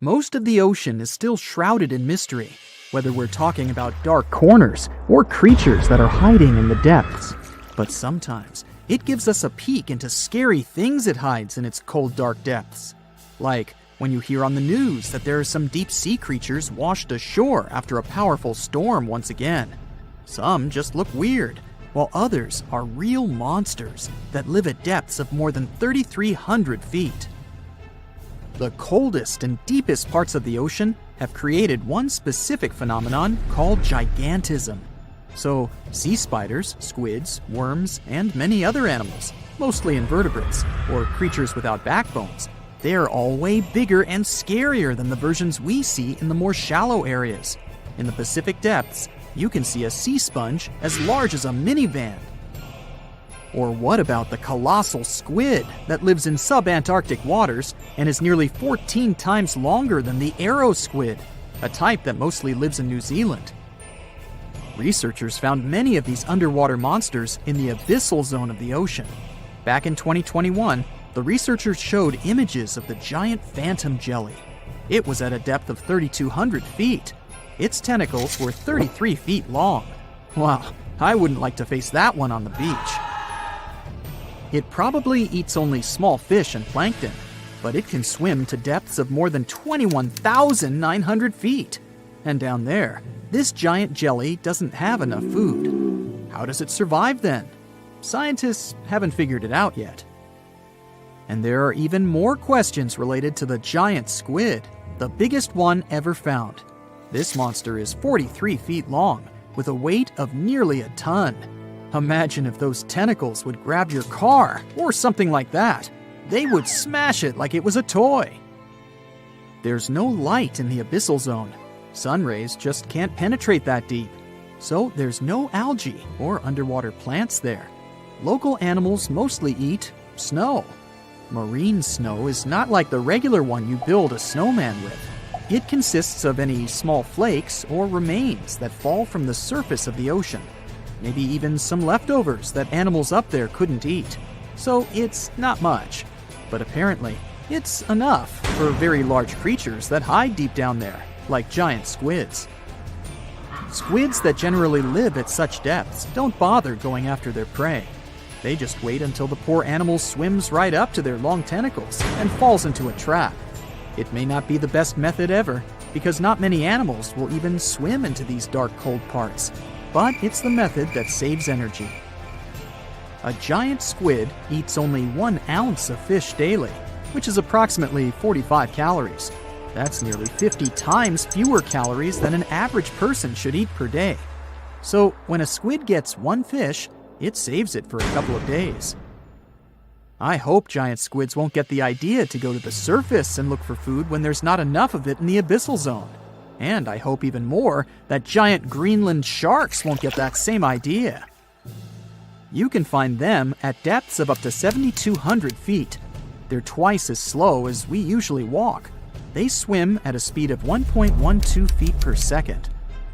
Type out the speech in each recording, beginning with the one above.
Most of the ocean is still shrouded in mystery, whether we're talking about dark corners or creatures that are hiding in the depths. But sometimes it gives us a peek into scary things it hides in its cold, dark depths. Like when you hear on the news that there are some deep-sea creatures washed ashore after a powerful storm once again. Some just look weird, while others are real monsters that live at depths of more than 3,300 feet. The coldest and deepest parts of the ocean have created one specific phenomenon called gigantism. So, sea spiders, squids, worms, and many other animals, mostly invertebrates, or creatures without backbones, they're all way bigger and scarier than the versions we see in the more shallow areas. In the Pacific depths, you can see a sea sponge as large as a minivan. Or what about the colossal squid that lives in sub-Antarctic waters and is nearly 14 times longer than the arrow squid, a type that mostly lives in New Zealand? Researchers found many of these underwater monsters in the abyssal zone of the ocean. Back in 2021, the researchers showed images of the giant phantom jelly. It was at a depth of 3,200 feet. Its tentacles were 33 feet long. Wow, I wouldn't like to face that one on the beach. It probably eats only small fish and plankton, but it can swim to depths of more than 21,900 feet. And down there, this giant jelly doesn't have enough food. How does it survive then? Scientists haven't figured it out yet. And there are even more questions related to the giant squid, the biggest one ever found. This monster is 43 feet long, with a weight of nearly a ton. Imagine if those tentacles would grab your car, or something like that. They would smash it like it was a toy. There's no light in the abyssal zone. Sun rays just can't penetrate that deep. So there's no algae or underwater plants there. Local animals mostly eat snow. Marine snow is not like the regular one you build a snowman with. It consists of any small flakes or remains that fall from the surface of the ocean. Maybe even some leftovers that animals up there couldn't eat. So it's not much, but apparently it's enough for very large creatures that hide deep down there, like giant squids. Squids that generally live at such depths don't bother going after their prey. They just wait until the poor animal swims right up to their long tentacles and falls into a trap. It may not be the best method ever, because not many animals will even swim into these dark, cold parts. But it's the method that saves energy. A giant squid eats only 1 ounce of fish daily, which is approximately 45 calories. That's nearly 50 times fewer calories than an average person should eat per day. So when a squid gets 1 fish, it saves it for a couple of days. I hope giant squids won't get the idea to go to the surface and look for food when there's not enough of it in the abyssal zone. And I hope even more that giant Greenland sharks won't get that same idea. You can find them at depths of up to 7,200 feet. They're twice as slow as we usually walk. They swim at a speed of 1.12 feet per second.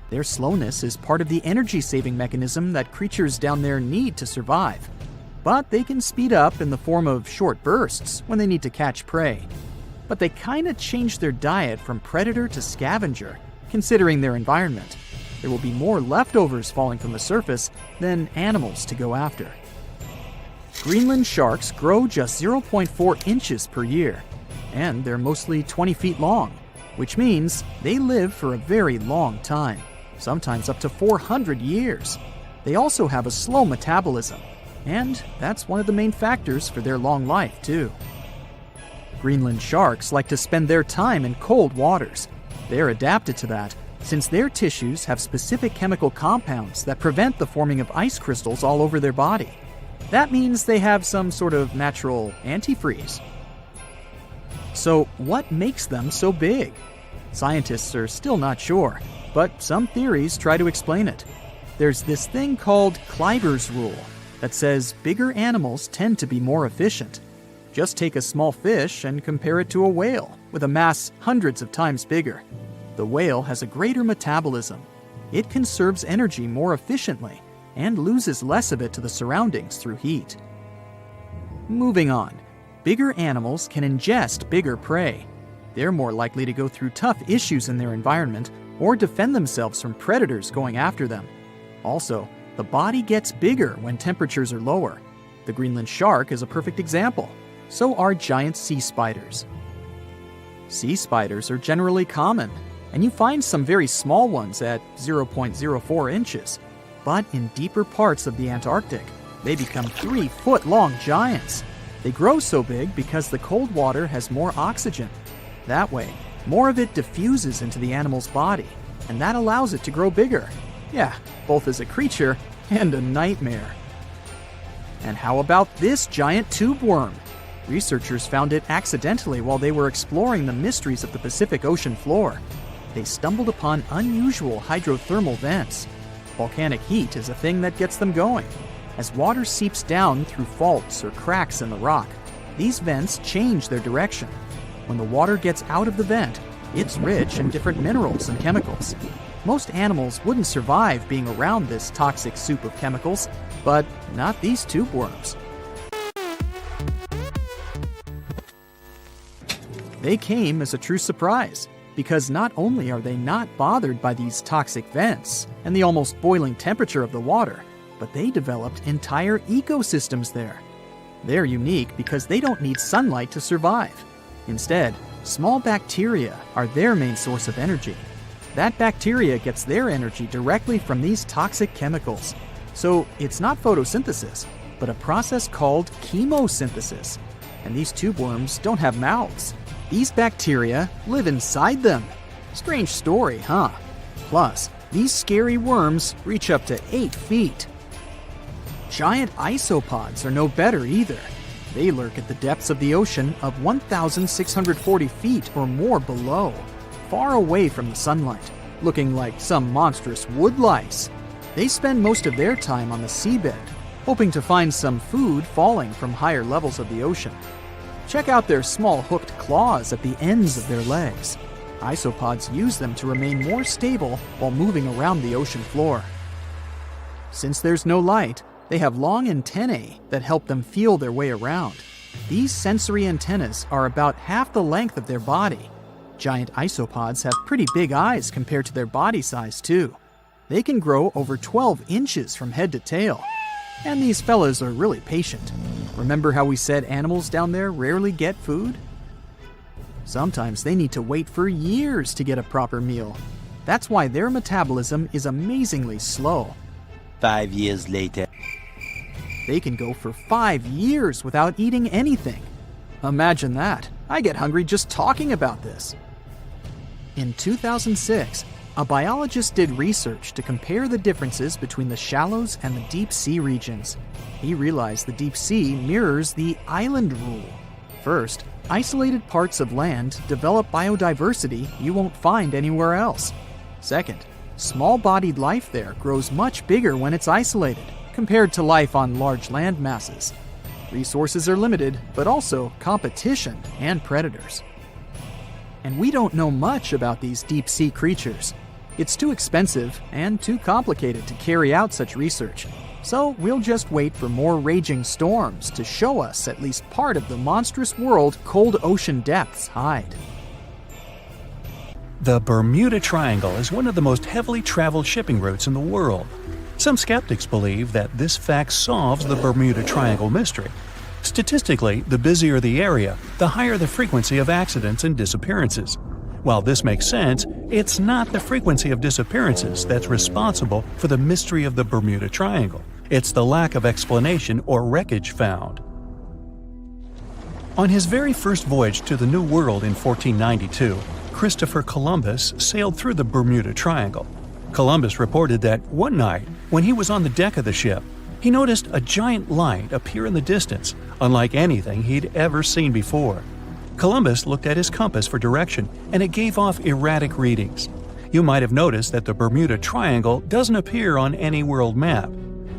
Their slowness is part of the energy-saving mechanism that creatures down there need to survive. But they can speed up in the form of short bursts when they need to catch prey. But they kinda change their diet from predator to scavenger, considering their environment. There will be more leftovers falling from the surface than animals to go after. Greenland sharks grow just 0.4 inches per year, and they're mostly 20 feet long, which means they live for a very long time, sometimes up to 400 years. They also have a slow metabolism, and that's one of the main factors for their long life, too. Greenland sharks like to spend their time in cold waters. They're adapted to that, since their tissues have specific chemical compounds that prevent the forming of ice crystals all over their body. That means they have some sort of natural antifreeze. So what makes them so big? Scientists are still not sure, but some theories try to explain it. There's this thing called Kleiber's rule that says bigger animals tend to be more efficient. Just take a small fish and compare it to a whale with a mass hundreds of times bigger. The whale has a greater metabolism. It conserves energy more efficiently and loses less of it to the surroundings through heat. Moving on, bigger animals can ingest bigger prey. They're more likely to go through tough issues in their environment or defend themselves from predators going after them. Also, the body gets bigger when temperatures are lower. The Greenland shark is a perfect example. So are giant sea spiders. Sea spiders are generally common, and you find some very small ones at 0.04 inches. But in deeper parts of the Antarctic, they become 3-foot-long giants. They grow so big because the cold water has more oxygen. That way, more of it diffuses into the animal's body, and that allows it to grow bigger. Yeah, both as a creature and a nightmare. And how about this giant tube worm? Researchers found it accidentally while they were exploring the mysteries of the Pacific Ocean floor. They stumbled upon unusual hydrothermal vents. Volcanic heat is a thing that gets them going. As water seeps down through faults or cracks in the rock, these vents change their direction. When the water gets out of the vent, it's rich in different minerals and chemicals. Most animals wouldn't survive being around this toxic soup of chemicals, but not these tube worms. They came as a true surprise, because not only are they not bothered by these toxic vents and the almost boiling temperature of the water, but they developed entire ecosystems there. They're unique because they don't need sunlight to survive. Instead, small bacteria are their main source of energy. That bacteria gets their energy directly from these toxic chemicals. So it's not photosynthesis, but a process called chemosynthesis. And these tube worms don't have mouths. These bacteria live inside them. Strange story, huh? Plus, these scary worms reach up to 8 feet. Giant isopods are no better either. They lurk at the depths of the ocean of 1,640 feet or more below, far away from the sunlight, looking like some monstrous wood lice. They spend most of their time on the seabed, hoping to find some food falling from higher levels of the ocean. Check out their small hooked claws at the ends of their legs. Isopods use them to remain more stable while moving around the ocean floor. Since there's no light, they have long antennae that help them feel their way around. These sensory antennas are about half the length of their body. Giant isopods have pretty big eyes compared to their body size, too. They can grow over 12 inches from head to tail. And these fellas are really patient. Remember how we said animals down there rarely get food? Sometimes they need to wait for years to get a proper meal. That's why their metabolism is amazingly slow. 5 years later. They can go for 5 years without eating anything. Imagine that. I get hungry just talking about this. In 2006, a biologist did research to compare the differences between the shallows and the deep sea regions. He realized the deep sea mirrors the island rule. First, isolated parts of land develop biodiversity you won't find anywhere else. Second, small-bodied life there grows much bigger when it's isolated, compared to life on large land masses. Resources are limited, but also competition and predators. And we don't know much about these deep-sea creatures. It's too expensive and too complicated to carry out such research. So we'll just wait for more raging storms to show us at least part of the monstrous world cold ocean depths hide. The Bermuda Triangle is one of the most heavily traveled shipping routes in the world. Some skeptics believe that this fact solves the Bermuda Triangle mystery. Statistically, the busier the area, the higher the frequency of accidents and disappearances. While this makes sense, it's not the frequency of disappearances that's responsible for the mystery of the Bermuda Triangle. It's the lack of explanation or wreckage found. On his very first voyage to the New World in 1492, Christopher Columbus sailed through the Bermuda Triangle. Columbus reported that one night, when he was on the deck of the ship, he noticed a giant light appear in the distance, unlike anything he'd ever seen before. Columbus looked at his compass for direction, and it gave off erratic readings. You might have noticed that the Bermuda Triangle doesn't appear on any world map.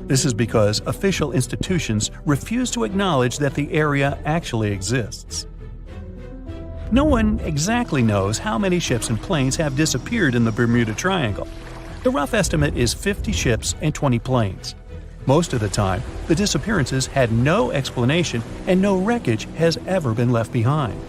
This is because official institutions refuse to acknowledge that the area actually exists. No one exactly knows how many ships and planes have disappeared in the Bermuda Triangle. The rough estimate is 50 ships and 20 planes. Most of the time, the disappearances had no explanation and no wreckage has ever been left behind.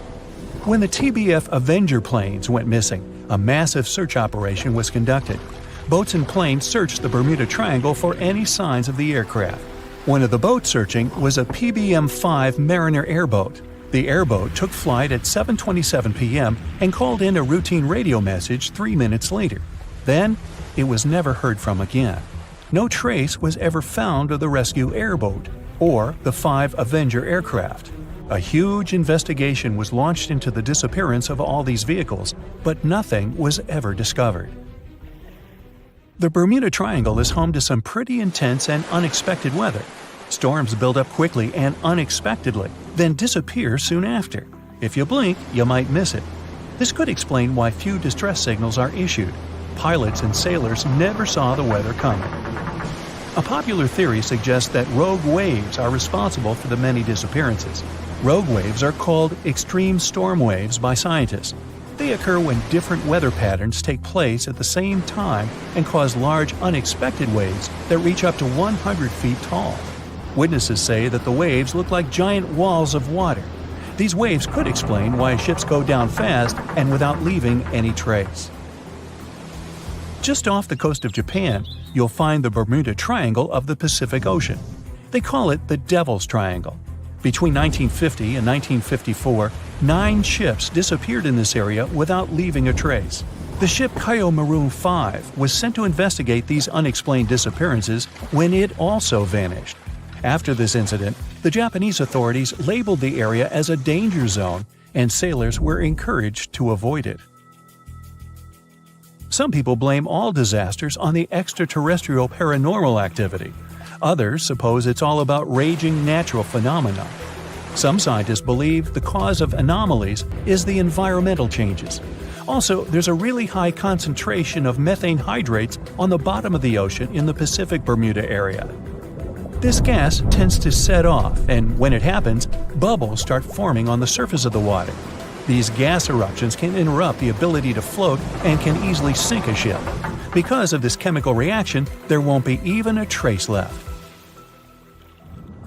When the TBF Avenger planes went missing, a massive search operation was conducted. Boats and planes searched the Bermuda Triangle for any signs of the aircraft. One of the boats searching was a PBM-5 Mariner airboat. The airboat took flight at 7:27 p.m. and called in a routine radio message 3 minutes later. Then, it was never heard from again. No trace was ever found of the rescue airboat or the 5 Avenger aircraft. A huge investigation was launched into the disappearance of all these vehicles, but nothing was ever discovered. The Bermuda Triangle is home to some pretty intense and unexpected weather. Storms build up quickly and unexpectedly, then disappear soon after. If you blink, you might miss it. This could explain why few distress signals are issued. Pilots and sailors never saw the weather coming. A popular theory suggests that rogue waves are responsible for the many disappearances. Rogue waves are called extreme storm waves by scientists. They occur when different weather patterns take place at the same time and cause large unexpected waves that reach up to 100 feet tall. Witnesses say that the waves look like giant walls of water. These waves could explain why ships go down fast and without leaving any trace. Just off the coast of Japan, you'll find the Bermuda Triangle of the Pacific Ocean. They call it the Devil's Triangle. Between 1950 and 1954, 9 ships disappeared in this area without leaving a trace. The ship Kaio Maroon 5 was sent to investigate these unexplained disappearances when it also vanished. After this incident, the Japanese authorities labeled the area as a danger zone, and sailors were encouraged to avoid it. Some people blame all disasters on the extraterrestrial paranormal activity. Others suppose it's all about raging natural phenomena. Some scientists believe the cause of anomalies is the environmental changes. Also, there's a really high concentration of methane hydrates on the bottom of the ocean in the Pacific Bermuda area. This gas tends to set off, and when it happens, bubbles start forming on the surface of the water. These gas eruptions can interrupt the ability to float and can easily sink a ship. Because of this chemical reaction, there won't be even a trace left.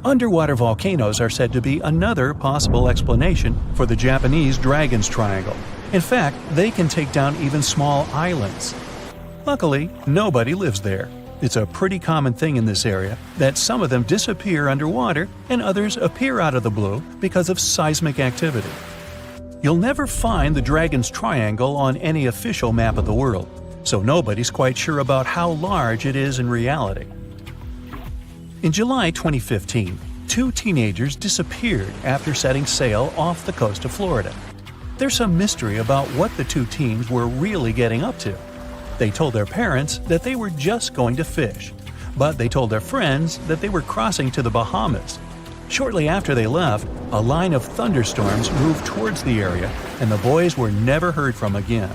Underwater volcanoes are said to be another possible explanation for the Japanese Dragon's Triangle. In fact, they can take down even small islands. Luckily, nobody lives there. It's a pretty common thing in this area that some of them disappear underwater and others appear out of the blue because of seismic activity. You'll never find the Dragon's Triangle on any official map of the world, so nobody's quite sure about how large it is in reality. In July 2015, 2 teenagers disappeared after setting sail off the coast of Florida. There's some mystery about what the 2 teens were really getting up to. They told their parents that they were just going to fish, but they told their friends that they were crossing to the Bahamas. Shortly after they left, a line of thunderstorms moved towards the area, and the boys were never heard from again.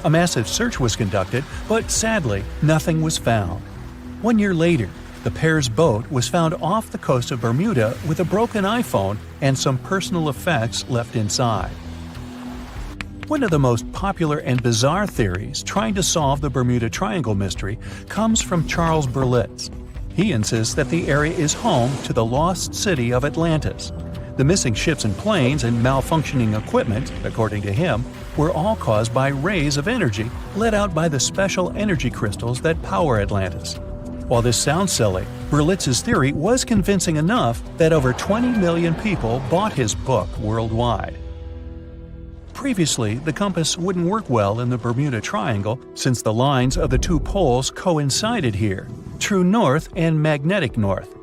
A massive search was conducted, but sadly, nothing was found. 1 year later, the pair's boat was found off the coast of Bermuda with a broken iPhone and some personal effects left inside. One of the most popular and bizarre theories trying to solve the Bermuda Triangle mystery comes from Charles Berlitz. He insists that the area is home to the lost city of Atlantis. The missing ships and planes and malfunctioning equipment, according to him, were all caused by rays of energy let out by the special energy crystals that power Atlantis. While this sounds silly, Berlitz's theory was convincing enough that over 20 million people bought his book worldwide. Previously, the compass wouldn't work well in the Bermuda Triangle since the lines of the 2 poles coincided here, true north and magnetic north.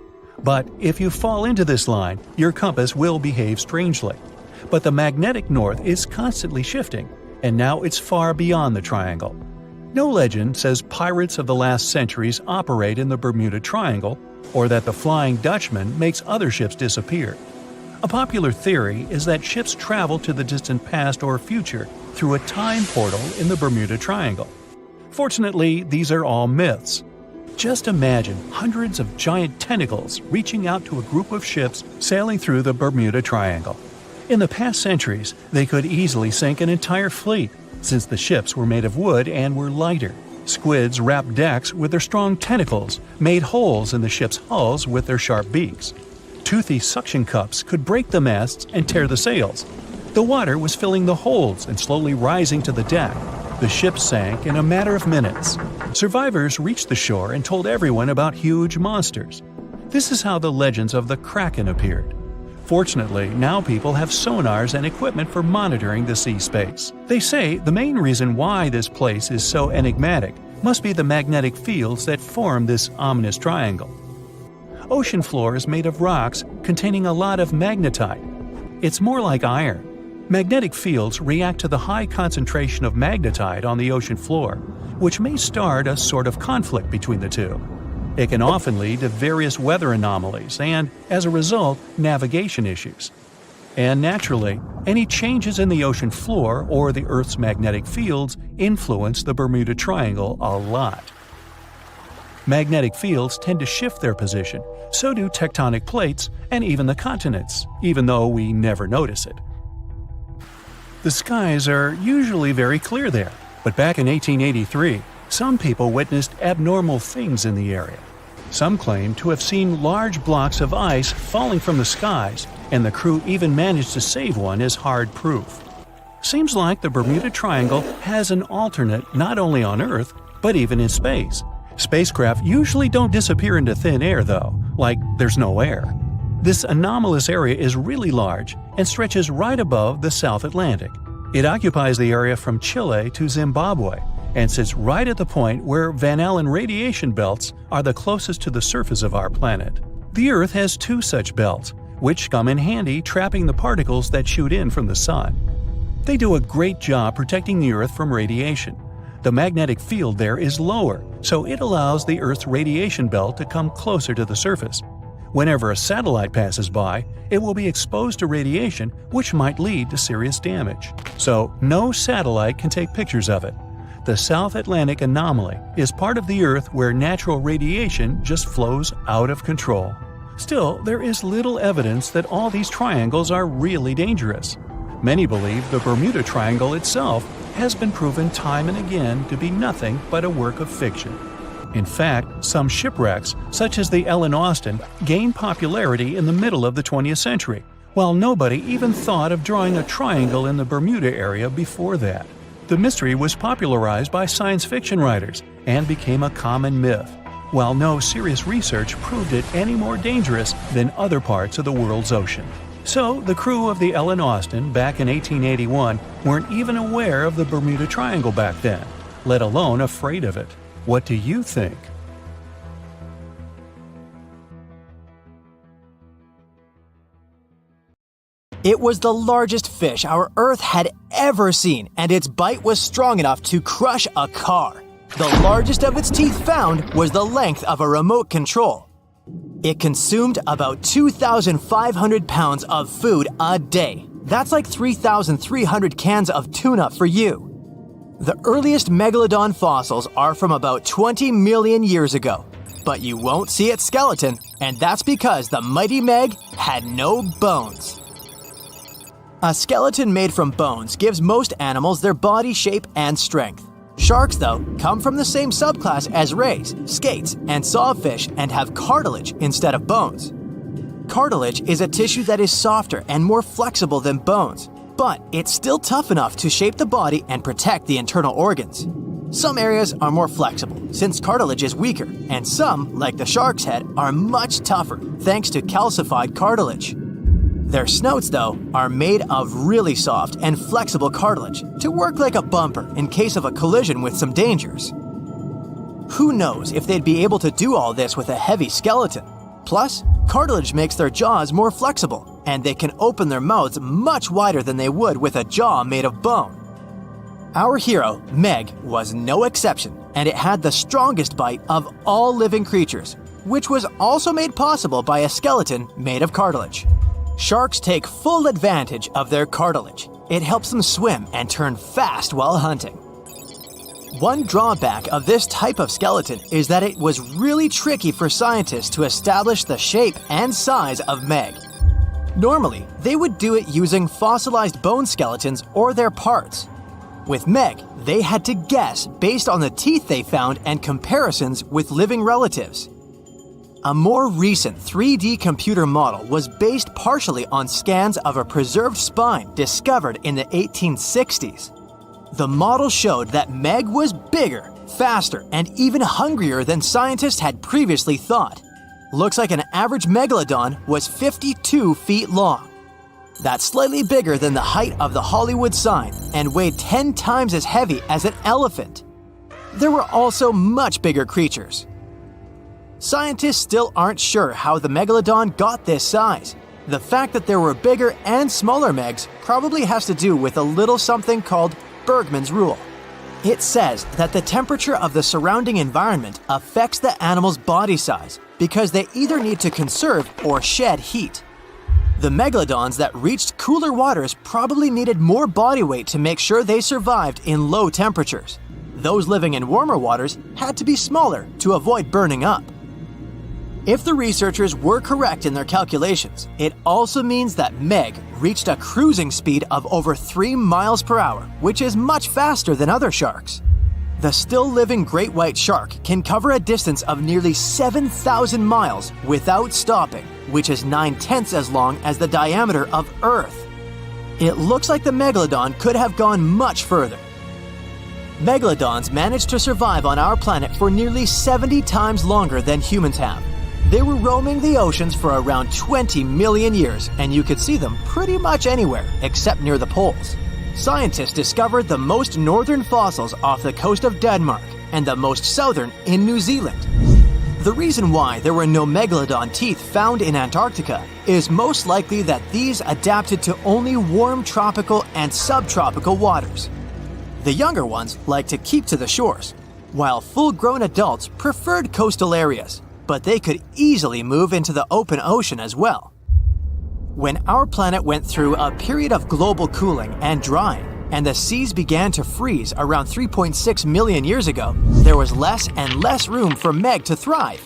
But if you fall into this line, your compass will behave strangely. But the magnetic north is constantly shifting, and now it's far beyond the triangle. No legend says pirates of the last centuries operate in the Bermuda Triangle, or that the Flying Dutchman makes other ships disappear. A popular theory is that ships travel to the distant past or future through a time portal in the Bermuda Triangle. Fortunately, these are all myths. Just imagine hundreds of giant tentacles reaching out to a group of ships sailing through the Bermuda Triangle. In the past centuries, they could easily sink an entire fleet, since the ships were made of wood and were lighter. Squids wrapped decks with their strong tentacles, made holes in the ship's hulls with their sharp beaks. Toothy suction cups could break the masts and tear the sails. The water was filling the holds and slowly rising to the deck. The ship sank in a matter of minutes. Survivors reached the shore and told everyone about huge monsters. This is how the legends of the Kraken appeared. Fortunately, now people have sonars and equipment for monitoring the sea space. They say the main reason why this place is so enigmatic must be the magnetic fields that form this ominous triangle. Ocean floor is made of rocks containing a lot of magnetite. It's more like iron. Magnetic fields react to the high concentration of magnetite on the ocean floor, which may start a sort of conflict between the two. It can often lead to various weather anomalies and, as a result, navigation issues. And naturally, any changes in the ocean floor or the Earth's magnetic fields influence the Bermuda Triangle a lot. Magnetic fields tend to shift their position, so do tectonic plates and even the continents, even though we never notice it. The skies are usually very clear there, but back in 1883, some people witnessed abnormal things in the area. Some claim to have seen large blocks of ice falling from the skies, and the crew even managed to save one as hard proof. Seems like the Bermuda Triangle has an alternate not only on Earth, but even in space. Spacecraft usually don't disappear into thin air though, like there's no air. This anomalous area is really large and stretches right above the South Atlantic. It occupies the area from Chile to Zimbabwe and sits right at the point where Van Allen radiation belts are the closest to the surface of our planet. The Earth has two such belts, which come in handy trapping the particles that shoot in from the Sun. They do a great job protecting the Earth from radiation. The magnetic field there is lower, so it allows the Earth's radiation belt to come closer to the surface. Whenever a satellite passes by, it will be exposed to radiation, which might lead to serious damage. So, no satellite can take pictures of it. The South Atlantic anomaly is part of the Earth where natural radiation just flows out of control. Still, there is little evidence that all these triangles are really dangerous. Many believe the Bermuda Triangle itself has been proven time and again to be nothing but a work of fiction. In fact, some shipwrecks, such as the Ellen Austin, gained popularity in the middle of the 20th century, while nobody even thought of drawing a triangle in the Bermuda area before that. The mystery was popularized by science fiction writers and became a common myth, while no serious research proved it any more dangerous than other parts of the world's ocean. So, the crew of the Ellen Austin back in 1881 weren't even aware of the Bermuda Triangle back then, let alone afraid of it. What do you think? It was the largest fish our Earth had ever seen, and its bite was strong enough to crush a car. The largest of its teeth found was the length of a remote control. It consumed about 2,500 pounds of food a day. That's like 3,300 cans of tuna for you. The earliest megalodon fossils are from about 20 million years ago, but you won't see its skeleton, and that's because the mighty Meg had no bones. A skeleton made from bones gives most animals their body shape and strength. Sharks, though, come from the same subclass as rays, skates, and sawfish and have cartilage instead of bones. Cartilage is a tissue that is softer and more flexible than bones, but it's still tough enough to shape the body and protect the internal organs. Some areas are more flexible, since cartilage is weaker, and some, like the shark's head, are much tougher, thanks to calcified cartilage. Their snouts, though, are made of really soft and flexible cartilage to work like a bumper in case of a collision with some dangers. Who knows if they'd be able to do all this with a heavy skeleton? Plus, cartilage makes their jaws more flexible, and they can open their mouths much wider than they would with a jaw made of bone. Our hero, Meg, was no exception, and it had the strongest bite of all living creatures, which was also made possible by a skeleton made of cartilage. Sharks take full advantage of their cartilage. It helps them swim and turn fast while hunting. One drawback of this type of skeleton is that it was really tricky for scientists to establish the shape and size of Meg. Normally, they would do it using fossilized bone skeletons or their parts. With Meg, they had to guess based on the teeth they found and comparisons with living relatives. A more recent 3D computer model was based partially on scans of a preserved spine discovered in the 1860s. The model showed that Meg was bigger, faster, and even hungrier than scientists had previously thought. Looks like an average megalodon was 52 feet long. That's slightly bigger than the height of the Hollywood sign and weighed 10 times as heavy as an elephant. There were also much bigger creatures. Scientists still aren't sure how the megalodon got this size. The fact that there were bigger and smaller Megs probably has to do with a little something called Bergmann's rule. It says that the temperature of the surrounding environment affects the animal's body size because they either need to conserve or shed heat. The megalodons that reached cooler waters probably needed more body weight to make sure they survived in low temperatures. Those living in warmer waters had to be smaller to avoid burning up. If the researchers were correct in their calculations, it also means that Meg reached a cruising speed of over 3 miles per hour, which is much faster than other sharks. The still-living great white shark can cover a distance of nearly 7,000 miles without stopping, which is 9/10 as long as the diameter of Earth. It looks like the megalodon could have gone much further. Megalodons managed to survive on our planet for nearly 70 times longer than humans have. They were roaming the oceans for around 20 million years, and you could see them pretty much anywhere except near the poles. Scientists discovered the most northern fossils off the coast of Denmark and the most southern in New Zealand. The reason why there were no megalodon teeth found in Antarctica is most likely that these adapted to only warm tropical and subtropical waters. The younger ones like to keep to the shores, while full-grown adults preferred coastal areas, but they could easily move into the open ocean as well. When our planet went through a period of global cooling and drying, and the seas began to freeze around 3.6 million years ago, there was less and less room for Meg to thrive.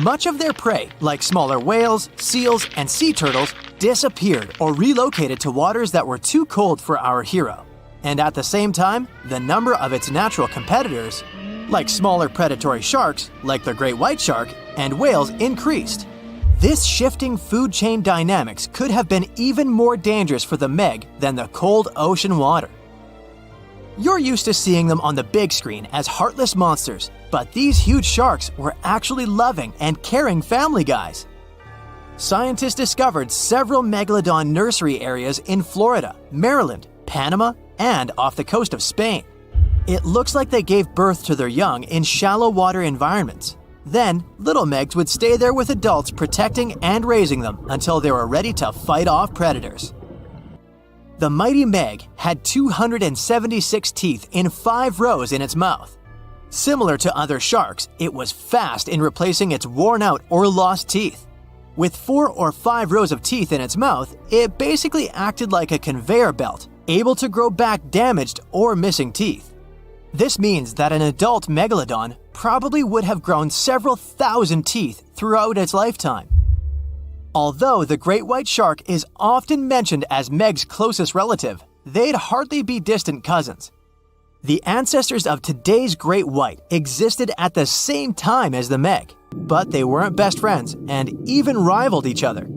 Much of their prey, like smaller whales, seals, and sea turtles, disappeared or relocated to waters that were too cold for our hero. And at the same time, the number of its natural competitors, like smaller predatory sharks, like the great white shark, and whales, increased. This shifting food chain dynamics could have been even more dangerous for the Meg than the cold ocean water. You're used to seeing them on the big screen as heartless monsters, but these huge sharks were actually loving and caring family guys. Scientists discovered several megalodon nursery areas in Florida, Maryland, Panama, and off the coast of Spain. It looks like they gave birth to their young in shallow water environments. Then, little Megs would stay there with adults protecting and raising them until they were ready to fight off predators. The mighty Meg had 276 teeth in 5 rows in its mouth. Similar to other sharks, it was fast in replacing its worn-out or lost teeth. With 4 or 5 rows of teeth in its mouth, it basically acted like a conveyor belt, able to grow back damaged or missing teeth. This means that an adult megalodon probably would have grown several thousand teeth throughout its lifetime. Although the great white shark is often mentioned as Meg's closest relative, they'd hardly be distant cousins. The ancestors of today's great white existed at the same time as the Meg, but they weren't best friends and even rivaled each other.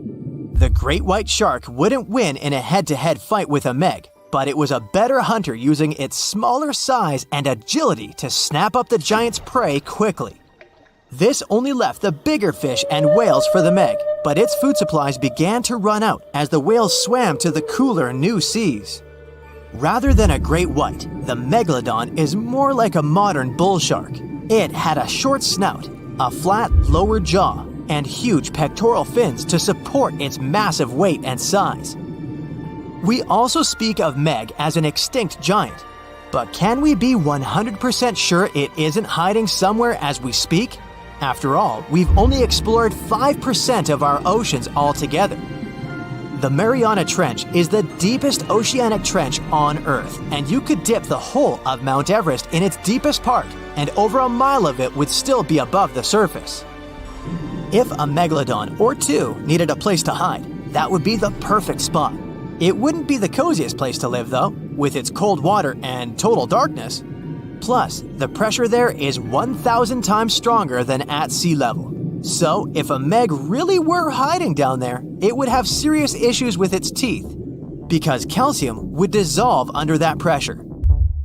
The great white shark wouldn't win in a head-to-head fight with a Meg, but it was a better hunter using its smaller size and agility to snap up the giant's prey quickly. This only left the bigger fish and whales for the Meg, but its food supplies began to run out as the whales swam to the cooler new seas. Rather than a great white, the megalodon is more like a modern bull shark. It had a short snout, a flat lower jaw, and huge pectoral fins to support its massive weight and size. We also speak of Meg as an extinct giant, but can we be 100% sure it isn't hiding somewhere as we speak? After all, we've only explored 5% of our oceans altogether. The Mariana Trench is the deepest oceanic trench on Earth, and you could dip the whole of Mount Everest in its deepest part, and over a mile of it would still be above the surface. If a megalodon or two needed a place to hide, that would be the perfect spot. It wouldn't be the coziest place to live, though, with its cold water and total darkness. Plus, the pressure there is 1,000 times stronger than at sea level. So, if a meg really were hiding down there, it would have serious issues with its teeth, because calcium would dissolve under that pressure.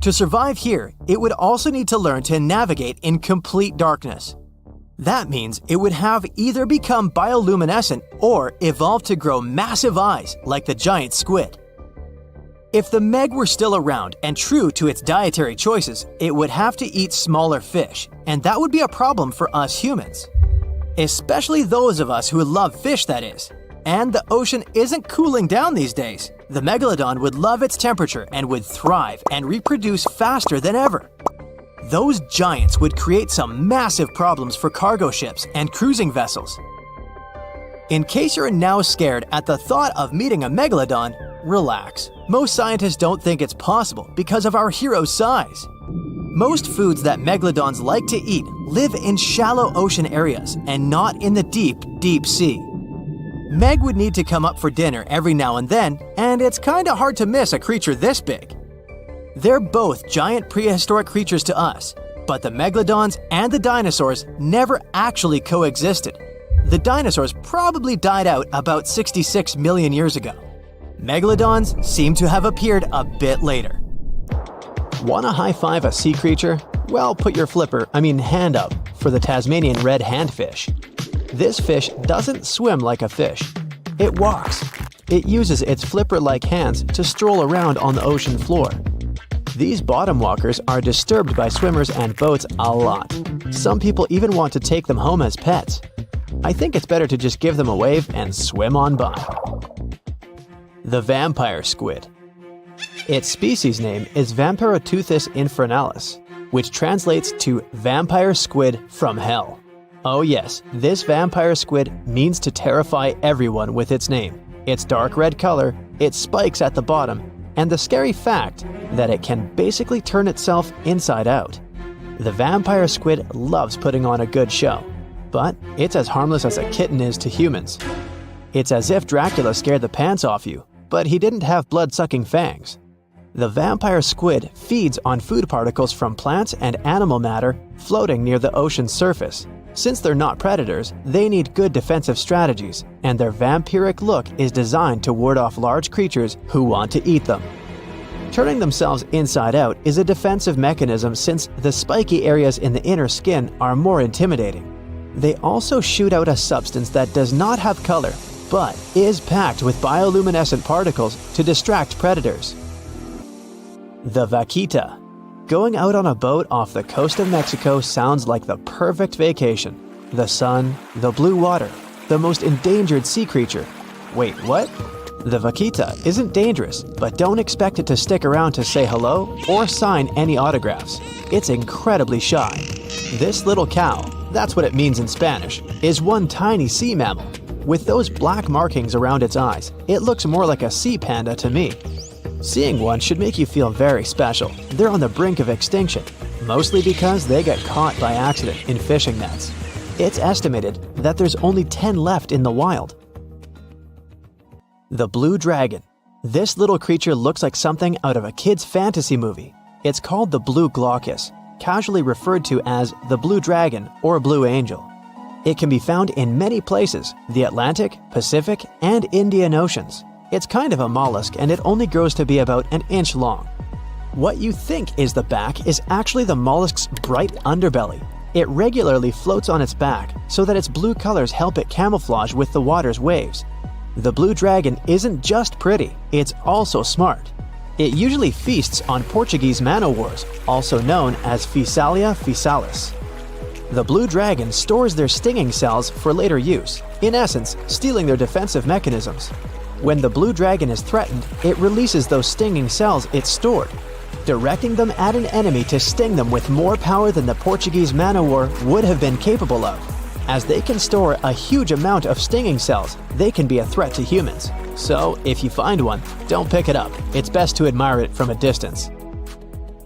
To survive here, it would also need to learn to navigate in complete darkness. That means it would have either become bioluminescent or evolve to grow massive eyes like the giant squid. If the meg were still around and true to its dietary choices, it would have to eat smaller fish, and that would be a problem for us humans. Especially those of us who love fish, that is. And the ocean isn't cooling down these days. The megalodon would love its temperature and would thrive and reproduce faster than ever. Those giants would create some massive problems for cargo ships and cruising vessels. In case you're now scared at the thought of meeting a megalodon, relax. Most scientists don't think it's possible because of our hero's size. Most foods that megalodons like to eat live in shallow ocean areas and not in the deep, deep sea. Meg would need to come up for dinner every now and then, and it's kinda hard to miss a creature this big. They're both giant prehistoric creatures to us, but the megalodons and the dinosaurs never actually coexisted. The dinosaurs probably died out about 66 million years ago. Megalodons seem to have appeared a bit later. Wanna high-five a sea creature? Well, put your hand up for the Tasmanian red handfish. This fish doesn't swim like a fish. It walks. It uses its flipper-like hands to stroll around on the ocean floor. These bottom walkers are disturbed by swimmers and boats a lot. Some people even want to take them home as pets. I think it's better to just give them a wave and swim on by. The vampire squid. Its species name is Vampiroteuthis infernales, which translates to vampire squid from hell. Oh yes, this vampire squid means to terrify everyone with its name, its dark red color, its spikes at the bottom, and the scary fact that it can basically turn itself inside out. The vampire squid loves putting on a good show, but it's as harmless as a kitten is to humans. It's as if Dracula scared the pants off you, but he didn't have blood-sucking fangs. The vampire squid feeds on food particles from plants and animal matter floating near the ocean's surface. Since they're not predators, they need good defensive strategies, and their vampiric look is designed to ward off large creatures who want to eat them. Turning themselves inside out is a defensive mechanism since the spiky areas in the inner skin are more intimidating. They also shoot out a substance that does not have color, but is packed with bioluminescent particles to distract predators. The vaquita. Going out on a boat off the coast of Mexico sounds like the perfect vacation. The sun, the blue water, the most endangered sea creature. Wait, what? The vaquita isn't dangerous, but don't expect it to stick around to say hello or sign any autographs. It's incredibly shy. This little cow, that's what it means in Spanish, is one tiny sea mammal. With those black markings around its eyes, it looks more like a sea panda to me. Seeing one should make you feel very special. They're on the brink of extinction, mostly because they got caught by accident in fishing nets. It's estimated that there's only 10 left in the wild. The blue dragon. This little creature looks like something out of a kid's fantasy movie. It's called the blue glaucus, casually referred to as the blue dragon or blue angel. It can be found in many places, the Atlantic, Pacific, and Indian Oceans. It's kind of a mollusk and it only grows to be about an inch long. What you think is the back is actually the mollusk's bright underbelly. It regularly floats on its back so that its blue colors help it camouflage with the water's waves. The blue dragon isn't just pretty, it's also smart. It usually feasts on Portuguese man-o'-wars, also known as Physalia physalis. The blue dragon stores their stinging cells for later use, in essence, stealing their defensive mechanisms. When the blue dragon is threatened, it releases those stinging cells it stored, directing them at an enemy to sting them with more power than the Portuguese man-o'-war would have been capable of. As they can store a huge amount of stinging cells, they can be a threat to humans. So, if you find one, don't pick it up. It's best to admire it from a distance.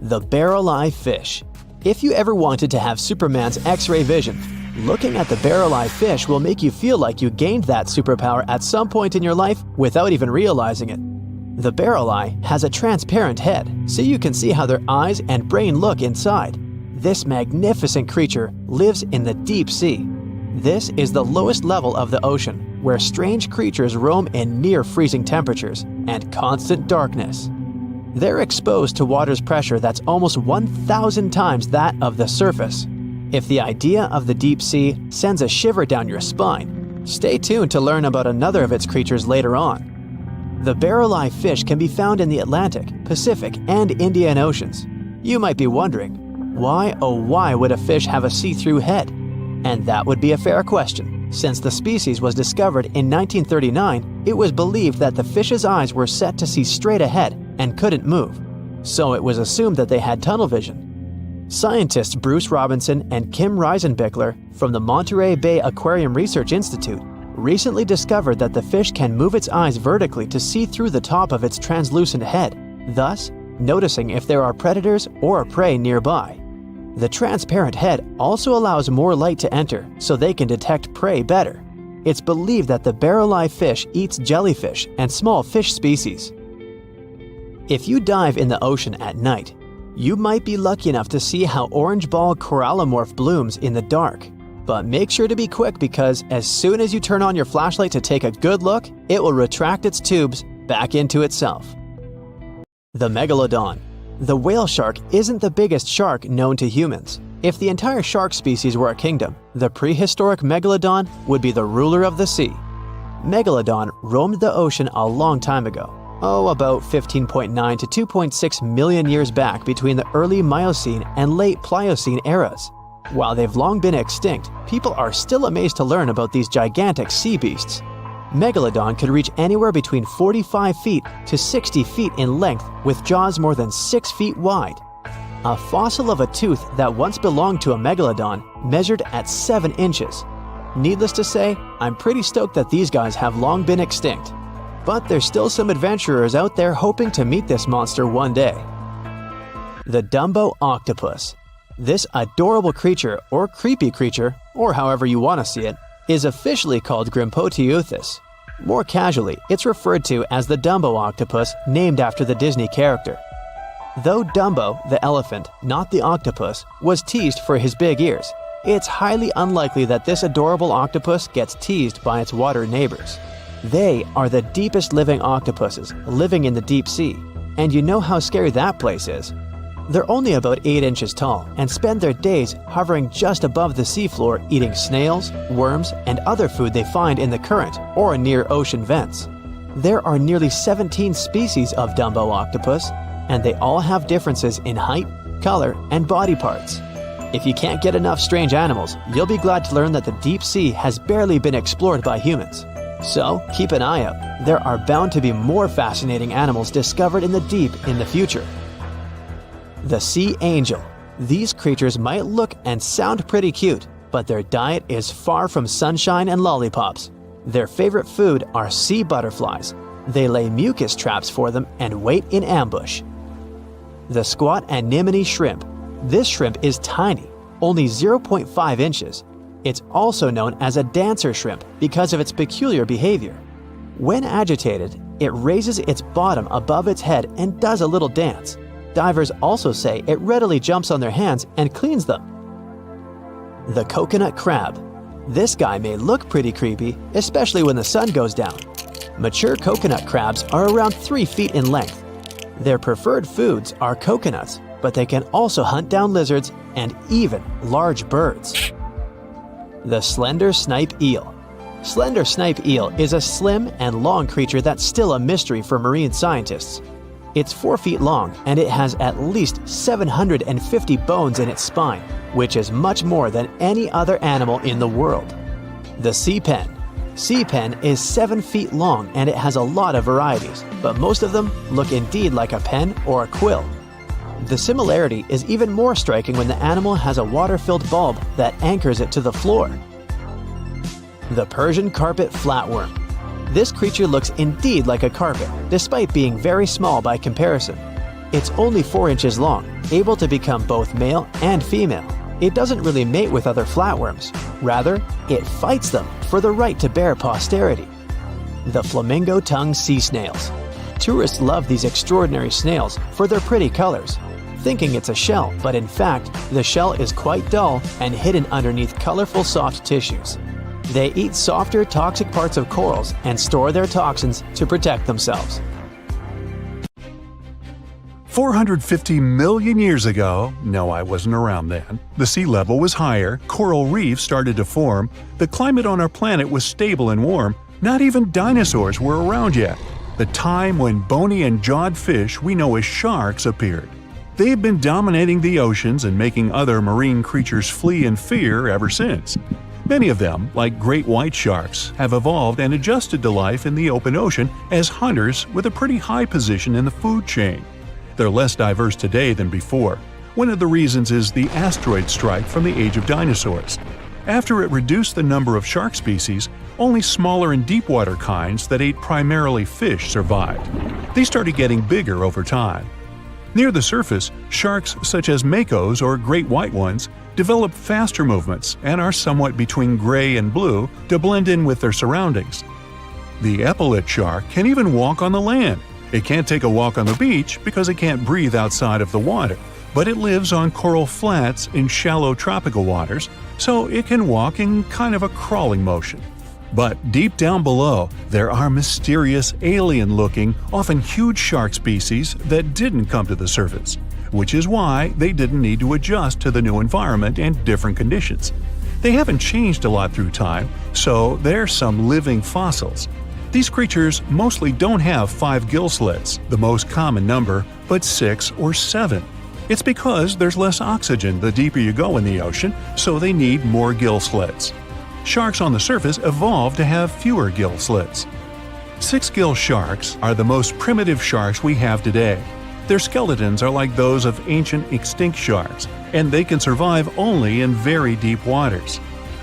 The barrel-eye fish. If you ever wanted to have Superman's X-ray vision, looking at the barrel-eye fish will make you feel like you gained that superpower at some point in your life without even realizing it. The barrel eye has a transparent head, so you can see how their eyes and brain look inside. This magnificent creature lives in the deep sea. This is the lowest level of the ocean, where strange creatures roam in near freezing temperatures and constant darkness. They're exposed to water's pressure that's almost 1,000 times that of the surface. If the idea of the deep sea sends a shiver down your spine, stay tuned to learn about another of its creatures later on. The barrel-eye fish can be found in the Atlantic, Pacific, and Indian Oceans. You might be wondering, why oh why would a fish have a see-through head? And that would be a fair question. Since the species was discovered in 1939, it was believed that the fish's eyes were set to see straight ahead and couldn't move. So it was assumed that they had tunnel vision. Scientists Bruce Robinson and Kim Reisenbichler from the Monterey Bay Aquarium Research Institute recently discovered that the fish can move its eyes vertically to see through the top of its translucent head, thus noticing if there are predators or prey nearby. The transparent head also allows more light to enter so they can detect prey better. It's believed that the barrel-eye fish eats jellyfish and small fish species. If you dive in the ocean at night, you might be lucky enough to see how orange ball corallomorph blooms in the dark. But make sure to be quick because as soon as you turn on your flashlight to take a good look, it will retract its tubes back into itself. The megalodon. The whale shark isn't the biggest shark known to humans. If the entire shark species were a kingdom, the prehistoric megalodon would be the ruler of the sea. Megalodon roamed the ocean a long time ago. About 15.9 to 2.6 million years back between the early Miocene and late Pliocene eras. While they've long been extinct, people are still amazed to learn about these gigantic sea beasts. Megalodon could reach anywhere between 45 feet to 60 feet in length with jaws more than 6 feet wide. A fossil of a tooth that once belonged to a megalodon measured at 7 inches. Needless to say, I'm pretty stoked that these guys have long been extinct. But there's still some adventurers out there hoping to meet this monster one day. The Dumbo octopus. This adorable creature, or creepy creature, or however you want to see it, is officially called Grimpoteuthis. More casually, it's referred to as the Dumbo octopus, named after the Disney character. Though Dumbo, the elephant, not the octopus, was teased for his big ears, it's highly unlikely that this adorable octopus gets teased by its water neighbors. They are the deepest living octopuses, living in the deep sea, and you know how scary that place is. They're only about 8 inches tall and spend their days hovering just above the seafloor eating snails, worms, and other food they find in the current or near ocean vents. There are nearly 17 species of Dumbo octopus, and they all have differences in height, color, and body parts. If you can't get enough strange animals, you'll be glad to learn that the deep sea has barely been explored by humans. So keep an eye out. There are bound to be more fascinating animals discovered in the deep in the future. The sea angel. These creatures might look and sound pretty cute, but their diet is far from sunshine and lollipops. Their favorite food are sea butterflies. They lay mucus traps for them and wait in ambush. The squat anemone shrimp. This shrimp is tiny, only 0.5 inches. It's also known as a dancer shrimp because of its peculiar behavior. When agitated, it raises its bottom above its head and does a little dance. Divers also say it readily jumps on their hands and cleans them. The coconut crab. This guy may look pretty creepy, especially when the sun goes down. Mature coconut crabs are around 3 feet in length. Their preferred foods are coconuts, but they can also hunt down lizards and even large birds. The slender snipe eel. Slender snipe eel is a slim and long creature that's still a mystery for marine scientists. It's 4 feet long and it has at least 750 bones in its spine, which is much more than any other animal in the world. The sea pen. Sea pen is 7 feet long and it has a lot of varieties, but most of them look indeed like a pen or a quill. The similarity is even more striking when the animal has a water-filled bulb that anchors it to the floor. The Persian carpet flatworm. This creature looks indeed like a carpet, despite being very small by comparison. It's only 4 inches long, able to become both male and female. It doesn't really mate with other flatworms. Rather, it fights them for the right to bear posterity. The flamingo-tongued sea snails. Tourists love these extraordinary snails for their pretty colors, thinking it's a shell, but in fact, the shell is quite dull and hidden underneath colorful soft tissues. They eat softer, toxic parts of corals and store their toxins to protect themselves. 450 million years ago, no, I wasn't around then, the sea level was higher, coral reefs started to form, the climate on our planet was stable and warm, not even dinosaurs were around yet. The time when bony and jawed fish we know as sharks appeared. They've been dominating the oceans and making other marine creatures flee in fear ever since. Many of them, like great white sharks, have evolved and adjusted to life in the open ocean as hunters with a pretty high position in the food chain. They're less diverse today than before. One of the reasons is the asteroid strike from the age of dinosaurs. After it reduced the number of shark species, only smaller and deep-water kinds that ate primarily fish survived. They started getting bigger over time. Near the surface, sharks such as makos or great white ones develop faster movements and are somewhat between gray and blue to blend in with their surroundings. The epaulet shark can even walk on the land. It can't take a walk on the beach because it can't breathe outside of the water, but it lives on coral flats in shallow tropical waters, so it can walk in kind of a crawling motion. But deep down below, there are mysterious, alien-looking, often huge shark species that didn't come to the surface, which is why they didn't need to adjust to the new environment and different conditions. They haven't changed a lot through time, so they're some living fossils. These creatures mostly don't have 5 gill slits, the most common number, but 6 or 7. It's because there's less oxygen the deeper you go in the ocean, so they need more gill slits. Sharks on the surface evolved to have fewer gill slits. 6-gill sharks are the most primitive sharks we have today. Their skeletons are like those of ancient extinct sharks, and they can survive only in very deep waters.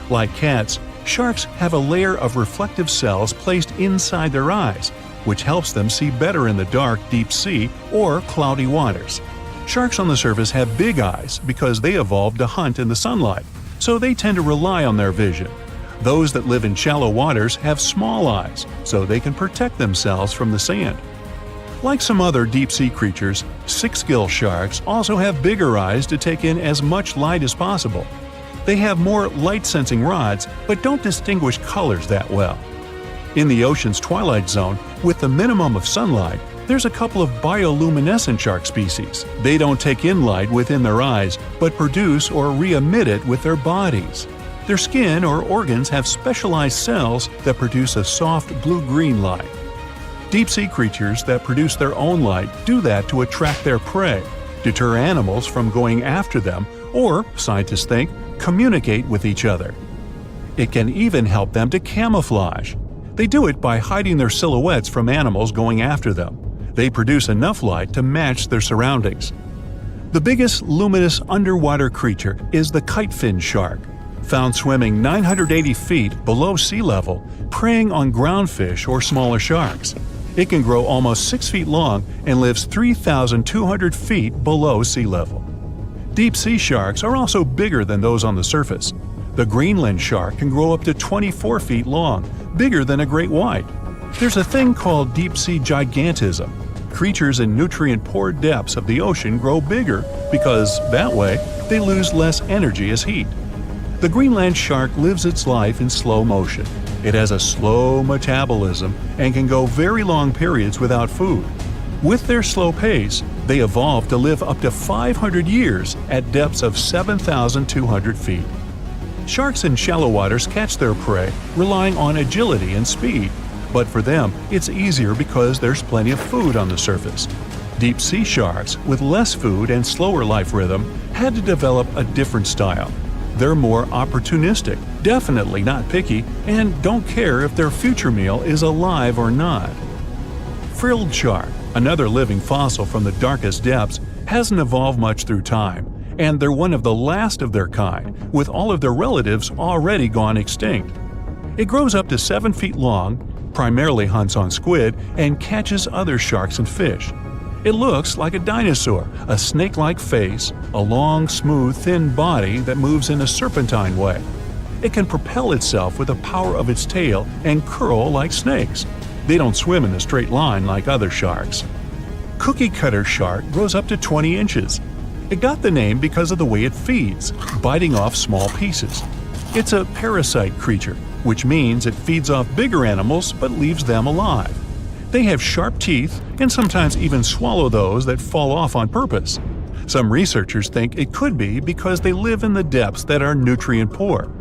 Like cats, sharks have a layer of reflective cells placed inside their eyes, which helps them see better in the dark, deep sea or cloudy waters. Sharks on the surface have big eyes because they evolved to hunt in the sunlight, so they tend to rely on their vision. Those that live in shallow waters have small eyes, so they can protect themselves from the sand. Like some other deep-sea creatures, 6-gill sharks also have bigger eyes to take in as much light as possible. They have more light-sensing rods, but don't distinguish colors that well. In the ocean's twilight zone, with the minimum of sunlight, there's a couple of bioluminescent shark species. They don't take in light within their eyes, but produce or re-emit it with their bodies. Their skin or organs have specialized cells that produce a soft blue-green light. Deep-sea creatures that produce their own light do that to attract their prey, deter animals from going after them, or, scientists think, communicate with each other. It can even help them to camouflage. They do it by hiding their silhouettes from animals going after them. They produce enough light to match their surroundings. The biggest luminous underwater creature is the kitefin shark, found swimming 980 feet below sea level, preying on groundfish or smaller sharks. It can grow almost 6 feet long and lives 3,200 feet below sea level. Deep-sea sharks are also bigger than those on the surface. The Greenland shark can grow up to 24 feet long, bigger than a great white. There's a thing called deep-sea gigantism. Creatures in nutrient-poor depths of the ocean grow bigger because, that way, they lose less energy as heat. The Greenland shark lives its life in slow motion. It has a slow metabolism and can go very long periods without food. With their slow pace, they evolved to live up to 500 years at depths of 7,200 feet. Sharks in shallow waters catch their prey relying on agility and speed, but for them, it's easier because there's plenty of food on the surface. Deep-sea sharks, with less food and slower life rhythm, had to develop a different style. They're more opportunistic, definitely not picky, and don't care if their future meal is alive or not. Frilled shark, another living fossil from the darkest depths, hasn't evolved much through time, and they're one of the last of their kind, with all of their relatives already gone extinct. It grows up to 7 feet long, primarily hunts on squid, and catches other sharks and fish. It looks like a dinosaur, a snake-like face, a long, smooth, thin body that moves in a serpentine way. It can propel itself with the power of its tail and curl like snakes. They don't swim in a straight line like other sharks. Cookie-cutter shark grows up to 20 inches. It got the name because of the way it feeds, biting off small pieces. It's a parasite creature, which means it feeds off bigger animals but leaves them alive. They have sharp teeth and sometimes even swallow those that fall off on purpose. Some researchers think it could be because they live in the depths that are nutrient poor.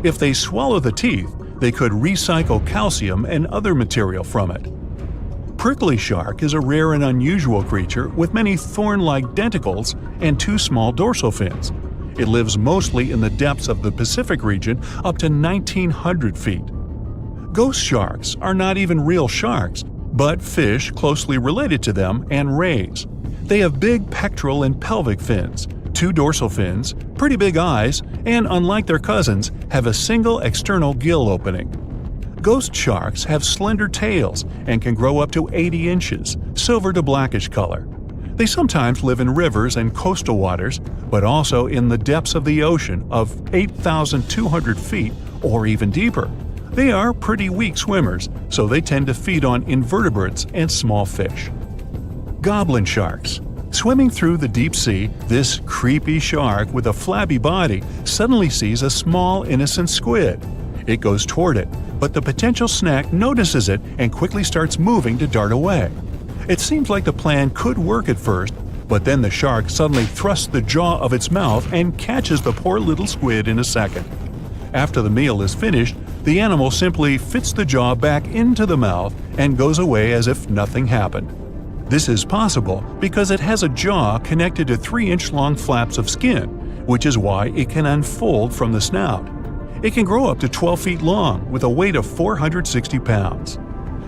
If they swallow the teeth, they could recycle calcium and other material from it. Prickly shark is a rare and unusual creature with many thorn-like denticles and 2 small dorsal fins. It lives mostly in the depths of the Pacific region up to 1,900 feet. Ghost sharks are not even real sharks, but fish closely related to them and rays. They have big pectoral and pelvic fins, 2 dorsal fins, pretty big eyes, and unlike their cousins, have a single external gill opening. Ghost sharks have slender tails and can grow up to 80 inches, silver to blackish color. They sometimes live in rivers and coastal waters, but also in the depths of the ocean of 8,200 feet or even deeper. They are pretty weak swimmers, so they tend to feed on invertebrates and small fish. Goblin sharks. Swimming through the deep sea, this creepy shark with a flabby body suddenly sees a small, innocent squid. It goes toward it, but the potential snack notices it and quickly starts moving to dart away. It seems like the plan could work at first, but then the shark suddenly thrusts the jaw of its mouth and catches the poor little squid in a second. After the meal is finished, the animal simply fits the jaw back into the mouth and goes away as if nothing happened. This is possible because it has a jaw connected to 3-inch-long flaps of skin, which is why it can unfold from the snout. It can grow up to 12 feet long with a weight of 460 pounds.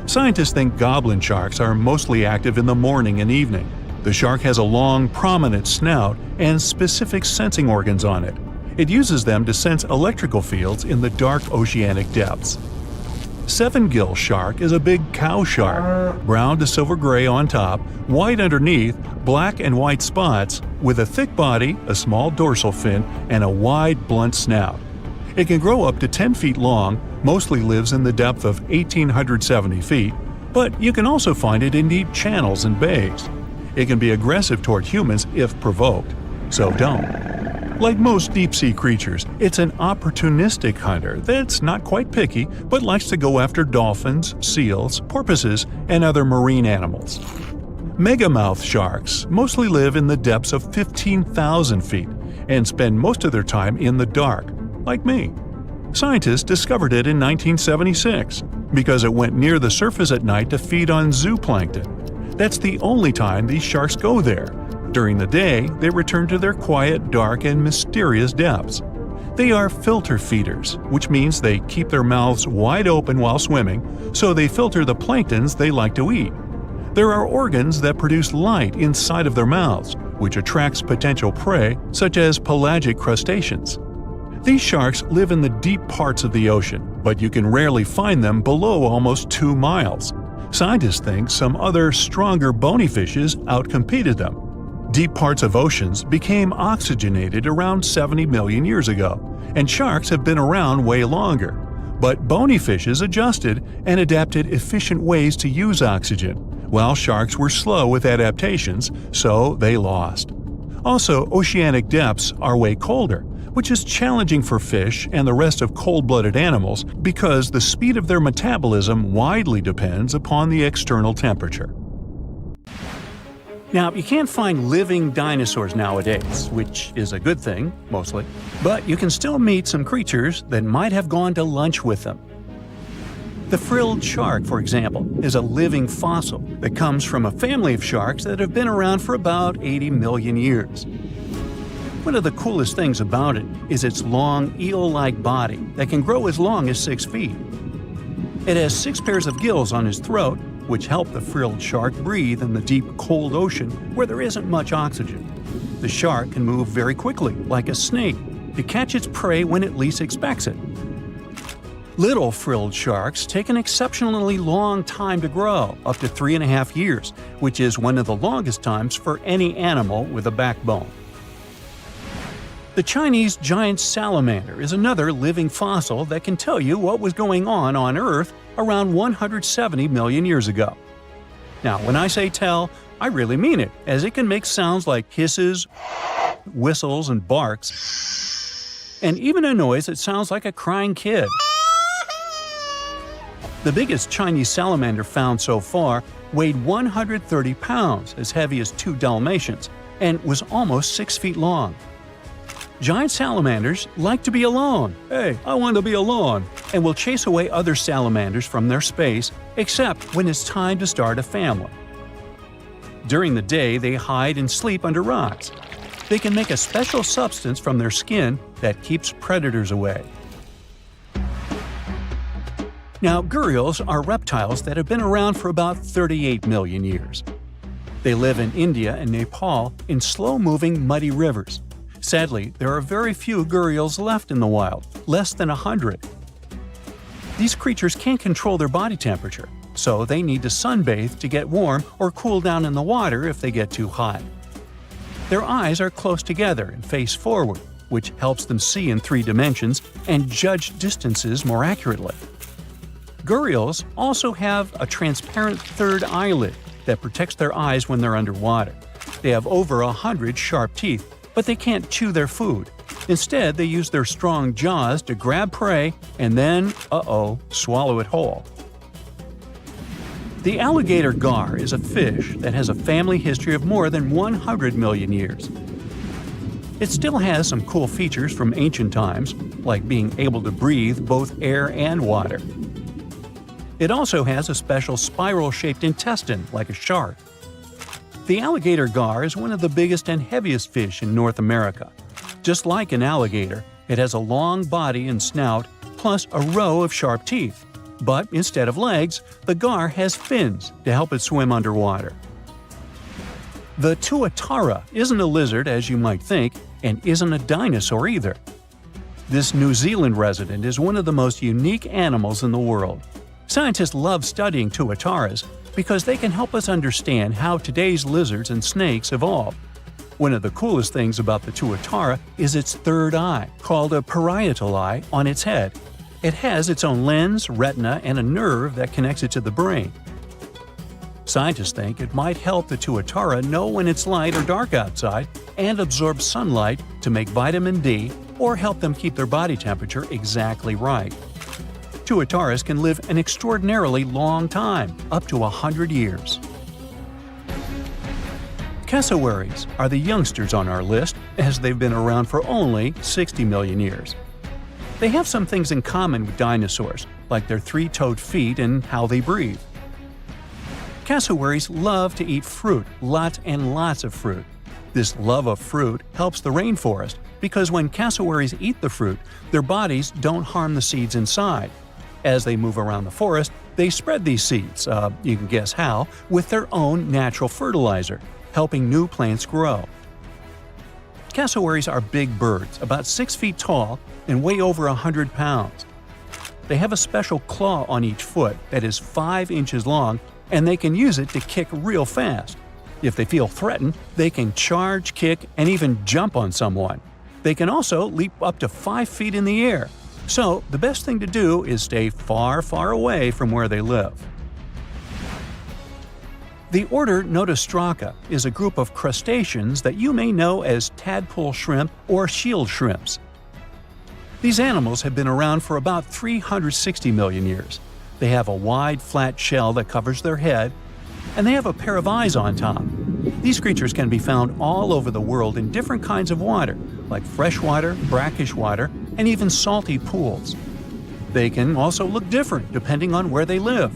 Scientists think goblin sharks are mostly active in the morning and evening. The shark has a long, prominent snout and specific sensing organs on it. It uses them to sense electrical fields in the dark oceanic depths. Seven-gill shark is a big cow shark, brown to silver-gray on top, white underneath, black and white spots, with a thick body, a small dorsal fin, and a wide, blunt snout. It can grow up to 10 feet long, mostly lives in the depth of 1,870 feet, but you can also find it in deep channels and bays. It can be aggressive toward humans if provoked, so don't. Like most deep-sea creatures, it's an opportunistic hunter that's not quite picky but likes to go after dolphins, seals, porpoises, and other marine animals. Megamouth sharks mostly live in the depths of 15,000 feet and spend most of their time in the dark, like me. Scientists discovered it in 1976 because it went near the surface at night to feed on zooplankton. That's the only time these sharks go there. During the day, they return to their quiet, dark, and mysterious depths. They are filter feeders, which means they keep their mouths wide open while swimming, so they filter the planktons they like to eat. There are organs that produce light inside of their mouths, which attracts potential prey, such as pelagic crustaceans. These sharks live in the deep parts of the ocean, but you can rarely find them below almost 2 miles. Scientists think some other, stronger bony fishes outcompeted them. Deep parts of oceans became oxygenated around 70 million years ago, and sharks have been around way longer. But bony fishes adjusted and adapted efficient ways to use oxygen, while sharks were slow with adaptations, so they lost. Also, oceanic depths are way colder, which is challenging for fish and the rest of cold-blooded animals because the speed of their metabolism widely depends upon the external temperature. Now, you can't find living dinosaurs nowadays, which is a good thing, mostly, but you can still meet some creatures that might have gone to lunch with them. The frilled shark, for example, is a living fossil that comes from a family of sharks that have been around for about 80 million years. One of the coolest things about it is its long, eel-like body that can grow as long as 6 feet. It has 6 pairs of gills on its throat, which help the frilled shark breathe in the deep, cold ocean where there isn't much oxygen. The shark can move very quickly, like a snake, to catch its prey when it least expects it. Little frilled sharks take an exceptionally long time to grow, up to 3.5 years, which is one of the longest times for any animal with a backbone. The Chinese giant salamander is another living fossil that can tell you what was going on Earth around 170 million years ago. Now, when I say tell, I really mean it, as it can make sounds like hisses, whistles, and barks, and even a noise that sounds like a crying kid. The biggest Chinese salamander found so far weighed 130 pounds, as heavy as 2 Dalmatians, and was almost 6 feet long. Giant salamanders like to be alone. Hey, I want to be alone. And will chase away other salamanders from their space, except when it's time to start a family. During the day, they hide and sleep under rocks. They can make a special substance from their skin that keeps predators away. Now, gharials are reptiles that have been around for about 38 million years. They live in India and Nepal in slow-moving, muddy rivers. Sadly, there are very few gharials left in the wild, less than 100. These creatures can't control their body temperature, so they need to sunbathe to get warm or cool down in the water if they get too hot. Their eyes are close together and face forward, which helps them see in 3 dimensions and judge distances more accurately. Gharials also have a transparent third eyelid that protects their eyes when they're underwater. They have over 100 sharp teeth, but they can't chew their food. Instead, they use their strong jaws to grab prey and then, swallow it whole. The alligator gar is a fish that has a family history of more than 100 million years. It still has some cool features from ancient times, like being able to breathe both air and water. It also has a special spiral-shaped intestine, like a shark. The alligator gar is one of the biggest and heaviest fish in North America. Just like an alligator, it has a long body and snout, plus a row of sharp teeth. But instead of legs, the gar has fins to help it swim underwater. The tuatara isn't a lizard as you might think, and isn't a dinosaur either. This New Zealand resident is one of the most unique animals in the world. Scientists love studying tuataras because they can help us understand how today's lizards and snakes evolved. One of the coolest things about the tuatara is its third eye, called a parietal eye, on its head. It has its own lens, retina, and a nerve that connects it to the brain. Scientists think it might help the tuatara know when it's light or dark outside and absorb sunlight to make vitamin D or help them keep their body temperature exactly right. Tuataras can live an extraordinarily long time, up to 100 years. Cassowaries are the youngsters on our list, as they've been around for only 60 million years. They have some things in common with dinosaurs, like their 3-toed feet and how they breathe. Cassowaries love to eat fruit, lots and lots of fruit. This love of fruit helps the rainforest because when cassowaries eat the fruit, their bodies don't harm the seeds inside. As they move around the forest, they spread these seeds, you can guess how, with their own natural fertilizer, helping new plants grow. Cassowaries are big birds, about 6 feet tall and weigh over 100 pounds. They have a special claw on each foot that is 5 inches long, and they can use it to kick real fast. If they feel threatened, they can charge, kick, and even jump on someone. They can also leap up to 5 feet in the air. So, the best thing to do is stay far, far away from where they live. The order Notostraca is a group of crustaceans that you may know as tadpole shrimp or shield shrimps. These animals have been around for about 360 million years. They have a wide, flat shell that covers their head, and they have a pair of eyes on top. These creatures can be found all over the world in different kinds of water, like freshwater, brackish water, and even salty pools. They can also look different depending on where they live.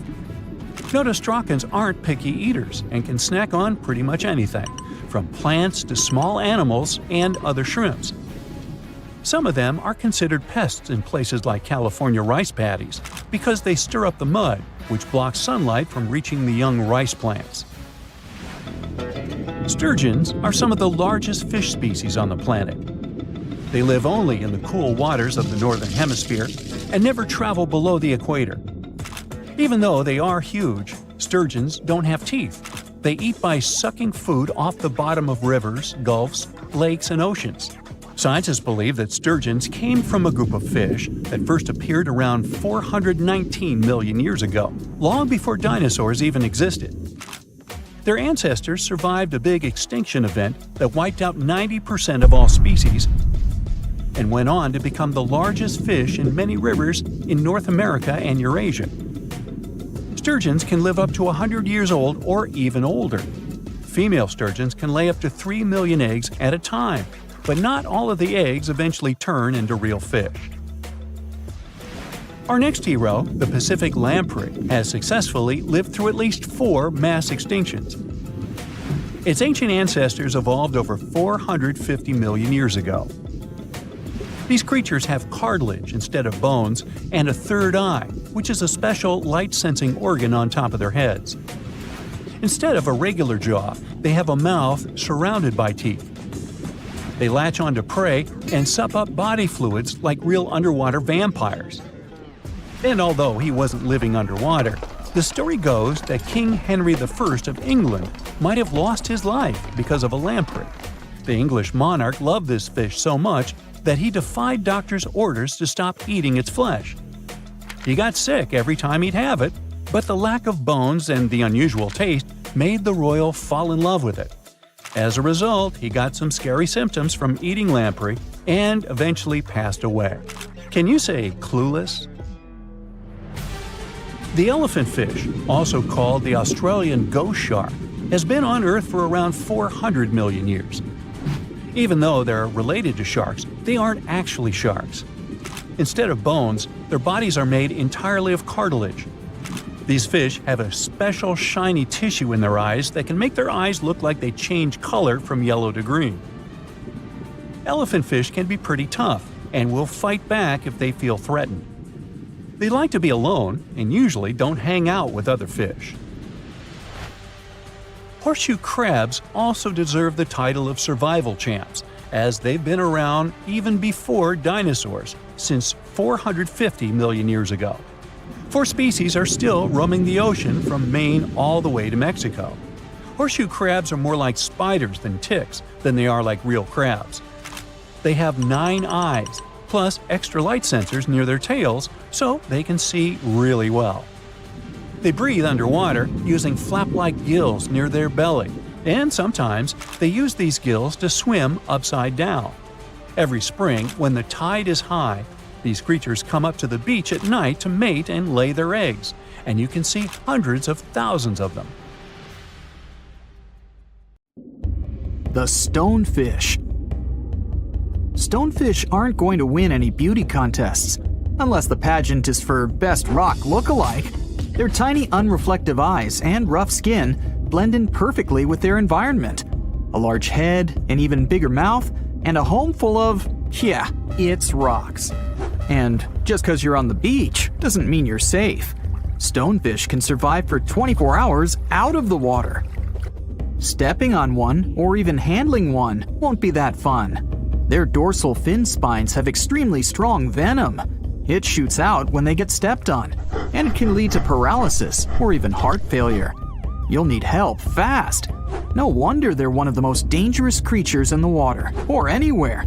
Notostracans aren't picky eaters and can snack on pretty much anything, from plants to small animals and other shrimps. Some of them are considered pests in places like California rice paddies because they stir up the mud, which blocks sunlight from reaching the young rice plants. Sturgeons are some of the largest fish species on the planet. They live only in the cool waters of the northern hemisphere and never travel below the equator. Even though they are huge, sturgeons don't have teeth. They eat by sucking food off the bottom of rivers, gulfs, lakes, and oceans. Scientists believe that sturgeons came from a group of fish that first appeared around 419 million years ago, long before dinosaurs even existed. Their ancestors survived a big extinction event that wiped out 90% of all species, and went on to become the largest fish in many rivers in North America and Eurasia. Sturgeons can live up to 100 years old or even older. Female sturgeons can lay up to 3 million eggs at a time, but not all of the eggs eventually turn into real fish. Our next hero, the Pacific lamprey, has successfully lived through at least 4 mass extinctions. Its ancient ancestors evolved over 450 million years ago. These creatures have cartilage instead of bones and a third eye, which is a special light-sensing organ on top of their heads. Instead of a regular jaw, they have a mouth surrounded by teeth. They latch onto prey and sup up body fluids like real underwater vampires. And although he wasn't living underwater, the story goes that King Henry I of England might have lost his life because of a lamprey. The English monarch loved this fish so much that he defied doctors' orders to stop eating its flesh. He got sick every time he'd have it, but the lack of bones and the unusual taste made the royal fall in love with it. As a result, he got some scary symptoms from eating lamprey and eventually passed away. Can you say clueless? The elephant fish, also called the Australian ghost shark, has been on Earth for around 400 million years. Even though they're related to sharks, they aren't actually sharks. Instead of bones, their bodies are made entirely of cartilage. These fish have a special shiny tissue in their eyes that can make their eyes look like they change color from yellow to green. Elephant fish can be pretty tough and will fight back if they feel threatened. They like to be alone and usually don't hang out with other fish. Horseshoe crabs also deserve the title of survival champs, as they've been around even before dinosaurs, since 450 million years ago. 4 species are still roaming the ocean from Maine all the way to Mexico. Horseshoe crabs are more like spiders than ticks than they are like real crabs. They have 9 eyes, plus extra light sensors near their tails so they can see really well. They breathe underwater using flap-like gills near their belly, and sometimes they use these gills to swim upside down. Every spring, when the tide is high, these creatures come up to the beach at night to mate and lay their eggs, and you can see hundreds of thousands of them. The stonefish. Stonefish aren't going to win any beauty contests, unless the pageant is for best rock look-alike. Their tiny unreflective eyes and rough skin blend in perfectly with their environment. A large head, an even bigger mouth, and a home full of, it's rocks. And just because you're on the beach doesn't mean you're safe. Stonefish can survive for 24 hours out of the water. Stepping on one or even handling one won't be that fun. Their dorsal fin spines have extremely strong venom. It shoots out when they get stepped on, and it can lead to paralysis or even heart failure. You'll need help fast. No wonder they're one of the most dangerous creatures in the water, or anywhere.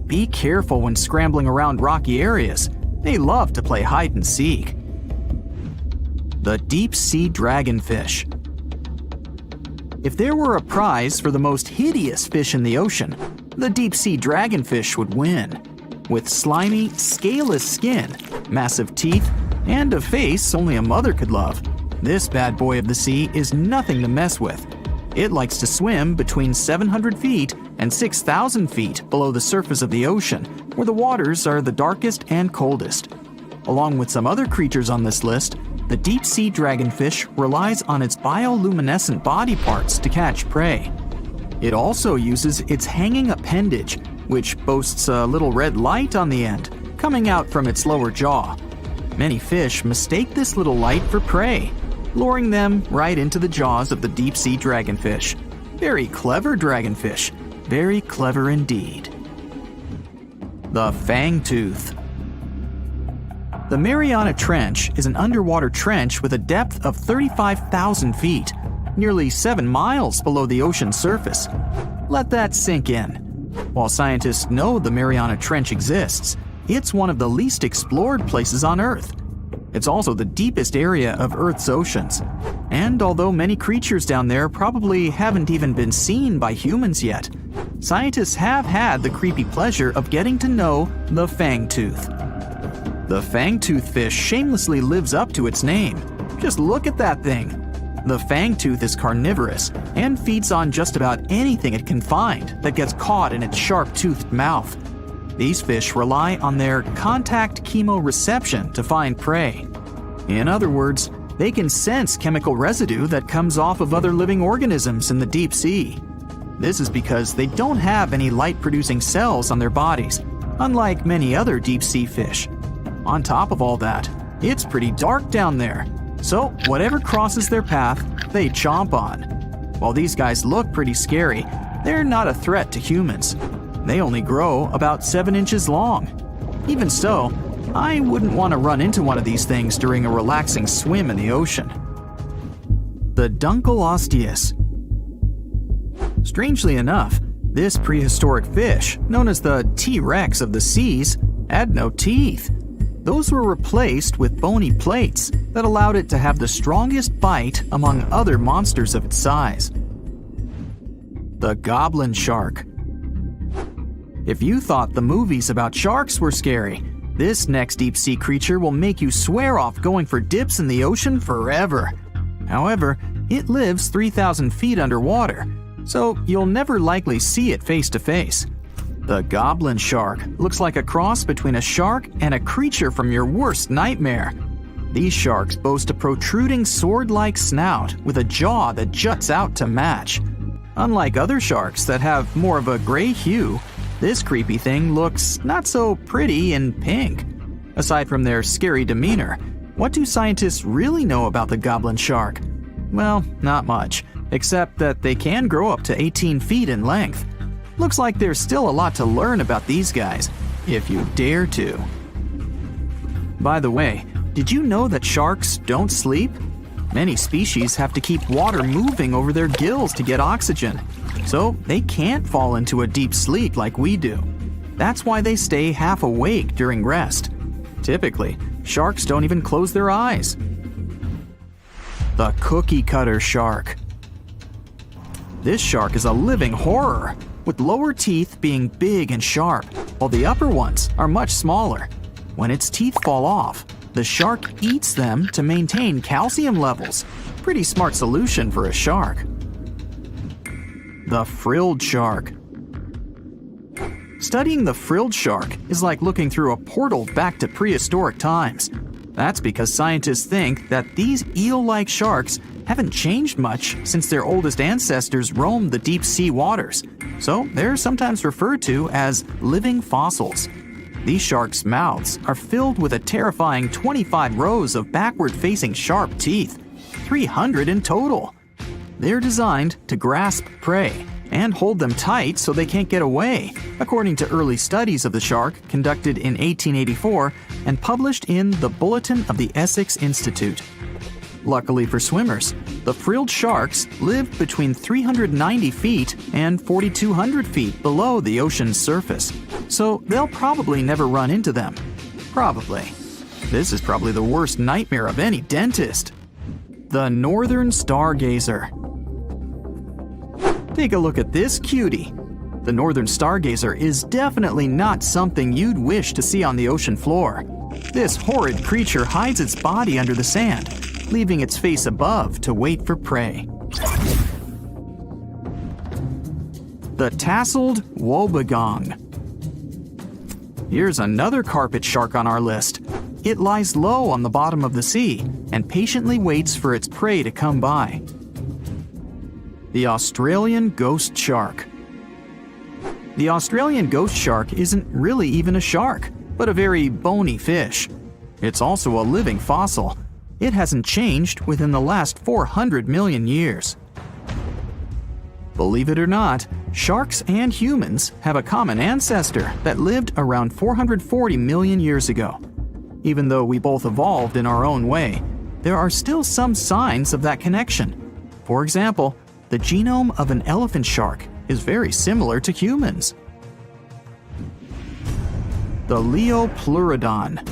Be careful when scrambling around rocky areas. They love to play hide and seek. The deep-sea dragonfish. If there were a prize for the most hideous fish in the ocean, the deep-sea dragonfish would win. With slimy, scaleless skin, massive teeth, and a face only a mother could love, this bad boy of the sea is nothing to mess with. It likes to swim between 700 feet and 6,000 feet below the surface of the ocean, where the waters are the darkest and coldest. Along with some other creatures on this list, the deep-sea dragonfish relies on its bioluminescent body parts to catch prey. It also uses its hanging appendage, which boasts a little red light on the end, coming out from its lower jaw. Many fish mistake this little light for prey, luring them right into the jaws of the deep-sea dragonfish. Very clever dragonfish, very clever indeed. The fangtooth. The Mariana Trench is an underwater trench with a depth of 35,000 feet, nearly 7 miles below the ocean surface. Let that sink in. While scientists know the Mariana Trench exists, it's one of the least explored places on Earth. It's also the deepest area of Earth's oceans. And although many creatures down there probably haven't even been seen by humans yet, scientists have had the creepy pleasure of getting to know the fangtooth. The fangtooth fish shamelessly lives up to its name. Just look at that thing. The fangtooth is carnivorous and feeds on just about anything it can find that gets caught in its sharp-toothed mouth. These fish rely on their contact chemoreception to find prey. In other words, they can sense chemical residue that comes off of other living organisms in the deep sea. This is because they don't have any light-producing cells on their bodies, unlike many other deep-sea fish. On top of all that, it's pretty dark down there, so whatever crosses their path, they chomp on. While these guys look pretty scary, they're not a threat to humans. They only grow about 7 inches long. Even so, I wouldn't want to run into one of these things during a relaxing swim in the ocean. The Dunkleosteus. Strangely enough, this prehistoric fish, known as the T-Rex of the seas, had no teeth. Those were replaced with bony plates that allowed it to have the strongest bite among other monsters of its size. The goblin shark. If you thought the movies about sharks were scary, this next deep-sea creature will make you swear off going for dips in the ocean forever. However, it lives 3,000 feet underwater, so you'll never likely see it face to face. The goblin shark looks like a cross between a shark and a creature from your worst nightmare. These sharks boast a protruding sword-like snout with a jaw that juts out to match. Unlike other sharks that have more of a gray hue, this creepy thing looks not so pretty and pink. Aside from their scary demeanor, what do scientists really know about the goblin shark? Well, not much, except that they can grow up to 18 feet in length. Looks like there's still a lot to learn about these guys, if you dare to. By the way, did you know that sharks don't sleep? Many species have to keep water moving over their gills to get oxygen, so they can't fall into a deep sleep like we do. That's why they stay half awake during rest. Typically, sharks don't even close their eyes. The cookie cutter shark. This shark is a living horror, with lower teeth being big and sharp, while the upper ones are much smaller. When its teeth fall off, the shark eats them to maintain calcium levels. Pretty smart solution for a shark. The frilled shark. Studying the frilled shark is like looking through a portal back to prehistoric times. That's because scientists think that these eel-like sharks haven't changed much since their oldest ancestors roamed the deep sea waters, so they're sometimes referred to as living fossils. These sharks' mouths are filled with a terrifying 25 rows of backward-facing sharp teeth, 300 in total. They're designed to grasp prey and hold them tight so they can't get away, according to early studies of the shark conducted in 1884 and published in the Bulletin of the Essex Institute. Luckily for swimmers, the frilled sharks live between 390 feet and 4,200 feet below the ocean's surface, so they'll probably never run into them. Probably. This is probably the worst nightmare of any dentist. The northern stargazer. Take a look at this cutie. The northern stargazer is definitely not something you'd wish to see on the ocean floor. This horrid creature hides its body under the sand, leaving its face above to wait for prey. The tasseled wobbegong. Here's another carpet shark on our list. It lies low on the bottom of the sea and patiently waits for its prey to come by. The Australian ghost shark. The Australian ghost shark isn't really even a shark, but a very bony fish. It's also a living fossil. It hasn't changed within the last 400 million years. Believe it or not, sharks and humans have a common ancestor that lived around 440 million years ago. Even though we both evolved in our own way, there are still some signs of that connection. For example, the genome of an elephant shark is very similar to humans. The Leopleurodon.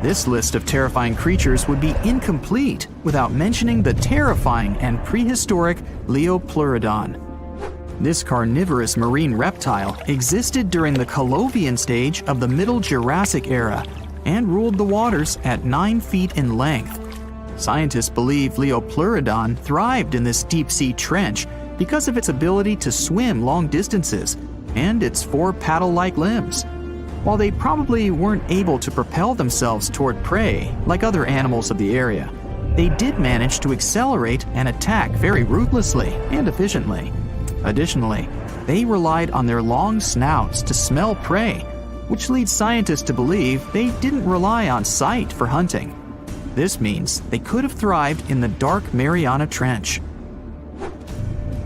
This list of terrifying creatures would be incomplete without mentioning the terrifying and prehistoric Leopleurodon. This carnivorous marine reptile existed during the Colovian stage of the Middle Jurassic era and ruled the waters at 9 feet in length. Scientists believe Liopleurodon thrived in this deep-sea trench because of its ability to swim long distances and its 4 paddle-like limbs. While they probably weren't able to propel themselves toward prey like other animals of the area, they did manage to accelerate and attack very ruthlessly and efficiently. Additionally, they relied on their long snouts to smell prey, which leads scientists to believe they didn't rely on sight for hunting. This means they could have thrived in the dark Mariana Trench.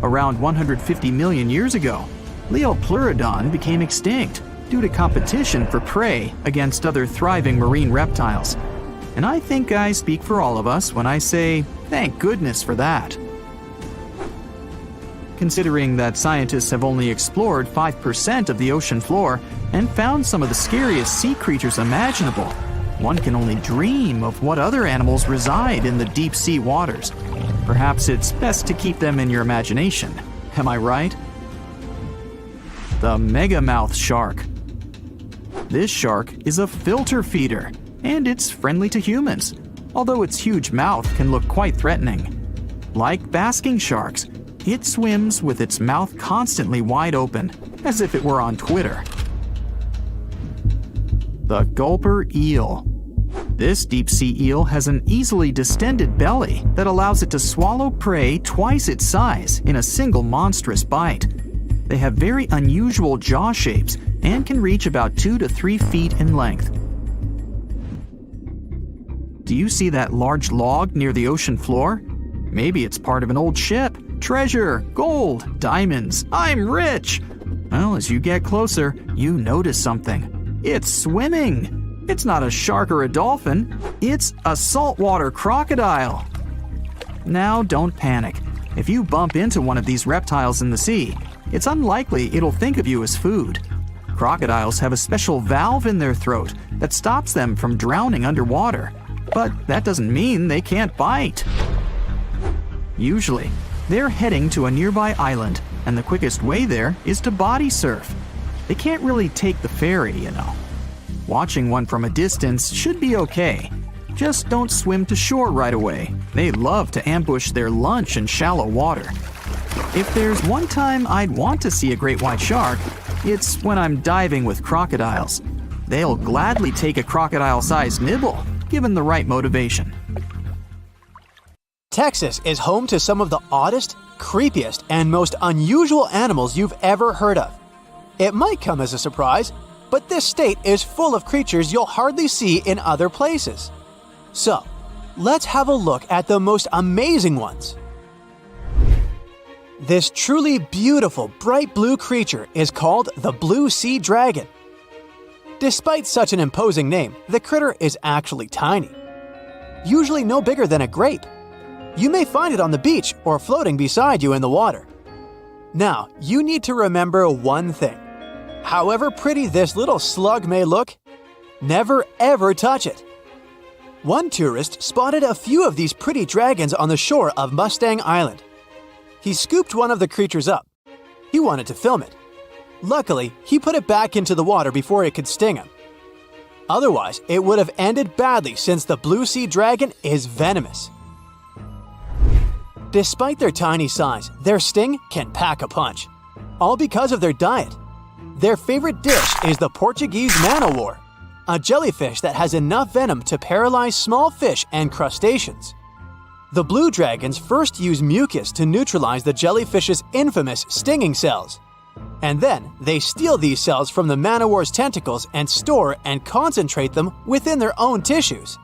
Around 150 million years ago, Liopleurodon became extinct due to competition for prey against other thriving marine reptiles. And I think I speak for all of us when I say, thank goodness for that. Considering that scientists have only explored 5% of the ocean floor and found some of the scariest sea creatures imaginable, one can only dream of what other animals reside in the deep sea waters. Perhaps it's best to keep them in your imagination. Am I right? The megamouth shark. This shark is a filter feeder, and it's friendly to humans, although its huge mouth can look quite threatening. Like basking sharks, it swims with its mouth constantly wide open, as if it were on Twitter. The gulper eel. This deep-sea eel has an easily distended belly that allows it to swallow prey twice its size in a single monstrous bite. They have very unusual jaw shapes and can reach about 2 to 3 feet in length. Do you see that large log near the ocean floor? Maybe it's part of an old ship. Treasure, gold, diamonds, I'm rich! Well, as you get closer, you notice something. It's swimming! It's not a shark or a dolphin, it's a saltwater crocodile! Now don't panic. If you bump into one of these reptiles in the sea, it's unlikely it'll think of you as food. Crocodiles have a special valve in their throat that stops them from drowning underwater, but that doesn't mean they can't bite. Usually, they're heading to a nearby island, and the quickest way there is to body surf. They can't really take the ferry, you know. Watching one from a distance should be okay. Just don't swim to shore right away. They love to ambush their lunch in shallow water. If there's one time I'd want to see a great white shark, it's when I'm diving with crocodiles. They'll gladly take a crocodile-sized nibble, given the right motivation. Texas is home to some of the oddest, creepiest, and most unusual animals you've ever heard of. It might come as a surprise, but this state is full of creatures you'll hardly see in other places. So, let's have a look at the most amazing ones. This truly beautiful bright blue creature is called the blue sea dragon. Despite such an imposing name, the critter is actually tiny, usually no bigger than a grape. You may find it on the beach or floating beside you in the water. Now, you need to remember one thing. However pretty this little slug may look, never ever touch it. One tourist spotted a few of these pretty dragons on the shore of Mustang Island. He scooped one of the creatures up. He wanted to film it. Luckily, he put it back into the water before it could sting him. Otherwise, it would have ended badly since the blue sea dragon is venomous. Despite their tiny size, their sting can pack a punch, all because of their diet. Their favorite dish is the Portuguese man-o-war, a jellyfish that has enough venom to paralyze small fish and crustaceans. The blue dragons first use mucus to neutralize the jellyfish's infamous stinging cells. And then they steal these cells from the man-o-war's tentacles and store and concentrate them within their own tissues.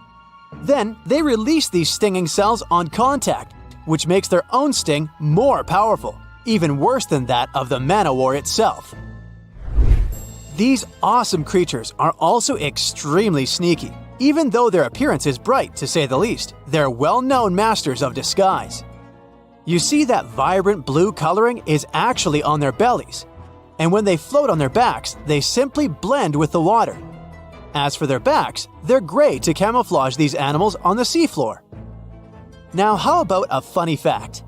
Then they release these stinging cells on contact, which makes their own sting more powerful, even worse than that of the man-o-war itself. These awesome creatures are also extremely sneaky. Even though their appearance is bright, to say the least, they're well-known masters of disguise. You see that vibrant blue coloring is actually on their bellies, and when they float on their backs, they simply blend with the water. As for their backs, they're gray to camouflage these animals on the seafloor. Now, how about a funny fact?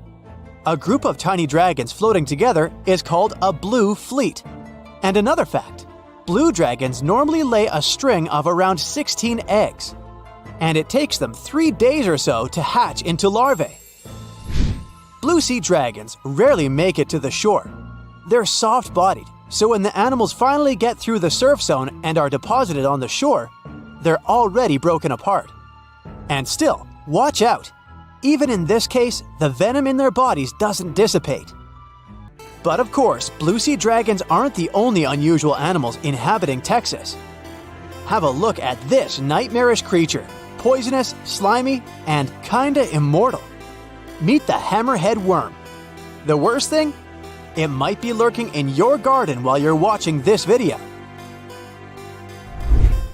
A group of tiny dragons floating together is called a blue fleet. And another fact, blue dragons normally lay a string of around 16 eggs, and it takes them 3 days or so to hatch into larvae. Blue sea dragons rarely make it to the shore. They're soft-bodied, so when the animals finally get through the surf zone and are deposited on the shore, they're already broken apart. And still, watch out! Even in this case, the venom in their bodies doesn't dissipate. But of course, blue sea dragons aren't the only unusual animals inhabiting Texas. Have a look at this nightmarish creature, poisonous, slimy, and kinda immortal. Meet the hammerhead worm. The worst thing? It might be lurking in your garden while you're watching this video.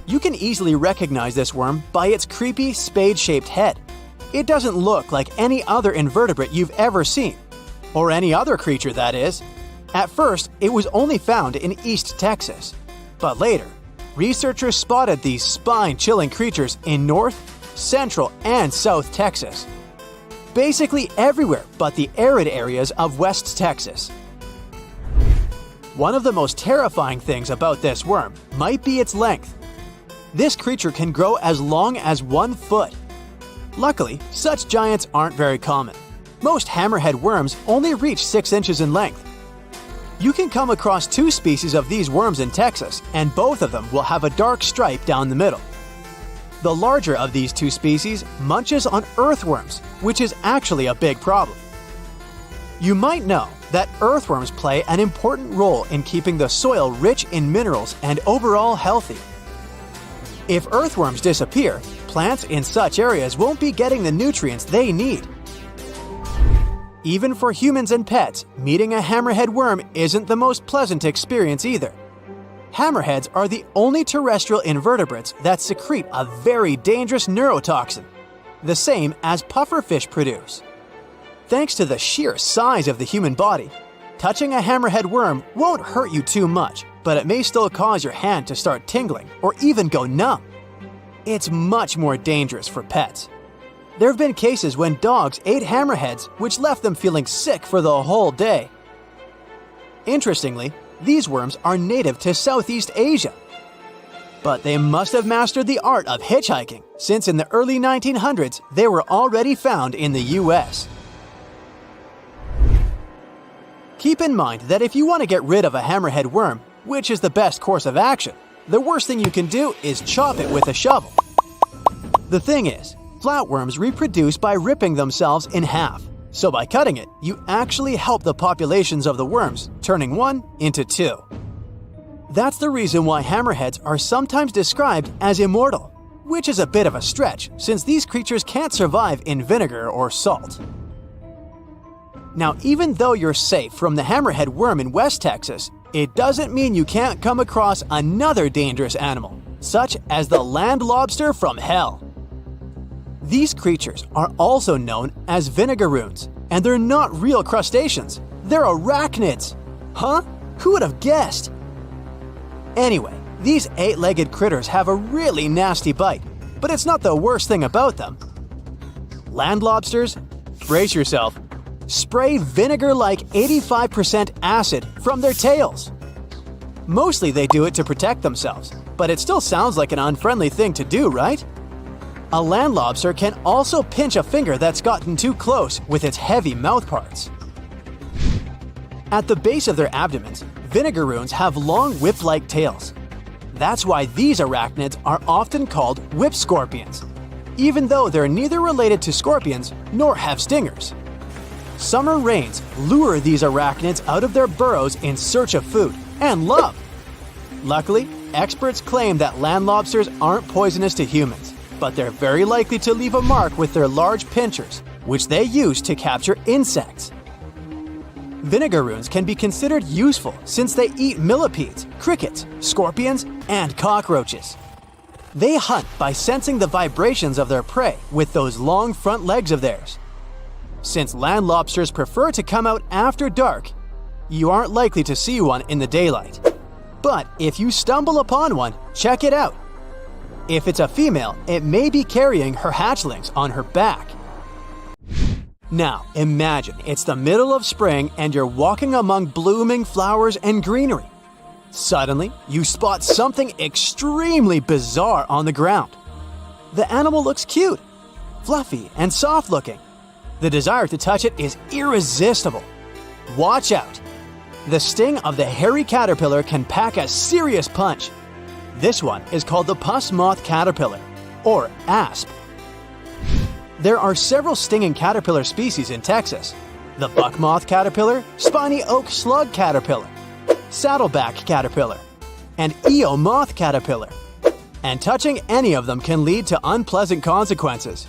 You can easily recognize this worm by its creepy spade-shaped head. It doesn't look like any other invertebrate you've ever seen, or any other creature, that is. At first, it was only found in East Texas, but later, researchers spotted these spine-chilling creatures in North, Central, and South Texas. Basically everywhere but the arid areas of West Texas. One of the most terrifying things about this worm might be its length. This creature can grow as long as 1 foot. Luckily, such giants aren't very common. Most hammerhead worms only reach 6 inches in length. You can come across 2 species of these worms in Texas, and both of them will have a dark stripe down the middle. The larger of these 2 species munches on earthworms, which is actually a big problem. You might know that earthworms play an important role in keeping the soil rich in minerals and overall healthy. If earthworms disappear, plants in such areas won't be getting the nutrients they need. Even for humans and pets, meeting a hammerhead worm isn't the most pleasant experience either. Hammerheads are the only terrestrial invertebrates that secrete a very dangerous neurotoxin, the same as pufferfish produce. Thanks to the sheer size of the human body, touching a hammerhead worm won't hurt you too much, but it may still cause your hand to start tingling or even go numb. It's much more dangerous for pets. There have been cases when dogs ate hammerheads, which left them feeling sick for the whole day. Interestingly, these worms are native to Southeast Asia. But they must have mastered the art of hitchhiking, since in the early 1900s they were already found in the US. Keep in mind that if you want to get rid of a hammerhead worm, which is the best course of action, the worst thing you can do is chop it with a shovel. The thing is, flatworms reproduce by ripping themselves in half, so by cutting it, you actually help the populations of the worms, turning 1 into 2. That's the reason why hammerheads are sometimes described as immortal, which is a bit of a stretch since these creatures can't survive in vinegar or salt. Now, even though you're safe from the hammerhead worm in West Texas, it doesn't mean you can't come across another dangerous animal, such as the land lobster from hell. These creatures are also known as vinegaroons, and they're not real crustaceans, they're arachnids. Huh? Who would have guessed? Anyway, these 8-legged critters have a really nasty bite, but it's not the worst thing about them. Land lobsters? Brace yourself. Spray vinegar-like 85% acid from their tails. Mostly they do it to protect themselves, but it still sounds like an unfriendly thing to do, right? A land lobster can also pinch a finger that's gotten too close with its heavy mouth parts. At the base of their abdomens, vinegaroons have long whip-like tails. That's why these arachnids are often called whip scorpions, even though they're neither related to scorpions nor have stingers. Summer rains lure these arachnids out of their burrows in search of food and love. Luckily, experts claim that land lobsters aren't poisonous to humans, but they're very likely to leave a mark with their large pinchers, which they use to capture insects. Vinegaroons can be considered useful since they eat millipedes, crickets, scorpions, and cockroaches. They hunt by sensing the vibrations of their prey with those long front legs of theirs. Since land lobsters prefer to come out after dark, you aren't likely to see one in the daylight. But if you stumble upon one, check it out. If it's a female, it may be carrying her hatchlings on her back. Now, imagine it's the middle of spring and you're walking among blooming flowers and greenery. Suddenly, you spot something extremely bizarre on the ground. The animal looks cute, fluffy, and soft-looking. The desire to touch it is irresistible. Watch out! The sting of the hairy caterpillar can pack a serious punch. This one is called the pus moth caterpillar, or asp. There are several stinging caterpillar species in Texas: the buck moth caterpillar, spiny oak slug caterpillar, saddleback caterpillar, and Eo moth caterpillar. And touching any of them can lead to unpleasant consequences.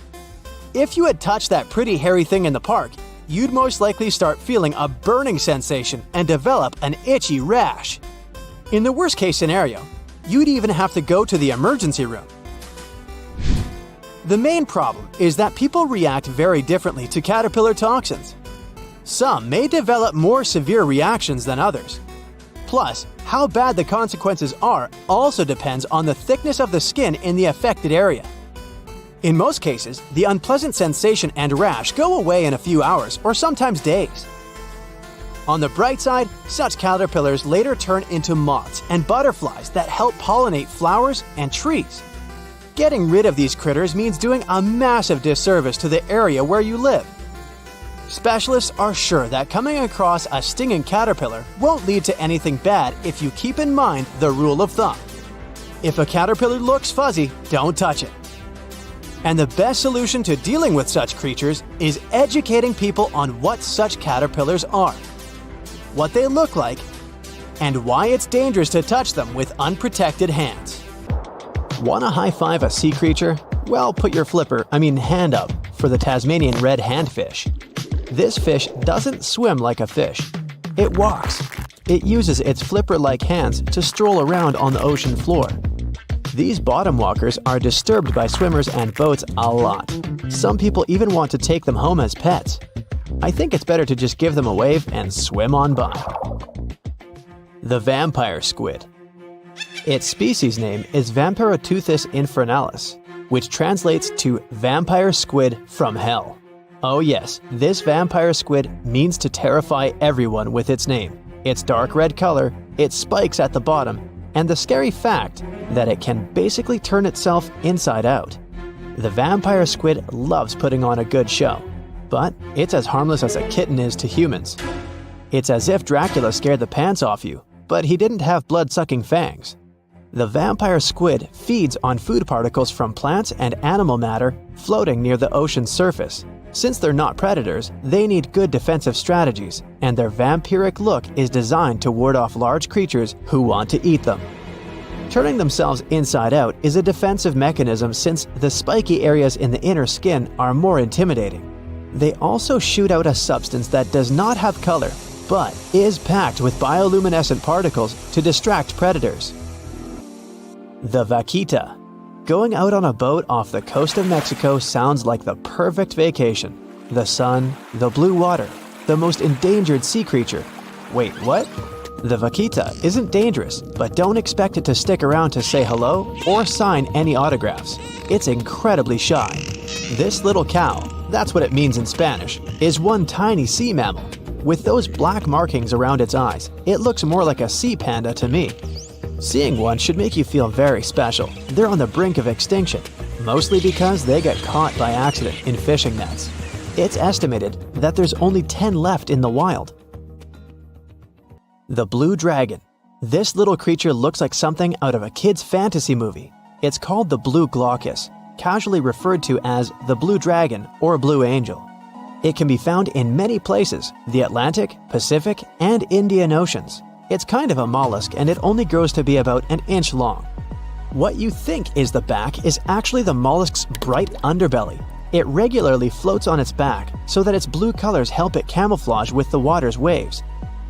If you had touched that pretty hairy thing in the park, you'd most likely start feeling a burning sensation and develop an itchy rash. In the worst case scenario, you'd even have to go to the emergency room. The main problem is that people react very differently to caterpillar toxins. Some may develop more severe reactions than others. Plus, how bad the consequences are also depends on the thickness of the skin in the affected area. In most cases, the unpleasant sensation and rash go away in a few hours or sometimes days. On the bright side, such caterpillars later turn into moths and butterflies that help pollinate flowers and trees. Getting rid of these critters means doing a massive disservice to the area where you live. Specialists are sure that coming across a stinging caterpillar won't lead to anything bad if you keep in mind the rule of thumb. If a caterpillar looks fuzzy, don't touch it. And the best solution to dealing with such creatures is educating people on what such caterpillars are, what they look like, and why it's dangerous to touch them with unprotected hands. Want to high-five a sea creature? Well, put your hand up for the Tasmanian red handfish. This fish doesn't swim like a fish. It walks. It uses its flipper-like hands to stroll around on the ocean floor. These bottom walkers are disturbed by swimmers and boats a lot. Some people even want to take them home as pets. I think it's better to just give them a wave and swim on by. The vampire squid. Its species name is Vampiroteuthis infernalis, which translates to vampire squid from hell. Oh yes, this vampire squid means to terrify everyone with its name, its dark red color, its spikes at the bottom, and the scary fact that it can basically turn itself inside out. The vampire squid loves putting on a good show, but it's as harmless as a kitten is to humans. It's as if Dracula scared the pants off you, but he didn't have blood-sucking fangs. The vampire squid feeds on food particles from plants and animal matter floating near the ocean's surface. Since they're not predators, they need good defensive strategies, and their vampiric look is designed to ward off large creatures who want to eat them. Turning themselves inside out is a defensive mechanism since the spiky areas in the inner skin are more intimidating. They also shoot out a substance that does not have color, but is packed with bioluminescent particles to distract predators. The vaquita. Going out on a boat off the coast of Mexico sounds like the perfect vacation. The sun, the blue water, the most endangered sea creature. Wait, what? The vaquita isn't dangerous, but don't expect it to stick around to say hello or sign any autographs. It's incredibly shy. This little cow, that's what it means in Spanish, is one tiny sea mammal. With those black markings around its eyes, it looks more like a sea panda to me. Seeing one should make you feel very special. They're on the brink of extinction, mostly because they got caught by accident in fishing nets. It's estimated that there's only 10 left in the wild. The blue dragon. This little creature looks like something out of a kid's fantasy movie. It's called the blue glaucus, casually referred to as the blue dragon or blue angel. It can be found in many places, the Atlantic, Pacific, and Indian Oceans. It's kind of a mollusk and it only grows to be about an inch long. What you think is the back is actually the mollusk's bright underbelly. It regularly floats on its back so that its blue colors help it camouflage with the water's waves.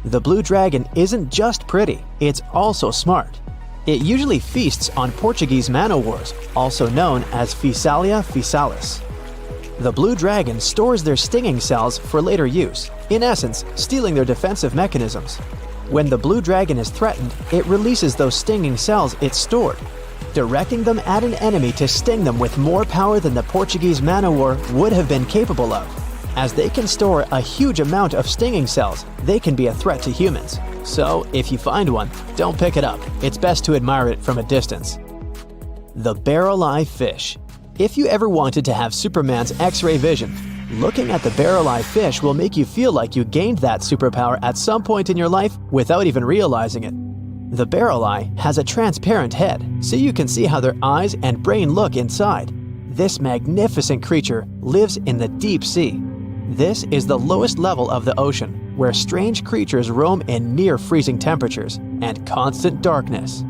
The blue dragon isn't just pretty, it's also smart. It usually feasts on Portuguese man-o'-wars, also known as Physalia physalis. The blue dragon stores their stinging cells for later use, in essence, stealing their defensive mechanisms. When the blue dragon is threatened, it releases those stinging cells it stored, directing them at an enemy to sting them with more power than the Portuguese man-o'-war would have been capable of. As they can store a huge amount of stinging cells, they can be a threat to humans. So, if you find one, don't pick it up. It's best to admire it from a distance. The barrel-eye fish. If you ever wanted to have Superman's X-ray vision, looking at the barrel-eye fish will make you feel like you gained that superpower at some point in your life without even realizing it. The barrel eye has a transparent head, so you can see how their eyes and brain look inside. This magnificent creature lives in the deep sea. This is the lowest level of the ocean, where strange creatures roam in near-freezing temperatures and constant darkness.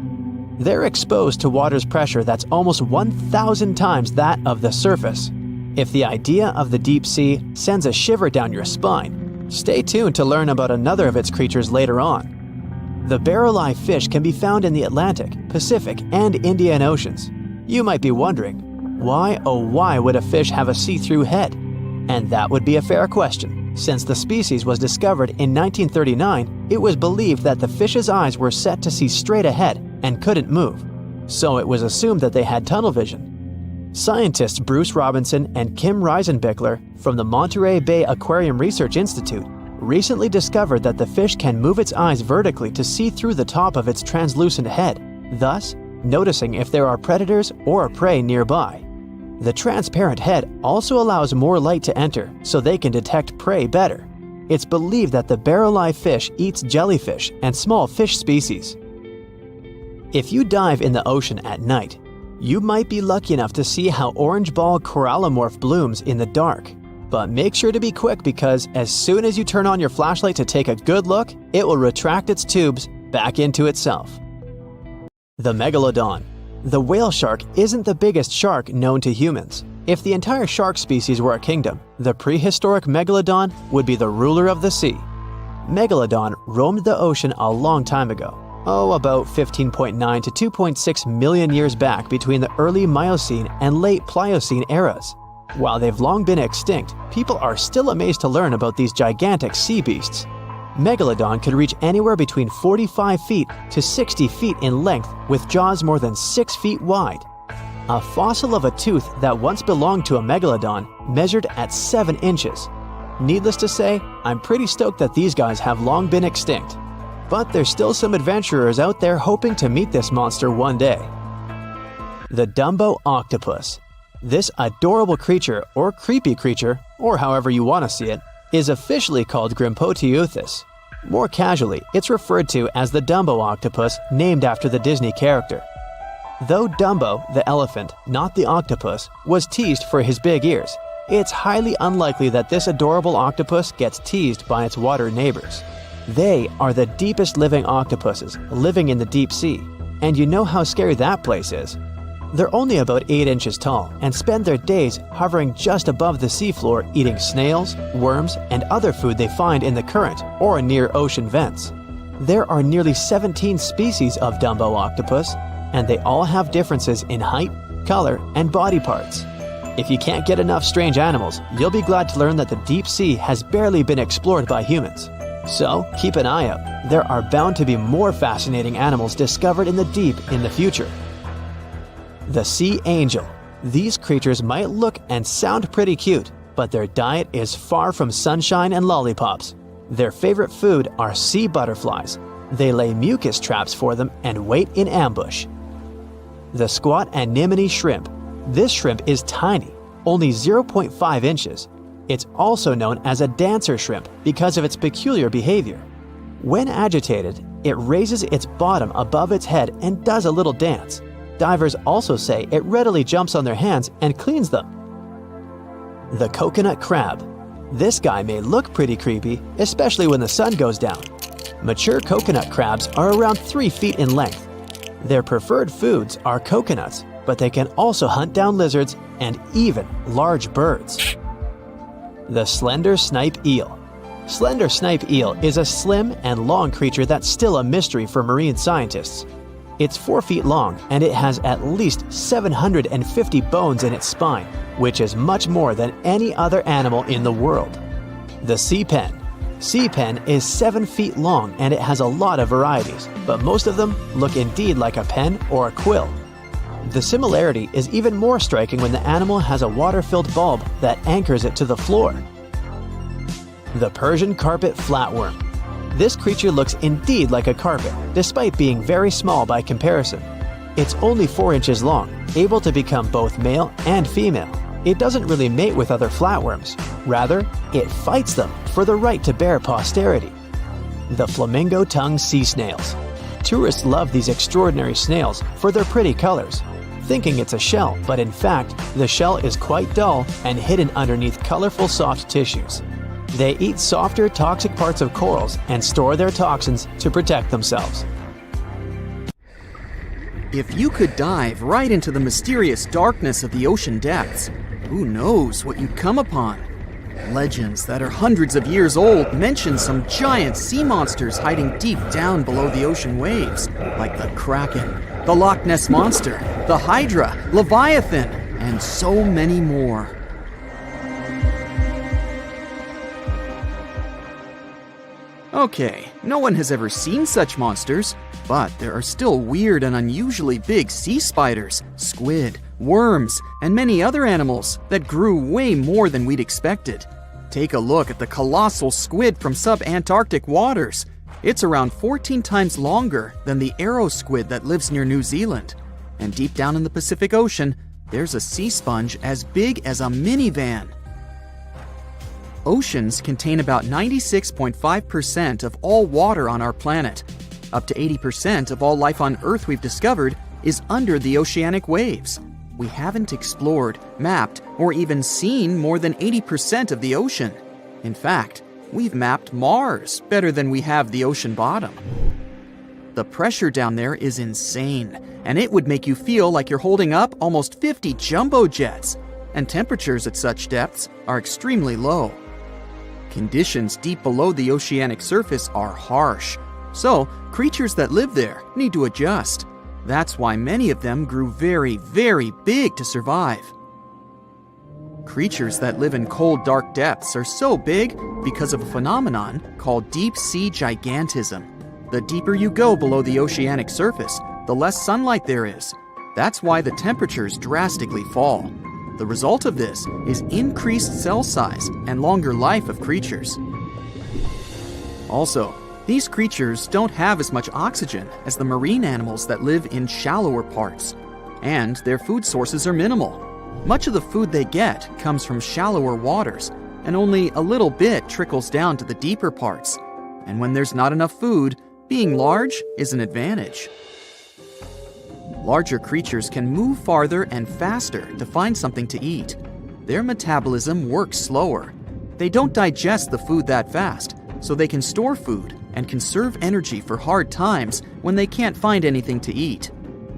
They're exposed to water's pressure that's almost 1,000 times that of the surface. If the idea of the deep sea sends a shiver down your spine, stay tuned to learn about another of its creatures later on. The barrel-eye fish can be found in the Atlantic, Pacific, and Indian Oceans. You might be wondering, why oh why would a fish have a see-through head? And that would be a fair question. Since the species was discovered in 1939, it was believed that the fish's eyes were set to see straight ahead and couldn't move. So it was assumed that they had tunnel vision. Scientists Bruce Robinson and Kim Reisenbichler from the Monterey Bay Aquarium Research Institute recently discovered that the fish can move its eyes vertically to see through the top of its translucent head, thus noticing if there are predators or prey nearby. The transparent head also allows more light to enter so they can detect prey better. It's believed that the barrel-eye fish eats jellyfish and small fish species. If you dive in the ocean at night, you might be lucky enough to see how orange ball corallomorph blooms in the dark. But make sure to be quick because as soon as you turn on your flashlight to take a good look, it will retract its tubes back into itself. The megalodon. The whale shark isn't the biggest shark known to humans. If the entire shark species were a kingdom, the prehistoric megalodon would be the ruler of the sea. Megalodon roamed the ocean a long time ago. About 15.9 to 2.6 million years back between the early Miocene and late Pliocene eras. While they've long been extinct, people are still amazed to learn about these gigantic sea beasts. Megalodon could reach anywhere between 45 feet to 60 feet in length with jaws more than 6 feet wide. A fossil of a tooth that once belonged to a megalodon measured at 7 inches. Needless to say, I'm pretty stoked that these guys have long been extinct. But there's still some adventurers out there hoping to meet this monster one day. The Dumbo octopus. This adorable creature, or creepy creature, or however you want to see it, is officially called Grimpoteuthis. More casually, it's referred to as the Dumbo octopus, named after the Disney character. Though Dumbo, the elephant, not the octopus, was teased for his big ears, it's highly unlikely that this adorable octopus gets teased by its water neighbors. They are the deepest living octopuses, living in the deep sea, and you know how scary that place is. They're only about 8 inches tall and spend their days hovering just above the seafloor eating snails, worms, and other food they find in the current or near ocean vents. There are nearly 17 species of Dumbo octopus, and they all have differences in height, color, and body parts. If you can't get enough strange animals, you'll be glad to learn that the deep sea has barely been explored by humans. So keep an eye out. There are bound to be more fascinating animals discovered in the deep in the future. The sea angel. These creatures might look and sound pretty cute, but their diet is far from sunshine and lollipops. Their favorite food are sea butterflies. They lay mucus traps for them and wait in ambush. The squat anemone shrimp. This shrimp is tiny, only 0.5 inches. It's also known as a dancer shrimp because of its peculiar behavior. When agitated, it raises its bottom above its head and does a little dance. Divers also say it readily jumps on their hands and cleans them. The coconut crab. This guy may look pretty creepy, especially when the sun goes down. Mature coconut crabs are around 3 feet in length. Their preferred foods are coconuts, but they can also hunt down lizards and even large birds. The slender snipe eel. Slender snipe eel is a slim and long creature that's still a mystery for marine scientists. It's 4 feet long and it has at least 750 bones in its spine, which is much more than any other animal in the world. The sea pen. Sea pen is 7 feet long and it has a lot of varieties, but most of them look indeed like a pen or a quill. The similarity is even more striking when the animal has a water-filled bulb that anchors it to the floor. The Persian carpet flatworm. This creature looks indeed like a carpet, despite being very small by comparison. It's only 4 inches long, able to become both male and female. It doesn't really mate with other flatworms. Rather, it fights them for the right to bear posterity. The flamingo-tongued sea snails. Tourists love these extraordinary snails for their pretty colors, thinking it's a shell, but in fact, the shell is quite dull and hidden underneath colorful soft tissues. They eat softer, toxic parts of corals and store their toxins to protect themselves. If you could dive right into the mysterious darkness of the ocean depths, who knows what you'd come upon? Legends that are hundreds of years old mention some giant sea monsters hiding deep down below the ocean waves, like the Kraken, the Loch Ness Monster, the Hydra, Leviathan, and so many more. Okay, no one has ever seen such monsters, but there are still weird and unusually big sea spiders, squid, worms, and many other animals that grew way more than we'd expected. Take a look at the colossal squid from sub-Antarctic waters. It's around 14 times longer than the arrow squid that lives near New Zealand. And deep down in the Pacific Ocean, there's a sea sponge as big as a minivan. Oceans contain about 96.5% of all water on our planet. Up to 80% of all life on Earth we've discovered is under the oceanic waves. We haven't explored, mapped, or even seen more than 80% of the ocean. In fact, we've mapped Mars better than we have the ocean bottom. The pressure down there is insane, and it would make you feel like you're holding up almost 50 jumbo jets. And temperatures at such depths are extremely low. Conditions deep below the oceanic surface are harsh, so creatures that live there need to adjust. That's why many of them grew very, very big to survive. Creatures that live in cold, dark depths are so big because of a phenomenon called deep sea gigantism. The deeper you go below the oceanic surface, the less sunlight there is. That's why the temperatures drastically fall. The result of this is increased cell size and longer life of creatures. Also, these creatures don't have as much oxygen as the marine animals that live in shallower parts, and their food sources are minimal. Much of the food they get comes from shallower waters, and only a little bit trickles down to the deeper parts. And when there's not enough food, being large is an advantage. Larger creatures can move farther and faster to find something to eat. Their metabolism works slower. They don't digest the food that fast, so they can store food and conserve energy for hard times when they can't find anything to eat.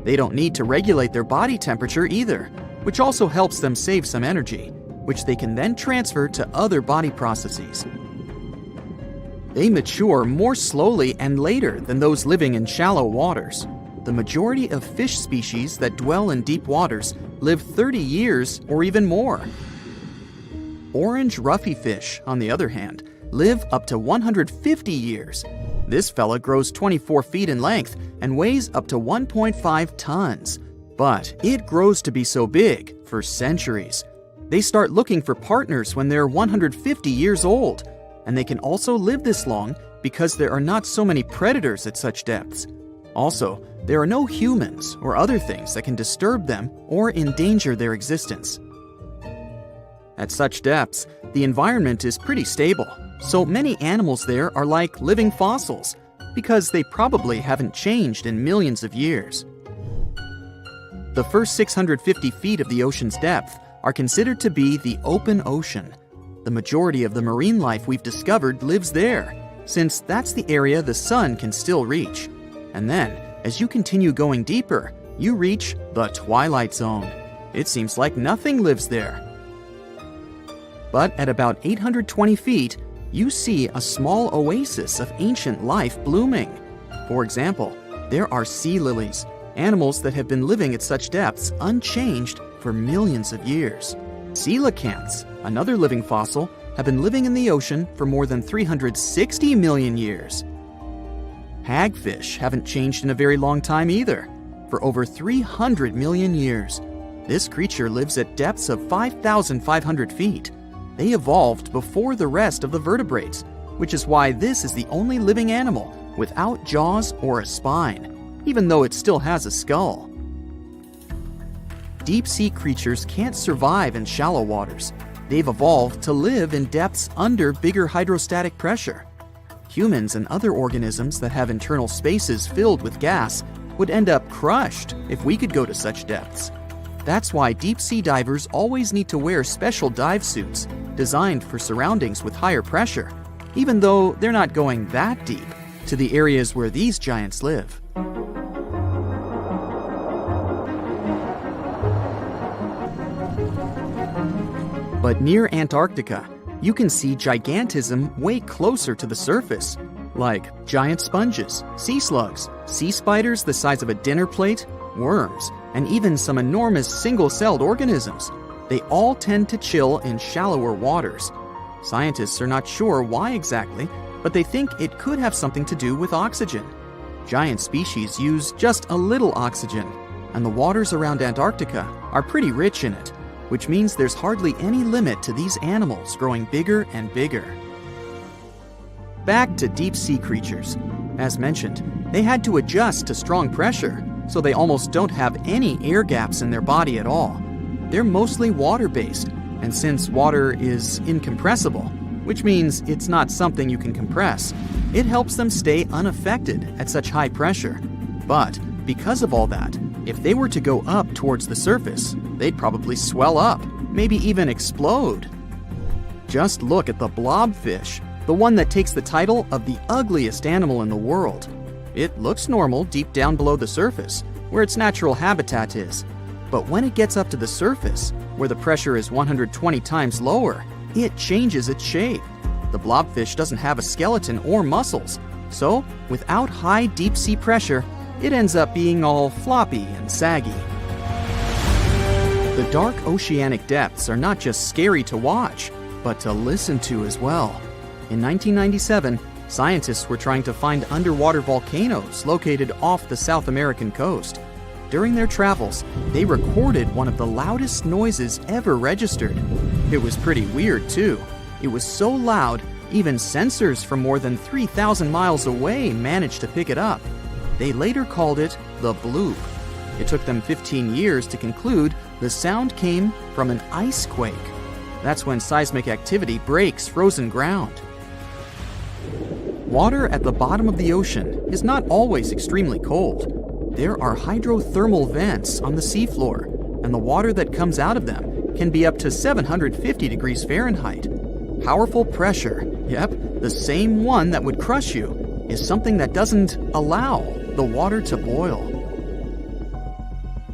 They don't need to regulate their body temperature either, which also helps them save some energy, which they can then transfer to other body processes. They mature more slowly and later than those living in shallow waters. The majority of fish species that dwell in deep waters live 30 years or even more. Orange ruffy fish, on the other hand, live up to 150 years. This fella grows 24 feet in length and weighs up to 1.5 tons. But it grows to be so big for centuries. They start looking for partners when they're 150 years old, and they can also live this long because there are not so many predators at such depths. Also, there are no humans or other things that can disturb them or endanger their existence. At such depths, the environment is pretty stable, so many animals there are like living fossils because they probably haven't changed in millions of years. The first 650 feet of the ocean's depth are considered to be the open ocean. The majority of the marine life we've discovered lives there, since that's the area the sun can still reach. And then, as you continue going deeper, you reach the twilight zone. It seems like nothing lives there. But at about 820 feet, you see a small oasis of ancient life blooming. For example, there are sea lilies, animals that have been living at such depths unchanged for millions of years. Coelacanths, another living fossil, have been living in the ocean for more than 360 million years. Hagfish haven't changed in a very long time either, for over 300 million years. This creature lives at depths of 5,500 feet. They evolved before the rest of the vertebrates, which is why this is the only living animal without jaws or a spine, even though it still has a skull. Deep-sea creatures can't survive in shallow waters. They've evolved to live in depths under bigger hydrostatic pressure. Humans and other organisms that have internal spaces filled with gas would end up crushed if we could go to such depths. That's why deep-sea divers always need to wear special dive suits designed for surroundings with higher pressure, even though they're not going that deep to the areas where these giants live. But near Antarctica, you can see gigantism way closer to the surface, like giant sponges, sea slugs, sea spiders the size of a dinner plate, worms, and even some enormous single-celled organisms. They all tend to chill in shallower waters. Scientists are not sure why exactly, but they think it could have something to do with oxygen. Giant species use just a little oxygen, and the waters around Antarctica are pretty rich in it, which means there's hardly any limit to these animals growing bigger and bigger. Back to deep-sea creatures. As mentioned, they had to adjust to strong pressure, so they almost don't have any air gaps in their body at all. They're mostly water-based, and since water is incompressible, which means it's not something you can compress, it helps them stay unaffected at such high pressure. But because of all that, if they were to go up towards the surface, they'd probably swell up, maybe even explode. Just look at the blobfish, the one that takes the title of the ugliest animal in the world. It looks normal deep down below the surface, where its natural habitat is. But when it gets up to the surface, where the pressure is 120 times lower, it changes its shape. The blobfish doesn't have a skeleton or muscles, so without high deep-sea pressure, it ends up being all floppy and saggy. The dark oceanic depths are not just scary to watch, but to listen to as well. In 1997, scientists were trying to find underwater volcanoes located off the South American coast. During their travels, they recorded one of the loudest noises ever registered. It was pretty weird, too. It was so loud, even sensors from more than 3,000 miles away managed to pick it up. They later called it the bloop. It took them 15 years to conclude the sound came from an ice quake. That's when seismic activity breaks frozen ground. Water at the bottom of the ocean is not always extremely cold. There are hydrothermal vents on the seafloor, and the water that comes out of them can be up to 750 degrees Fahrenheit. Powerful pressure, yep, the same one that would crush you, is something that doesn't allow the water to boil.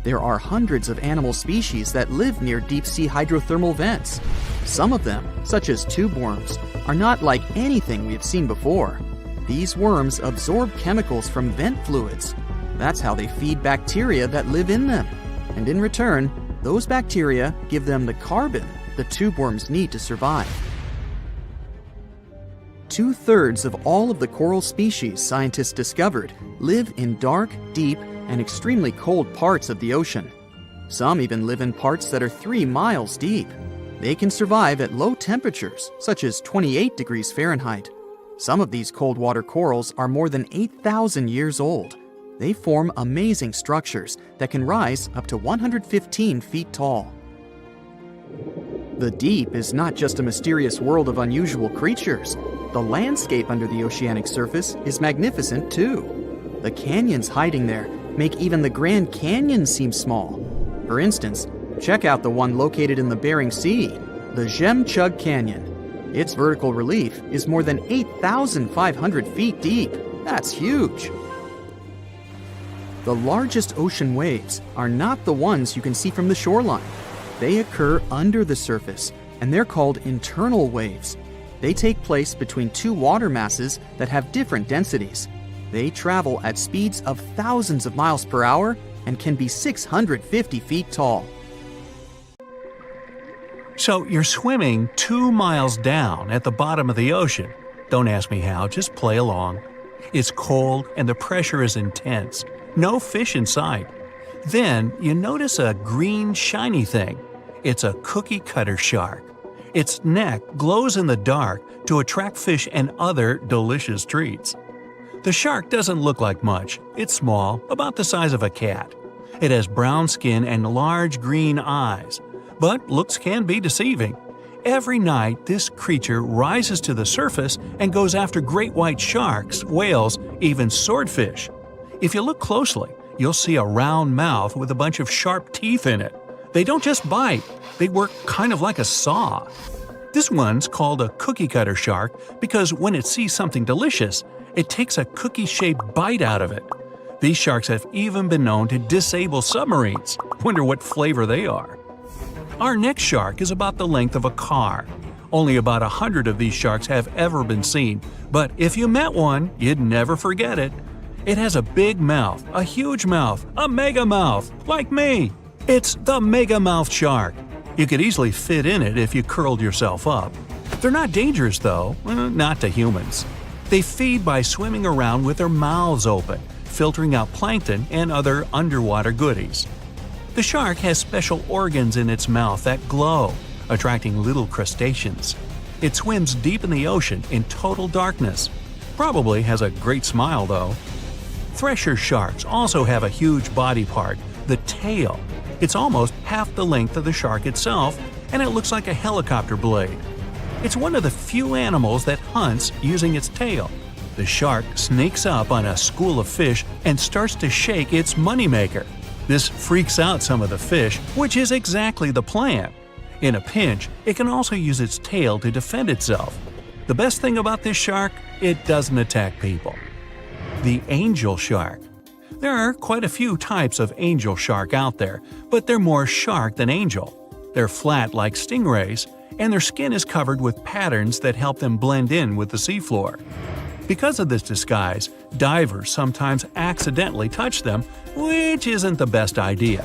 There are hundreds of animal species that live near deep-sea hydrothermal vents. Some of them, such as tube worms, are not like anything we have seen before. These worms absorb chemicals from vent fluids. That's how they feed bacteria that live in them. And in return, those bacteria give them the carbon the tube worms need to survive. 2/3 of all of the coral species scientists discovered live in dark, deep, and extremely cold parts of the ocean. Some even live in parts that are 3 miles deep. They can survive at low temperatures, such as 28 degrees Fahrenheit. Some of these cold water corals are more than 8,000 years old. They form amazing structures that can rise up to 115 feet tall. The deep is not just a mysterious world of unusual creatures. The landscape under the oceanic surface is magnificent too. The canyons hiding there make even the Grand Canyon seem small. For instance, check out the one located in the Bering Sea, the Jemchug Canyon. Its vertical relief is more than 8,500 feet deep. That's huge. The largest ocean waves are not the ones you can see from the shoreline. They occur under the surface, and they're called internal waves. They take place between two water masses that have different densities. They travel at speeds of thousands of miles per hour and can be 650 feet tall. So you're swimming 2 miles down at the bottom of the ocean. Don't ask me how, just play along. It's cold and the pressure is intense. No fish in sight. Then you notice a green shiny thing. It's a cookie cutter shark. Its neck glows in the dark to attract fish and other delicious treats. The shark doesn't look like much. It's small, about the size of a cat. It has brown skin and large green eyes, but looks can be deceiving. Every night, this creature rises to the surface and goes after great white sharks, whales, even swordfish. If you look closely, you'll see a round mouth with a bunch of sharp teeth in it. They don't just bite, they work kind of like a saw. This one's called a cookie cutter shark because when it sees something delicious, it takes a cookie-shaped bite out of it. These sharks have even been known to disable submarines. Wonder what flavor they are. Our next shark is about the length of a car. Only about 100 of these sharks have ever been seen, but if you met one, you'd never forget it. It has a big mouth, a huge mouth, a mega mouth, like me. It's the mega-mouthed shark. You could easily fit in it if you curled yourself up. They're not dangerous though, not to humans. They feed by swimming around with their mouths open, filtering out plankton and other underwater goodies. The shark has special organs in its mouth that glow, attracting little crustaceans. It swims deep in the ocean in total darkness. Probably has a great smile though. Thresher sharks also have a huge body part, the tail. It's almost half the length of the shark itself, and it looks like a helicopter blade. It's one of the few animals that hunts using its tail. The shark sneaks up on a school of fish and starts to shake its moneymaker. This freaks out some of the fish, which is exactly the plan. In a pinch, it can also use its tail to defend itself. The best thing about this shark, it doesn't attack people. The angel shark. There are quite a few types of angel shark out there, but they're more shark than angel. They're flat like stingrays, and their skin is covered with patterns that help them blend in with the seafloor. Because of this disguise, divers sometimes accidentally touch them, which isn't the best idea.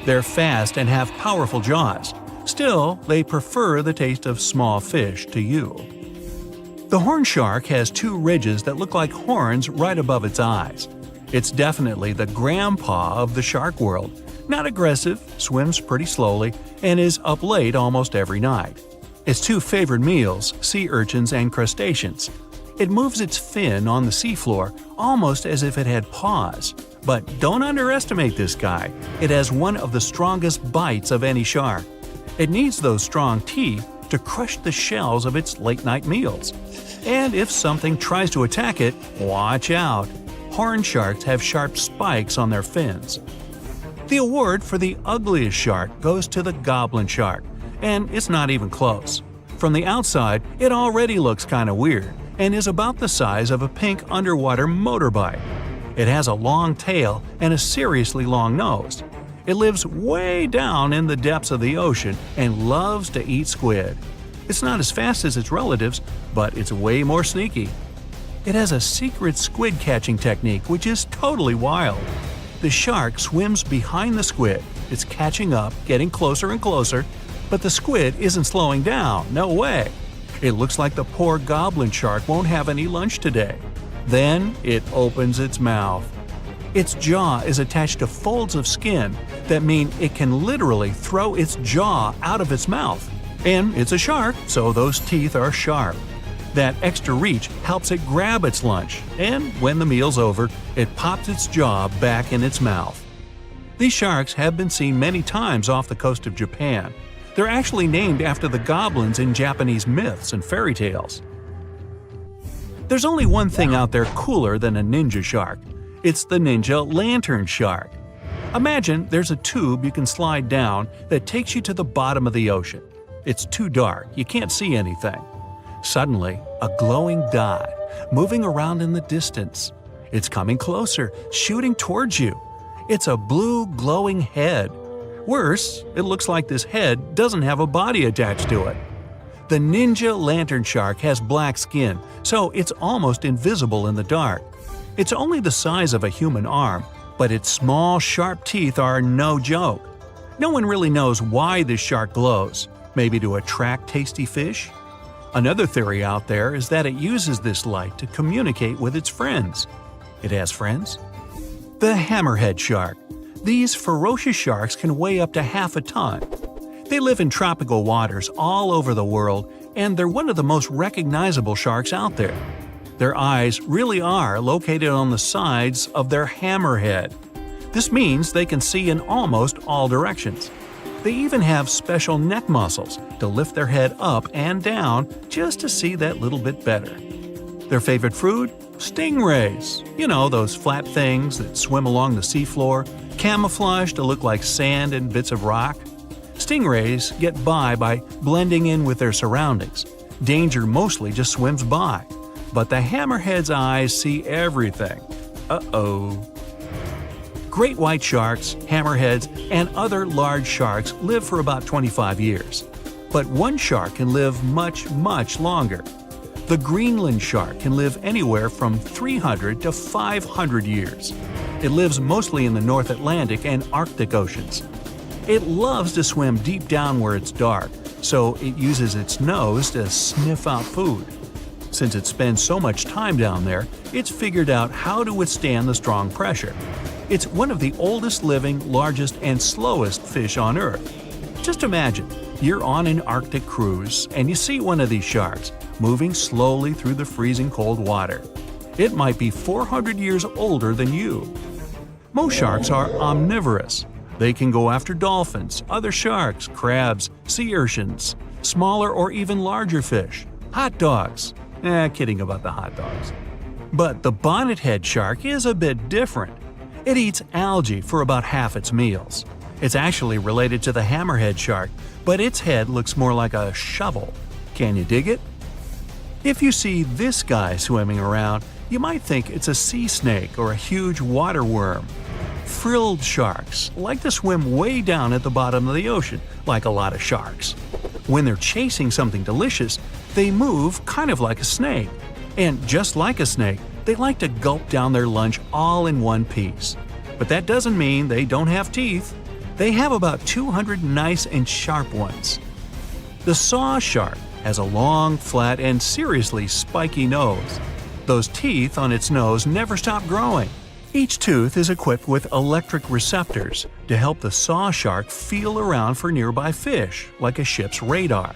They're fast and have powerful jaws. Still, they prefer the taste of small fish to you. The horn shark has two ridges that look like horns right above its eyes. It's definitely the grandpa of the shark world. Not aggressive, swims pretty slowly, and is up late almost every night. Its two favorite meals, sea urchins and crustaceans. It moves its fin on the seafloor almost as if it had paws. But don't underestimate this guy. It has one of the strongest bites of any shark. It needs those strong teeth to crush the shells of its late-night meals. And if something tries to attack it, watch out. Horn sharks have sharp spikes on their fins. The award for the ugliest shark goes to the goblin shark, and it's not even close. From the outside, it already looks kinda weird, and is about the size of a pink underwater motorbike. It has a long tail and a seriously long nose. It lives way down in the depths of the ocean and loves to eat squid. It's not as fast as its relatives, but it's way more sneaky. It has a secret squid catching technique which is totally wild. The shark swims behind the squid. It's catching up, getting closer and closer, but the squid isn't slowing down, no way. It looks like the poor goblin shark won't have any lunch today. Then it opens its mouth. Its jaw is attached to folds of skin that mean it can literally throw its jaw out of its mouth. And it's a shark, so those teeth are sharp. That extra reach helps it grab its lunch, and when the meal's over, it pops its jaw back in its mouth. These sharks have been seen many times off the coast of Japan. They're actually named after the goblins in Japanese myths and fairy tales. There's only one thing out there cooler than a ninja shark. It's the ninja lantern shark. Imagine there's a tube you can slide down that takes you to the bottom of the ocean. It's too dark, you can't see anything. Suddenly, a glowing dot, moving around in the distance. It's coming closer, shooting towards you. It's a blue glowing head. Worse, it looks like this head doesn't have a body attached to it. The ninja lantern shark has black skin, so it's almost invisible in the dark. It's only the size of a human arm, but its small, sharp teeth are no joke. No one really knows why this shark glows. Maybe to attract tasty fish? Another theory out there is that it uses this light to communicate with its friends. It has friends? The hammerhead shark. These ferocious sharks can weigh up to half a ton. They live in tropical waters all over the world, and they're one of the most recognizable sharks out there. Their eyes really are located on the sides of their hammerhead. This means they can see in almost all directions. They even have special neck muscles to lift their head up and down just to see that little bit better. Their favorite food? Stingrays. You know, those flat things that swim along the seafloor, camouflaged to look like sand and bits of rock. Stingrays get by blending in with their surroundings. Danger mostly just swims by. But the hammerhead's eyes see everything. Uh-oh. Great white sharks, hammerheads, and other large sharks live for about 25 years. But one shark can live much, much longer. The Greenland shark can live anywhere from 300 to 500 years. It lives mostly in the North Atlantic and Arctic Oceans. It loves to swim deep down where it's dark, so it uses its nose to sniff out food. Since it spends so much time down there, it's figured out how to withstand the strong pressure. It's one of the oldest living, largest, and slowest fish on Earth. Just imagine, you're on an Arctic cruise and you see one of these sharks moving slowly through the freezing cold water. It might be 400 years older than you. Most sharks are omnivorous. They can go after dolphins, other sharks, crabs, sea urchins, smaller or even larger fish, hot dogs. Kidding about the hot dogs. But the bonnethead shark is a bit different. It eats algae for about half its meals. It's actually related to the hammerhead shark, but its head looks more like a shovel. Can you dig it? If you see this guy swimming around, you might think it's a sea snake or a huge water worm. Frilled sharks like to swim way down at the bottom of the ocean, like a lot of sharks. When they're chasing something delicious, they move kind of like a snake. And just like a snake, they like to gulp down their lunch all in one piece. But that doesn't mean they don't have teeth. They have about 200 nice and sharp ones. The saw shark has a long, flat, and seriously spiky nose. Those teeth on its nose never stop growing. Each tooth is equipped with electric receptors to help the saw shark feel around for nearby fish, like a ship's radar.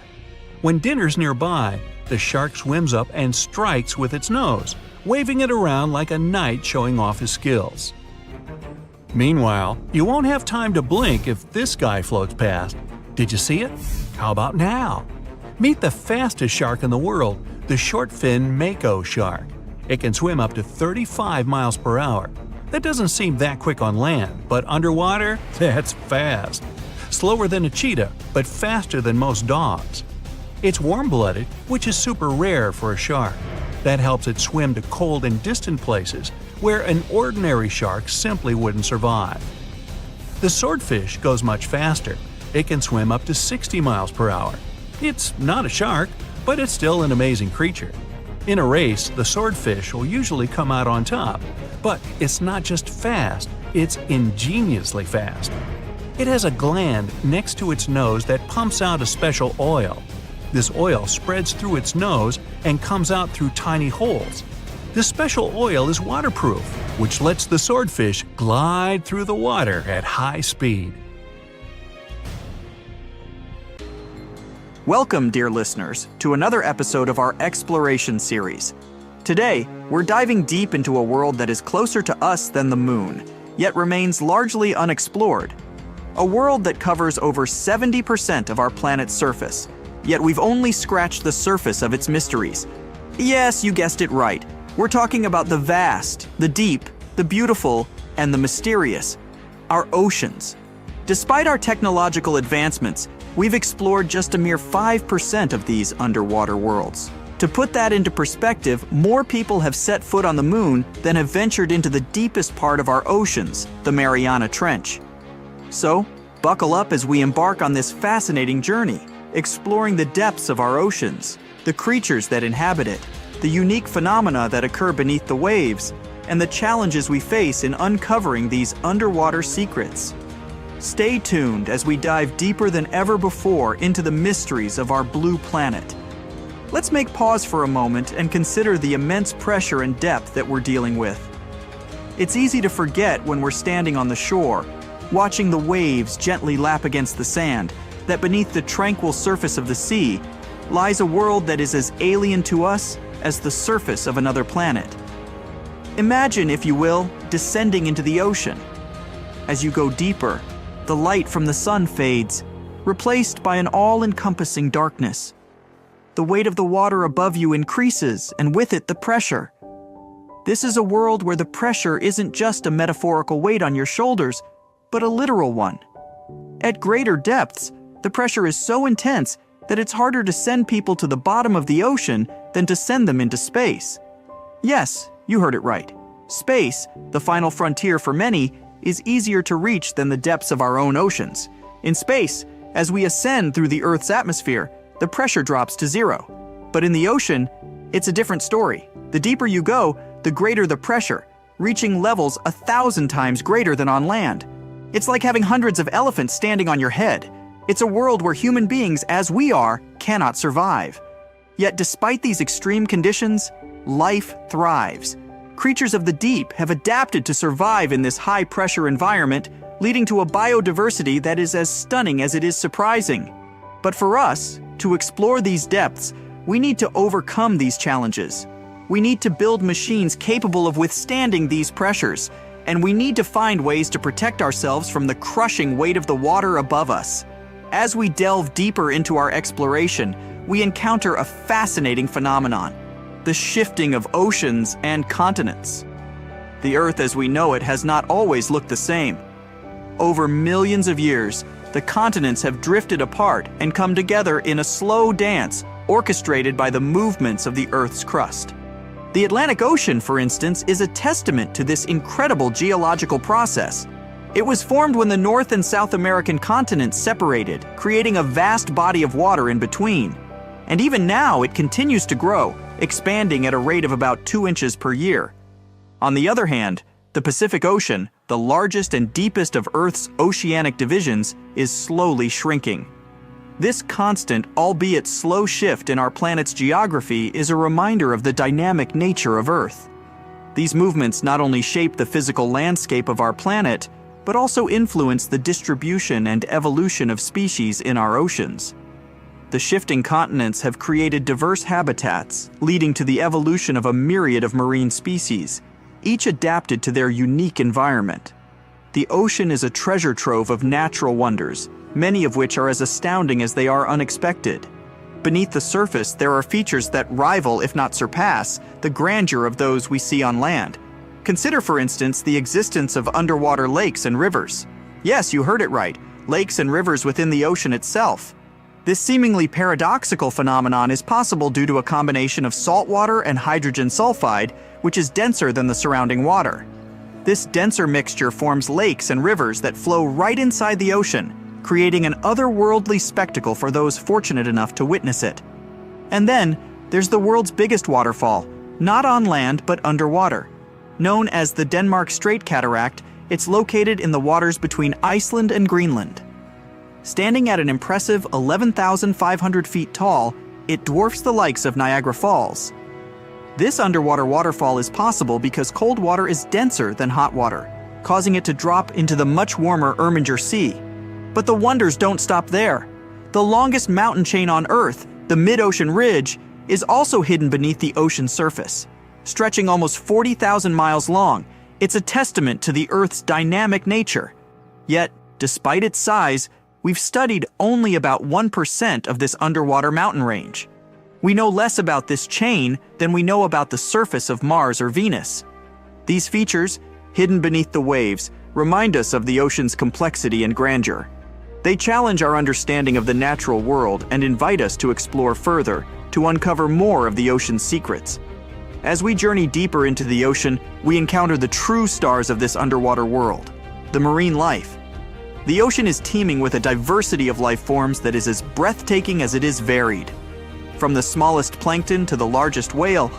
When dinner's nearby, the shark swims up and strikes with its nose, waving it around like a knight showing off his skills. Meanwhile, you won't have time to blink if this guy floats past. Did you see it? How about now? Meet the fastest shark in the world, the short-fin mako shark. It can swim up to 35 miles per hour. That doesn't seem that quick on land, but underwater, that's fast. Slower than a cheetah, but faster than most dogs. It's warm-blooded, which is super rare for a shark. That helps it swim to cold and distant places where an ordinary shark simply wouldn't survive. The swordfish goes much faster. It can swim up to 60 miles per hour. It's not a shark, but it's still an amazing creature. In a race, the swordfish will usually come out on top, but it's not just fast, it's ingeniously fast. It has a gland next to its nose that pumps out a special oil. This oil spreads through its nose and comes out through tiny holes. This special oil is waterproof, which lets the swordfish glide through the water at high speed. Welcome, dear listeners, to another episode of our exploration series. Today, we're diving deep into a world that is closer to us than the moon, yet remains largely unexplored. A world that covers over 70% of our planet's surface, yet we've only scratched the surface of its mysteries. Yes, you guessed it right. We're talking about the vast, the deep, the beautiful, and the mysterious. Our oceans. Despite our technological advancements, we've explored just a mere 5% of these underwater worlds. To put that into perspective, more people have set foot on the moon than have ventured into the deepest part of our oceans, the Mariana Trench. So, buckle up as we embark on this fascinating journey, exploring the depths of our oceans, the creatures that inhabit it, the unique phenomena that occur beneath the waves, and the challenges we face in uncovering these underwater secrets. Stay tuned as we dive deeper than ever before into the mysteries of our blue planet. Let's make pause for a moment and consider the immense pressure and depth that we're dealing with. It's easy to forget when we're standing on the shore, watching the waves gently lap against the sand, that beneath the tranquil surface of the sea lies a world that is as alien to us as the surface of another planet. Imagine, if you will, descending into the ocean. As you go deeper, the light from the sun fades, replaced by an all-encompassing darkness. The weight of the water above you increases, and with it the pressure. This is a world where the pressure isn't just a metaphorical weight on your shoulders, but a literal one. At greater depths, the pressure is so intense that it's harder to send people to the bottom of the ocean than to send them into space. Yes, you heard it right. Space, the final frontier for many, is easier to reach than the depths of our own oceans. In space, as we ascend through the Earth's atmosphere, the pressure drops to zero. But in the ocean, it's a different story. The deeper you go, the greater the pressure, reaching levels 1,000 times greater than on land. It's like having hundreds of elephants standing on your head. It's a world where human beings, as we are, cannot survive. Yet despite these extreme conditions, life thrives. Creatures of the deep have adapted to survive in this high-pressure environment, leading to a biodiversity that is as stunning as it is surprising. But for us, to explore these depths, we need to overcome these challenges. We need to build machines capable of withstanding these pressures, and we need to find ways to protect ourselves from the crushing weight of the water above us. As we delve deeper into our exploration, we encounter a fascinating phenomenon: the shifting of oceans and continents. The Earth as we know it has not always looked the same. Over millions of years, the continents have drifted apart and come together in a slow dance orchestrated by the movements of the Earth's crust. The Atlantic Ocean, for instance, is a testament to this incredible geological process. It was formed when the North and South American continents separated, creating a vast body of water in between. And even now, it continues to grow, expanding at a rate of about 2 inches per year. On the other hand, the Pacific Ocean, the largest and deepest of Earth's oceanic divisions, is slowly shrinking. This constant, albeit slow shift in our planet's geography is a reminder of the dynamic nature of Earth. These movements not only shape the physical landscape of our planet, but also influence the distribution and evolution of species in our oceans. The shifting continents have created diverse habitats, leading to the evolution of a myriad of marine species, each adapted to their unique environment. The ocean is a treasure trove of natural wonders, many of which are as astounding as they are unexpected. Beneath the surface, there are features that rival, if not surpass, the grandeur of those we see on land. Consider, for instance, the existence of underwater lakes and rivers. Yes, you heard it right, lakes and rivers within the ocean itself. This seemingly paradoxical phenomenon is possible due to a combination of salt water and hydrogen sulfide, which is denser than the surrounding water. This denser mixture forms lakes and rivers that flow right inside the ocean, creating an otherworldly spectacle for those fortunate enough to witness it. And then, there's the world's biggest waterfall, not on land but underwater. Known as the Denmark Strait Cataract, it's located in the waters between Iceland and Greenland. Standing at an impressive 11,500 feet tall, it dwarfs the likes of Niagara Falls. This underwater waterfall is possible because cold water is denser than hot water, causing it to drop into the much warmer Erminger Sea. But the wonders don't stop there. The longest mountain chain on Earth, the Mid-Ocean Ridge, is also hidden beneath the ocean surface. Stretching almost 40,000 miles long, it's a testament to the Earth's dynamic nature. Yet, despite its size, we've studied only about 1% of this underwater mountain range. We know less about this chain than we know about the surface of Mars or Venus. These features, hidden beneath the waves, remind us of the ocean's complexity and grandeur. They challenge our understanding of the natural world and invite us to explore further, to uncover more of the ocean's secrets. As we journey deeper into the ocean, we encounter the true stars of this underwater world, the marine life. The ocean is teeming with a diversity of life forms that is as breathtaking as it is varied. From the smallest plankton to the largest whale,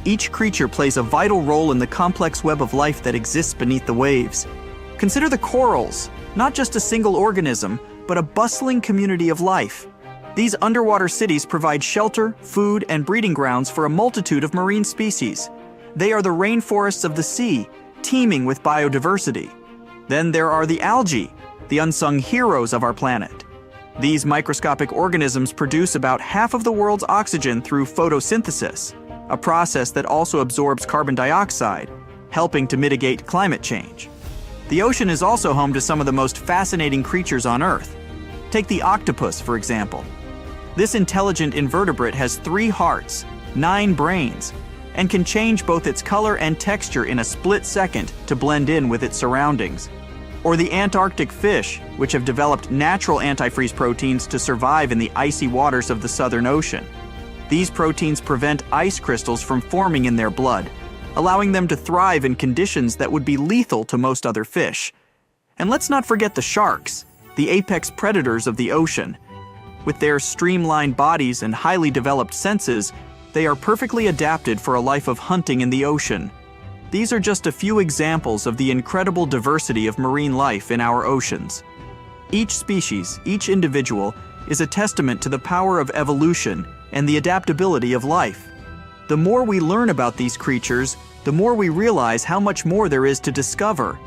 each creature plays a vital role in the complex web of life that exists beneath the waves. Consider the corals, not just a single organism, but a bustling community of life. These underwater cities provide shelter, food, and breeding grounds for a multitude of marine species. They are the rainforests of the sea, teeming with biodiversity. Then there are the algae, the unsung heroes of our planet. These microscopic organisms produce about half of the world's oxygen through photosynthesis, a process that also absorbs carbon dioxide, helping to mitigate climate change. The ocean is also home to some of the most fascinating creatures on Earth. Take the octopus, for example. This intelligent invertebrate has 3 hearts, 9 brains, and can change both its color and texture in a split second to blend in with its surroundings. Or the Antarctic fish, which have developed natural antifreeze proteins to survive in the icy waters of the Southern Ocean. These proteins prevent ice crystals from forming in their blood, allowing them to thrive in conditions that would be lethal to most other fish. And let's not forget the sharks, the apex predators of the ocean. With their streamlined bodies and highly developed senses, they are perfectly adapted for a life of hunting in the ocean. These are just a few examples of the incredible diversity of marine life in our oceans. Each species, each individual, is a testament to the power of evolution and the adaptability of life. The more we learn about these creatures, the more we realize how much more there is to discover.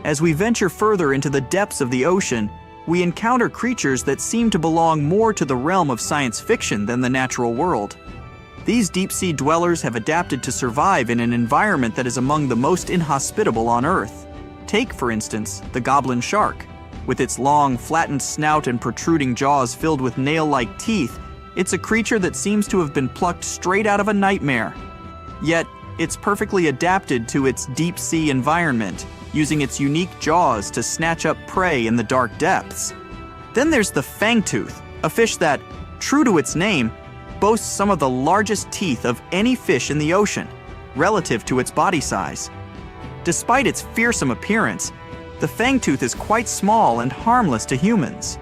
As we venture further into the depths of the ocean, we encounter creatures that seem to belong more to the realm of science fiction than the natural world. These deep-sea dwellers have adapted to survive in an environment that is among the most inhospitable on Earth. Take, for instance, the goblin shark. With its long, flattened snout and protruding jaws filled with nail-like teeth, it's a creature that seems to have been plucked straight out of a nightmare. Yet, it's perfectly adapted to its deep-sea environment, using its unique jaws to snatch up prey in the dark depths. Then there's the fangtooth, a fish that, true to its name, boasts some of the largest teeth of any fish in the ocean, relative to its body size. Despite its fearsome appearance, the fangtooth is quite small and harmless to humans.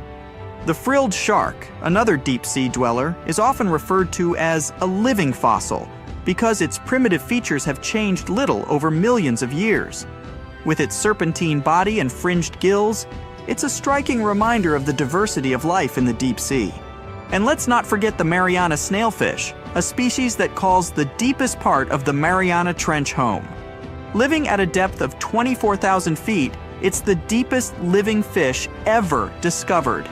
The frilled shark, another deep-sea dweller, is often referred to as a living fossil because its primitive features have changed little over millions of years. With its serpentine body and fringed gills, it's a striking reminder of the diversity of life in the deep sea. And let's not forget the Mariana snailfish, a species that calls the deepest part of the Mariana Trench home. Living at a depth of 24,000 feet, it's the deepest living fish ever discovered.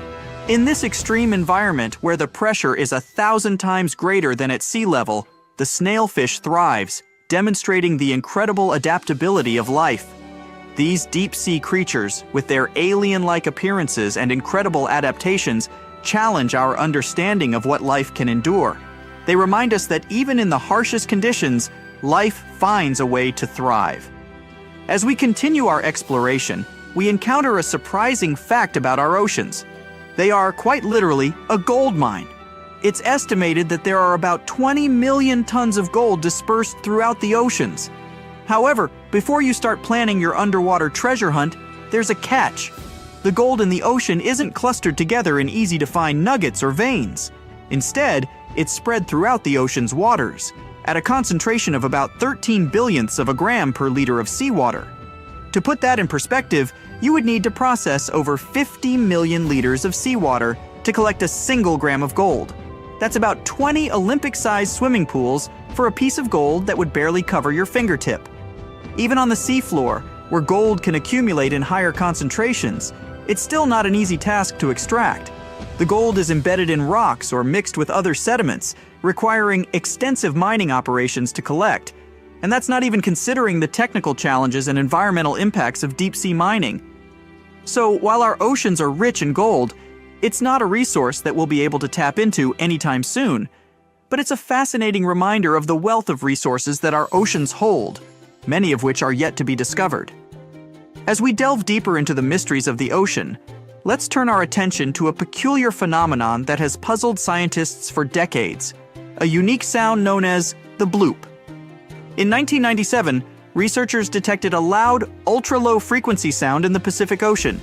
In this extreme environment where the pressure is 1,000 times greater than at sea level, the snailfish thrives, demonstrating the incredible adaptability of life. These deep-sea creatures, with their alien-like appearances and incredible adaptations, challenge our understanding of what life can endure. They remind us that even in the harshest conditions, life finds a way to thrive. As we continue our exploration, we encounter a surprising fact about our oceans. They are, quite literally, a gold mine. It's estimated that there are about 20 million tons of gold dispersed throughout the oceans. However, before you start planning your underwater treasure hunt, there's a catch. The gold in the ocean isn't clustered together in easy-to-find nuggets or veins. Instead, it's spread throughout the ocean's waters, at a concentration of about 13 billionths of a gram per liter of seawater. To put that in perspective, you would need to process over 50 million liters of seawater to collect a single gram of gold. That's about 20 Olympic-sized swimming pools for a piece of gold that would barely cover your fingertip. Even on the seafloor, where gold can accumulate in higher concentrations, it's still not an easy task to extract. The gold is embedded in rocks or mixed with other sediments, requiring extensive mining operations to collect. And that's not even considering the technical challenges and environmental impacts of deep-sea mining. So while our oceans are rich in gold, it's not a resource that we'll be able to tap into anytime soon. But it's a fascinating reminder of the wealth of resources that our oceans hold, many of which are yet to be discovered. As we delve deeper into the mysteries of the ocean, let's turn our attention to a peculiar phenomenon that has puzzled scientists for decades, a unique sound known as the bloop. In 1997, researchers detected a loud, ultra-low frequency sound in the Pacific Ocean.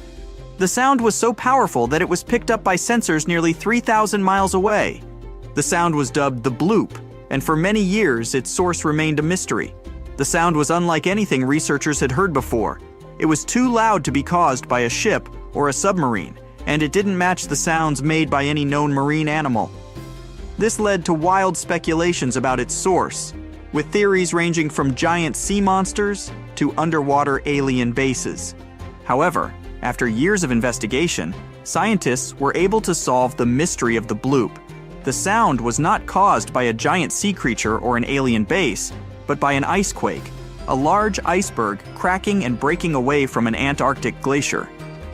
The sound was so powerful that it was picked up by sensors nearly 3,000 miles away. The sound was dubbed the bloop, and for many years its source remained a mystery. The sound was unlike anything researchers had heard before. It was too loud to be caused by a ship or a submarine, and it didn't match the sounds made by any known marine animal. This led to wild speculations about its source, with theories ranging from giant sea monsters to underwater alien bases. However, after years of investigation, scientists were able to solve the mystery of the bloop. The sound was not caused by a giant sea creature or an alien base, but by an ice quake, a large iceberg cracking and breaking away from an Antarctic glacier.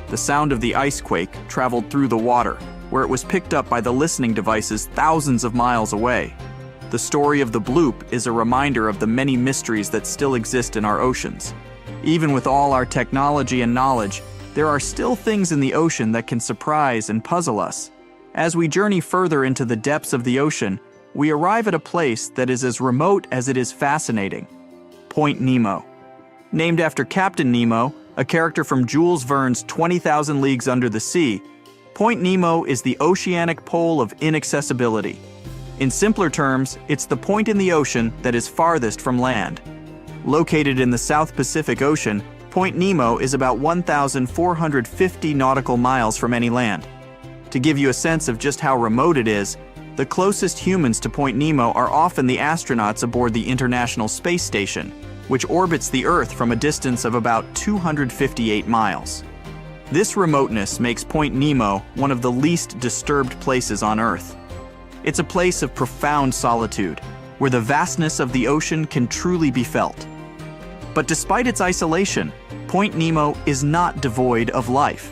The sound of the ice quake traveled through the water, where it was picked up by the listening devices thousands of miles away. The story of the bloop is a reminder of the many mysteries that still exist in our oceans. Even with all our technology and knowledge, there are still things in the ocean that can surprise and puzzle us. As we journey further into the depths of the ocean, we arrive at a place that is as remote as it is fascinating. Point Nemo. Named after Captain Nemo, a character from Jules Verne's 20,000 Leagues Under the Sea, Point Nemo is the oceanic pole of inaccessibility. In simpler terms, it's the point in the ocean that is farthest from land. Located in the South Pacific Ocean, Point Nemo is about 1,450 nautical miles from any land. To give you a sense of just how remote it is, the closest humans to Point Nemo are often the astronauts aboard the International Space Station, which orbits the Earth from a distance of about 258 miles. This remoteness makes Point Nemo one of the least disturbed places on Earth. It's a place of profound solitude, where the vastness of the ocean can truly be felt. But despite its isolation, Point Nemo is not devoid of life.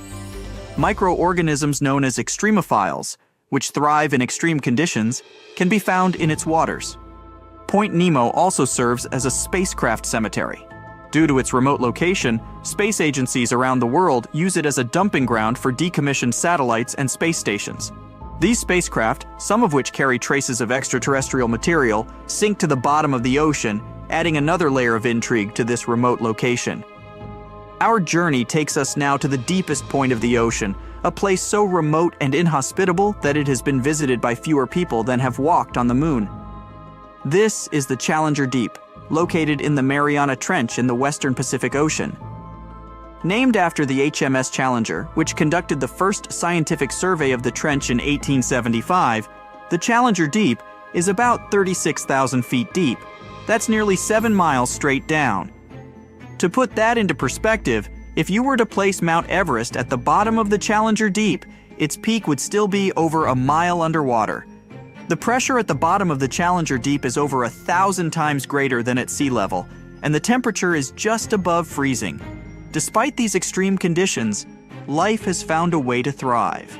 Microorganisms known as extremophiles, which thrive in extreme conditions, can be found in its waters. Point Nemo also serves as a spacecraft cemetery. Due to its remote location, space agencies around the world use it as a dumping ground for decommissioned satellites and space stations. These spacecraft, some of which carry traces of extraterrestrial material, sink to the bottom of the ocean, adding another layer of intrigue to this remote location. Our journey takes us now to the deepest point of the ocean, a place so remote and inhospitable that it has been visited by fewer people than have walked on the moon. This is the Challenger Deep, located in the Mariana Trench in the western Pacific Ocean. Named after the HMS Challenger, which conducted the first scientific survey of the trench in 1875, the Challenger Deep is about 36,000 feet deep. That's nearly 7 miles straight down. To put that into perspective, if you were to place Mount Everest at the bottom of the Challenger Deep, its peak would still be over a mile underwater. The pressure at the bottom of the Challenger Deep is over 1,000 times greater than at sea level, and the temperature is just above freezing. Despite these extreme conditions, life has found a way to thrive.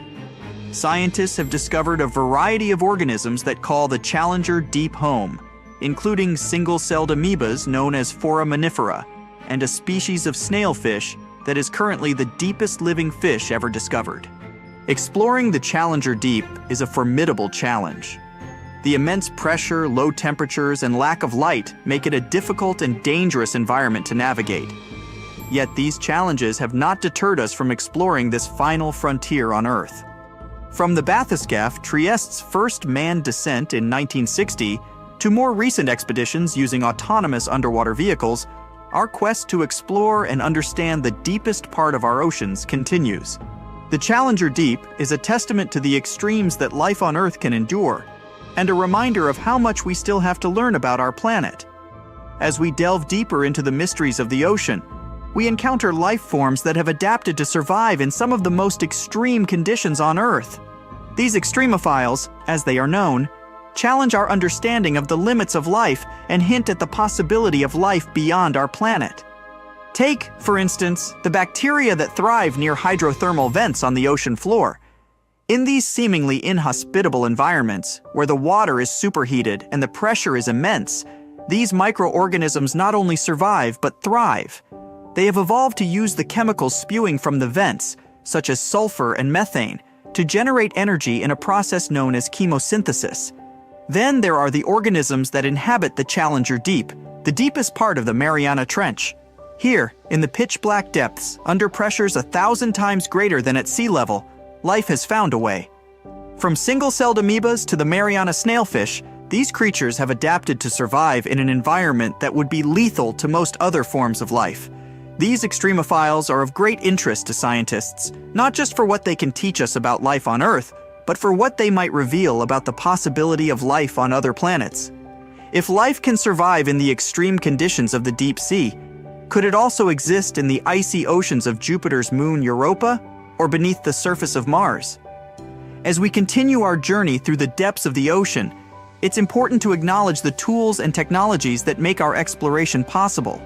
Scientists have discovered a variety of organisms that call the Challenger Deep home, including single-celled amoebas known as foraminifera, and a species of snailfish that is currently the deepest living fish ever discovered. Exploring the Challenger Deep is a formidable challenge. The immense pressure, low temperatures, and lack of light make it a difficult and dangerous environment to navigate. Yet these challenges have not deterred us from exploring this final frontier on Earth. From the bathyscaphe, Trieste's first manned descent in 1960, to more recent expeditions using autonomous underwater vehicles, our quest to explore and understand the deepest part of our oceans continues. The Challenger Deep is a testament to the extremes that life on Earth can endure, and a reminder of how much we still have to learn about our planet. As we delve deeper into the mysteries of the ocean, we encounter life forms that have adapted to survive in some of the most extreme conditions on Earth. These extremophiles, as they are known, challenge our understanding of the limits of life and hint at the possibility of life beyond our planet. Take, for instance, the bacteria that thrive near hydrothermal vents on the ocean floor. In these seemingly inhospitable environments, where the water is superheated and the pressure is immense, these microorganisms not only survive but thrive. They have evolved to use the chemicals spewing from the vents, such as sulfur and methane, to generate energy in a process known as chemosynthesis. Then there are the organisms that inhabit the Challenger Deep, the deepest part of the Mariana Trench. Here, in the pitch-black depths, under pressures 1,000 times greater than at sea level, life has found a way. From single-celled amoebas to the Mariana snailfish, these creatures have adapted to survive in an environment that would be lethal to most other forms of life. These extremophiles are of great interest to scientists, not just for what they can teach us about life on Earth, but for what they might reveal about the possibility of life on other planets. If life can survive in the extreme conditions of the deep sea, could it also exist in the icy oceans of Jupiter's moon Europa, or beneath the surface of Mars. As we continue our journey through the depths of the ocean, it's important to acknowledge the tools and technologies that make our exploration possible.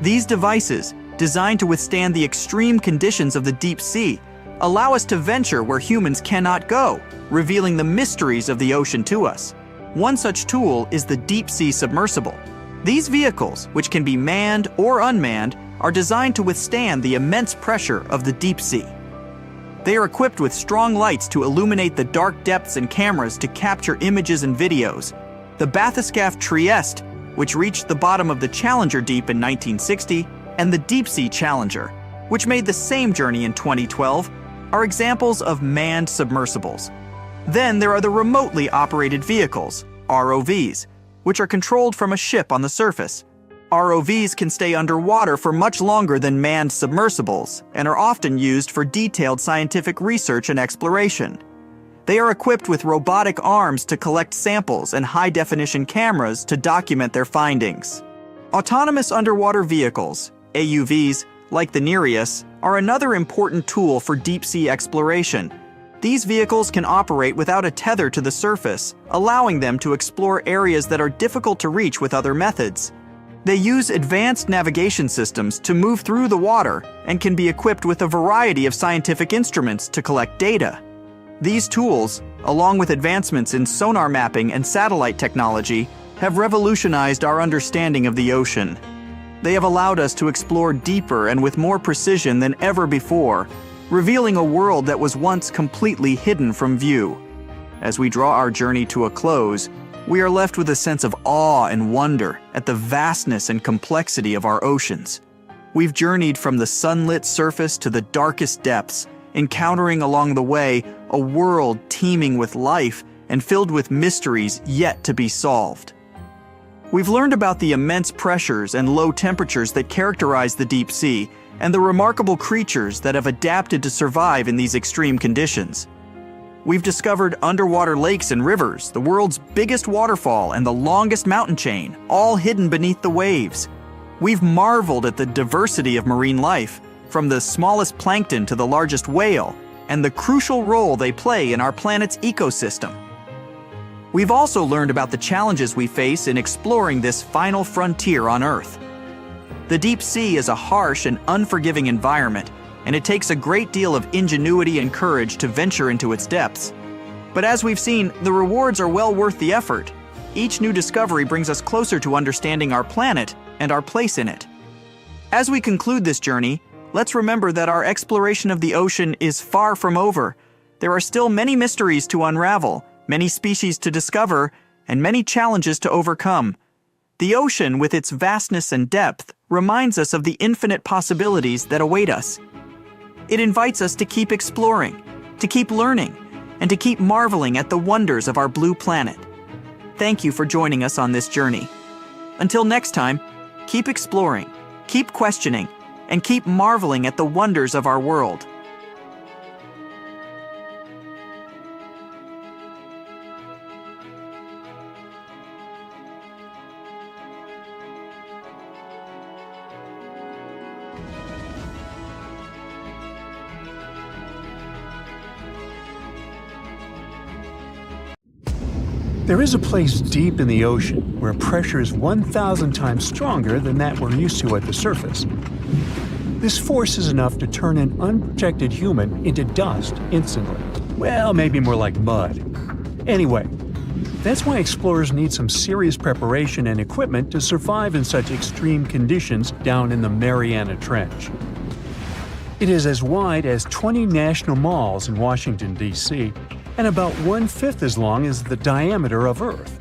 These devices, designed to withstand the extreme conditions of the deep sea, allow us to venture where humans cannot go, revealing the mysteries of the ocean to us. One such tool is the deep-sea submersible. These vehicles, which can be manned or unmanned, are designed to withstand the immense pressure of the deep sea. They are equipped with strong lights to illuminate the dark depths and cameras to capture images and videos. The bathyscaphe Trieste, which reached the bottom of the Challenger Deep in 1960, and the Deep-Sea Challenger, which made the same journey in 2012, are examples of manned submersibles. Then there are the remotely operated vehicles, ROVs, which are controlled from a ship on the surface. ROVs can stay underwater for much longer than manned submersibles and are often used for detailed scientific research and exploration. They are equipped with robotic arms to collect samples and high-definition cameras to document their findings. Autonomous underwater vehicles, AUVs, like the Nereus, are another important tool for deep-sea exploration. These vehicles can operate without a tether to the surface, allowing them to explore areas that are difficult to reach with other methods. They use advanced navigation systems to move through the water and can be equipped with a variety of scientific instruments to collect data. These tools, along with advancements in sonar mapping and satellite technology, have revolutionized our understanding of the ocean. They have allowed us to explore deeper and with more precision than ever before, revealing a world that was once completely hidden from view. As we draw our journey to a close, we are left with a sense of awe and wonder at the vastness and complexity of our oceans. We've journeyed from the sunlit surface to the darkest depths, encountering along the way a world teeming with life and filled with mysteries yet to be solved. We've learned about the immense pressures and low temperatures that characterize the deep sea and the remarkable creatures that have adapted to survive in these extreme conditions. We've discovered underwater lakes and rivers, the world's biggest waterfall and the longest mountain chain, all hidden beneath the waves. We've marveled at the diversity of marine life, from the smallest plankton to the largest whale, and the crucial role they play in our planet's ecosystem. We've also learned about the challenges we face in exploring this final frontier on Earth. The deep sea is a harsh and unforgiving environment, and it takes a great deal of ingenuity and courage to venture into its depths. But as we've seen, the rewards are well worth the effort. Each new discovery brings us closer to understanding our planet and our place in it. As we conclude this journey, let's remember that our exploration of the ocean is far from over. There are still many mysteries to unravel, many species to discover, and many challenges to overcome. The ocean, with its vastness and depth, reminds us of the infinite possibilities that await us. It invites us to keep exploring, to keep learning, and to keep marveling at the wonders of our blue planet. Thank you for joining us on this journey. Until next time, keep exploring, keep questioning, and keep marveling at the wonders of our world. There is a place deep in the ocean where pressure is 1,000 times stronger than that we're used to at the surface. This force is enough to turn an unprotected human into dust instantly. Well, maybe more like mud. Anyway, that's why explorers need some serious preparation and equipment to survive in such extreme conditions down in the Mariana Trench. It is as wide as 20 national malls in Washington, D.C., and about 1/5 as long as the diameter of Earth.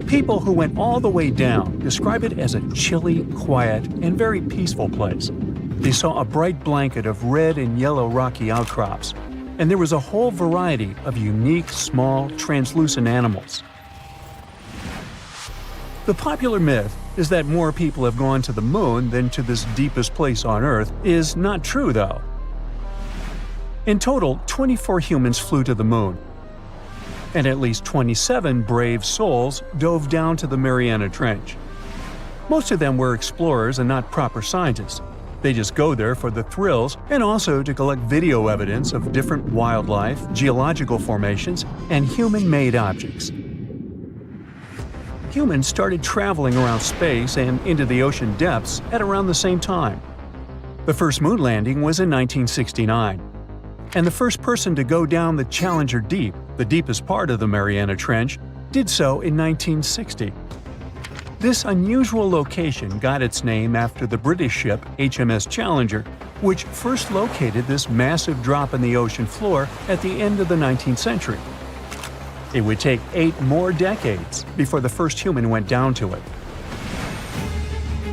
People who went all the way down describe it as a chilly, quiet, and very peaceful place. They saw a bright blanket of red and yellow rocky outcrops, and there was a whole variety of unique, small, translucent animals. The popular myth is that more people have gone to the moon than to this deepest place on Earth is not true, though. In total, 24 humans flew to the moon, and at least 27 brave souls dove down to the Mariana Trench. Most of them were explorers and not proper scientists, They just go there for the thrills and also to collect video evidence of different wildlife, geological formations, and human-made objects. Humans started traveling around space and into the ocean depths at around the same time. The first moon landing was in 1969, and the first person to go down the Challenger Deep, the deepest part of the Mariana Trench, did so in 1960. This unusual location got its name after the British ship HMS Challenger, which first located this massive drop in the ocean floor at the end of the 19th century. It would take 8 more decades before the first human went down to it.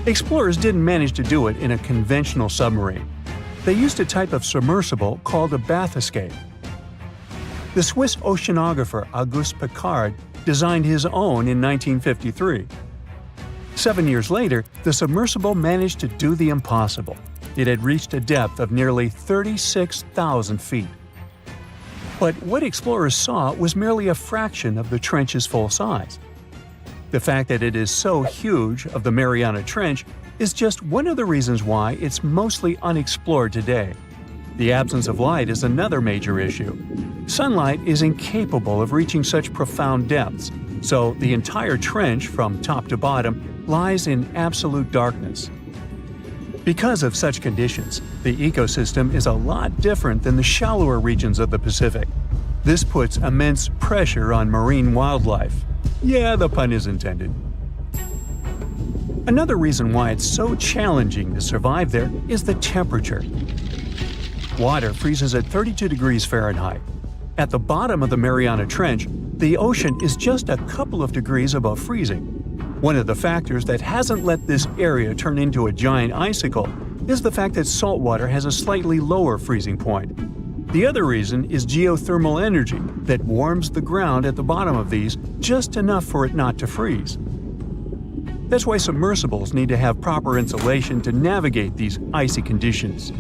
Explorers didn't manage to do it in a conventional submarine. They used a type of submersible called a bathyscaphe. The Swiss oceanographer Auguste Piccard designed his own in 1953. 7 years later, the submersible managed to do the impossible. It had reached a depth of nearly 36,000 feet. But what explorers saw was merely a fraction of the trench's full size. The fact that it is so huge of the Mariana Trench is just one of the reasons why it's mostly unexplored today. The absence of light is another major issue. Sunlight is incapable of reaching such profound depths, so the entire trench, from top to bottom, lies in absolute darkness. Because of such conditions, the ecosystem is a lot different than the shallower regions of the Pacific. This puts immense pressure on marine wildlife. Yeah, the pun is intended. Another reason why it's so challenging to survive there is the temperature. Water freezes at 32 degrees Fahrenheit. At the bottom of the Mariana Trench, the ocean is just a couple of degrees above freezing. One of the factors that hasn't let this area turn into a giant icicle is the fact that salt water has a slightly lower freezing point. The other reason is geothermal energy that warms the ground at the bottom of these just enough for it not to freeze. That's why submersibles need to have proper insulation to navigate these icy conditions.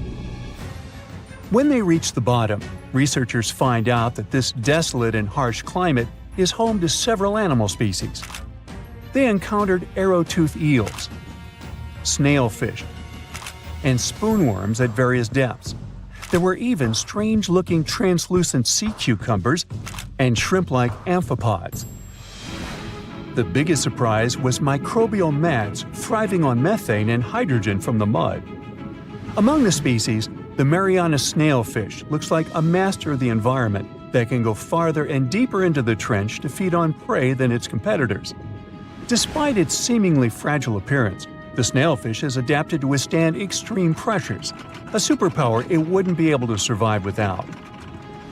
When they reach the bottom, researchers find out that this desolate and harsh climate is home to several animal species. They encountered arrow-toothed eels, snailfish, and spoonworms at various depths. There were even strange-looking translucent sea cucumbers and shrimp-like amphipods. The biggest surprise was microbial mats thriving on methane and hydrogen from the mud. Among the species, the Mariana snailfish looks like a master of the environment that can go farther and deeper into the trench to feed on prey than its competitors. Despite its seemingly fragile appearance, the snailfish has adapted to withstand extreme pressures, a superpower it wouldn't be able to survive without.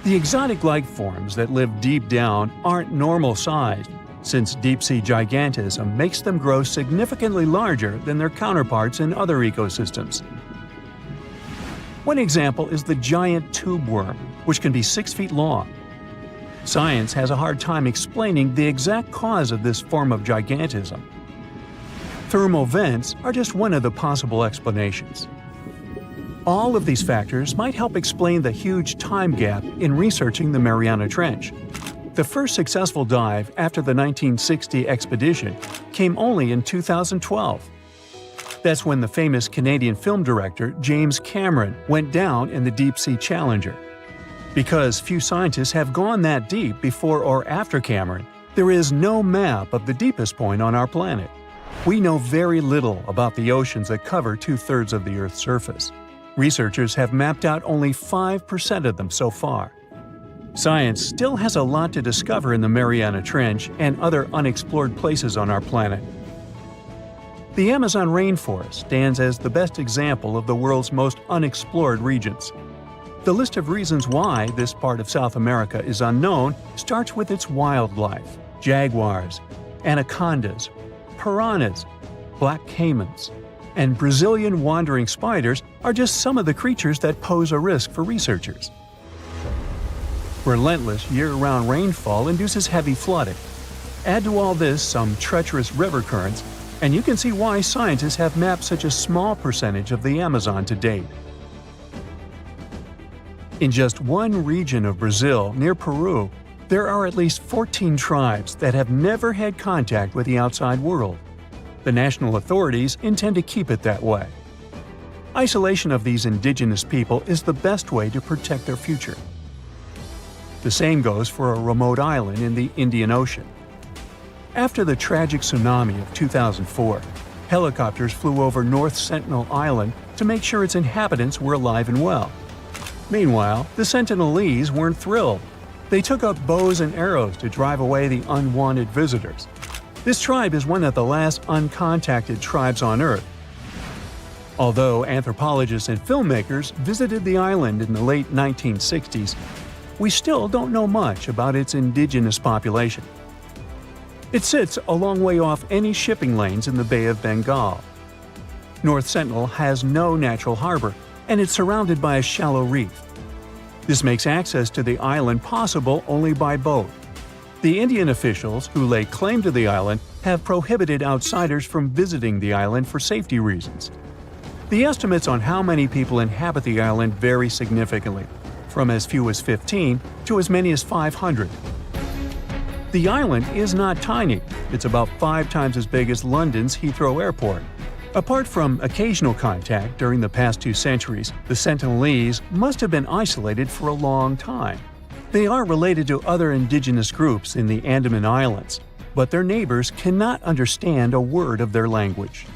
The exotic life forms that live deep down aren't normal-sized, since deep-sea gigantism makes them grow significantly larger than their counterparts in other ecosystems. One example is the giant tube worm, which can be 6 feet long. Science has a hard time explaining the exact cause of this form of gigantism. Thermal vents are just one of the possible explanations. All of these factors might help explain the huge time gap in researching the Mariana Trench. The first successful dive after the 1960 expedition came only in 2012. That's when the famous Canadian film director James Cameron went down in the deep-sea Challenger. Because few scientists have gone that deep before or after Cameron, there is no map of the deepest point on our planet. We know very little about the oceans that cover 2/3 of the Earth's surface. Researchers have mapped out only 5% of them so far. Science still has a lot to discover in the Mariana Trench and other unexplored places on our planet. The Amazon rainforest stands as the best example of the world's most unexplored regions. The list of reasons why this part of South America is unknown starts with its wildlife. Jaguars, anacondas, piranhas, black caimans, and Brazilian wandering spiders are just some of the creatures that pose a risk for researchers. Relentless year-round rainfall induces heavy flooding. Add to all this some treacherous river currents, and you can see why scientists have mapped such a small percentage of the Amazon to date. In just one region of Brazil, near Peru, there are at least 14 tribes that have never had contact with the outside world. The national authorities intend to keep it that way. Isolation of these indigenous people is the best way to protect their future. The same goes for a remote island in the Indian Ocean. After the tragic tsunami of 2004, helicopters flew over North Sentinel Island to make sure its inhabitants were alive and well. Meanwhile, the Sentinelese weren't thrilled. They took up bows and arrows to drive away the unwanted visitors. This tribe is one of the last uncontacted tribes on Earth. Although anthropologists and filmmakers visited the island in the late 1960s, we still don't know much about its indigenous population. It sits a long way off any shipping lanes in the Bay of Bengal. North Sentinel has no natural harbor, and it's surrounded by a shallow reef. This makes access to the island possible only by boat. The Indian officials who lay claim to the island have prohibited outsiders from visiting the island for safety reasons. The estimates on how many people inhabit the island vary significantly, from as few as 15 to as many as 500. The island is not tiny. It's about 5 times as big as London's Heathrow Airport. Apart from occasional contact during the past 2 centuries, the Sentinelese must have been isolated for a long time. They are related to other indigenous groups in the Andaman Islands, but their neighbors cannot understand a word of their language.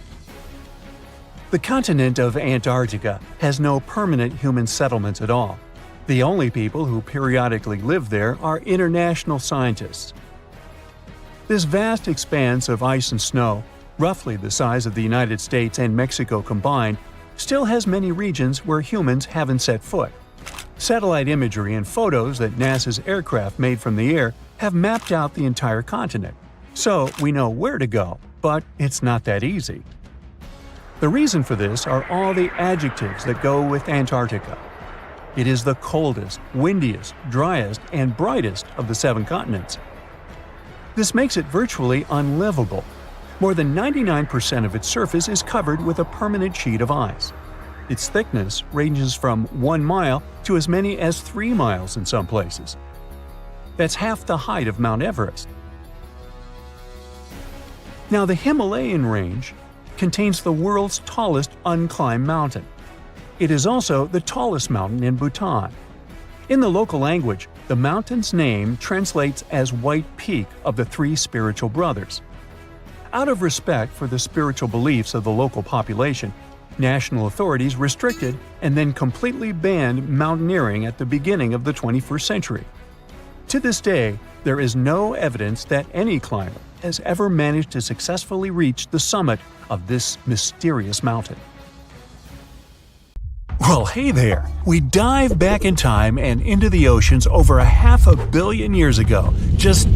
The continent of Antarctica has no permanent human settlements at all. The only people who periodically live there are international scientists. This vast expanse of ice and snow, roughly the size of the United States and Mexico combined, still has many regions where humans haven't set foot. Satellite imagery and photos that NASA's aircraft made from the air have mapped out the entire continent, so we know where to go, but it's not that easy. The reason for this are all the adjectives that go with Antarctica. It is the coldest, windiest, driest, and brightest of the 7 continents. This makes it virtually unlivable. More than 99% of its surface is covered with a permanent sheet of ice. Its thickness ranges from 1 mile to as many as 3 miles in some places. That's half the height of Mount Everest. Now, the Himalayan range contains the world's tallest unclimbed mountain. It is also the tallest mountain in Bhutan. In the local language, the mountain's name translates as White Peak of the 3 spiritual brothers. Out of respect for the spiritual beliefs of the local population, national authorities restricted and then completely banned mountaineering at the beginning of the 21st century. To this day, there is no evidence that any climber has ever managed to successfully reach the summit of this mysterious mountain. Well, hey there! We dive back in time and into the oceans over 500 million years ago, just,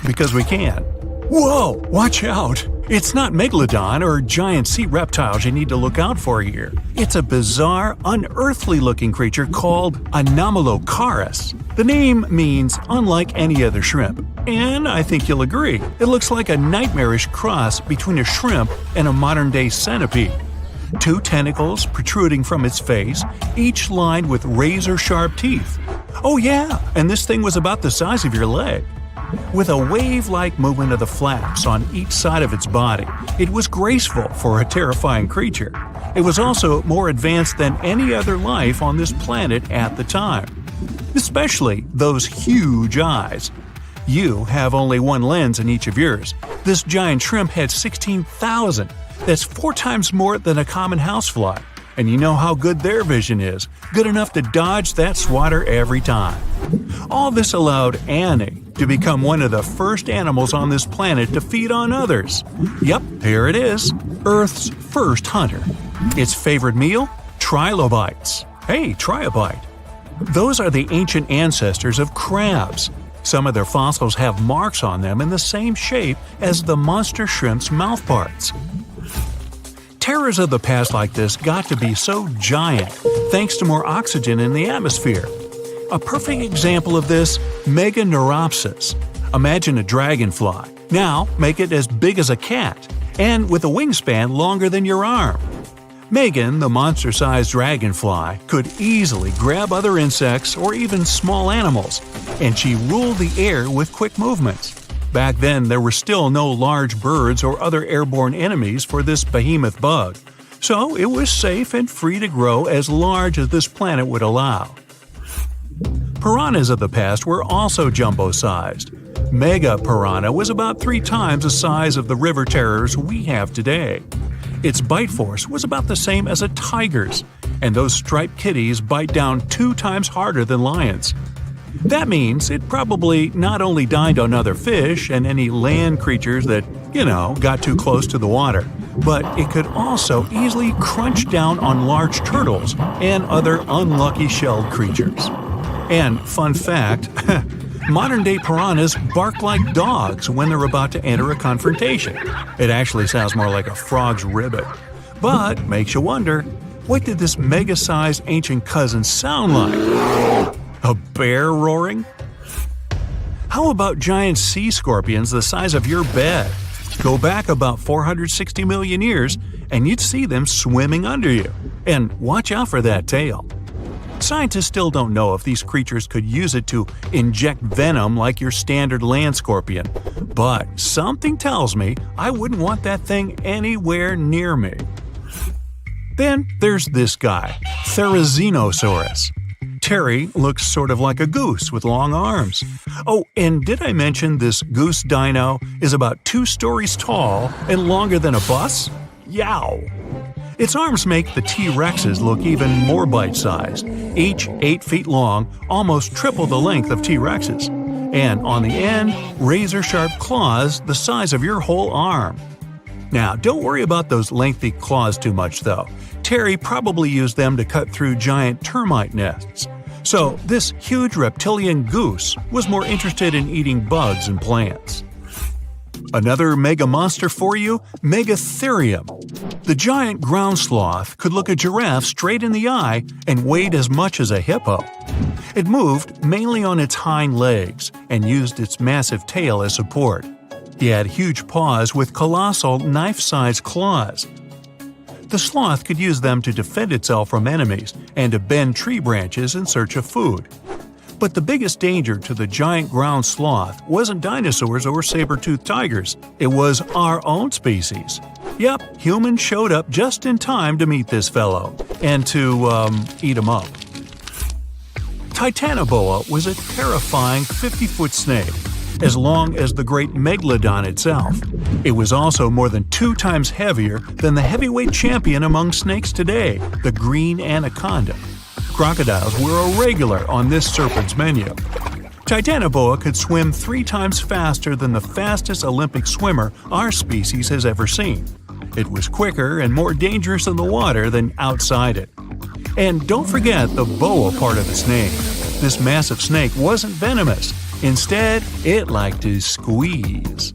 because we can. Whoa! Watch out! It's not megalodon or giant sea reptiles you need to look out for here. It's a bizarre, unearthly-looking creature called Anomalocaris. The name means unlike any other shrimp, and I think you'll agree, it looks like a nightmarish cross between a shrimp and a modern-day centipede. 2 tentacles protruding from its face, each lined with razor-sharp teeth. Oh yeah, and this thing was about the size of your leg. With a wave-like movement of the flaps on each side of its body, it was graceful for a terrifying creature. It was also more advanced than any other life on this planet at the time. Especially those huge eyes. You have only 1 lens in each of yours. This giant shrimp had 16,000. That's 4 times more than a common housefly. And you know how good their vision is, good enough to dodge that swatter every time. All this allowed Annie to become one of the first animals on this planet to feed on others. Yep, here it is, Earth's first hunter. Its favorite meal? Trilobites. Hey, trilobite. Those are the ancient ancestors of crabs. Some of their fossils have marks on them in the same shape as the monster shrimp's mouthparts. Terrors of the past like this got to be so giant thanks to more oxygen in the atmosphere. A perfect example of this, Meganeuropsis. Imagine a dragonfly. Now make it as big as a cat, and with a wingspan longer than your arm. Megan, the monster-sized dragonfly, could easily grab other insects or even small animals, and she ruled the air with quick movements. Back then, there were still no large birds or other airborne enemies for this behemoth bug, so it was safe and free to grow as large as this planet would allow. Piranhas of the past were also jumbo-sized. Mega piranha was about 3 times the size of the river terrors we have today. Its bite force was about the same as a tiger's, and those striped kitties bite down 2 times harder than lions. That means it probably not only dined on other fish and any land creatures that, got too close to the water, but it could also easily crunch down on large turtles and other unlucky shelled creatures. And fun fact, modern-day piranhas bark like dogs when they're about to enter a confrontation. It actually sounds more like a frog's ribbit. But makes you wonder, what did this mega-sized ancient cousin sound like? A bear roaring? How about giant sea scorpions the size of your bed? Go back about 460 million years, and you'd see them swimming under you. And watch out for that tail. Scientists still don't know if these creatures could use it to inject venom like your standard land scorpion, but something tells me I wouldn't want that thing anywhere near me. Then there's this guy, Therizinosaurus. Terry looks sort of like a goose with long arms. Oh, and did I mention this goose dino is about 2 stories tall and longer than a bus? Yow! Its arms make the T-Rexes look even more bite-sized, each 8 feet long, almost triple the length of T-Rexes. And on the end, razor-sharp claws the size of your whole arm. Now, don't worry about those lengthy claws too much, though. Terry probably used them to cut through giant termite nests. So, this huge reptilian goose was more interested in eating bugs and plants. Another mega monster for you, Megatherium. The giant ground sloth could look a giraffe straight in the eye and weighed as much as a hippo. It moved mainly on its hind legs and used its massive tail as support. He had huge paws with colossal knife-sized claws. The sloth could use them to defend itself from enemies and to bend tree branches in search of food. But the biggest danger to the giant ground sloth wasn't dinosaurs or saber-toothed tigers, it was our own species. Yep, humans showed up just in time to meet this fellow, and to, eat him up. Titanoboa was a terrifying 50-foot snake, as long as the great megalodon itself. It was also more than 2 times heavier than the heavyweight champion among snakes today, the green anaconda. Crocodiles were a regular on this serpent's menu. Titanoboa could swim 3 times faster than the fastest Olympic swimmer our species has ever seen. It was quicker and more dangerous in the water than outside it. And don't forget the boa part of the snake. This massive snake wasn't venomous. Instead, it liked to squeeze.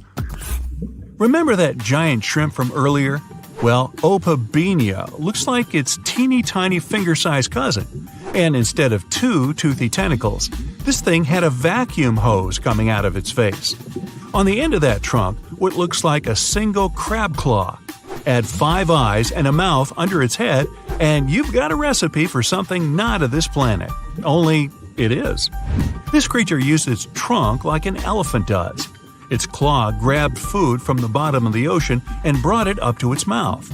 Remember that giant shrimp from earlier? Well, Opabenia looks like its teeny-tiny finger-sized cousin. And instead of 2 toothy tentacles, this thing had a vacuum hose coming out of its face. On the end of that trunk, what looks like a single crab claw. Add 5 eyes and a mouth under its head, and you've got a recipe for something not of this planet. Only it is. This creature used its trunk like an elephant does. Its claw grabbed food from the bottom of the ocean and brought it up to its mouth.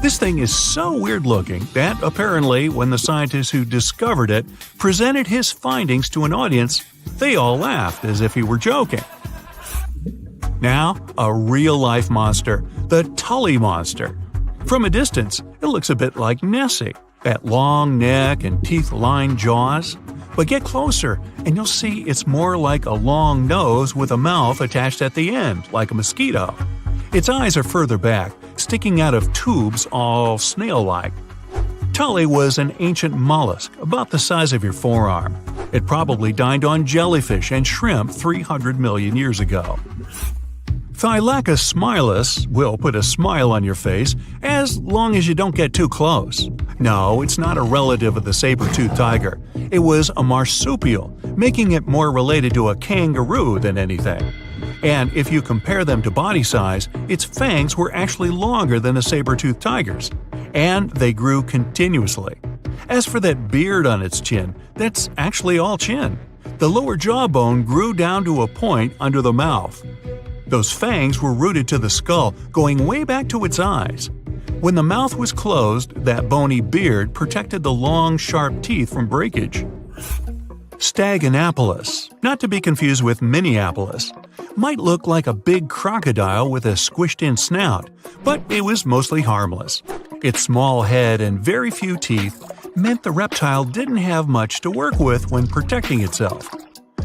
This thing is so weird-looking that, apparently, when the scientists who discovered it presented his findings to an audience, they all laughed as if he were joking. Now, a real-life monster, the Tully monster. From a distance, it looks a bit like Nessie, that long neck and teeth-lined jaws. But get closer, and you'll see it's more like a long nose with a mouth attached at the end, like a mosquito. Its eyes are further back, sticking out of tubes all snail-like. Tully was an ancient mollusk, about the size of your forearm. It probably dined on jellyfish and shrimp 300 million years ago. Thylacus smilus will put a smile on your face as long as you don't get too close. No, it's not a relative of the saber-toothed tiger. It was a marsupial, making it more related to a kangaroo than anything. And if you compare them to body size, its fangs were actually longer than a saber-toothed tiger's. And they grew continuously. As for that beard on its chin, that's actually all chin. The lower jawbone grew down to a point under the mouth. Those fangs were rooted to the skull, going way back to its eyes. When the mouth was closed, that bony beard protected the long, sharp teeth from breakage. Staganapolis, not to be confused with Minneapolis, might look like a big crocodile with a squished-in snout, but it was mostly harmless. Its small head and very few teeth meant the reptile didn't have much to work with when protecting itself.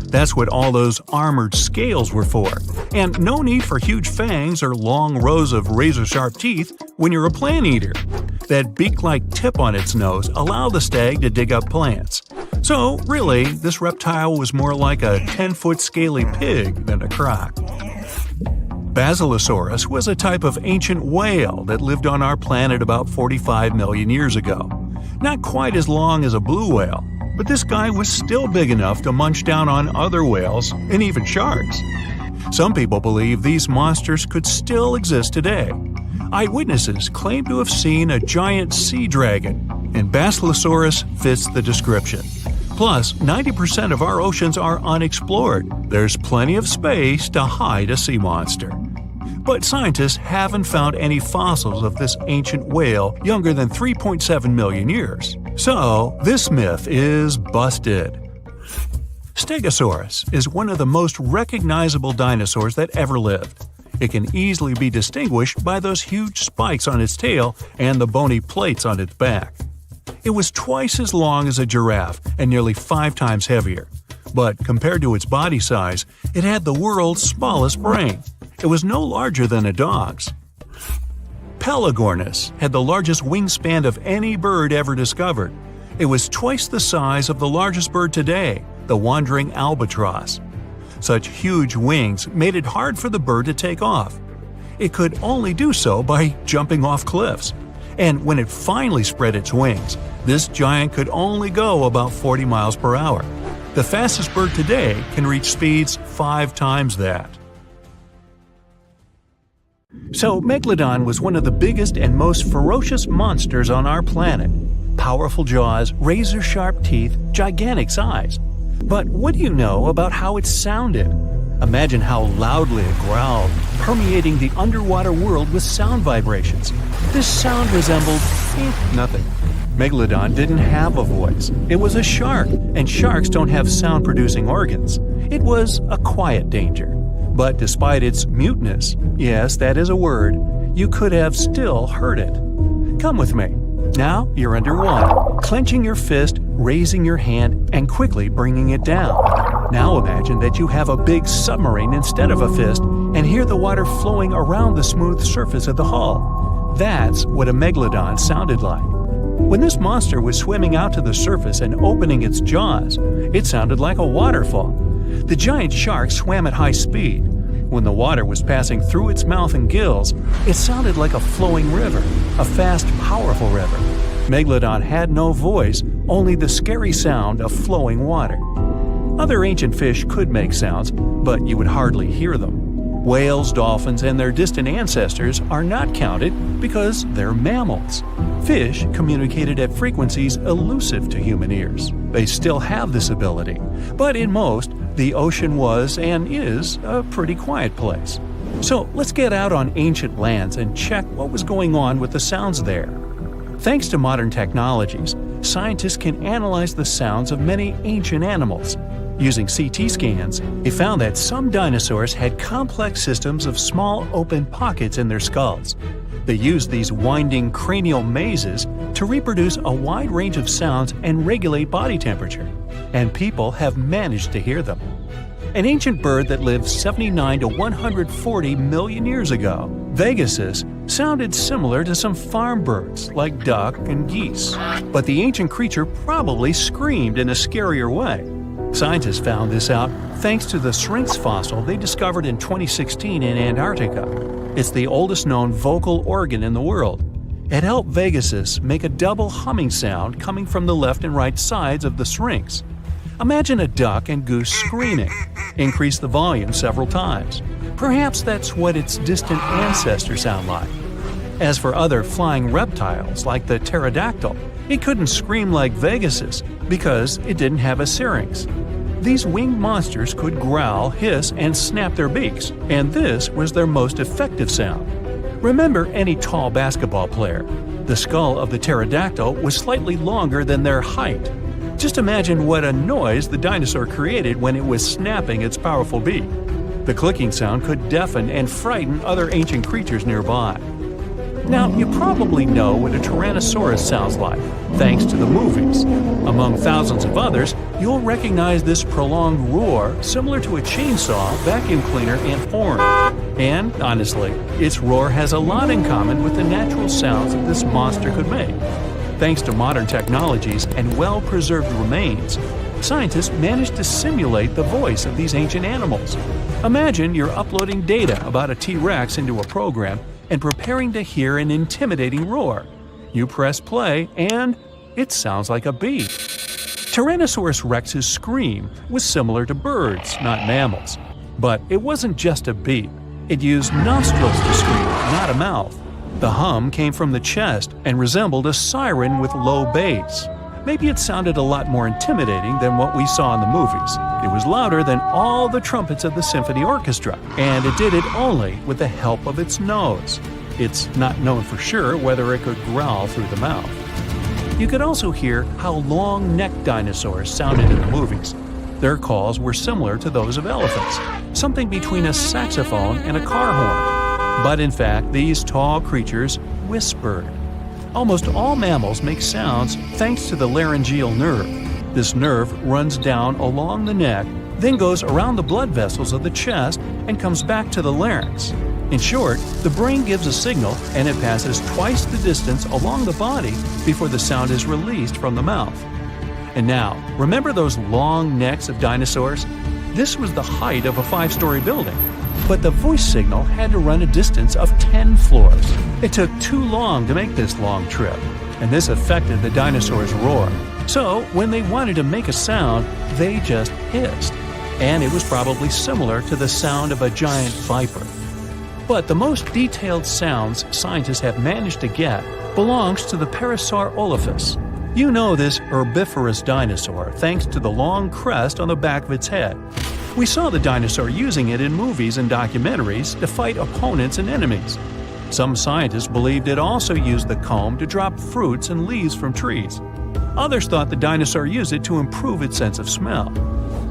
That's what all those armored scales were for, and no need for huge fangs or long rows of razor-sharp teeth when you're a plant eater. That beak-like tip on its nose allowed the stag to dig up plants. So, really, this reptile was more like a 10-foot scaly pig than a croc. Basilosaurus was a type of ancient whale that lived on our planet about 45 million years ago. Not quite as long as a blue whale, but this guy was still big enough to munch down on other whales and even sharks. Some people believe these monsters could still exist today. Eyewitnesses claim to have seen a giant sea dragon, and Basilosaurus fits the description. Plus, 90% of our oceans are unexplored. There's plenty of space to hide a sea monster. But scientists haven't found any fossils of this ancient whale younger than 3.7 million years. So, this myth is busted. Stegosaurus is one of the most recognizable dinosaurs that ever lived. It can easily be distinguished by those huge spikes on its tail and the bony plates on its back. It was twice as long as a giraffe and nearly 5 times heavier. But compared to its body size, it had the world's smallest brain. It was no larger than a dog's. Pelagornis had the largest wingspan of any bird ever discovered. It was twice the size of the largest bird today, the wandering albatross. Such huge wings made it hard for the bird to take off. It could only do so by jumping off cliffs. And when it finally spread its wings, this giant could only go about 40 miles per hour. The fastest bird today can reach speeds 5 times that. So, Megalodon was one of the biggest and most ferocious monsters on our planet. Powerful jaws, razor-sharp teeth, gigantic size. But what do you know about how it sounded? Imagine how loudly it growled, permeating the underwater world with sound vibrations. This sound resembled nothing. Megalodon didn't have a voice. It was a shark, and sharks don't have sound-producing organs. It was a quiet danger. But despite its muteness, yes, that is a word, you could have still heard it. Come with me. Now you're underwater, clenching your fist, raising your hand, and quickly bringing it down. Now imagine that you have a big submarine instead of a fist and hear the water flowing around the smooth surface of the hull. That's what a megalodon sounded like. When this monster was swimming out to the surface and opening its jaws, it sounded like a waterfall. The giant shark swam at high speed. When the water was passing through its mouth and gills, it sounded like a flowing river, a fast, powerful river. Megalodon had no voice, only the scary sound of flowing water. Other ancient fish could make sounds, but you would hardly hear them. Whales, dolphins, and their distant ancestors are not counted because they're mammals. Fish communicated at frequencies elusive to human ears. They still have this ability, but in most, the ocean was and is a pretty quiet place. So let's get out on ancient lands and check what was going on with the sounds there. Thanks to modern technologies, scientists can analyze the sounds of many ancient animals. Using CT scans, they found that some dinosaurs had complex systems of small open pockets in their skulls. They used these winding cranial mazes to reproduce a wide range of sounds and regulate body temperature, and people have managed to hear them. An ancient bird that lived 79 to 140 million years ago, Vegasus, sounded similar to some farm birds like duck and geese. But the ancient creature probably screamed in a scarier way. Scientists found this out thanks to the Syrinx fossil they discovered in 2016 in Antarctica. It's the oldest known vocal organ in the world. It helped Vegasus make a double humming sound coming from the left and right sides of the Syrinx. Imagine a duck and goose screaming. Increase the volume several times. Perhaps that's what its distant ancestors sound like. As for other flying reptiles like the pterodactyl, it couldn't scream like Vegasus because it didn't have a syrinx. These winged monsters could growl, hiss, and snap their beaks, and this was their most effective sound. Remember any tall basketball player. The skull of the pterodactyl was slightly longer than their height. Just imagine what a noise the dinosaur created when it was snapping its powerful beak. The clicking sound could deafen and frighten other ancient creatures nearby. Now, you probably know what a Tyrannosaurus sounds like, thanks to the movies. Among thousands of others, you'll recognize this prolonged roar similar to a chainsaw, vacuum cleaner, and horn. And, honestly, its roar has a lot in common with the natural sounds that this monster could make. Thanks to modern technologies and well-preserved remains, scientists managed to simulate the voice of these ancient animals. Imagine you're uploading data about a T-Rex into a program and preparing to hear an intimidating roar. You press play, and it sounds like a beep. Tyrannosaurus rex's scream was similar to birds, not mammals. But it wasn't just a beep. It used nostrils to scream, not a mouth. The hum came from the chest and resembled a siren with low bass. Maybe it sounded a lot more intimidating than what we saw in the movies. It was louder than all the trumpets of the symphony orchestra, and it did it only with the help of its nose. It's not known for sure whether it could growl through the mouth. You could also hear how long-necked dinosaurs sounded in the movies. Their calls were similar to those of elephants, something between a saxophone and a car horn. But in fact, these tall creatures whispered. Almost all mammals make sounds thanks to the laryngeal nerve. This nerve runs down along the neck, then goes around the blood vessels of the chest and comes back to the larynx. In short, the brain gives a signal and it passes twice the distance along the body before the sound is released from the mouth. And now, remember those long necks of dinosaurs? This was the height of a 5-story building. But the voice signal had to run a distance of 10 floors. It took too long to make this long trip, and this affected the dinosaurs' roar. So, when they wanted to make a sound, they just hissed. And it was probably similar to the sound of a giant viper. But the most detailed sounds scientists have managed to get belongs to the Parasaurolophus. You know this herbivorous dinosaur thanks to the long crest on the back of its head. We saw the dinosaur using it in movies and documentaries to fight opponents and enemies. Some scientists believed it also used the comb to drop fruits and leaves from trees. Others thought the dinosaur used it to improve its sense of smell.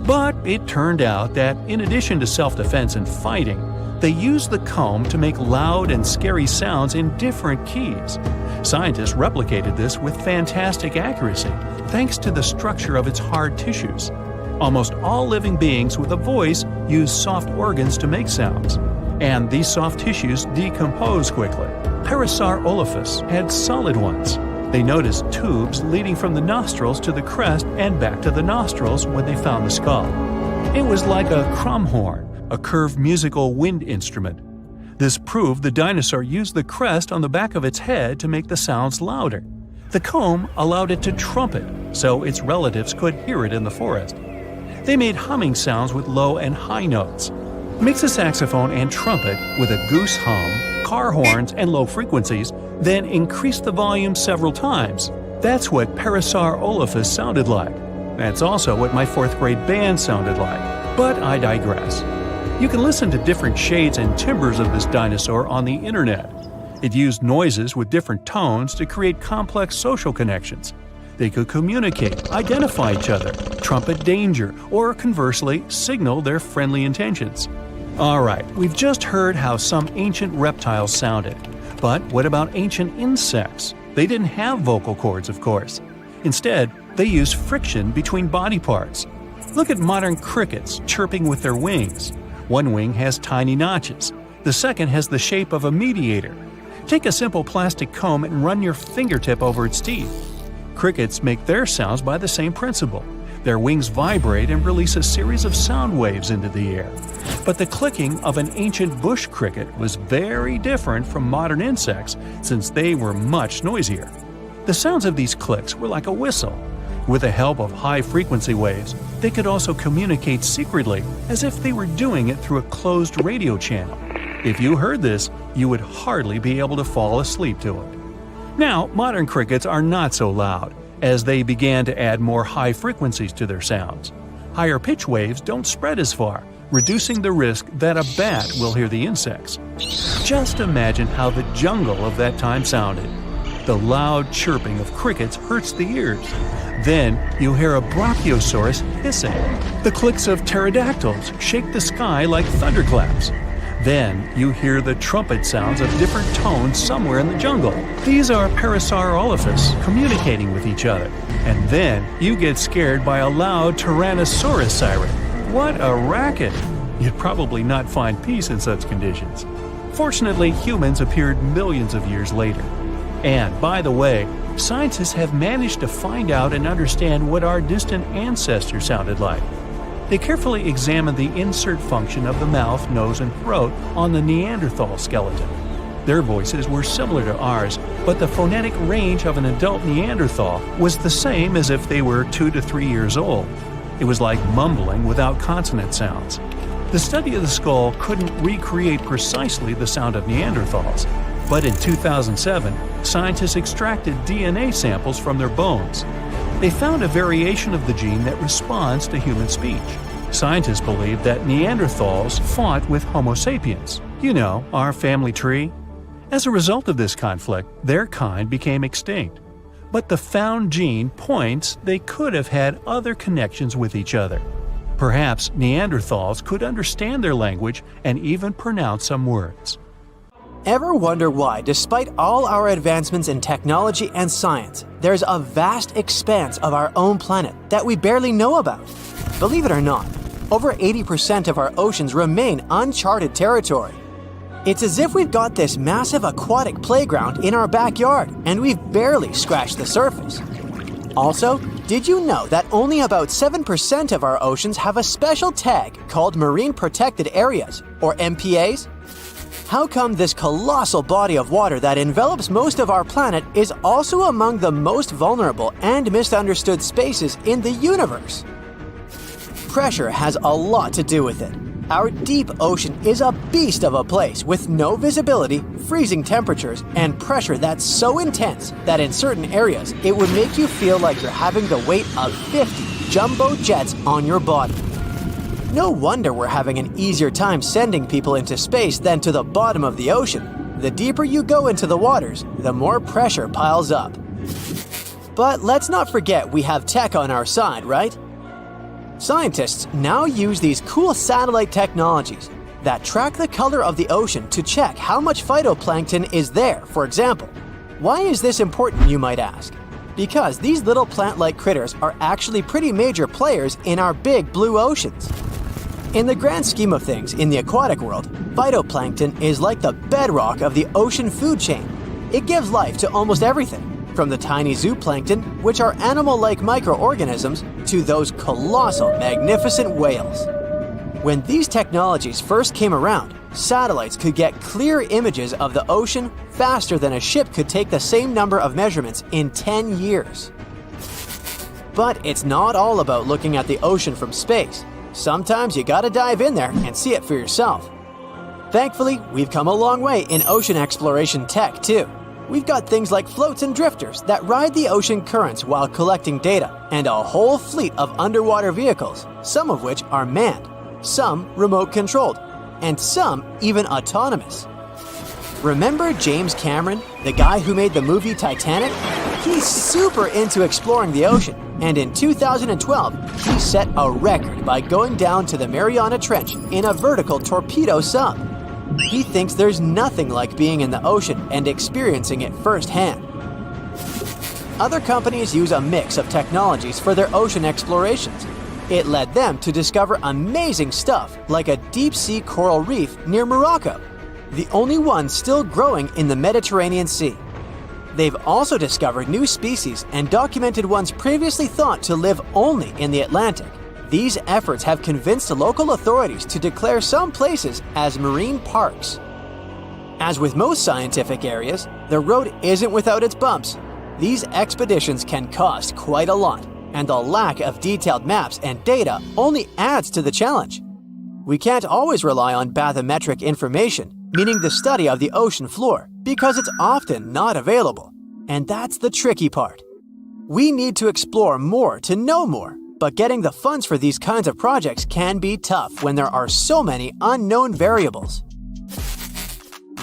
But it turned out that, in addition to self-defense and fighting, they used the comb to make loud and scary sounds in different keys. Scientists replicated this with fantastic accuracy, thanks to the structure of its hard tissues. Almost all living beings with a voice use soft organs to make sounds, and these soft tissues decompose quickly. Parasaurolophus had solid ones. They noticed tubes leading from the nostrils to the crest and back to the nostrils when they found the skull. It was like a crumhorn, a curved musical wind instrument. This proved the dinosaur used the crest on the back of its head to make the sounds louder. The comb allowed it to trumpet, so its relatives could hear it in the forest. They made humming sounds with low and high notes. Mix a saxophone and trumpet with a goose hum, car horns, and low frequencies, then increase the volume several times. That's what Parasaurolophus sounded like. That's also what my 4th grade band sounded like. But I digress. You can listen to different shades and timbres of this dinosaur on the internet. It used noises with different tones to create complex social connections. They could communicate, identify each other, trumpet danger, or conversely, signal their friendly intentions. Alright, we've just heard how some ancient reptiles sounded. But what about ancient insects? They didn't have vocal cords, of course. Instead, they used friction between body parts. Look at modern crickets chirping with their wings. One wing has tiny notches. The second has the shape of a mediator. Take a simple plastic comb and run your fingertip over its teeth. Crickets make their sounds by the same principle. Their wings vibrate and release a series of sound waves into the air. But the clicking of an ancient bush cricket was very different from modern insects since they were much noisier. The sounds of these clicks were like a whistle. With the help of high-frequency waves, they could also communicate secretly as if they were doing it through a closed radio channel. If you heard this, you would hardly be able to fall asleep to it. Now, modern crickets are not so loud, as they began to add more high frequencies to their sounds. Higher pitch waves don't spread as far, reducing the risk that a bat will hear the insects. Just imagine how the jungle of that time sounded. The loud chirping of crickets hurts the ears. Then you hear a brachiosaurus hissing. The clicks of pterodactyls shake the sky like thunderclaps. Then you hear the trumpet sounds of different tones somewhere in the jungle. These are Parasaurolophus communicating with each other. And then you get scared by a loud Tyrannosaurus siren. What a racket! You'd probably not find peace in such conditions. Fortunately, humans appeared millions of years later. And, by the way, scientists have managed to find out and understand what our distant ancestors sounded like. They carefully examined the insert function of the mouth, nose, and throat on the Neanderthal skeleton. Their voices were similar to ours, but the phonetic range of an adult Neanderthal was the same as if they were 2 to 3 years old. It was like mumbling without consonant sounds. The study of the skull couldn't recreate precisely the sound of Neanderthals, but in 2007, scientists extracted DNA samples from their bones. They found a variation of the gene that responds to human speech. Scientists believe that Neanderthals fought with Homo sapiens, our family tree. As a result of this conflict, their kind became extinct. But the found gene points they could have had other connections with each other. Perhaps Neanderthals could understand their language and even pronounce some words. Ever wonder why, despite all our advancements in technology and science, there's a vast expanse of our own planet that we barely know about? Believe it or not, over 80% of our oceans remain uncharted territory. It's as if we've got this massive aquatic playground in our backyard, and we've barely scratched the surface. Also, did you know that only about 7% of our oceans have a special tag called Marine Protected Areas, or MPAs? How come this colossal body of water that envelops most of our planet is also among the most vulnerable and misunderstood spaces in the universe? Pressure has a lot to do with it. Our deep ocean is a beast of a place with no visibility, freezing temperatures, and pressure that's so intense that in certain areas it would make you feel like you're having the weight of 50 jumbo jets on your body. No wonder we're having an easier time sending people into space than to the bottom of the ocean. The deeper you go into the waters, the more pressure piles up. But let's not forget we have tech on our side, right? Scientists now use these cool satellite technologies that track the color of the ocean to check how much phytoplankton is there, for example. Why is this important, you might ask? Because these little plant-like critters are actually pretty major players in our big blue oceans. In the grand scheme of things in the aquatic world, phytoplankton is like the bedrock of the ocean food chain. It gives life to almost everything, from the tiny zooplankton, which are animal-like microorganisms, to those colossal, magnificent whales. When these technologies first came around, satellites could get clear images of the ocean faster than a ship could take the same number of measurements in 10 years. But it's not all about looking at the ocean from space. Sometimes you gotta dive in there and see it for yourself. Thankfully, we've come a long way in ocean exploration tech too. We've got things like floats and drifters that ride the ocean currents while collecting data, and a whole fleet of underwater vehicles, some of which are manned, some remote-controlled, and some even autonomous. Remember James Cameron, the guy who made the movie Titanic? He's super into exploring the ocean, and in 2012, he set a record by going down to the Mariana Trench in a vertical torpedo sub. He thinks there's nothing like being in the ocean and experiencing it firsthand. Other companies use a mix of technologies for their ocean explorations. It led them to discover amazing stuff like a deep-sea coral reef near Morocco, the only one still growing in the Mediterranean Sea. They've also discovered new species and documented ones previously thought to live only in the Atlantic. These efforts have convinced local authorities to declare some places as marine parks. As with most scientific areas, the road isn't without its bumps. These expeditions can cost quite a lot, and the lack of detailed maps and data only adds to the challenge. We can't always rely on bathymetric information, meaning the study of the ocean floor, because it's often not available. And that's the tricky part. We need to explore more to know more, But getting the funds for these kinds of projects can be tough when there are so many unknown variables.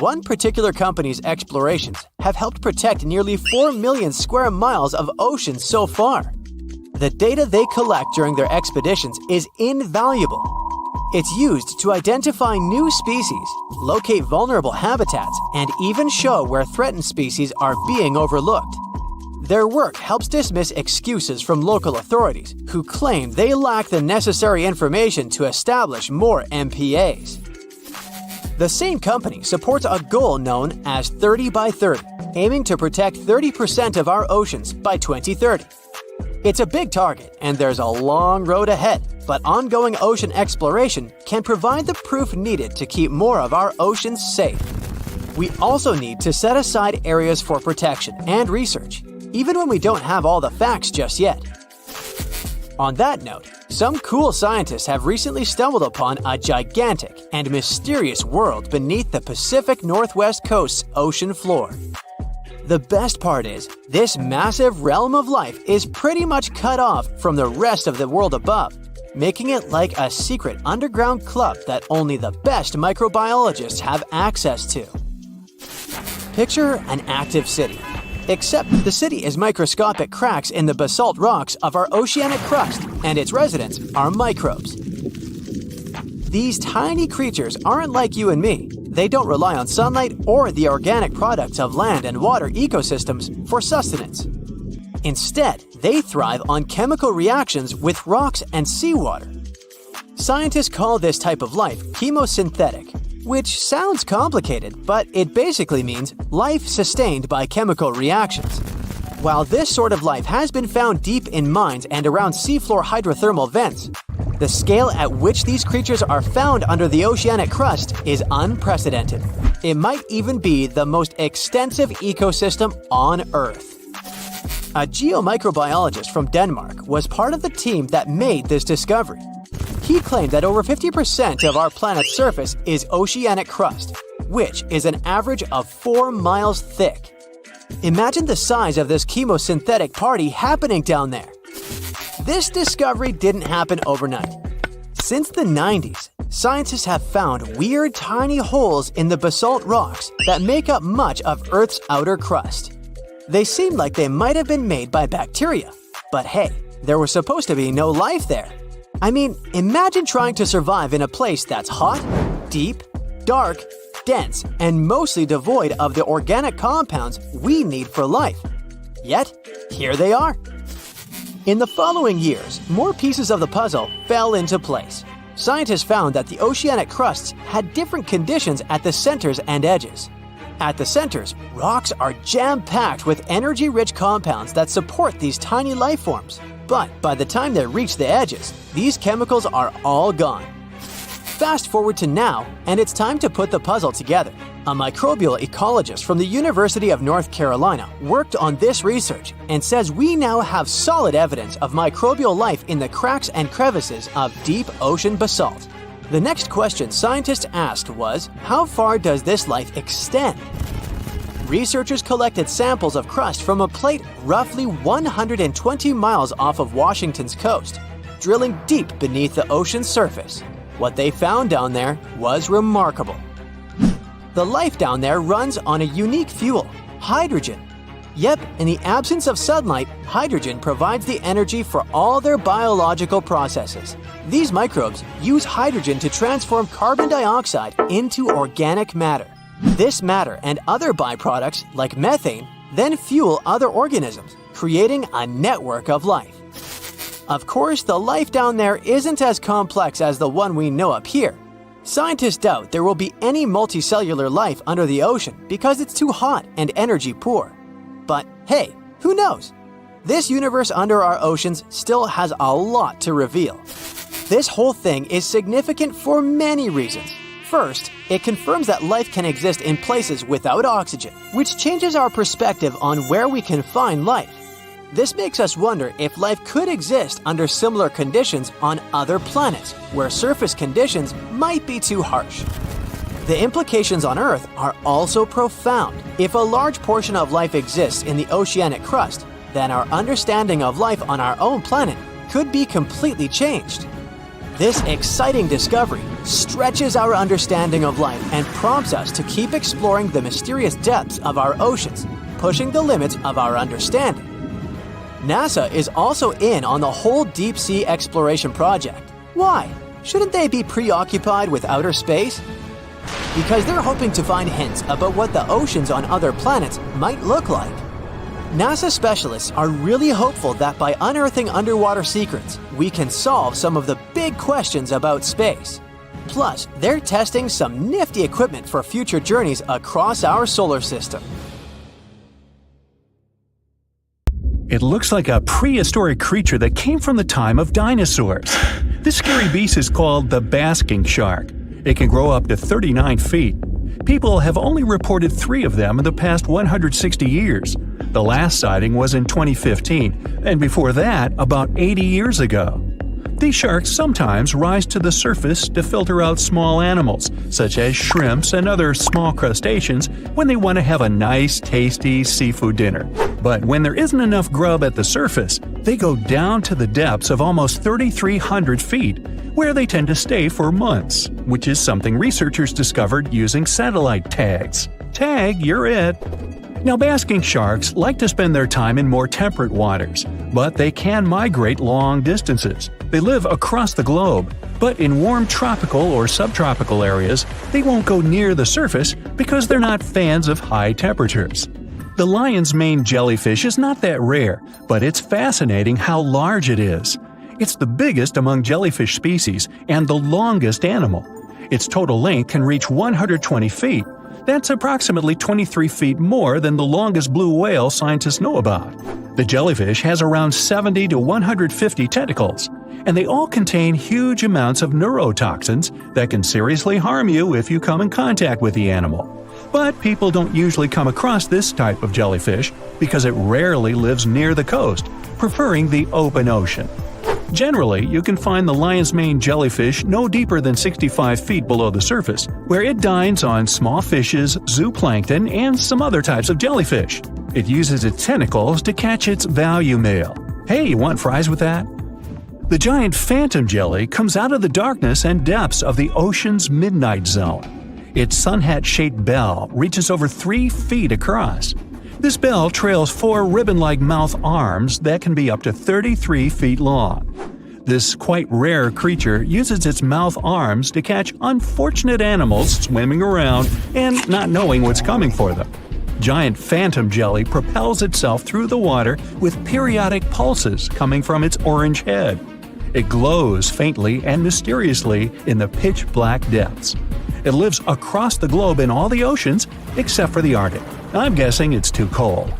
One particular company's explorations have helped protect nearly 4 million square miles of ocean so far. The data they collect during their expeditions is invaluable. It's used to identify new species, locate vulnerable habitats, and even show where threatened species are being overlooked. Their work helps dismiss excuses from local authorities who claim they lack the necessary information to establish more MPAs. The same company supports a goal known as 30 by 30, aiming to protect 30% of our oceans by 2030. It's a big target, and there's a long road ahead, but ongoing ocean exploration can provide the proof needed to keep more of our oceans safe. We also need to set aside areas for protection and research, even when we don't have all the facts just yet. On that note, some cool scientists have recently stumbled upon a gigantic and mysterious world beneath the Pacific Northwest coast's ocean floor. The best part is, this massive realm of life is pretty much cut off from the rest of the world above, making it like a secret underground club that only the best microbiologists have access to. Picture an active city, except the city is microscopic cracks in the basalt rocks of our oceanic crust, and its residents are microbes. These tiny creatures aren't like you and me. They don't rely on sunlight or the organic products of land and water ecosystems for sustenance. Instead, they thrive on chemical reactions with rocks and seawater. Scientists call this type of life chemosynthetic, which sounds complicated, but it basically means life sustained by chemical reactions. While this sort of life has been found deep in mines and around seafloor hydrothermal vents, the scale at which these creatures are found under the oceanic crust is unprecedented. It might even be the most extensive ecosystem on Earth. A geomicrobiologist from Denmark was part of the team that made this discovery. He claimed that over 50% of our planet's surface is oceanic crust, which is an average of 4 miles thick. Imagine the size of this chemosynthetic party happening down there. This discovery didn't happen overnight. Since the 90s, scientists have found weird tiny holes in the basalt rocks that make up much of Earth's outer crust. They seem like they might have been made by bacteria, but hey, there was supposed to be no life there. I mean, imagine trying to survive in a place that's hot, deep, dark, dense, and mostly devoid of the organic compounds we need for life. Yet, here they are. In the following years, more pieces of the puzzle fell into place. Scientists found that the oceanic crusts had different conditions at the centers and edges. At the centers, rocks are jam-packed with energy-rich compounds that support these tiny life forms. But by the time they reach the edges, these chemicals are all gone. Fast forward to now, and it's time to put the puzzle together. A microbial ecologist from the University of North Carolina worked on this research and says we now have solid evidence of microbial life in the cracks and crevices of deep ocean basalt. The next question scientists asked was, how far does this life extend? Researchers collected samples of crust from a plate roughly 120 miles off of Washington's coast, drilling deep beneath the ocean's surface. What they found down there was remarkable. The life down there runs on a unique fuel, hydrogen. Yep, in the absence of sunlight, hydrogen provides the energy for all their biological processes. These microbes use hydrogen to transform carbon dioxide into organic matter. This matter and other byproducts, like methane, then fuel other organisms, creating a network of life. Of course, the life down there isn't as complex as the one we know up here. Scientists doubt there will be any multicellular life under the ocean because it's too hot and energy poor. But hey, who knows? This universe under our oceans still has a lot to reveal. This whole thing is significant for many reasons. First, it confirms that life can exist in places without oxygen, which changes our perspective on where we can find life. This makes us wonder if life could exist under similar conditions on other planets, where surface conditions might be too harsh. The implications on Earth are also profound. If a large portion of life exists in the oceanic crust, then our understanding of life on our own planet could be completely changed. This exciting discovery stretches our understanding of life and prompts us to keep exploring the mysterious depths of our oceans, pushing the limits of our understanding. NASA is also in on the whole deep-sea exploration project. Why? Shouldn't they be preoccupied with outer space? Because they're hoping to find hints about what the oceans on other planets might look like. NASA specialists are really hopeful that by unearthing underwater secrets, we can solve some of the big questions about space. Plus, they're testing some nifty equipment for future journeys across our solar system. It looks like a prehistoric creature that came from the time of dinosaurs. This scary beast is called the basking shark. It can grow up to 39 feet. People have only reported 3 of them in the past 160 years. The last sighting was in 2015, and before that, about 80 years ago. These sharks sometimes rise to the surface to filter out small animals, such as shrimps and other small crustaceans, when they want to have a nice, tasty seafood dinner. But when there isn't enough grub at the surface, they go down to the depths of almost 3,300 feet, where they tend to stay for months, which is something researchers discovered using satellite tags. Tag, you're it! Now, basking sharks like to spend their time in more temperate waters, but they can migrate long distances. They live across the globe, but in warm tropical or subtropical areas, they won't go near the surface because they're not fans of high temperatures. The lion's mane jellyfish is not that rare, but it's fascinating how large it is. It's the biggest among jellyfish species and the longest animal. Its total length can reach 120 feet. That's approximately 23 feet more than the longest blue whale scientists know about. The jellyfish has around 70 to 150 tentacles, and they all contain huge amounts of neurotoxins that can seriously harm you if you come in contact with the animal. But people don't usually come across this type of jellyfish because it rarely lives near the coast, preferring the open ocean. Generally, you can find the lion's mane jellyfish no deeper than 65 feet below the surface, where it dines on small fishes, zooplankton, and some other types of jellyfish. It uses its tentacles to catch its value male. Hey, you want fries with that? The giant phantom jelly comes out of the darkness and depths of the ocean's midnight zone. Its sun-hat-shaped bell reaches over 3 feet across. This bell trails 4 ribbon-like mouth arms that can be up to 33 feet long. This quite rare creature uses its mouth arms to catch unfortunate animals swimming around and not knowing what's coming for them. Giant phantom jelly propels itself through the water with periodic pulses coming from its orange head. It glows faintly and mysteriously in the pitch-black depths. It lives across the globe in all the oceans except for the Arctic. I'm guessing it's too cold.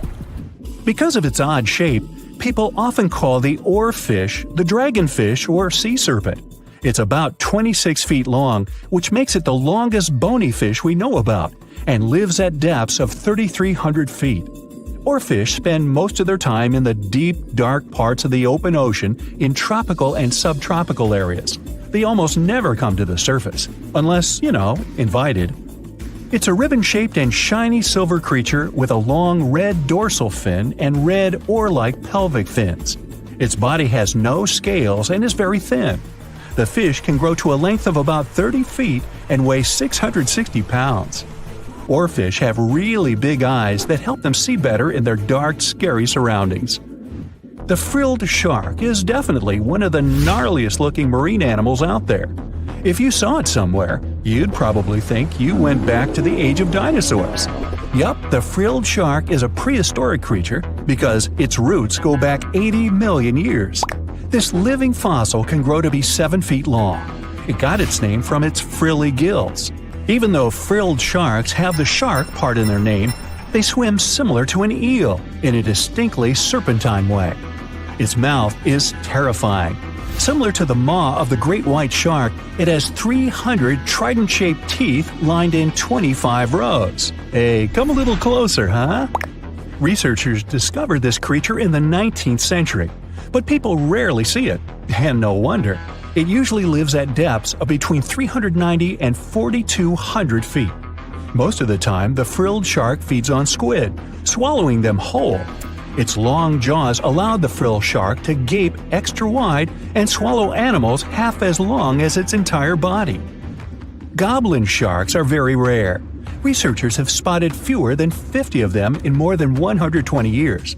Because of its odd shape, people often call the oarfish the dragonfish or sea serpent. It's about 26 feet long, which makes it the longest bony fish we know about, and lives at depths of 3,300 feet. Oarfish spend most of their time in the deep, dark parts of the open ocean in tropical and subtropical areas. They almost never come to the surface, unless, invited. It's a ribbon-shaped and shiny silver creature with a long red dorsal fin and red oar-like pelvic fins. Its body has no scales and is very thin. The fish can grow to a length of about 30 feet and weigh 660 pounds. Oarfish have really big eyes that help them see better in their dark, scary surroundings. The frilled shark is definitely one of the gnarliest-looking marine animals out there. If you saw it somewhere, you'd probably think you went back to the age of dinosaurs. Yup, the frilled shark is a prehistoric creature because its roots go back 80 million years. This living fossil can grow to be 7 feet long. It got its name from its frilly gills. Even though frilled sharks have the shark part in their name, they swim similar to an eel in a distinctly serpentine way. Its mouth is terrifying. Similar to the maw of the great white shark, it has 300 trident-shaped teeth lined in 25 rows. Hey, come a little closer, huh? Researchers discovered this creature in the 19th century, but people rarely see it, and no wonder. It usually lives at depths of between 390 and 4,200 feet. Most of the time, the frilled shark feeds on squid, swallowing them whole. Its long jaws allowed the frill shark to gape extra wide and swallow animals half as long as its entire body. Goblin sharks are very rare. Researchers have spotted fewer than 50 of them in more than 120 years.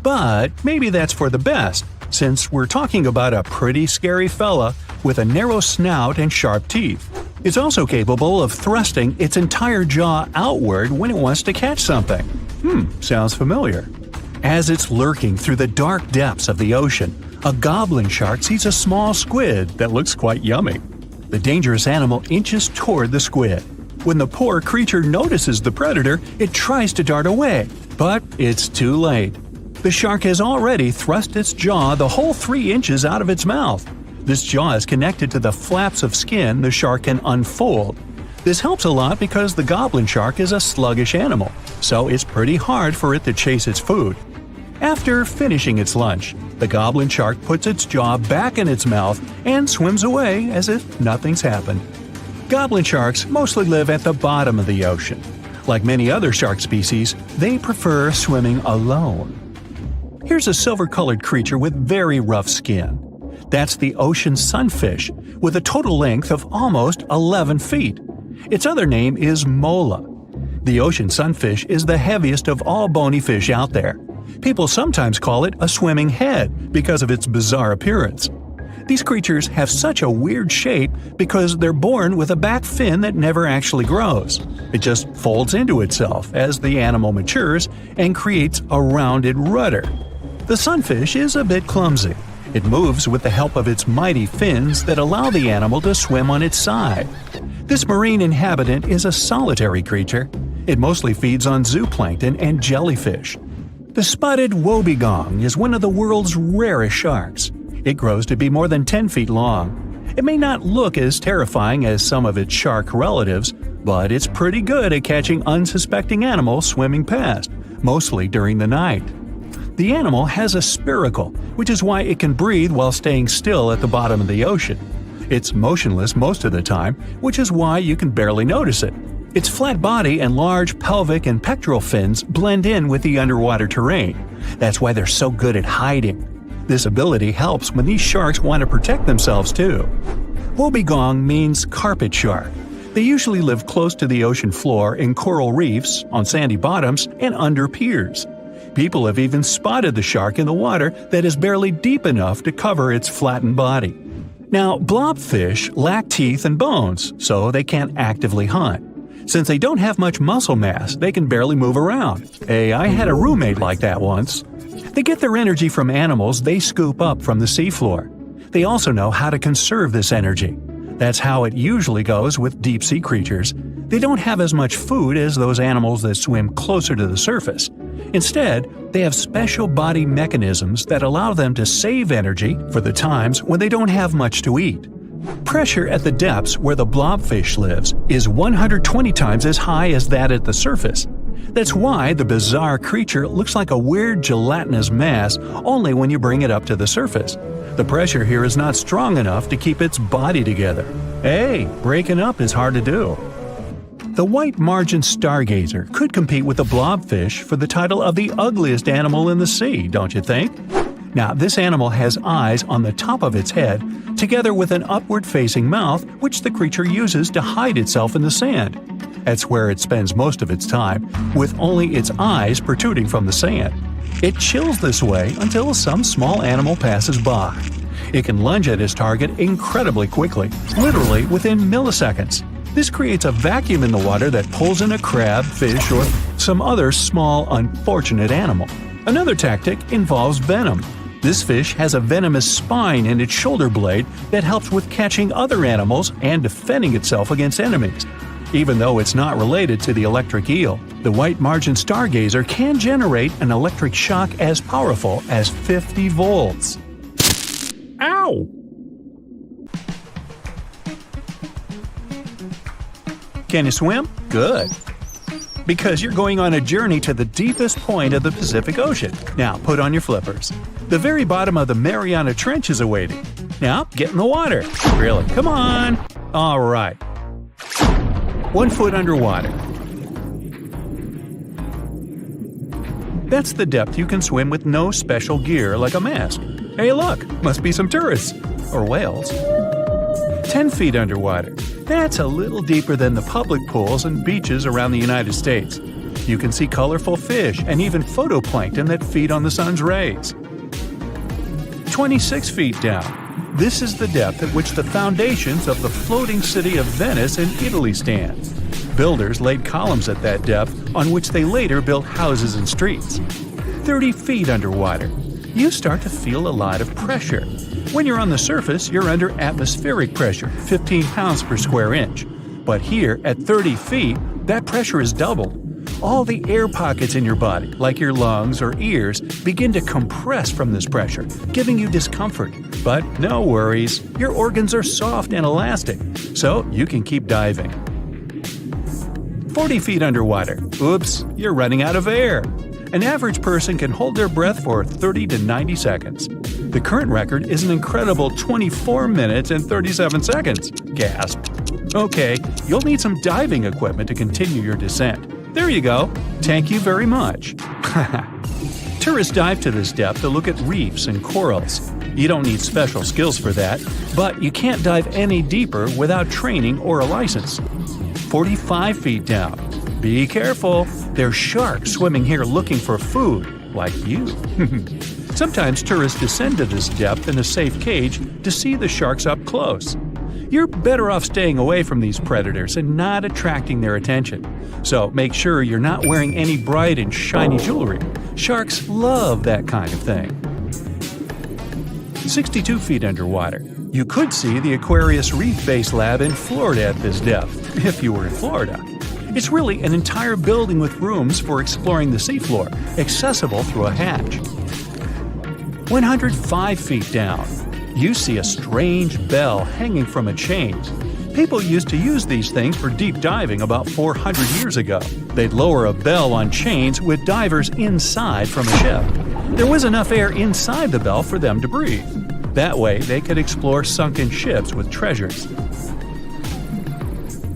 But maybe that's for the best, since we're talking about a pretty scary fella with a narrow snout and sharp teeth. It's also capable of thrusting its entire jaw outward when it wants to catch something. Sounds familiar. As it's lurking through the dark depths of the ocean, a goblin shark sees a small squid that looks quite yummy. The dangerous animal inches toward the squid. When the poor creature notices the predator, it tries to dart away, but it's too late. The shark has already thrust its jaw the whole 3 inches out of its mouth. This jaw is connected to the flaps of skin the shark can unfold. This helps a lot because the goblin shark is a sluggish animal, so it's pretty hard for it to chase its food. After finishing its lunch, the goblin shark puts its jaw back in its mouth and swims away as if nothing's happened. Goblin sharks mostly live at the bottom of the ocean. Like many other shark species, they prefer swimming alone. Here's a silver-colored creature with very rough skin. That's the ocean sunfish, with a total length of almost 11 feet. Its other name is mola. The ocean sunfish is the heaviest of all bony fish out there. People sometimes call it a swimming head because of its bizarre appearance. These creatures have such a weird shape because they're born with a back fin that never actually grows. It just folds into itself as the animal matures and creates a rounded rudder. The sunfish is a bit clumsy. It moves with the help of its mighty fins that allow the animal to swim on its side. This marine inhabitant is a solitary creature. It mostly feeds on zooplankton and jellyfish. The spotted wobbegong is one of the world's rarest sharks. It grows to be more than 10 feet long. It may not look as terrifying as some of its shark relatives, but it's pretty good at catching unsuspecting animals swimming past, mostly during the night. The animal has a spiracle, which is why it can breathe while staying still at the bottom of the ocean. It's motionless most of the time, which is why you can barely notice it. Its flat body and large pelvic and pectoral fins blend in with the underwater terrain. That's why they're so good at hiding. This ability helps when these sharks want to protect themselves too. Wobbegong means carpet shark. They usually live close to the ocean floor in coral reefs, on sandy bottoms, and under piers. People have even spotted the shark in the water that is barely deep enough to cover its flattened body. Now, blobfish lack teeth and bones, so they can't actively hunt. Since they don't have much muscle mass, they can barely move around. Hey, I had a roommate like that once. They get their energy from animals they scoop up from the seafloor. They also know how to conserve this energy. That's how it usually goes with deep-sea creatures. They don't have as much food as those animals that swim closer to the surface. Instead, they have special body mechanisms that allow them to save energy for the times when they don't have much to eat. Pressure at the depths where the blobfish lives is 120 times as high as that at the surface. That's why the bizarre creature looks like a weird gelatinous mass only when you bring it up to the surface. The pressure here is not strong enough to keep its body together. Hey, breaking up is hard to do. The white margin stargazer could compete with the blobfish for the title of the ugliest animal in the sea, don't you think? Now, this animal has eyes on the top of its head, together with an upward-facing mouth which the creature uses to hide itself in the sand. That's where it spends most of its time, with only its eyes protruding from the sand. It chills this way until some small animal passes by. It can lunge at its target incredibly quickly, literally within milliseconds. This creates a vacuum in the water that pulls in a crab, fish, or some other small, unfortunate animal. Another tactic involves venom. This fish has a venomous spine in its shoulder blade that helps with catching other animals and defending itself against enemies. Even though it's not related to the electric eel, the white margin stargazer can generate an electric shock as powerful as 50 volts. Ow! Can you swim? Good. Because you're going on a journey to the deepest point of the Pacific Ocean. Now, put on your flippers. The very bottom of the Mariana Trench is awaiting. Now, get in the water. Really, come on. All right. 1 foot underwater. That's the depth you can swim with no special gear like a mask. Hey look, must be some tourists. Or whales. 10 feet underwater. That's a little deeper than the public pools and beaches around the United States. You can see colorful fish and even phytoplankton that feed on the sun's rays. 26 feet down. This is the depth at which the foundations of the floating city of Venice in Italy stand. Builders laid columns at that depth on which they later built houses and streets. 30 feet underwater. You start to feel a lot of pressure. When you're on the surface, you're under atmospheric pressure, 15 pounds per square inch. But here, at 30 feet, that pressure is doubled. All the air pockets in your body, like your lungs or ears, begin to compress from this pressure, giving you discomfort. But no worries, your organs are soft and elastic, so you can keep diving. 40 feet underwater. Oops, you're running out of air. An average person can hold their breath for 30 to 90 seconds. The current record is an incredible 24 minutes and 37 seconds. Gasp. Okay, you'll need some diving equipment to continue your descent. There you go. Thank you very much. Tourists dive to this depth to look at reefs and corals. You don't need special skills for that, but you can't dive any deeper without training or a license. 45 feet down. Be careful. There's sharks swimming here looking for food, like you. Sometimes tourists descend to this depth in a safe cage to see the sharks up close. You're better off staying away from these predators and not attracting their attention. So make sure you're not wearing any bright and shiny jewelry. Sharks love that kind of thing. 62 feet underwater. You could see the Aquarius Reef Base Lab in Florida at this depth, if you were in Florida. It's really an entire building with rooms for exploring the seafloor, accessible through a hatch. 105 feet down. You see a strange bell hanging from a chain. People used to use these things for deep diving about 400 years ago. They'd lower a bell on chains with divers inside from a ship. There was enough air inside the bell for them to breathe. That way, they could explore sunken ships with treasures.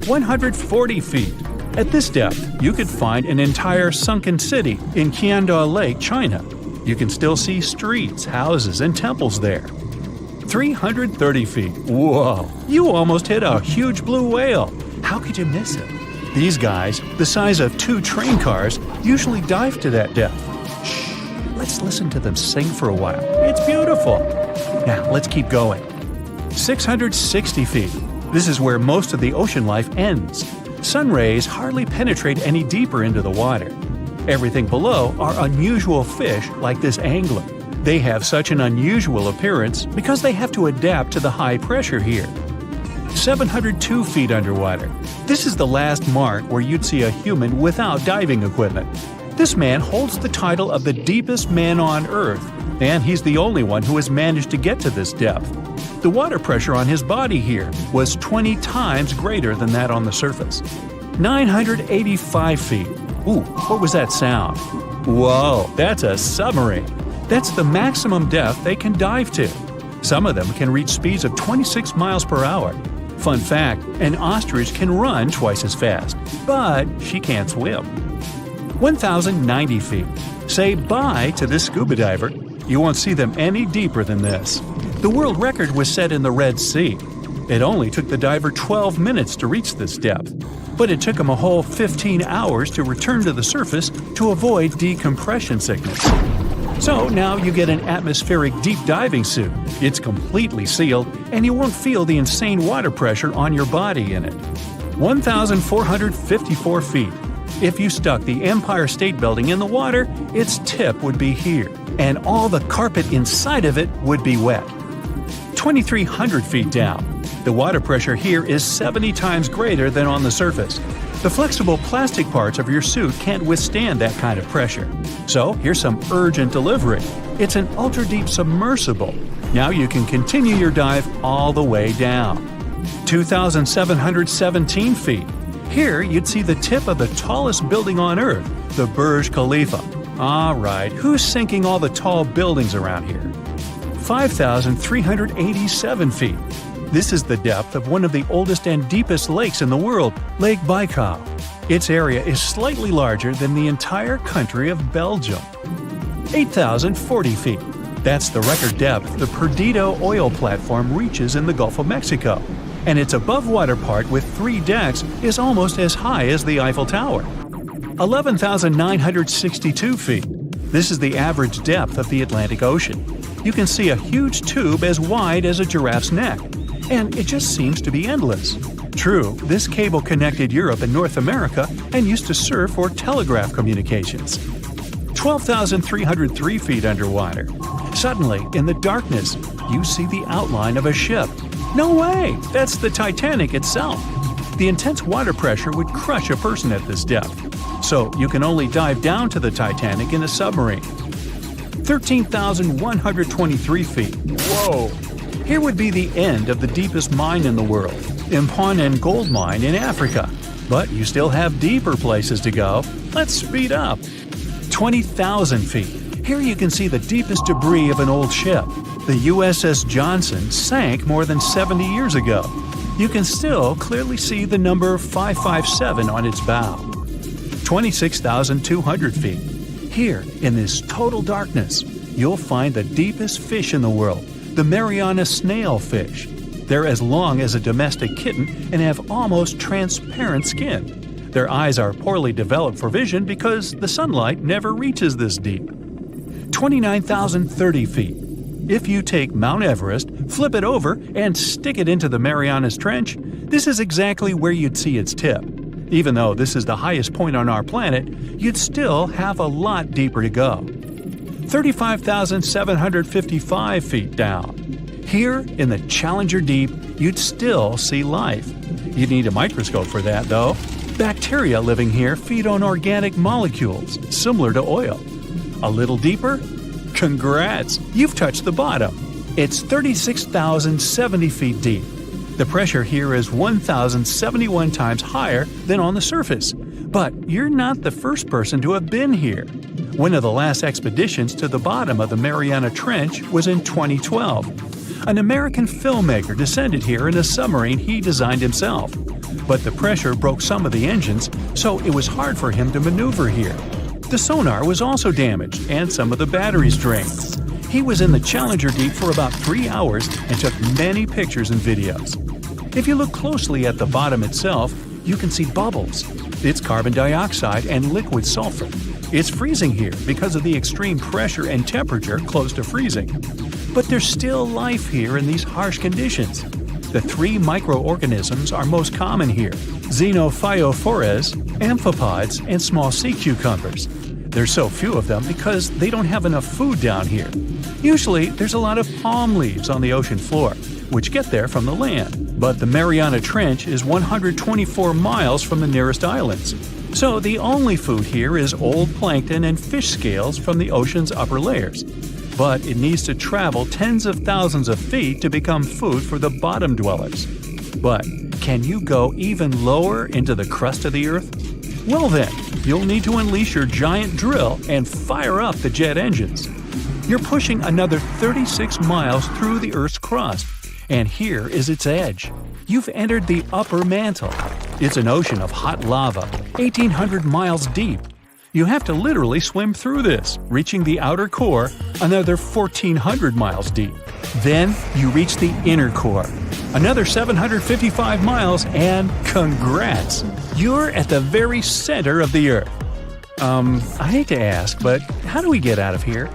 140 feet. At this depth, you could find an entire sunken city in Qiandao Lake, China. You can still see streets, houses, and temples there. 330 feet. Whoa! You almost hit a huge blue whale. How could you miss it? These guys, the size of 2 train cars, usually dive to that depth. Shh! Let's listen to them sing for a while. It's beautiful. Now, let's keep going. 660 feet. This is where most of the ocean life ends. Sun rays hardly penetrate any deeper into the water. Everything below are unusual fish like this angler. They have such an unusual appearance because they have to adapt to the high pressure here. 702 feet underwater. This is the last mark where you'd see a human without diving equipment. This man holds the title of the deepest man on Earth, and he's the only one who has managed to get to this depth. The water pressure on his body here was 20 times greater than that on the surface. 985 feet. Ooh, what was that sound? Whoa, that's a submarine. That's the maximum depth they can dive to. Some of them can reach speeds of 26 miles per hour. Fun fact, an ostrich can run twice as fast, but she can't swim. 1,090 feet. Say bye to this scuba diver. You won't see them any deeper than this. The world record was set in the Red Sea. It only took the diver 12 minutes to reach this depth, but it took him a whole 15 hours to return to the surface to avoid decompression sickness. So now you get an atmospheric deep diving suit. It's completely sealed, and you won't feel the insane water pressure on your body in it. 1,454 feet. If you stuck the Empire State Building in the water, its tip would be here, and all the carpet inside of it would be wet. 2,300 feet down. The water pressure here is 70 times greater than on the surface. The flexible plastic parts of your suit can't withstand that kind of pressure. So here's some urgent delivery. It's an ultra-deep submersible. Now you can continue your dive all the way down. 2,717 feet. Here you'd see the tip of the tallest building on Earth, the Burj Khalifa. All right, who's sinking all the tall buildings around here? 5,387 feet. This is the depth of one of the oldest and deepest lakes in the world, Lake Baikal. Its area is slightly larger than the entire country of Belgium. 8,040 feet. That's the record depth the Perdido oil platform reaches in the Gulf of Mexico, and its above-water part with 3 decks is almost as high as the Eiffel Tower. 11,962 feet. This is the average depth of the Atlantic Ocean. You can see a huge tube as wide as a giraffe's neck, and it just seems to be endless. True, this cable connected Europe and North America and used to serve for telegraph communications. 12,303 feet underwater. Suddenly, in the darkness, you see the outline of a ship. No way! That's the Titanic itself. The intense water pressure would crush a person at this depth, so you can only dive down to the Titanic in a submarine. 13,123 feet. Whoa! Here would be the end of the deepest mine in the world, Imponen Gold Mine in Africa. But you still have deeper places to go. Let's speed up. 20,000 feet. Here you can see the deepest debris of an old ship. The USS Johnson sank more than 70 years ago. You can still clearly see the number 557 on its bow. 26,200 feet. Here, in this total darkness, you'll find the deepest fish in the world, the Mariana snailfish. They're as long as a domestic kitten and have almost transparent skin. Their eyes are poorly developed for vision because the sunlight never reaches this deep. 29,030 feet. If you take Mount Everest, flip it over, and stick it into the Mariana Trench, this is exactly where you'd see its tip. Even though this is the highest point on our planet, you'd still have a lot deeper to go. 35,755 feet down. Here, in the Challenger Deep, you'd still see life. You'd need a microscope for that, though. Bacteria living here feed on organic molecules, similar to oil. A little deeper? Congrats! You've touched the bottom. It's 36,070 feet deep. The pressure here is 1,071 times higher than on the surface. But you're not the first person to have been here. One of the last expeditions to the bottom of the Mariana Trench was in 2012. An American filmmaker descended here in a submarine he designed himself. But the pressure broke some of the engines, so it was hard for him to maneuver here. The sonar was also damaged, and some of the batteries drained. He was in the Challenger Deep for about 3 hours and took many pictures and videos. If you look closely at the bottom itself, you can see bubbles. It's carbon dioxide and liquid sulfur. It's freezing here because of the extreme pressure and temperature close to freezing. But there's still life here in these harsh conditions. The 3 microorganisms are most common here: xenophyophores, amphipods, and small sea cucumbers. There's so few of them because they don't have enough food down here. Usually, there's a lot of palm leaves on the ocean floor, which get there from the land. But the Mariana Trench is 124 miles from the nearest islands. So the only food here is old plankton and fish scales from the ocean's upper layers. But it needs to travel tens of thousands of feet to become food for the bottom dwellers. But can you go even lower into the crust of the Earth? Well then, you'll need to unleash your giant drill and fire up the jet engines. You're pushing another 36 miles through the Earth's crust, and here is its edge. You've entered the upper mantle. It's an ocean of hot lava, 1,800 miles deep. You have to literally swim through this, reaching the outer core, another 1,400 miles deep. Then you reach the inner core, another 755 miles, and congrats! You're at the very center of the Earth. I hate to ask, but how do we get out of here?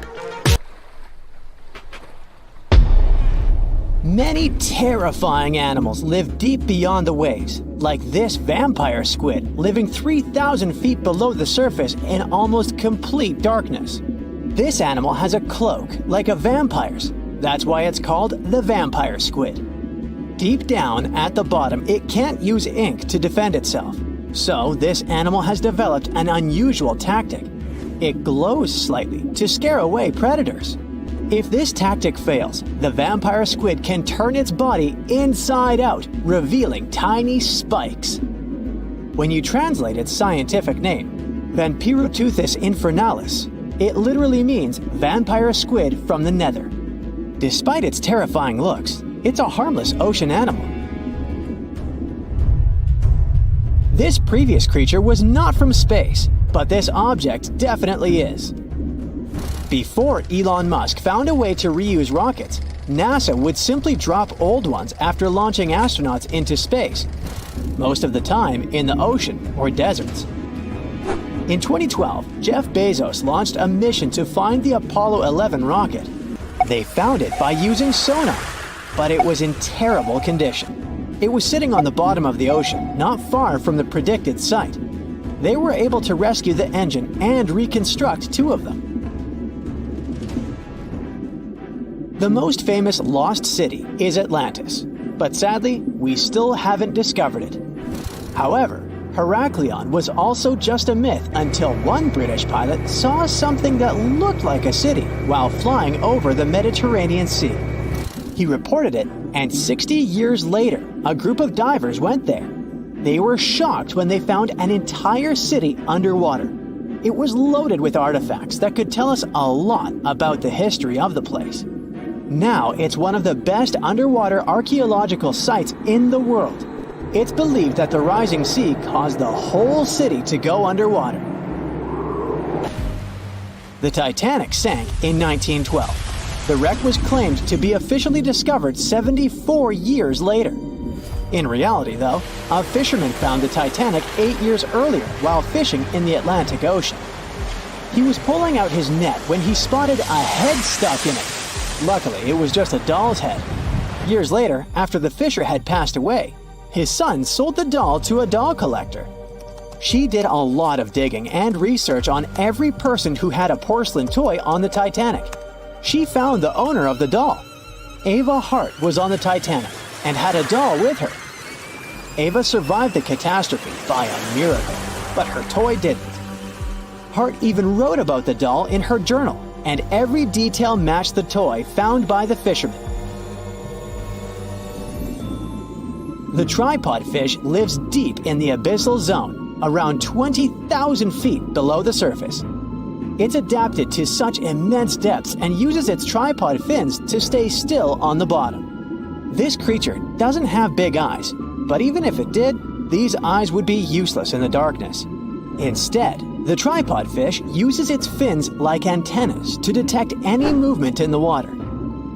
Many terrifying animals live deep beyond the waves, like this vampire squid living 3,000 feet below the surface in almost complete darkness. This animal has a cloak, like a vampire's. That's why it's called the vampire squid. Deep down at the bottom, it can't use ink to defend itself. So this animal has developed an unusual tactic. It glows slightly to scare away predators. If this tactic fails, the vampire squid can turn its body inside out, revealing tiny spikes. When you translate its scientific name, Vampiroteuthis infernalis, it literally means vampire squid from the nether. Despite its terrifying looks, it's a harmless ocean animal. This previous creature was not from space, but this object definitely is. Before Elon Musk found a way to reuse rockets, NASA would simply drop old ones after launching astronauts into space, most of the time in the ocean or deserts. In 2012, Jeff Bezos launched a mission to find the Apollo 11 rocket. They found it by using sonar, but it was in terrible condition. It was sitting on the bottom of the ocean, not far from the predicted site. They were able to rescue the engine and reconstruct 2 of them. The most famous lost city is Atlantis, but sadly, we still haven't discovered it. However, Heraklion was also just a myth until one British pilot saw something that looked like a city while flying over the Mediterranean Sea. He reported it, and 60 years later, a group of divers went there. They were shocked when they found an entire city underwater. It was loaded with artifacts that could tell us a lot about the history of the place. Now it's one of the best underwater archaeological sites in the world. It's believed that the rising sea caused the whole city to go underwater. The Titanic sank in 1912. The wreck was claimed to be officially discovered 74 years later. In reality, though, a fisherman found the Titanic 8 years earlier while fishing in the Atlantic Ocean. He was pulling out his net when he spotted a head stuck in it. Luckily, it was just a doll's head. Years later, after the fisher had passed away, his son sold the doll to a doll collector. She did a lot of digging and research on every person who had a porcelain toy on the Titanic. She found the owner of the doll. Ava Hart was on the Titanic and had a doll with her. Ava survived the catastrophe by a miracle, but her toy didn't. Hart even wrote about the doll in her journal, and every detail matched the toy found by the fisherman. The tripod fish lives deep in the abyssal zone, around 20,000 feet below the surface. It's adapted to such immense depths and uses its tripod fins to stay still on the bottom. This creature doesn't have big eyes, but even if it did, these eyes would be useless in the darkness. Instead, the tripod fish uses its fins like antennas to detect any movement in the water.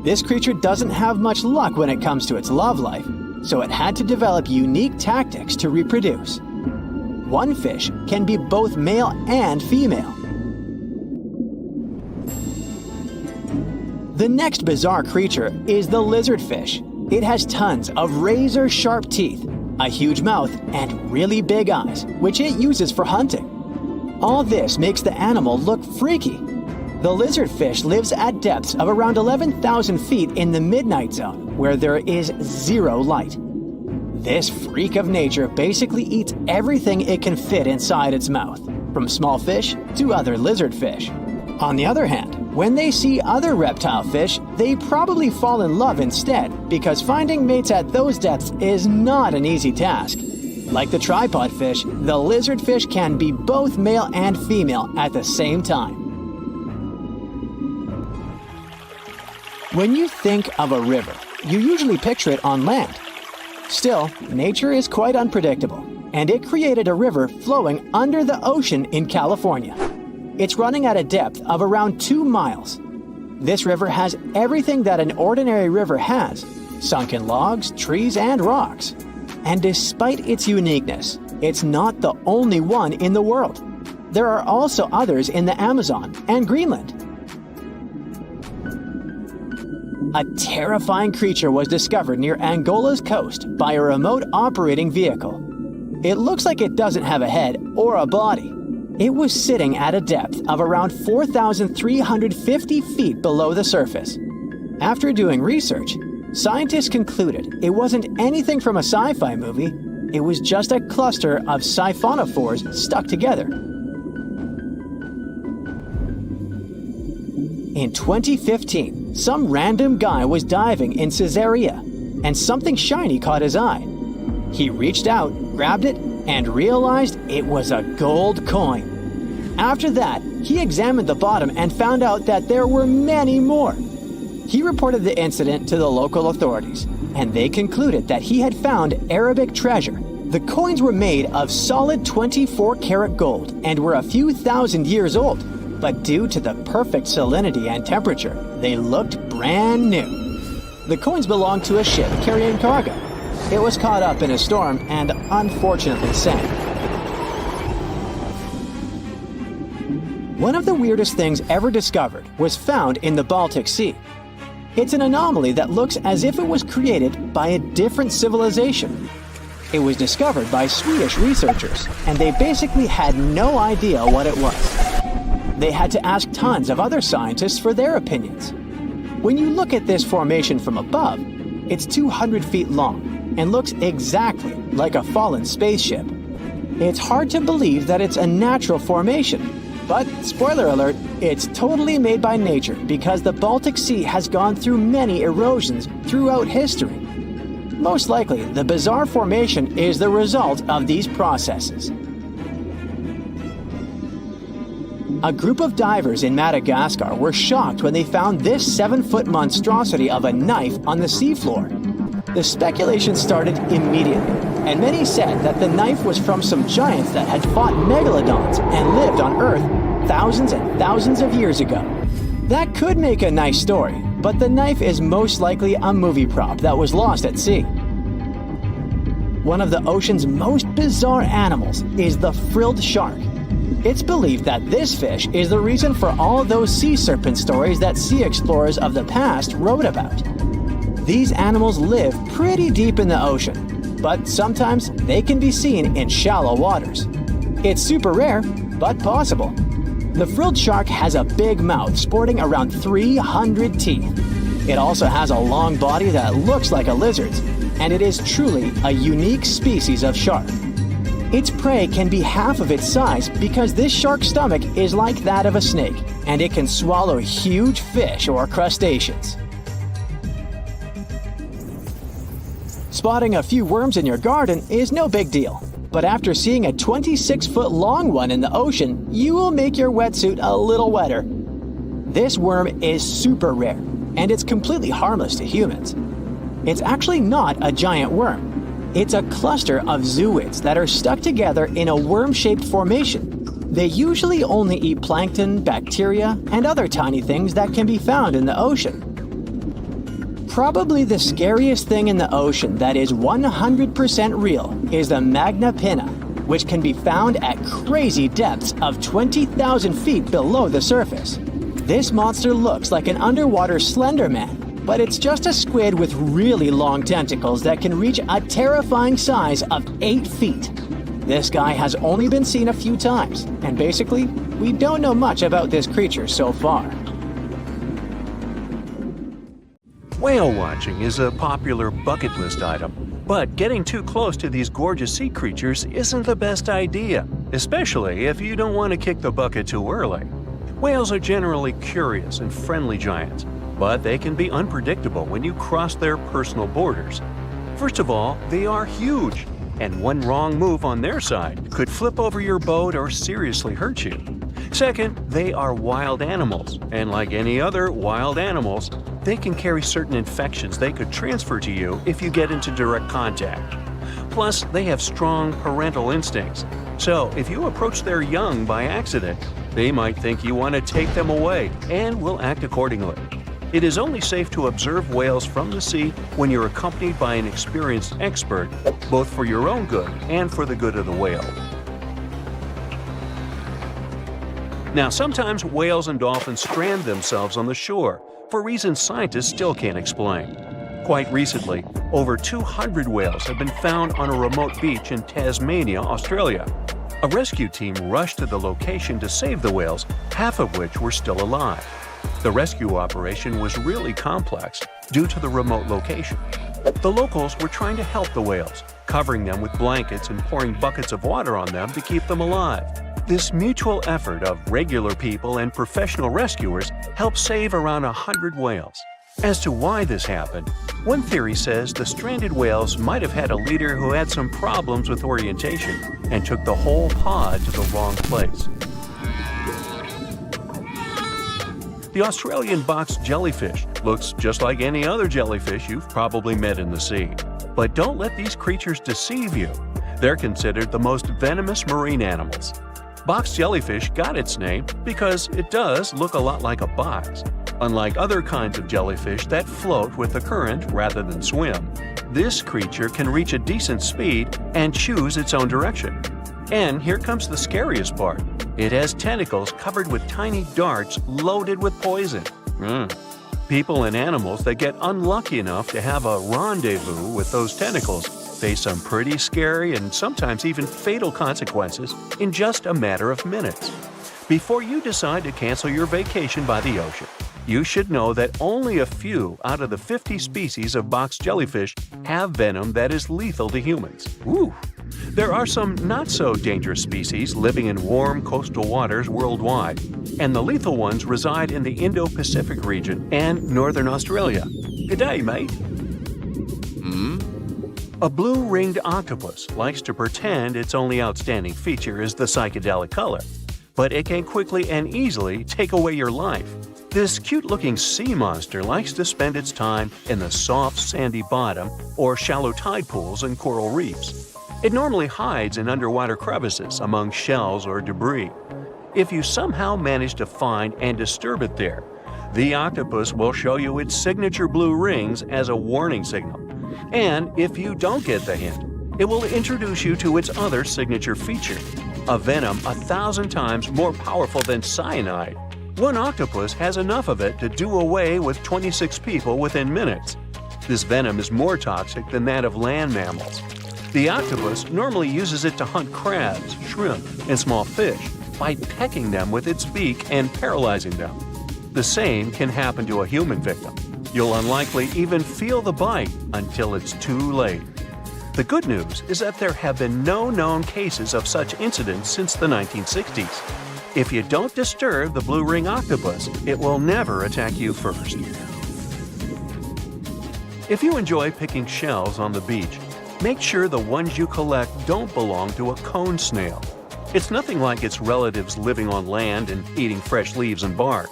This creature doesn't have much luck when it comes to its love life, so it had to develop unique tactics to reproduce. One fish can be both male and female. The next bizarre creature is the lizardfish. It has tons of razor-sharp teeth, a huge mouth, and really big eyes, which it uses for hunting. All this makes the animal look freaky. The lizardfish lives at depths of around 11,000 feet in the midnight zone, where there is zero light. This freak of nature basically eats everything it can fit inside its mouth, from small fish to other lizardfish. On the other hand, when they see other reptile fish, they probably fall in love instead, because finding mates at those depths is not an easy task. Like the tripod fish, the lizardfish can be both male and female at the same time. When you think of a river, you usually picture it on land. Still, nature is quite unpredictable, and it created a river flowing under the ocean in California. It's running at a depth of around 2 miles. This river has everything that an ordinary river has: sunken logs, trees, and rocks. And despite its uniqueness, it's not the only one in the world. There are also others in the Amazon and Greenland. A terrifying creature was discovered near Angola's coast by a remote operating vehicle. It looks like it doesn't have a head or a body. It was sitting at a depth of around 4,350 feet below the surface. After doing research, scientists concluded it wasn't anything from a sci-fi movie. It was just a cluster of siphonophores stuck together. In 2015, some random guy was diving in Caesarea, and something shiny caught his eye. He reached out, grabbed it, and realized it was a gold coin. After that, he examined the bottom and found out that there were many more. He reported the incident to the local authorities, and they concluded that he had found Arabic treasure, The coins were made of solid 24-karat gold and were a few thousand years old, but due to the perfect salinity and temperature, they looked brand new. The coins belonged to a ship carrying cargo. It was caught up in a storm and unfortunately sank. One of the weirdest things ever discovered was found in the Baltic Sea. It's an anomaly that looks as if it was created by a different civilization. It was discovered by Swedish researchers, and they basically had no idea what it was. They had to ask tons of other scientists for their opinions. When you look at this formation from above, it's 200 feet long and looks exactly like a fallen spaceship. It's hard to believe that it's a natural formation, but spoiler alert, it's totally made by nature because the Baltic Sea has gone through many erosions throughout history. Most likely, the bizarre formation is the result of these processes. A group of divers in Madagascar were shocked when they found this 7-foot monstrosity of a knife on the seafloor. The speculation started immediately, and many said that the knife was from some giants that had fought megalodons and lived on Earth thousands and thousands of years ago. That could make a nice story, but the knife is most likely a movie prop that was lost at sea. One of the ocean's most bizarre animals is the frilled shark. It's believed that this fish is the reason for all those sea serpent stories that sea explorers of the past wrote about. These animals live pretty deep in the ocean, but sometimes they can be seen in shallow waters. It's super rare, but possible. The frilled shark has a big mouth sporting around 300 teeth. It also has a long body that looks like a lizard's, and it is truly a unique species of shark. Its prey can be half of its size because this shark's stomach is like that of a snake, and it can swallow huge fish or crustaceans. Spotting a few worms in your garden is no big deal, but after seeing a 26-foot long one in the ocean, you will make your wetsuit a little wetter. This worm is super rare, and it's completely harmless to humans. It's actually not a giant worm. It's a cluster of zooids that are stuck together in a worm-shaped formation. They usually only eat plankton, bacteria, and other tiny things that can be found in the ocean. Probably the scariest thing in the ocean that is 100% real is the magna pinna, which can be found at crazy depths of 20,000 feet below the surface. This monster looks like an underwater Slender Man, but it's just a squid with really long tentacles that can reach a terrifying size of 8 feet. This guy has only been seen a few times, and basically, we don't know much about this creature so far. Whale watching is a popular bucket list item, but getting too close to these gorgeous sea creatures isn't the best idea, especially if you don't want to kick the bucket too early. Whales are generally curious and friendly giants, but they can be unpredictable when you cross their personal borders. First of all, they are huge, and one wrong move on their side could flip over your boat or seriously hurt you. Second, they are wild animals, and like any other wild animals, they can carry certain infections they could transfer to you if you get into direct contact. Plus, they have strong parental instincts, so if you approach their young by accident, they might think you want to take them away and will act accordingly. It is only safe to observe whales from the sea when you're accompanied by an experienced expert, both for your own good and for the good of the whale. Now, sometimes whales and dolphins strand themselves on the shore for reasons scientists still can't explain. Quite recently, over 200 whales have been found on a remote beach in Tasmania, Australia. A rescue team rushed to the location to save the whales, half of which were still alive. The rescue operation was really complex due to the remote location. The locals were trying to help the whales, covering them with blankets and pouring buckets of water on them to keep them alive. This mutual effort of regular people and professional rescuers helped save around 100 whales. As to why this happened, one theory says the stranded whales might have had a leader who had some problems with orientation and took the whole pod to the wrong place. The Australian box jellyfish looks just like any other jellyfish you've probably met in the sea. But don't let these creatures deceive you. They're considered the most venomous marine animals. Box jellyfish got its name because it does look a lot like a box. Unlike other kinds of jellyfish that float with the current rather than swim, this creature can reach a decent speed and choose its own direction. And here comes the scariest part. It has tentacles covered with tiny darts loaded with poison. People and animals that get unlucky enough to have a rendezvous with those tentacles face some pretty scary and sometimes even fatal consequences in just a matter of minutes. Before you decide to cancel your vacation by the ocean, you should know that only a few out of the 50 species of box jellyfish have venom that is lethal to humans. Ooh. There are some not-so-dangerous species living in warm coastal waters worldwide, and the lethal ones reside in the Indo-Pacific region and northern Australia. Good day, mate. A blue-ringed octopus likes to pretend its only outstanding feature is the psychedelic color, but it can quickly and easily take away your life. This cute-looking sea monster likes to spend its time in the soft, sandy bottom or shallow tide pools and coral reefs. It normally hides in underwater crevices among shells or debris. If you somehow manage to find and disturb it there, the octopus will show you its signature blue rings as a warning signal. And if you don't get the hint, it will introduce you to its other signature feature, a venom 1,000 times more powerful than cyanide. One octopus has enough of it to do away with 26 people within minutes. This venom is more toxic than that of land mammals. The octopus normally uses it to hunt crabs, shrimp, and small fish by pecking them with its beak and paralyzing them. The same can happen to a human victim. You'll unlikely even feel the bite until it's too late. The good news is that there have been no known cases of such incidents since the 1960s. If you don't disturb the blue ring octopus, it will never attack you first. If you enjoy picking shells on the beach, make sure the ones you collect don't belong to a cone snail. It's nothing like its relatives living on land and eating fresh leaves and bark.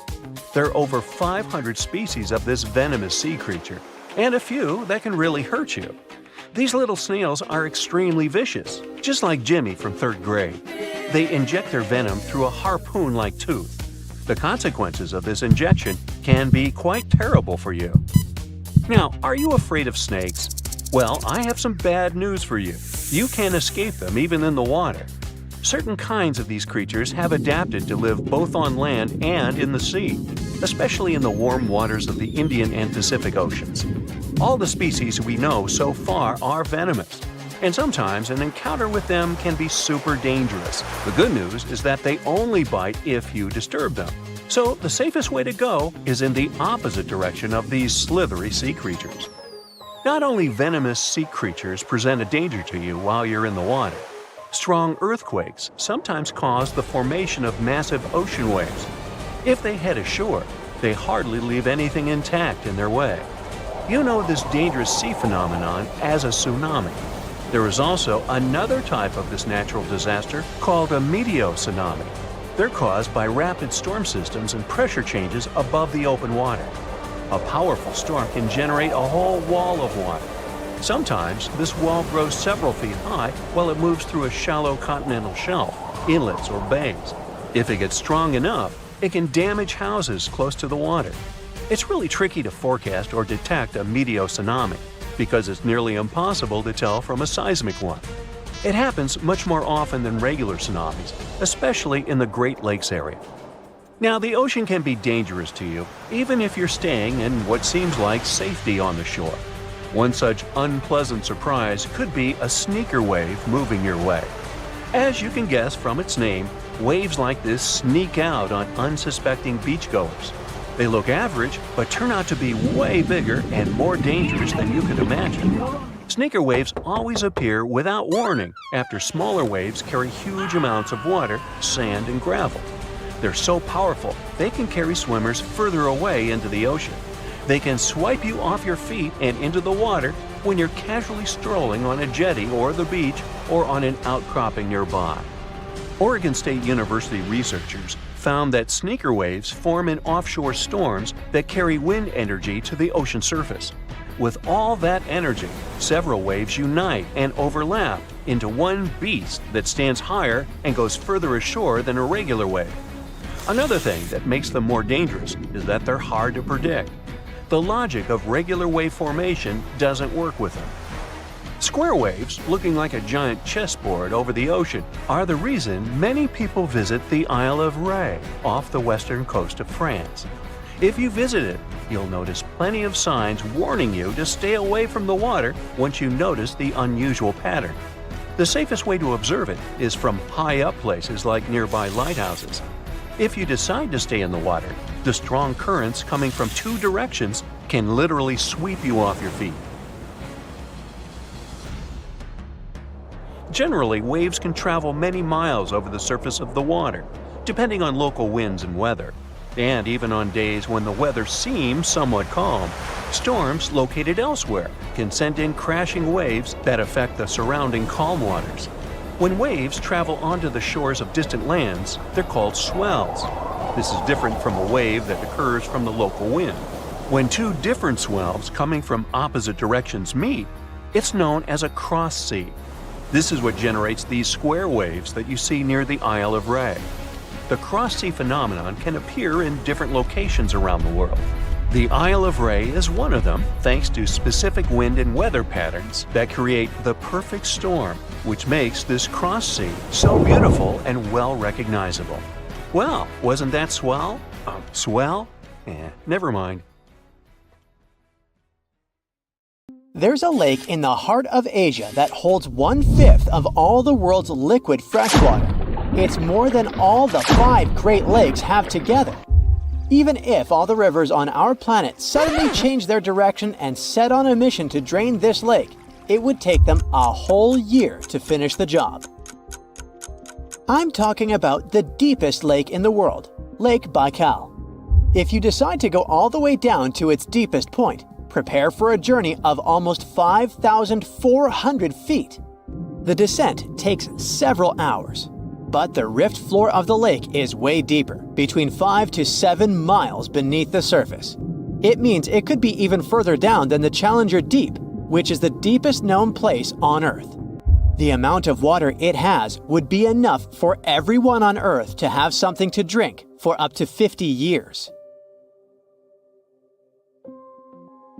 There are over 500 species of this venomous sea creature, and a few that can really hurt you. These little snails are extremely vicious, just like Jimmy from 3rd grade. They inject their venom through a harpoon-like tooth. The consequences of this injection can be quite terrible for you. Now, are you afraid of snakes? Well, I have some bad news for you. You can't escape them even in the water. Certain kinds of these creatures have adapted to live both on land and in the sea, especially in the warm waters of the Indian and Pacific Oceans. All the species we know so far are venomous, and sometimes an encounter with them can be super dangerous. The good news is that they only bite if you disturb them. So the safest way to go is in the opposite direction of these slithery sea creatures. Not only venomous sea creatures present a danger to you while you're in the water, strong earthquakes sometimes cause the formation of massive ocean waves. If they head ashore, they hardly leave anything intact in their way. You know this dangerous sea phenomenon as a tsunami. There is also another type of this natural disaster called a meteotsunami. They're caused by rapid storm systems and pressure changes above the open water. A powerful storm can generate a whole wall of water. Sometimes this wall grows several feet high while it moves through a shallow continental shelf, inlets, or bays. If it gets strong enough, it can damage houses close to the water. It's really tricky to forecast or detect a meteotsunami because it's nearly impossible to tell from a seismic one. It happens much more often than regular tsunamis, especially in the Great Lakes area. Now, the ocean can be dangerous to you, even if you're staying in what seems like safety on the shore. One such unpleasant surprise could be a sneaker wave moving your way. As you can guess from its name, waves like this sneak out on unsuspecting beachgoers. They look average, but turn out to be way bigger and more dangerous than you could imagine. Sneaker waves always appear without warning after smaller waves carry huge amounts of water, sand, and gravel. They're so powerful, they can carry swimmers further away into the ocean. They can swipe you off your feet and into the water when you're casually strolling on a jetty or the beach or on an outcropping nearby. Oregon State University researchers found that sneaker waves form in offshore storms that carry wind energy to the ocean surface. With all that energy, several waves unite and overlap into one beast that stands higher and goes further ashore than a regular wave. Another thing that makes them more dangerous is that they're hard to predict. The logic of regular wave formation doesn't work with them. Square waves, looking like a giant chessboard over the ocean, are the reason many people visit the Isle of Ré off the western coast of France. If you visit it, you'll notice plenty of signs warning you to stay away from the water once you notice the unusual pattern. The safest way to observe it is from high up places like nearby lighthouses. If you decide to stay in the water, the strong currents coming from two directions can literally sweep you off your feet. Generally, waves can travel many miles over the surface of the water, depending on local winds and weather. And even on days when the weather seems somewhat calm, storms located elsewhere can send in crashing waves that affect the surrounding calm waters. When waves travel onto the shores of distant lands, they're called swells. This is different from a wave that occurs from the local wind. When two different swells coming from opposite directions meet, it's known as a cross sea. This is what generates these square waves that you see near the Isle of Ré. The cross-sea phenomenon can appear in different locations around the world. The Isle of Ré is one of them, thanks to specific wind and weather patterns that create the perfect storm, which makes this cross-sea so beautiful and well recognizable. Well, wasn't that swell? Swell? Never mind. There's a lake in the heart of Asia that holds 1/5 of all the world's liquid freshwater. It's more than all the 5 Great Lakes have together. Even if all the rivers on our planet suddenly changed their direction and set on a mission to drain this lake, it would take them a whole year to finish the job. I'm talking about the deepest lake in the world, Lake Baikal. If you decide to go all the way down to its deepest point, prepare for a journey of almost 5,400 feet. The descent takes several hours, but the rift floor of the lake is way deeper, between 5 to 7 miles beneath the surface. It means it could be even further down than the Challenger Deep, which is the deepest known place on Earth. The amount of water it has would be enough for everyone on Earth to have something to drink for up to 50 years.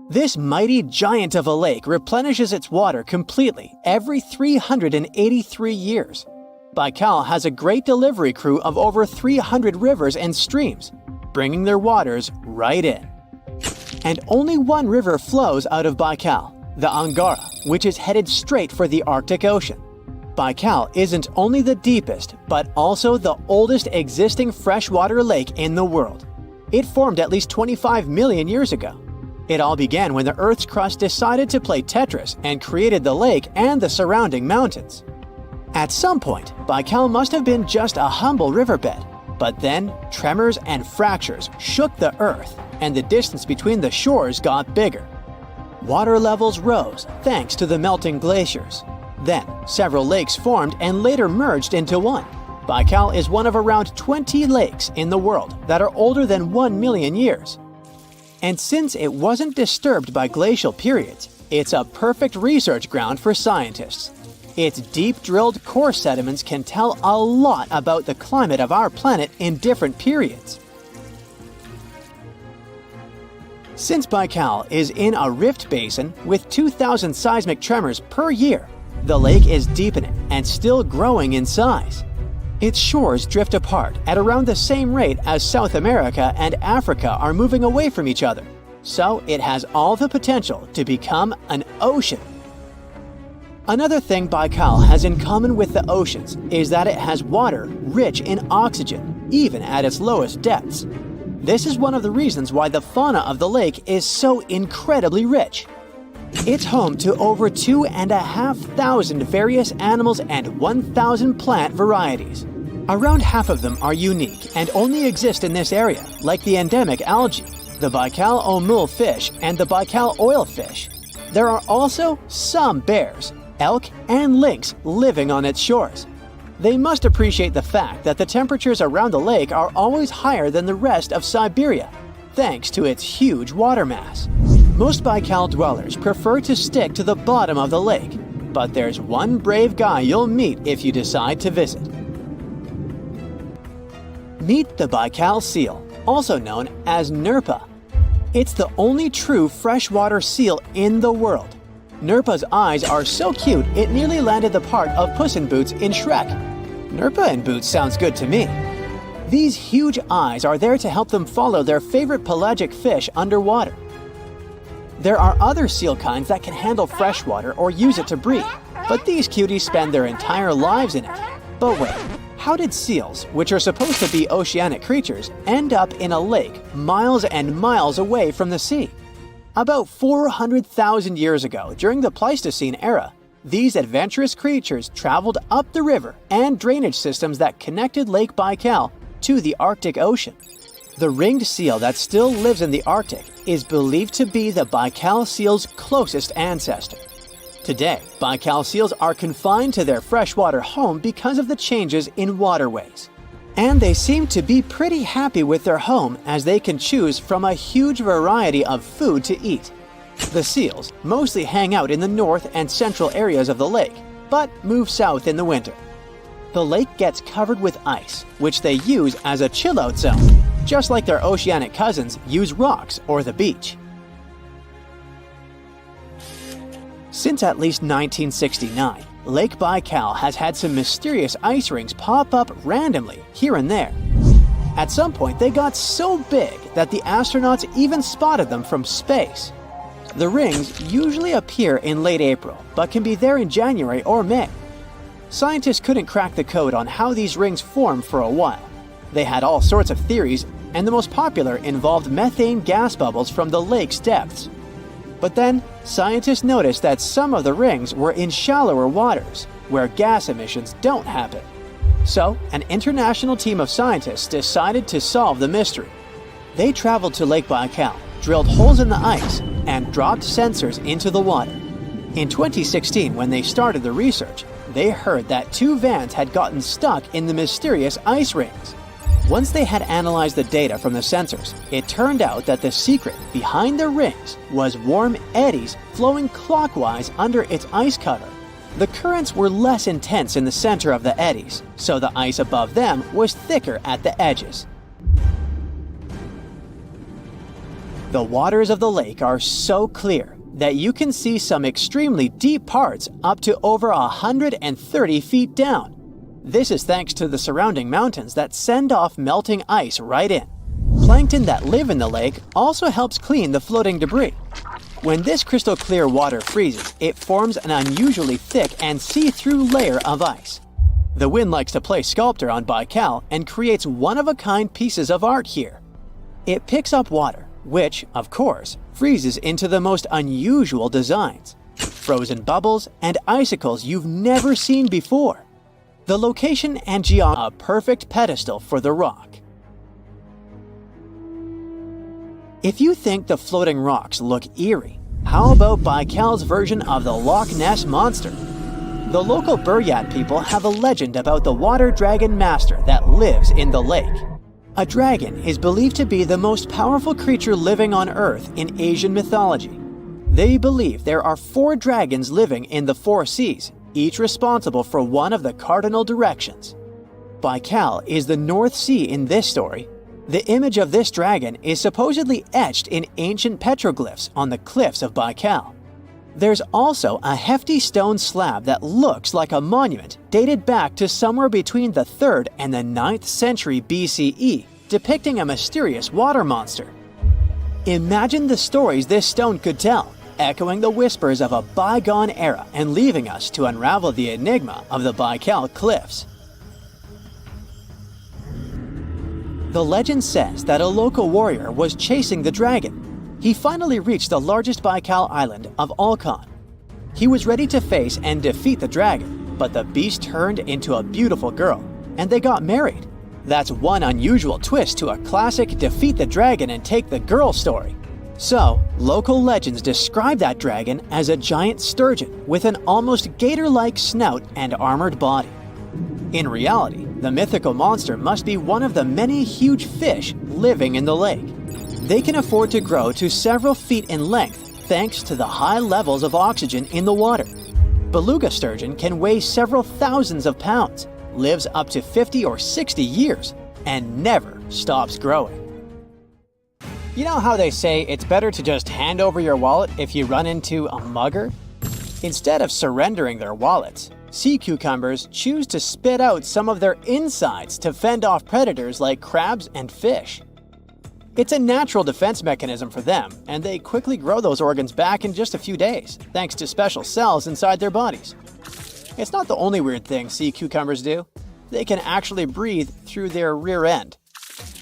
This mighty giant of a lake replenishes its water completely every 383 years. Baikal has a great delivery crew of over 300 rivers and streams, bringing their waters right in. And only one river flows out of Baikal, the Angara, which is headed straight for the Arctic Ocean. Baikal isn't only the deepest, but also the oldest existing freshwater lake in the world. It formed at least 25 million years ago. It all began when the Earth's crust decided to play Tetris and created the lake and the surrounding mountains. At some point, Baikal must have been just a humble riverbed, but then tremors and fractures shook the Earth, and the distance between the shores got bigger. Water levels rose thanks to the melting glaciers. Then, several lakes formed and later merged into one. Baikal is one of around 20 lakes in the world that are older than 1 million years. And since it wasn't disturbed by glacial periods, it's a perfect research ground for scientists. Its deep-drilled core sediments can tell a lot about the climate of our planet in different periods. Since Baikal is in a rift basin with 2,000 seismic tremors per year, the lake is deepening and still growing in size. Its shores drift apart at around the same rate as South America and Africa are moving away from each other, so it has all the potential to become an ocean. Another thing Baikal has in common with the oceans is that it has water rich in oxygen, even at its lowest depths. This is one of the reasons why the fauna of the lake is so incredibly rich. It's home to over 2,500 various animals and 1,000 plant varieties. Around half of them are unique and only exist in this area, like the endemic algae, the Baikal omul fish, and the Baikal oilfish. There are also some bears, elk, and lynx living on its shores. They must appreciate the fact that the temperatures around the lake are always higher than the rest of Siberia, thanks to its huge water mass. Most Baikal dwellers prefer to stick to the bottom of the lake. but there's one brave guy you'll meet if you decide to visit. Meet the Baikal seal, also known as Nerpa. It's the only true freshwater seal in the world. Nerpa's eyes are so cute it nearly landed the part of Puss in Boots in Shrek. Nerpa in Boots sounds good to me. These huge eyes are there to help them follow their favorite pelagic fish underwater. There are other seal kinds that can handle freshwater or use it to breathe, but these cuties spend their entire lives in it. But wait, how did seals, which are supposed to be oceanic creatures, end up in a lake miles and miles away from the sea? About 400,000 years ago, during the Pleistocene era, these adventurous creatures traveled up the river and drainage systems that connected Lake Baikal to the Arctic Ocean. The ringed seal that still lives in the Arctic is believed to be the Baikal seal's closest ancestor. Today, Baikal seals are confined to their freshwater home because of the changes in waterways. And they seem to be pretty happy with their home as they can choose from a huge variety of food to eat. The seals mostly hang out in the north and central areas of the lake, but move south in the winter. The lake gets covered with ice, which they use as a chill-out zone, just like their oceanic cousins use rocks or the beach. Since at least 1969, Lake Baikal has had some mysterious ice rings pop up randomly here and there. At some point, they got so big that the astronauts even spotted them from space. The rings usually appear in late April, but can be there in January or May. Scientists couldn't crack the code on how these rings form for a while. They had all sorts of theories, and the most popular involved methane gas bubbles from the lake's depths. But then, scientists noticed that some of the rings were in shallower waters, where gas emissions don't happen. So, an international team of scientists decided to solve the mystery. They traveled to Lake Baikal, drilled holes in the ice, and dropped sensors into the water. In 2016, when they started the research, they heard that 2 vans had gotten stuck in the mysterious ice rings. Once they had analyzed the data from the sensors, it turned out that the secret behind the rings was warm eddies flowing clockwise under its ice cover. The currents were less intense in the center of the eddies, so the ice above them was thicker at the edges. The waters of the lake are so clear that you can see some extremely deep parts up to over 130 feet down. This is thanks to the surrounding mountains that send off melting ice right in. Plankton that live in the lake also helps clean the floating debris. When this crystal clear water freezes, it forms an unusually thick and see-through layer of ice. The wind likes to play sculptor on Baikal and creates one-of-a-kind pieces of art here. It picks up water, which, of course, freezes into the most unusual designs. Frozen bubbles and icicles you've never seen before. The location and geometry are a perfect pedestal for the rock. If you think the floating rocks look eerie, how about Baikal's version of the Loch Ness Monster? The local Buryat people have a legend about the water dragon master that lives in the lake. A dragon is believed to be the most powerful creature living on Earth in Asian mythology. They believe there are 4 dragons living in the 4 seas, each responsible for one of the cardinal directions. Baikal is the North Sea in this story. The image of this dragon is supposedly etched in ancient petroglyphs on the cliffs of Baikal. There's also a hefty stone slab that looks like a monument dated back to somewhere between the 3rd and the 9th century BCE, depicting a mysterious water monster. Imagine the stories this stone could tell, echoing the whispers of a bygone era and leaving us to unravel the enigma of the Baikal cliffs. The legend says that a local warrior was chasing the dragon. He finally reached the largest Baikal island of Alkan. He was ready to face and defeat the dragon, but the beast turned into a beautiful girl, and they got married. That's one unusual twist to a classic defeat the dragon and take the girl story. So, local legends describe that dragon as a giant sturgeon with an almost gator-like snout and armored body. In reality, the mythical monster must be one of the many huge fish living in the lake. They can afford to grow to several feet in length thanks to the high levels of oxygen in the water. beluga sturgeon can weigh several thousands of pounds, lives up to 50 or 60 years, and never stops growing. You know how they say it's better to just hand over your wallet if you run into a mugger? Instead of surrendering their wallets, sea cucumbers choose to spit out some of their insides to fend off predators like crabs and fish. It's a natural defense mechanism for them, and they quickly grow those organs back in just a few days, thanks to special cells inside their bodies. It's not the only weird thing sea cucumbers do. They can actually breathe through their rear end.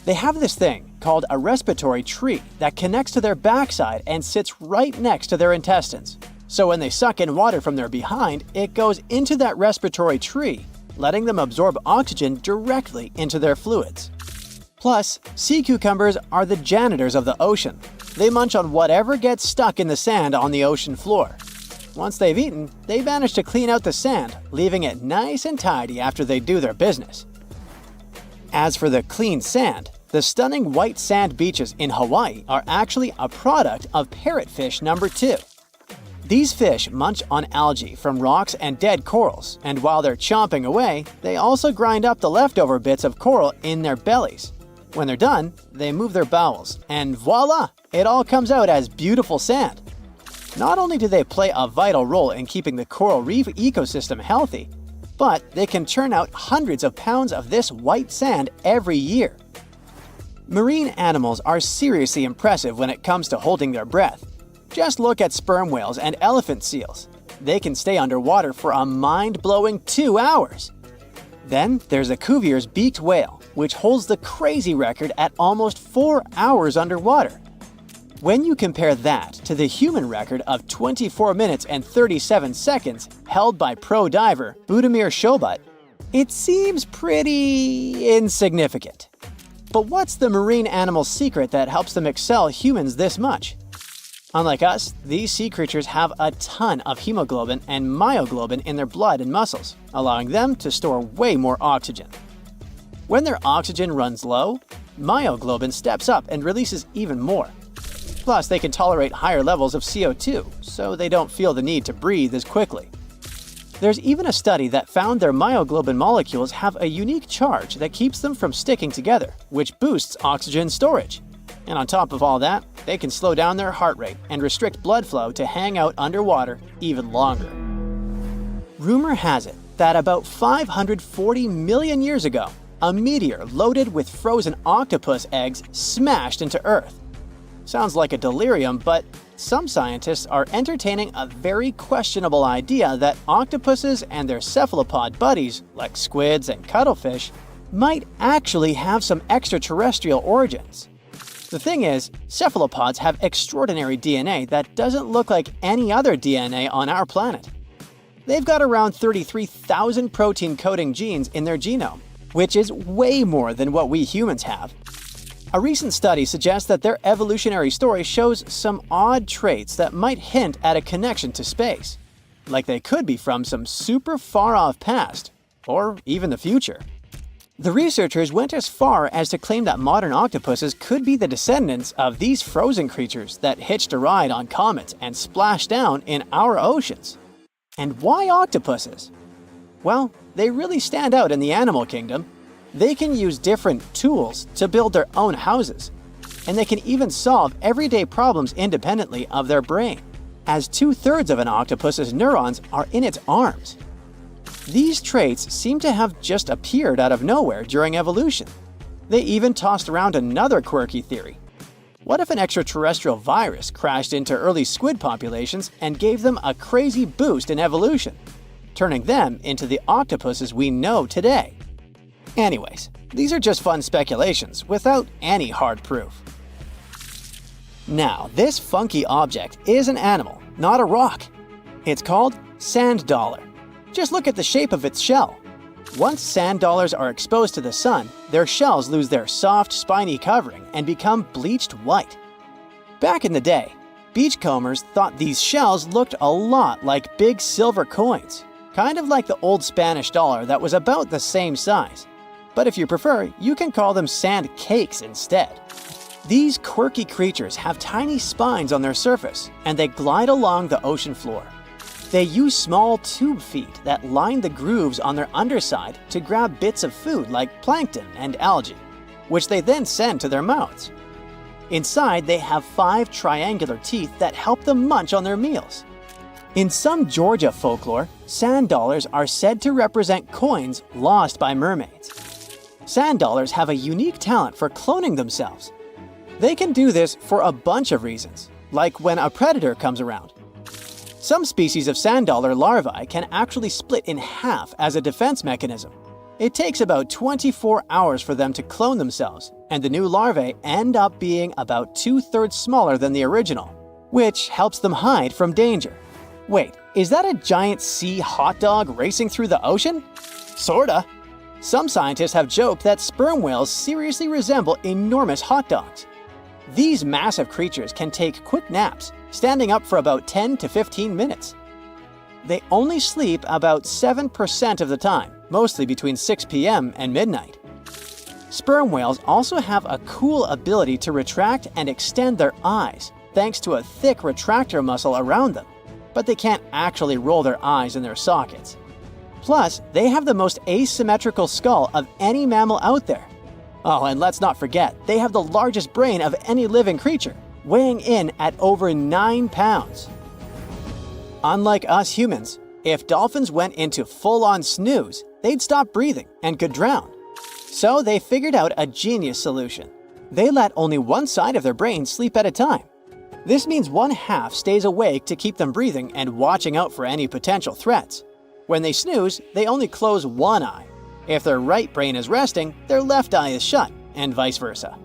They have this thing called a respiratory tree that connects to their backside and sits right next to their intestines. So when they suck in water from their behind, it goes into that respiratory tree, letting them absorb oxygen directly into their fluids. Plus, sea cucumbers are the janitors of the ocean. They munch on whatever gets stuck in the sand on the ocean floor. Once they've eaten, they manage to clean out the sand, leaving it nice and tidy after they do their business. As for the clean sand, the stunning white sand beaches in Hawaii are actually a product of parrotfish number 2. These fish munch on algae from rocks and dead corals, and while they're chomping away, they also grind up the leftover bits of coral in their bellies. When they're done, they move their bowels, and voila! It all comes out as beautiful sand. Not only do they play a vital role in keeping the coral reef ecosystem healthy, but they can churn out hundreds of pounds of this white sand every year. Marine animals are seriously impressive when it comes to holding their breath. Just look at sperm whales and elephant seals. They can stay underwater for a mind-blowing 2 hours. Then there's a Cuvier's beaked whale, which holds the crazy record at almost 4 hours underwater. When you compare that to the human record of 24 minutes and 37 seconds held by pro diver Budimir Shobat, it seems pretty insignificant. But what's the marine animal's secret that helps them excel humans this much? Unlike us, these sea creatures have a ton of hemoglobin and myoglobin in their blood and muscles, allowing them to store way more oxygen. When their oxygen runs low, myoglobin steps up and releases even more. Plus, they can tolerate higher levels of CO2, so they don't feel the need to breathe as quickly. There's even a study that found their myoglobin molecules have a unique charge that keeps them from sticking together, which boosts oxygen storage. And on top of all that, they can slow down their heart rate and restrict blood flow to hang out underwater even longer. Rumor has it that about 540 million years ago, a meteor loaded with frozen octopus eggs smashed into Earth. Sounds like a delirium, but some scientists are entertaining a very questionable idea that octopuses and their cephalopod buddies, like squids and cuttlefish, might actually have some extraterrestrial origins. The thing is, cephalopods have extraordinary DNA that doesn't look like any other DNA on our planet. They've got around 33,000 protein-coding genes in their genome, which is way more than what we humans have. A recent study suggests that their evolutionary story shows some odd traits that might hint at a connection to space, like they could be from some super far-off past, or even the future. The researchers went as far as to claim that modern octopuses could be the descendants of these frozen creatures that hitched a ride on comets and splashed down in our oceans. And why octopuses? Well, they really stand out in the animal kingdom. They can use different tools to build their own houses, and they can even solve everyday problems independently of their brain, as 2/3 of an octopus's neurons are in its arms. These traits seem to have just appeared out of nowhere during evolution. They even tossed around another quirky theory. What if an extraterrestrial virus crashed into early squid populations and gave them a crazy boost in evolution, turning them into the octopuses we know today? Anyways, these are just fun speculations without any hard proof. Now, this funky object is an animal, not a rock. It's called sand dollar. Just look at the shape of its shell. Once sand dollars are exposed to the sun, their shells lose their soft, spiny covering and become bleached white. Back in the day, beachcombers thought these shells looked a lot like big silver coins, kind of like the old Spanish dollar that was about the same size. But if you prefer, you can call them sand cakes instead. These quirky creatures have tiny spines on their surface, and they glide along the ocean floor. They use small tube feet that line the grooves on their underside to grab bits of food like plankton and algae, which they then send to their mouths. Inside, they have 5 triangular teeth that help them munch on their meals. In some Georgia folklore, sand dollars are said to represent coins lost by mermaids. Sand dollars have a unique talent for cloning themselves. They can do this for a bunch of reasons, like when a predator comes around. Some species of sand dollar larvae can actually split in half as a defense mechanism. It takes about 24 hours for them to clone themselves, and the new larvae end up being about 2/3 smaller than the original, which helps them hide from danger. Wait, is that a giant sea hot dog racing through the ocean? Sorta. Some scientists have joked that sperm whales seriously resemble enormous hot dogs. These massive creatures can take quick naps, standing up for about 10 to 15 minutes. They only sleep about 7% of the time, mostly between 6 p.m. and midnight. Sperm whales also have a cool ability to retract and extend their eyes, thanks to a thick retractor muscle around them, but they can't actually roll their eyes in their sockets. Plus, they have the most asymmetrical skull of any mammal out there. Oh, and let's not forget, they have the largest brain of any living creature, weighing in at over 9 pounds. Unlike us humans, if dolphins went into full-on snooze, they'd stop breathing and could drown. So they figured out a genius solution. They let only one side of their brain sleep at a time. This means one half stays awake to keep them breathing and watching out for any potential threats. When they snooze, they only close one eye. If their right brain is resting, their left eye is shut, and vice versa.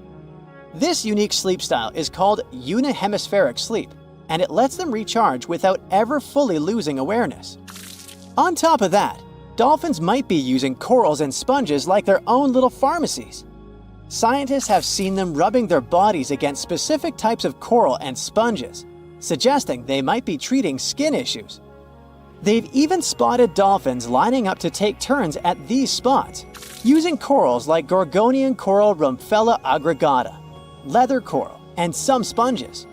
This unique sleep style is called unihemispheric sleep, and it lets them recharge without ever fully losing awareness. On top of that, dolphins might be using corals and sponges like their own little pharmacies. Scientists have seen them rubbing their bodies against specific types of coral and sponges, suggesting they might be treating skin issues. They've even spotted dolphins lining up to take turns at these spots, using corals like Gorgonian coral Rumphella aggregata, leather coral, and some sponges.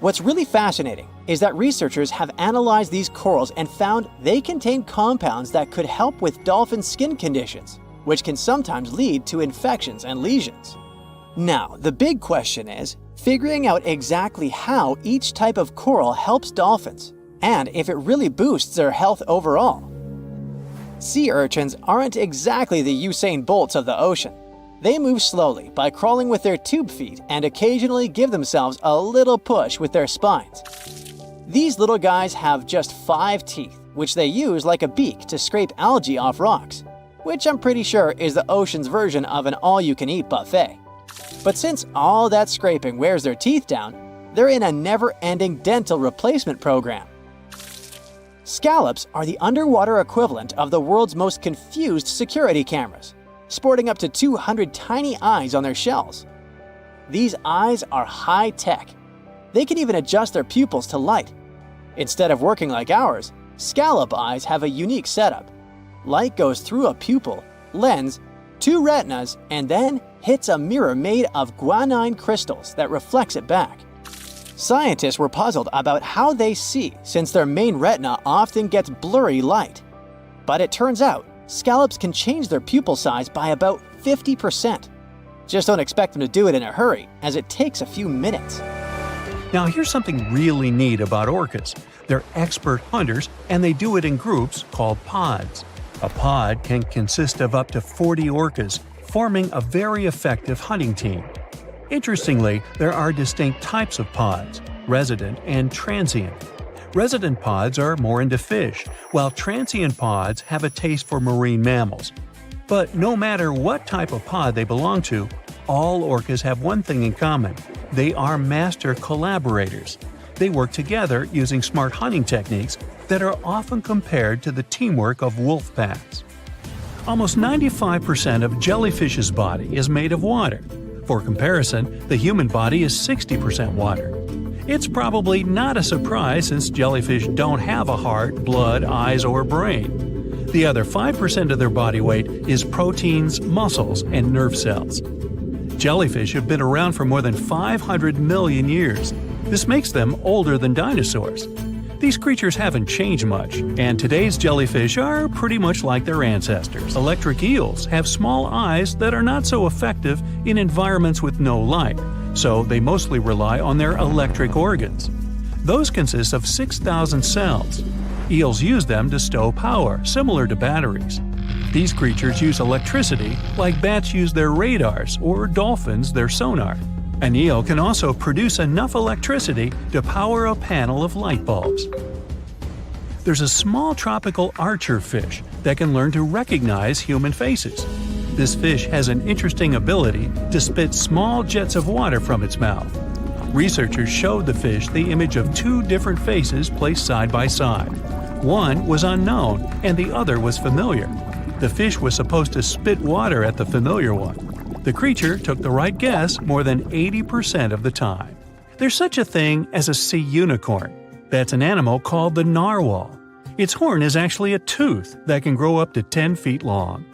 What's really fascinating is that researchers have analyzed these corals and found they contain compounds that could help with dolphin skin conditions, which can sometimes lead to infections and lesions. Now, the big question is figuring out exactly how each type of coral helps dolphins, and if it really boosts their health overall. Sea urchins aren't exactly the Usain Bolts of the ocean. They move slowly by crawling with their tube feet and occasionally give themselves a little push with their spines. These little guys have just 5 teeth, which they use like a beak to scrape algae off rocks, which I'm pretty sure is the ocean's version of an all-you-can-eat buffet. But since all that scraping wears their teeth down, they're in a never-ending dental replacement program. Scallops are the underwater equivalent of the world's most confused security cameras, sporting up to 200 tiny eyes on their shells. These eyes are high-tech. They can even adjust their pupils to light. Instead of working like ours, scallop eyes have a unique setup. Light goes through a pupil, lens, 2 retinas, and then hits a mirror made of guanine crystals that reflects it back. Scientists were puzzled about how they see since their main retina often gets blurry light. But it turns out, scallops can change their pupil size by about 50%. Just don't expect them to do it in a hurry, as it takes a few minutes. Now here's something really neat about orcas. They're expert hunters, and they do it in groups called pods. A pod can consist of up to 40 orcas, forming a very effective hunting team. Interestingly, there are distinct types of pods: resident and transient. Resident pods are more into fish, while transient pods have a taste for marine mammals. But no matter what type of pod they belong to, all orcas have one thing in common: they are master collaborators. They work together using smart hunting techniques that are often compared to the teamwork of wolf packs. Almost 95% of jellyfish's body is made of water. For comparison, the human body is 60% water. It's probably not a surprise since jellyfish don't have a heart, blood, eyes, or brain. The other 5% of their body weight is proteins, muscles, and nerve cells. Jellyfish have been around for more than 500 million years. This makes them older than dinosaurs. These creatures haven't changed much, and today's jellyfish are pretty much like their ancestors. Electric eels have small eyes that are not so effective in environments with no light, so they mostly rely on their electric organs. Those consist of 6,000 cells. Eels use them to stow power, similar to batteries. These creatures use electricity like bats use their radars or dolphins their sonar. An eel can also produce enough electricity to power a panel of light bulbs. There's a small tropical archer fish that can learn to recognize human faces. This fish has an interesting ability to spit small jets of water from its mouth. Researchers showed the fish the image of two different faces placed side by side. One was unknown and the other was familiar. The fish was supposed to spit water at the familiar one. The creature took the right guess more than 80% of the time. There's such a thing as a sea unicorn. That's an animal called the narwhal. Its horn is actually a tooth that can grow up to 10 feet long.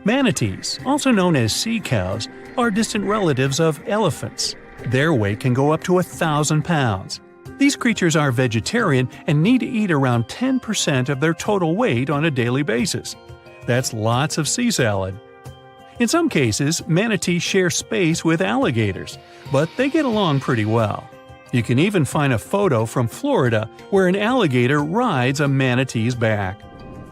Manatees, also known as sea cows, are distant relatives of elephants. Their weight can go up to 1,000 pounds. These creatures are vegetarian and need to eat around 10% of their total weight on a daily basis. That's lots of sea salad. In some cases, manatees share space with alligators, but they get along pretty well. You can even find a photo from Florida where an alligator rides a manatee's back.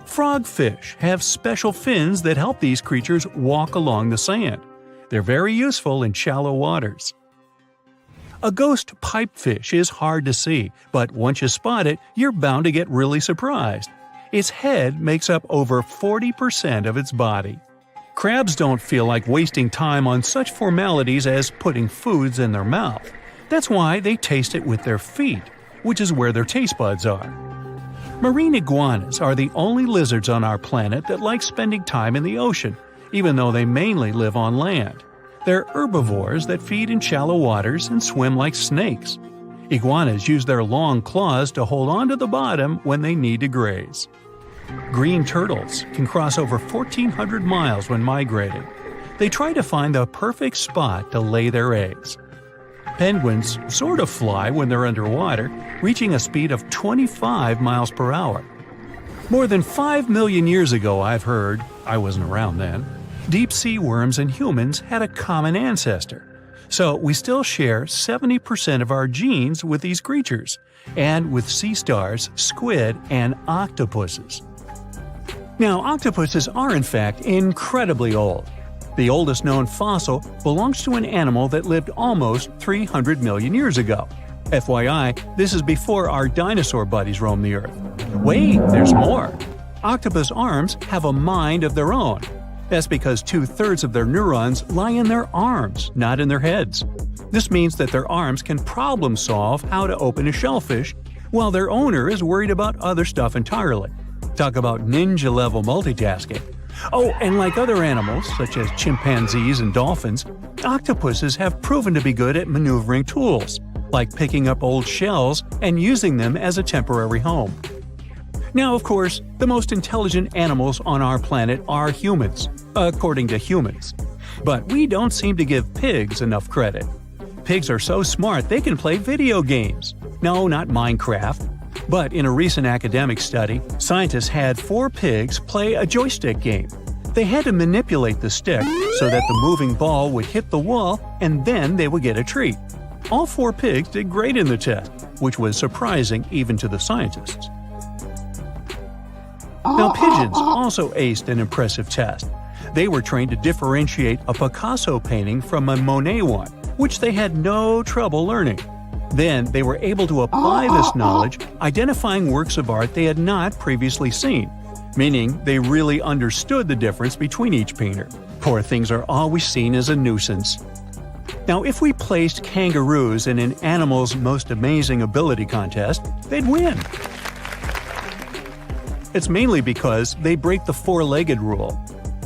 Frogfish have special fins that help these creatures walk along the sand. They're very useful in shallow waters. A ghost pipefish is hard to see, but once you spot it, you're bound to get really surprised. Its head makes up over 40% of its body. Crabs don't feel like wasting time on such formalities as putting foods in their mouth. That's why they taste it with their feet, which is where their taste buds are. Marine iguanas are the only lizards on our planet that like spending time in the ocean, even though they mainly live on land. They're herbivores that feed in shallow waters and swim like snakes. Iguanas use their long claws to hold on to the bottom when they need to graze. Green turtles can cross over 1,400 miles when migrating. They try to find the perfect spot to lay their eggs. Penguins sort of fly when they're underwater, reaching a speed of 25 miles per hour. More than 5 million years ago, I've heard, I wasn't around then, deep-sea worms and humans had a common ancestor. So we still share 70% of our genes with these creatures, and with sea stars, squid, and octopuses. Now, octopuses are in fact incredibly old. The oldest known fossil belongs to an animal that lived almost 300 million years ago. FYI, this is before our dinosaur buddies roamed the Earth. Wait, there's more! Octopus arms have a mind of their own. That's because 2/3 of their neurons lie in their arms, not in their heads. This means that their arms can problem solve how to open a shellfish, while their owner is worried about other stuff entirely. Talk about ninja-level multitasking. Oh, and like other animals, such as chimpanzees and dolphins, octopuses have proven to be good at maneuvering tools, like picking up old shells and using them as a temporary home. Now, of course, the most intelligent animals on our planet are humans, according to humans. But we don't seem to give pigs enough credit. Pigs are so smart they can play video games. No, not Minecraft. But in a recent academic study, scientists had 4 pigs play a joystick game. They had to manipulate the stick so that the moving ball would hit the wall and then they would get a treat. All 4 pigs did great in the test, which was surprising even to the scientists. Now, pigeons also aced an impressive test. They were trained to differentiate a Picasso painting from a Monet one, which they had no trouble learning. Then they were able to apply this knowledge, identifying works of art they had not previously seen, meaning they really understood the difference between each painter. Poor things are always seen as a nuisance. Now, if we placed kangaroos in an animal's most amazing ability contest, they'd win. It's mainly because they break the 4-legged rule.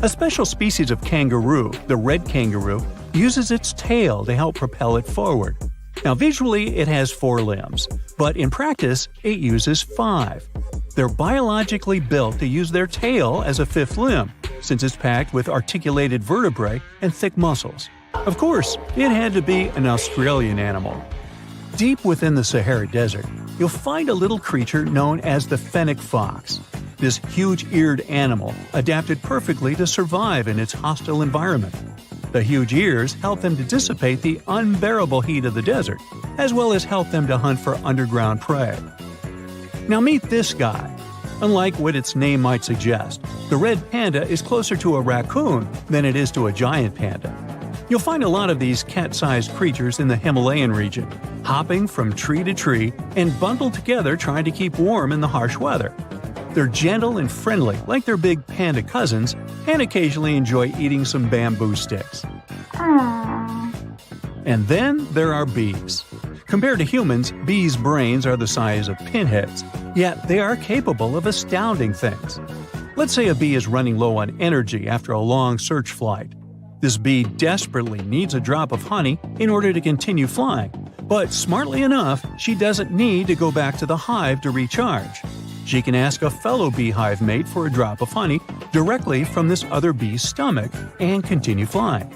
A special species of kangaroo, the red kangaroo, uses its tail to help propel it forward. Now, visually, it has 4 limbs, but in practice, it uses 5. They're biologically built to use their tail as a 5th limb, since it's packed with articulated vertebrae and thick muscles. Of course, it had to be an Australian animal. Deep within the Sahara Desert, you'll find a little creature known as the fennec fox. This huge-eared animal adapted perfectly to survive in its hostile environment. The huge ears help them to dissipate the unbearable heat of the desert, as well as help them to hunt for underground prey. Now meet this guy. Unlike what its name might suggest, the red panda is closer to a raccoon than it is to a giant panda. You'll find a lot of these cat-sized creatures in the Himalayan region, hopping from tree to tree and bundled together trying to keep warm in the harsh weather. They're gentle and friendly like their big panda cousins and occasionally enjoy eating some bamboo sticks. And then there are bees. Compared to humans, bees' brains are the size of pinheads, yet they are capable of astounding things. Let's say a bee is running low on energy after a long search flight. This bee desperately needs a drop of honey in order to continue flying, but smartly enough, she doesn't need to go back to the hive to recharge. She can ask a fellow beehive mate for a drop of honey directly from this other bee's stomach and continue flying.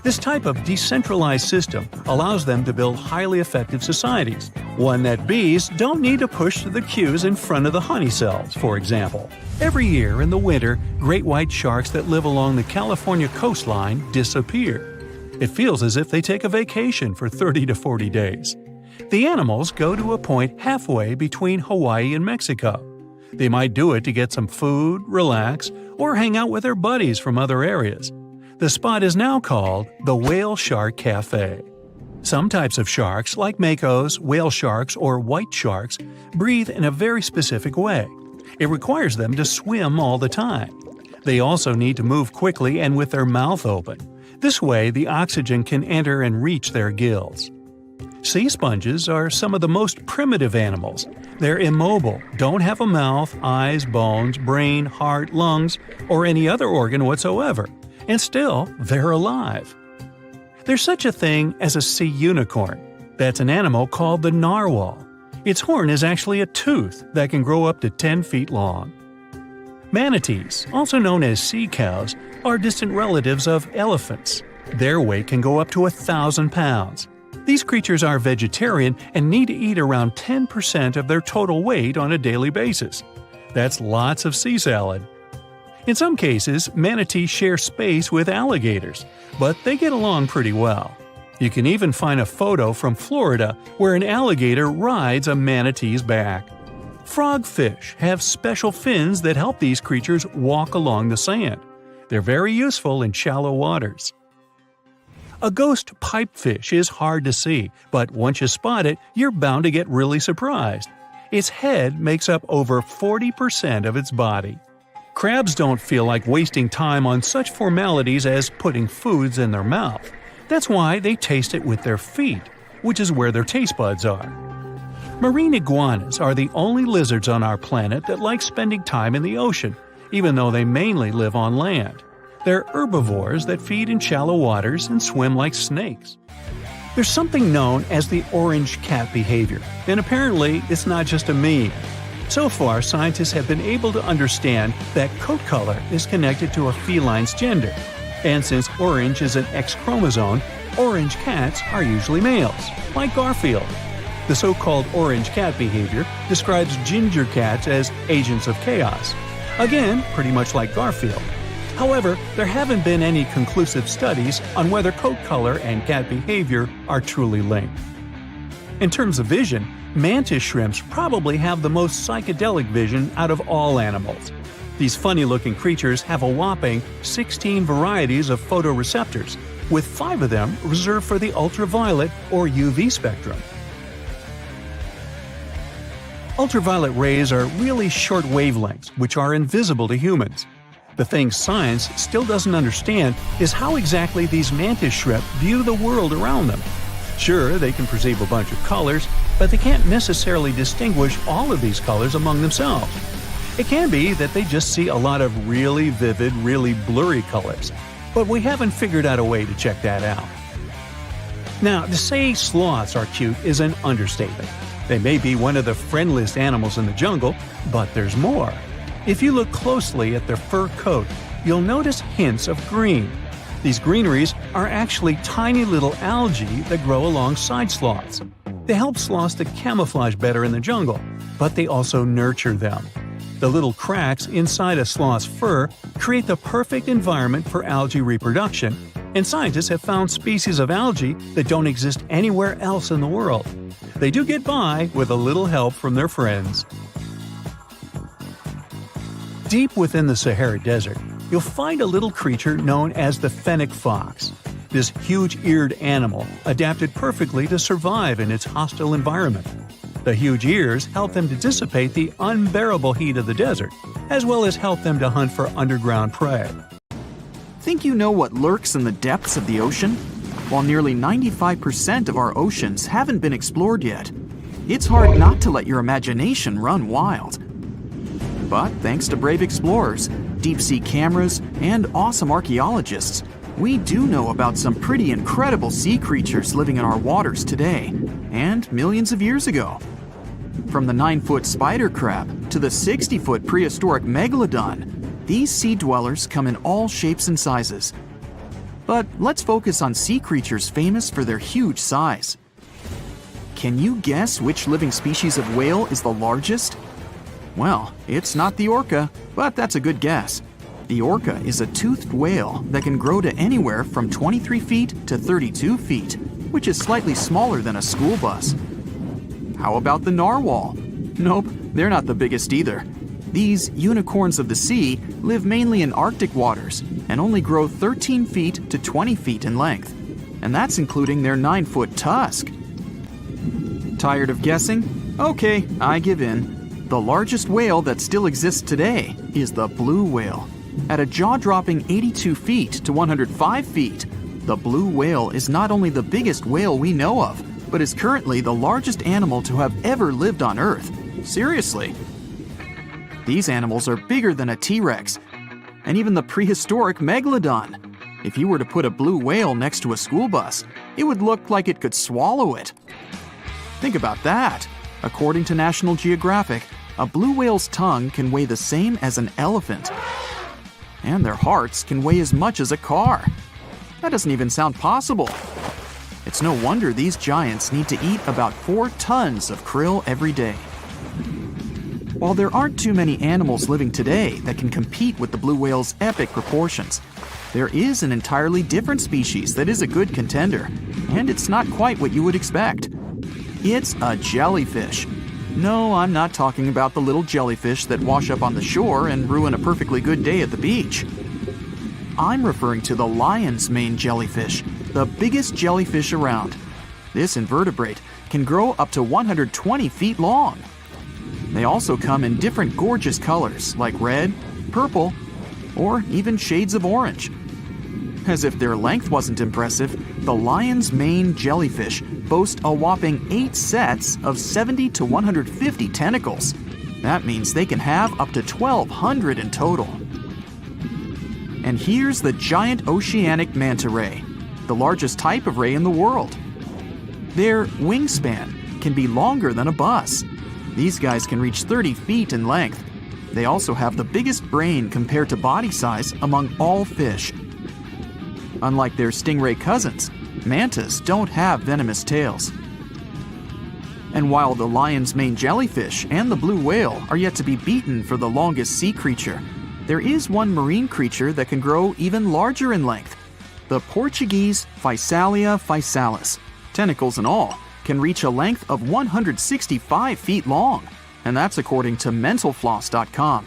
This type of decentralized system allows them to build highly effective societies, one that bees don't need to push the queues in front of the honey cells, for example. Every year in the winter, great white sharks that live along the California coastline disappear. It feels as if they take a vacation for 30 to 40 days. The animals go to a point halfway between Hawaii and Mexico. They might do it to get some food, relax, or hang out with their buddies from other areas. The spot is now called the Whale Shark Cafe. Some types of sharks, like makos, whale sharks, or white sharks, breathe in a very specific way. It requires them to swim all the time. They also need to move quickly and with their mouth open. This way, the oxygen can enter and reach their gills. Sea sponges are some of the most primitive animals. They're immobile, don't have a mouth, eyes, bones, brain, heart, lungs, or any other organ whatsoever. And still, they're alive. There's such a thing as a sea unicorn. That's an animal called the narwhal. Its horn is actually a tooth that can grow up to 10 feet long. Manatees, also known as sea cows, are distant relatives of elephants. Their weight can go up to 1,000 pounds. These creatures are vegetarian and need to eat around 10% of their total weight on a daily basis. That's lots of sea salad. In some cases, manatees share space with alligators, but they get along pretty well. You can even find a photo from Florida where an alligator rides a manatee's back. Frogfish have special fins that help these creatures walk along the sand. They're very useful in shallow waters. A ghost pipefish is hard to see, but once you spot it, you're bound to get really surprised. Its head makes up over 40% of its body. Crabs don't feel like wasting time on such formalities as putting foods in their mouth. That's why they taste it with their feet, which is where their taste buds are. Marine iguanas are the only lizards on our planet that like spending time in the ocean, even though they mainly live on land. They're herbivores that feed in shallow waters and swim like snakes. There's something known as the orange cat behavior, and apparently it's not just a meme. So far, scientists have been able to understand that coat color is connected to a feline's gender. And since orange is an X chromosome, orange cats are usually males, like Garfield. The so-called orange cat behavior describes ginger cats as agents of chaos. Again, pretty much like Garfield. However, there haven't been any conclusive studies on whether coat color and cat behavior are truly linked. In terms of vision, mantis shrimps probably have the most psychedelic vision out of all animals. These funny-looking creatures have a whopping 16 varieties of photoreceptors, with 5 of them reserved for the ultraviolet or UV spectrum. Ultraviolet rays are really short wavelengths, which are invisible to humans. The thing science still doesn't understand is how exactly these mantis shrimp view the world around them. Sure, they can perceive a bunch of colors, but they can't necessarily distinguish all of these colors among themselves. It can be that they just see a lot of really vivid, really blurry colors, but we haven't figured out a way to check that out. Now, to say sloths are cute is an understatement. They may be one of the friendliest animals in the jungle, but there's more. If you look closely at their fur coat, you'll notice hints of green. These greeneries are actually tiny little algae that grow alongside sloths. They help sloths to camouflage better in the jungle, but they also nurture them. The little cracks inside a sloth's fur create the perfect environment for algae reproduction, and scientists have found species of algae that don't exist anywhere else in the world. They do get by with a little help from their friends. Deep within the Sahara Desert, you'll find a little creature known as the fennec fox. This huge-eared animal adapted perfectly to survive in its hostile environment. The huge ears help them to dissipate the unbearable heat of the desert, as well as help them to hunt for underground prey. Think you know what lurks in the depths of the ocean? While nearly 95% of our oceans haven't been explored yet, it's hard not to let your imagination run wild. But thanks to brave explorers, deep-sea cameras, and awesome archaeologists, we do know about some pretty incredible sea creatures living in our waters today, and millions of years ago. From the 9-foot spider crab to the 60-foot prehistoric megalodon, these sea dwellers come in all shapes and sizes. But let's focus on sea creatures famous for their huge size. Can you guess which living species of whale is the largest? Well, it's not the orca, but that's a good guess. The orca is a toothed whale that can grow to anywhere from 23 feet to 32 feet, which is slightly smaller than a school bus. How about the narwhal? Nope, they're not the biggest either. These unicorns of the sea live mainly in Arctic waters and only grow 13 feet to 20 feet in length, and that's including their 9-foot tusk. Tired of guessing? Okay, I give in. The largest whale that still exists today is the blue whale. At a jaw-dropping 82 feet to 105 feet, the blue whale is not only the biggest whale we know of, but is currently the largest animal to have ever lived on Earth. Seriously. These animals are bigger than a T-Rex, and even the prehistoric megalodon. If you were to put a blue whale next to a school bus, it would look like it could swallow it. Think about that. According to National Geographic, a blue whale's tongue can weigh the same as an elephant. And their hearts can weigh as much as a car. That doesn't even sound possible. It's no wonder these giants need to eat about 4 tons of krill every day. While there aren't too many animals living today that can compete with the blue whale's epic proportions, there is an entirely different species that is a good contender, and it's not quite what you would expect. It's a jellyfish. No, I'm not talking about the little jellyfish that wash up on the shore and ruin a perfectly good day at the beach. I'm referring to the lion's mane jellyfish, the biggest jellyfish around. This invertebrate can grow up to 120 feet long. They also come in different gorgeous colors like red, purple, or even shades of orange. As if their length wasn't impressive, the lion's mane jellyfish boast a whopping 8 sets of 70 to 150 tentacles. That means they can have up to 1,200 in total. And here's the giant oceanic manta ray, the largest type of ray in the world. Their wingspan can be longer than a bus. These guys can reach 30 feet in length. They also have the biggest brain compared to body size among all fish. Unlike their stingray cousins, mantas don't have venomous tails. And while the lion's mane jellyfish and the blue whale are yet to be beaten for the longest sea creature, there is one marine creature that can grow even larger in length. The Portuguese Physalia physalis, tentacles and all, can reach a length of 165 feet long, and that's according to mentalfloss.com.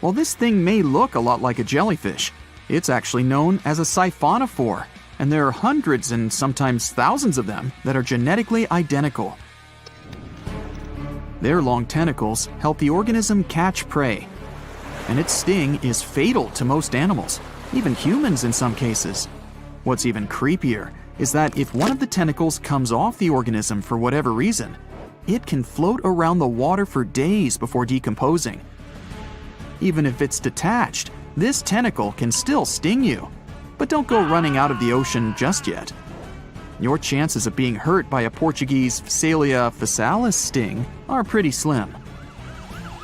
While this thing may look a lot like a jellyfish, it's actually known as a siphonophore, and there are hundreds and sometimes thousands of them that are genetically identical. Their long tentacles help the organism catch prey, and its sting is fatal to most animals, even humans in some cases. What's even creepier is that if one of the tentacles comes off the organism for whatever reason, it can float around the water for days before decomposing. Even if it's detached, this tentacle can still sting you. But don't go running out of the ocean just yet. Your chances of being hurt by a Portuguese Physalia physalis sting are pretty slim.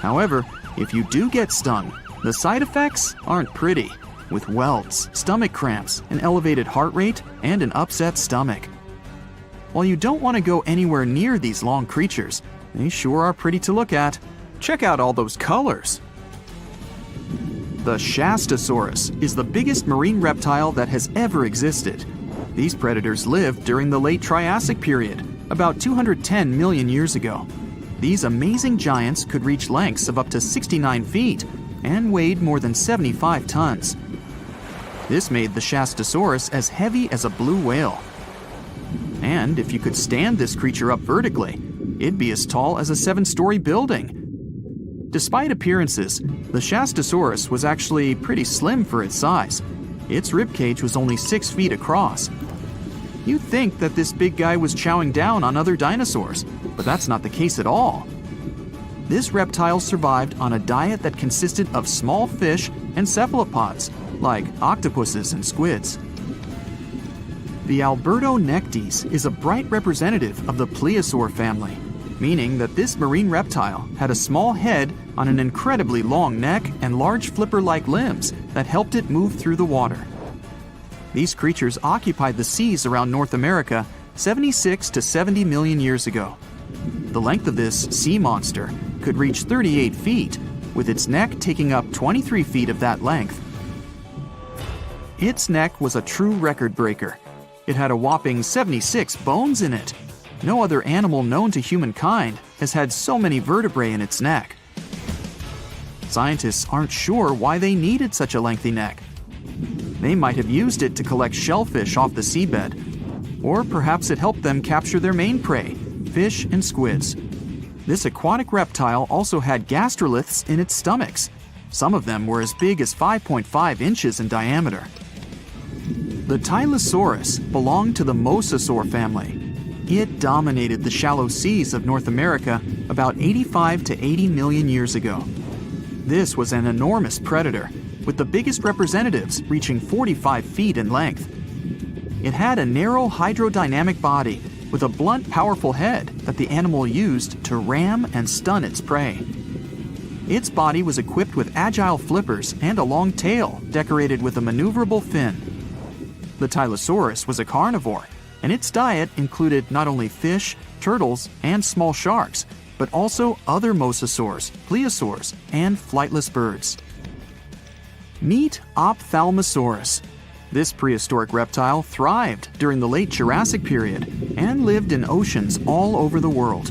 However, if you do get stung, the side effects aren't pretty, with welts, stomach cramps, an elevated heart rate, and an upset stomach. While you don't want to go anywhere near these long creatures, they sure are pretty to look at. Check out all those colors. The Shastasaurus is the biggest marine reptile that has ever existed. These predators lived during the late Triassic period, about 210 million years ago. These amazing giants could reach lengths of up to 69 feet and weighed more than 75 tons. This made the Shastasaurus as heavy as a blue whale. And if you could stand this creature up vertically, it'd be as tall as a 7-story building. Despite appearances, the Shastasaurus was actually pretty slim for its size. Its ribcage was only 6 feet across. You'd think that this big guy was chowing down on other dinosaurs, but that's not the case at all. This reptile survived on a diet that consisted of small fish and cephalopods, like octopuses and squids. The Albertonectes is a bright representative of the plesiosaur family, meaning that this marine reptile had a small head on an incredibly long neck and large flipper-like limbs that helped it move through the water. These creatures occupied the seas around North America 76 to 70 million years ago. The length of this sea monster could reach 38 feet, with its neck taking up 23 feet of that length. Its neck was a true record breaker. It had a whopping 76 bones in it. No other animal known to humankind has had so many vertebrae in its neck. Scientists aren't sure why they needed such a lengthy neck. They might have used it to collect shellfish off the seabed, or perhaps it helped them capture their main prey, fish and squids. This aquatic reptile also had gastroliths in its stomachs. Some of them were as big as 5.5 inches in diameter. The Tylosaurus belonged to the Mosasaur family. It dominated the shallow seas of North America about 85 to 80 million years ago. This was an enormous predator, with the biggest representatives reaching 45 feet in length. It had a narrow hydrodynamic body with a blunt, powerful head that the animal used to ram and stun its prey. Its body was equipped with agile flippers and a long tail decorated with a maneuverable fin. The Tylosaurus was a carnivore, and its diet included not only fish, turtles, and small sharks, but also other mosasaurs, plesiosaurs, and flightless birds. Meet Ophthalmosaurus. This prehistoric reptile thrived during the late Jurassic period and lived in oceans all over the world.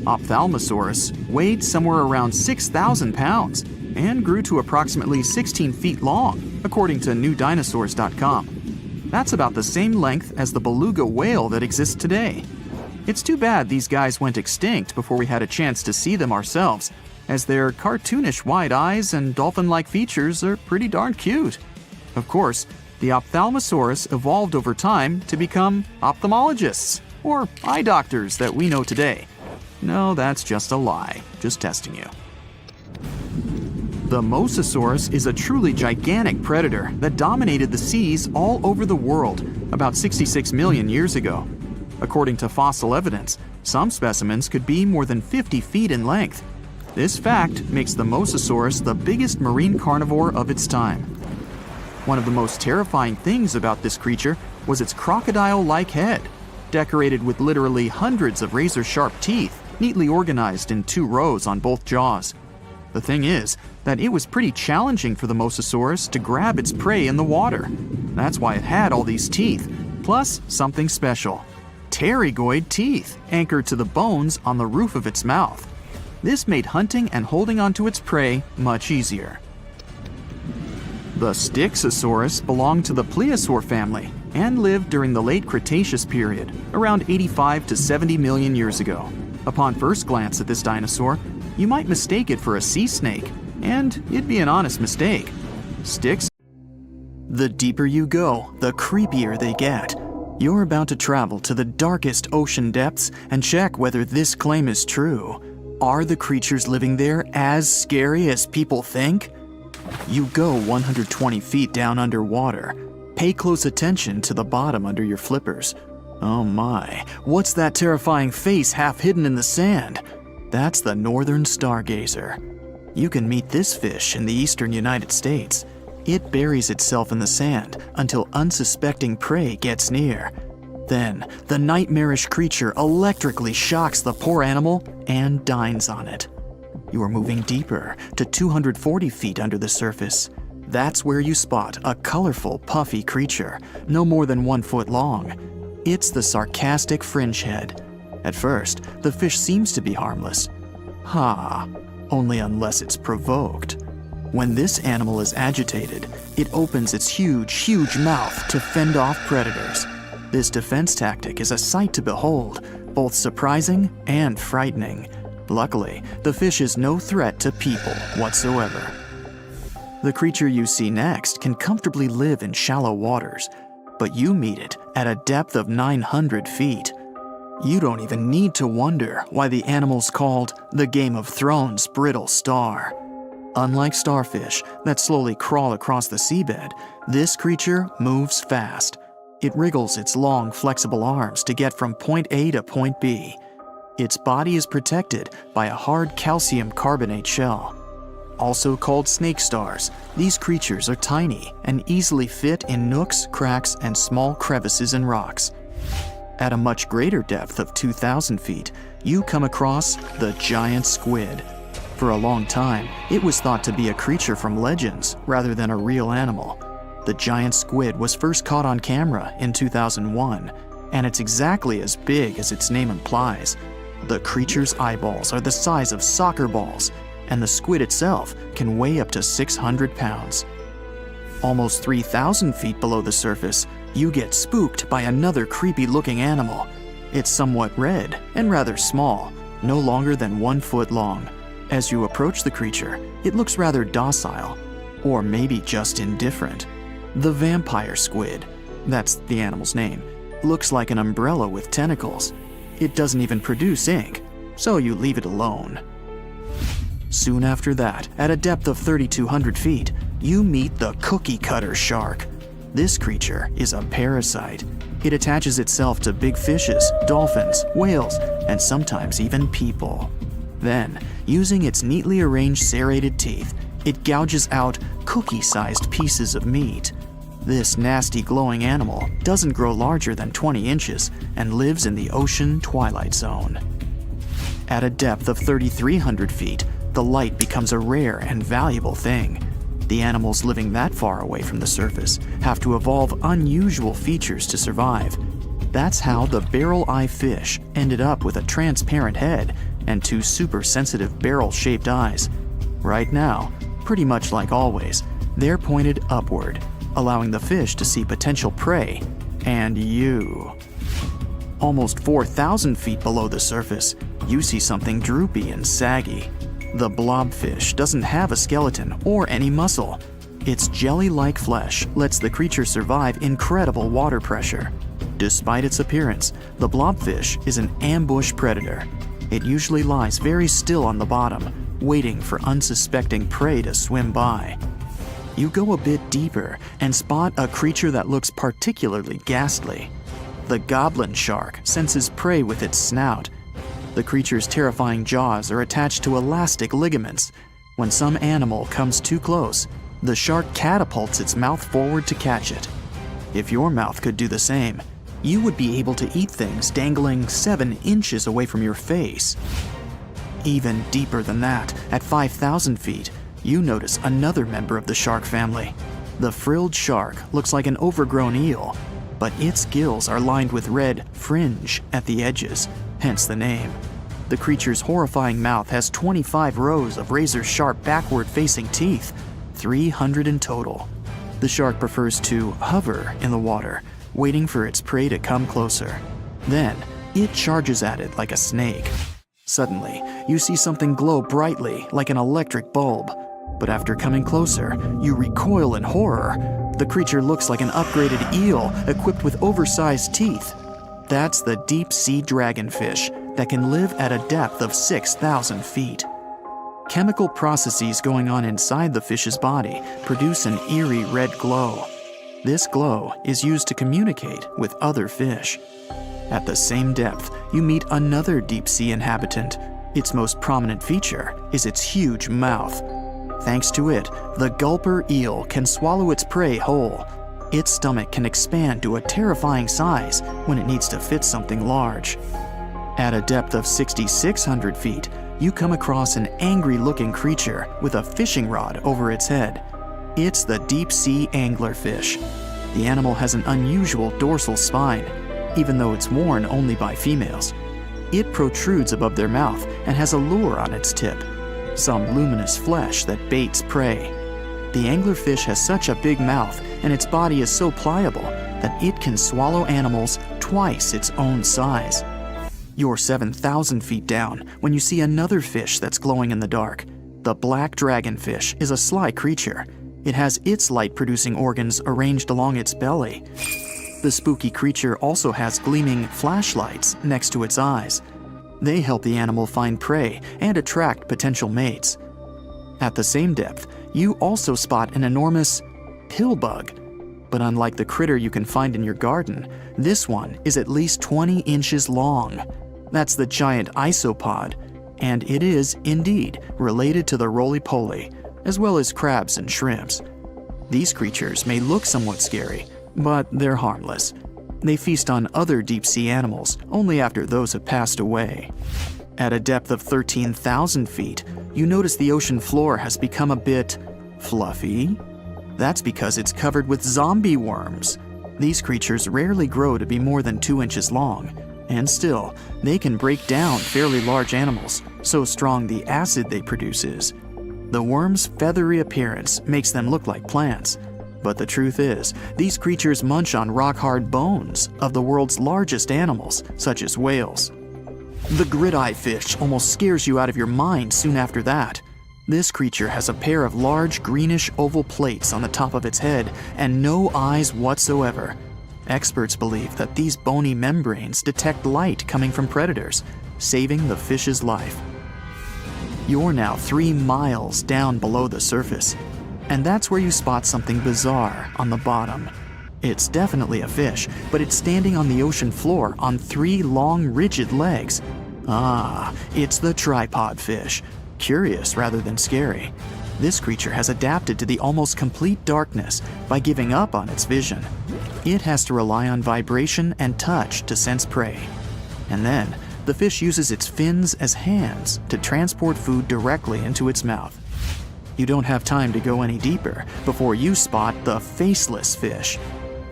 Ophthalmosaurus weighed somewhere around 6,000 pounds and grew to approximately 16 feet long, according to newdinosaurs.com. That's about the same length as the beluga whale that exists today. It's too bad these guys went extinct before we had a chance to see them ourselves, as their cartoonish wide eyes and dolphin-like features are pretty darn cute. Of course, the Ophthalmosaurus evolved over time to become ophthalmologists, or eye doctors that we know today. No, that's just a lie. Just testing you. The Mosasaurus is a truly gigantic predator that dominated the seas all over the world about 66 million years ago. According to fossil evidence, some specimens could be more than 50 feet in length. This fact makes the Mosasaurus the biggest marine carnivore of its time. One of the most terrifying things about this creature was its crocodile-like head, decorated with literally hundreds of razor-sharp teeth, neatly organized in 2 rows on both jaws. The thing is that it was pretty challenging for the Mosasaurus to grab its prey in the water. That's why it had all these teeth, plus something special: pterygoid teeth anchored to the bones on the roof of its mouth. This made hunting and holding onto its prey much easier. The Styxosaurus belonged to the plesiosaur family and lived during the late Cretaceous period, around 85 to 70 million years ago. Upon first glance at this dinosaur, you might mistake it for a sea snake, and it'd be an honest mistake. The deeper you go, the creepier they get. You're about to travel to the darkest ocean depths and check whether this claim is true. Are the creatures living there as scary as people think? You go 120 feet down underwater. Pay close attention to the bottom under your flippers. Oh my, what's that terrifying face half hidden in the sand? That's the northern stargazer. You can meet this fish in the eastern United States. It buries itself in the sand until unsuspecting prey gets near. Then, the nightmarish creature electrically shocks the poor animal and dines on it. You are moving deeper to 240 feet under the surface. That's where you spot a colorful, puffy creature, no more than 1 foot long. It's the sarcastic fringehead. At first, the fish seems to be harmless. Only unless it's provoked. When this animal is agitated, it opens its huge mouth to fend off predators. This defense tactic is a sight to behold, both surprising and frightening. Luckily, the fish is no threat to people whatsoever. The creature you see next can comfortably live in shallow waters, but you meet it at a depth of 900 feet. You don't even need to wonder why the animal's called the Game of Thrones brittle star. Unlike starfish that slowly crawl across the seabed, this creature moves fast. It wriggles its long, flexible arms to get from point A to point B. Its body is protected by a hard calcium carbonate shell. Also called snake stars, these creatures are tiny and easily fit in nooks, cracks, and small crevices in rocks. At a much greater depth of 2,000 feet, you come across the giant squid. For a long time, it was thought to be a creature from legends rather than a real animal. The giant squid was first caught on camera in 2001, and it's exactly as big as its name implies. The creature's eyeballs are the size of soccer balls, and the squid itself can weigh up to 600 pounds. Almost 3,000 feet below the surface, you get spooked by another creepy-looking animal. It's somewhat red and rather small, no longer than 1 foot long. As you approach the creature, it looks rather docile, or maybe just indifferent. The vampire squid, that's the animal's name, looks like an umbrella with tentacles. It doesn't even produce ink, so you leave it alone. Soon after that, at a depth of 3,200 feet, you meet the cookie cutter shark. This creature is a parasite. It attaches itself to big fishes, dolphins, whales, and sometimes even people. Then, using its neatly arranged serrated teeth, it gouges out cookie-sized pieces of meat. This nasty glowing animal doesn't grow larger than 20 inches and lives in the ocean twilight zone. At a depth of 3,300 feet, the light becomes a rare and valuable thing. The animals living that far away from the surface have to evolve unusual features to survive. That's how the barrel-eye fish ended up with a transparent head and 2 super-sensitive barrel-shaped eyes. Right now, pretty much like always, they're pointed upward, allowing the fish to see potential prey and you. Almost 4,000 feet below the surface, you see something droopy and saggy. The blobfish doesn't have a skeleton or any muscle. Its jelly-like flesh lets the creature survive incredible water pressure. Despite its appearance, the blobfish is an ambush predator. It usually lies very still on the bottom, waiting for unsuspecting prey to swim by. You go a bit deeper and spot a creature that looks particularly ghastly. The goblin shark senses prey with its snout. The creature's terrifying jaws are attached to elastic ligaments. When some animal comes too close, the shark catapults its mouth forward to catch it. If your mouth could do the same, you would be able to eat things dangling 7 inches away from your face. Even deeper than that, at 5,000 feet, you notice another member of the shark family. The frilled shark looks like an overgrown eel, but its gills are lined with red fringe at the edges, hence the name. The creature's horrifying mouth has 25 rows of razor-sharp backward-facing teeth, 300 in total. The shark prefers to hover in the water, waiting for its prey to come closer. Then, it charges at it like a snake. Suddenly, you see something glow brightly like an electric bulb. But after coming closer, you recoil in horror. The creature looks like an upgraded eel equipped with oversized teeth. That's the deep-sea dragonfish that can live at a depth of 6,000 feet. Chemical processes going on inside the fish's body produce an eerie red glow. This glow is used to communicate with other fish. At the same depth, you meet another deep-sea inhabitant. Its most prominent feature is its huge mouth. Thanks to it, the gulper eel can swallow its prey whole. Its stomach can expand to a terrifying size when it needs to fit something large. At a depth of 6,600 feet, you come across an angry-looking creature with a fishing rod over its head. It's the deep-sea anglerfish. The animal has an unusual dorsal spine, even though it's worn only by females. It protrudes above their mouth and has a lure on its tip, some luminous flesh that baits prey. The anglerfish has such a big mouth and its body is so pliable that it can swallow animals twice its own size. You're 7,000 feet down when you see another fish that's glowing in the dark. The black dragonfish is a sly creature. It has its light-producing organs arranged along its belly. The spooky creature also has gleaming flashlights next to its eyes. They help the animal find prey and attract potential mates. At the same depth, you also spot an enormous pill bug. But unlike the critter you can find in your garden, this one is at least 20 inches long. That's the giant isopod, and it is, indeed, related to the roly-poly, as well as crabs and shrimps. These creatures may look somewhat scary, but they're harmless. They feast on other deep-sea animals only after those have passed away. At a depth of 13,000 feet, you notice the ocean floor has become a bit fluffy. That's because it's covered with zombie worms. These creatures rarely grow to be more than 2 inches long, and still, they can break down fairly large animals, so strong the acid they produce is. The worms' feathery appearance makes them look like plants, but the truth is, these creatures munch on rock-hard bones of the world's largest animals, such as whales. The grid-eye fish almost scares you out of your mind soon after that. This creature has a pair of large greenish oval plates on the top of its head and no eyes whatsoever. Experts believe that these bony membranes detect light coming from predators, saving the fish's life. You're now 3 miles down below the surface, and that's where you spot something bizarre on the bottom. It's definitely a fish, but it's standing on the ocean floor on 3 long, rigid legs. Ah, it's the tripod fish. Curious rather than scary. This creature has adapted to the almost complete darkness by giving up on its vision. It has to rely on vibration and touch to sense prey. And then, the fish uses its fins as hands to transport food directly into its mouth. You don't have time to go any deeper before you spot the faceless fish.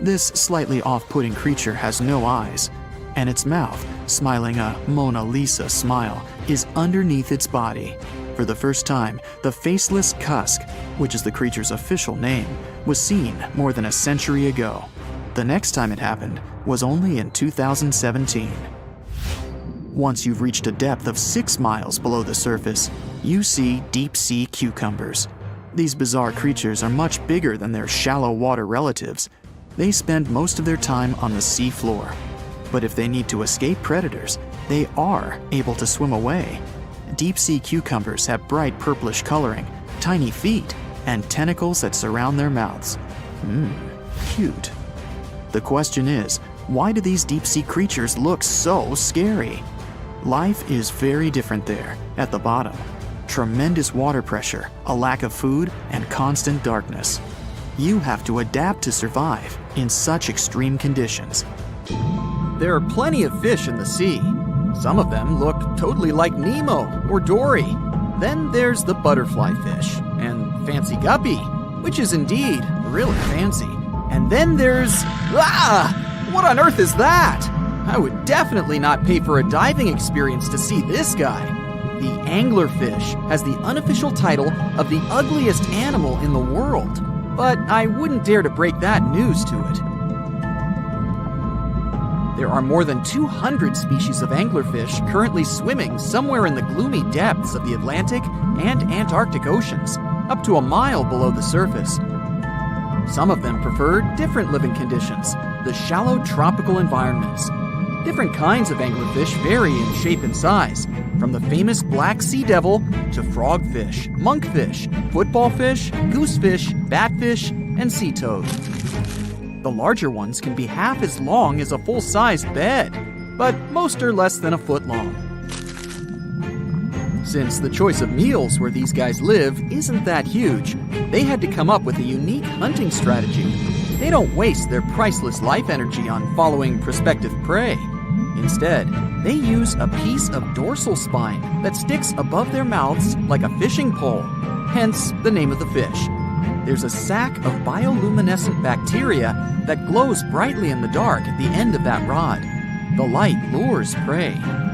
This slightly off-putting creature has no eyes, and its mouth, smiling a Mona Lisa smile, is underneath its body. For the first time, the faceless cusk, which is the creature's official name, was seen more than a century ago. The next time it happened was only in 2017. Once you've reached a depth of 6 miles below the surface, you see deep-sea cucumbers. These bizarre creatures are much bigger than their shallow water relatives. They spend most of their time on the sea floor. But if they need to escape predators, they are able to swim away. Deep-sea cucumbers have bright purplish coloring, tiny feet, and tentacles that surround their mouths. Cute. The question is, why do these deep-sea creatures look so scary? Life is very different there, at the bottom. Tremendous water pressure, a lack of food, and constant darkness. You have to adapt to survive in such extreme conditions. There are plenty of fish in the sea. Some of them look totally like Nemo or Dory. Then there's the butterfly fish and fancy guppy, which is indeed really fancy. And then there's... what on earth is that? I would definitely not pay for a diving experience to see this guy. The anglerfish has the unofficial title of the ugliest animal in the world, but I wouldn't dare to break that news to it. There are more than 200 species of anglerfish currently swimming somewhere in the gloomy depths of the Atlantic and Antarctic Oceans, up to a mile below the surface. Some of them prefer different living conditions, the shallow tropical environments. Different kinds of anglerfish vary in shape and size, from the famous black sea devil to frogfish, monkfish, football fish, goosefish, batfish, and sea toad. The larger ones can be half as long as a full-sized bed, but most are less than a foot long. Since the choice of meals where these guys live isn't that huge, they had to come up with a unique hunting strategy. They don't waste their priceless life energy on following prospective prey. Instead, they use a piece of dorsal spine that sticks above their mouths like a fishing pole, hence the name of the fish. There's a sac of bioluminescent bacteria that glows brightly in the dark at the end of that rod. The light lures prey,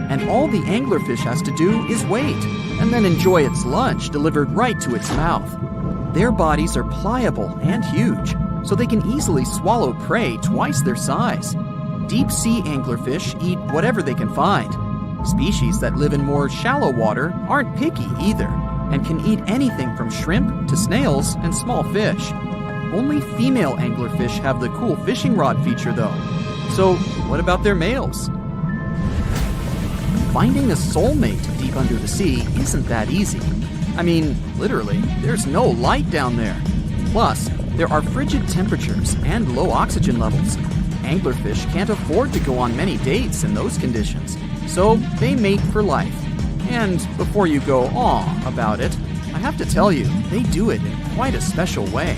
and all the anglerfish has to do is wait, and then enjoy its lunch delivered right to its mouth. Their bodies are pliable and huge, so they can easily swallow prey twice their size. Deep-sea anglerfish eat whatever they can find. Species that live in more shallow water aren't picky either, and can eat anything from shrimp to snails and small fish. Only female anglerfish have the cool fishing rod feature though. So what about their males? Finding a soulmate deep under the sea isn't that easy. I mean, literally, there's no light down there. Plus, there are frigid temperatures and low oxygen levels. Anglerfish can't afford to go on many dates in those conditions, so they mate for life. And before you go aw about it, I have to tell you, they do it in quite a special way.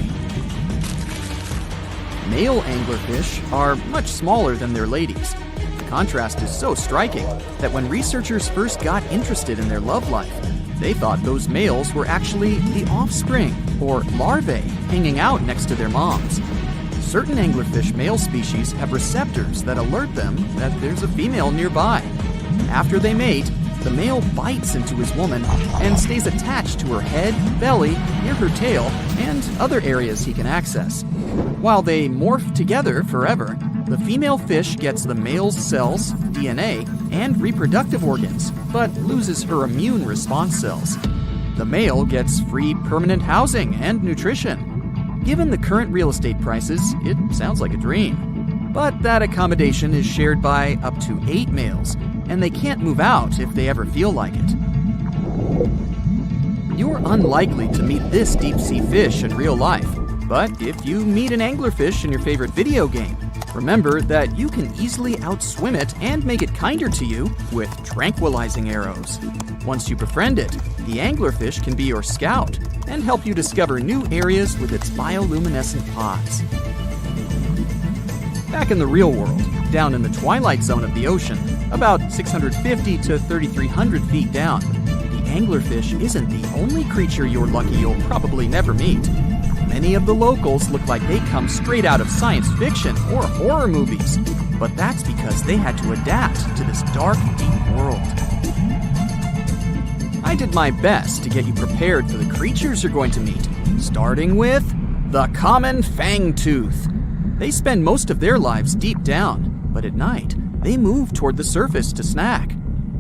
Male anglerfish are much smaller than their ladies. The contrast is so striking that when researchers first got interested in their love life, they thought those males were actually the offspring, or larvae, hanging out next to their moms. Certain anglerfish male species have receptors that alert them that there's a female nearby. After they mate, the male bites into his woman and stays attached to her head, belly, near her tail, and other areas he can access. While they morph together forever, the female fish gets the male's cells, DNA, and reproductive organs, but loses her immune response cells. The male gets free permanent housing and nutrition. Given the current real estate prices, it sounds like a dream. But that accommodation is shared by up to 8 males, and they can't move out if they ever feel like it. You're unlikely to meet this deep-sea fish in real life, but if you meet an anglerfish in your favorite video game, remember that you can easily outswim it and make it kinder to you with tranquilizing arrows. Once you befriend it, the anglerfish can be your scout and help you discover new areas with its bioluminescent pods. Back in the real world, down in the twilight zone of the ocean, about 650 to 3,300 feet down, the anglerfish isn't the only creature you're lucky you'll probably never meet. Many of the locals look like they come straight out of science fiction or horror movies, but that's because they had to adapt to this dark, deep world. I did my best to get you prepared for the creatures you're going to meet, starting with the common fangtooth. They spend most of their lives deep down, but at night, they move toward the surface to snack.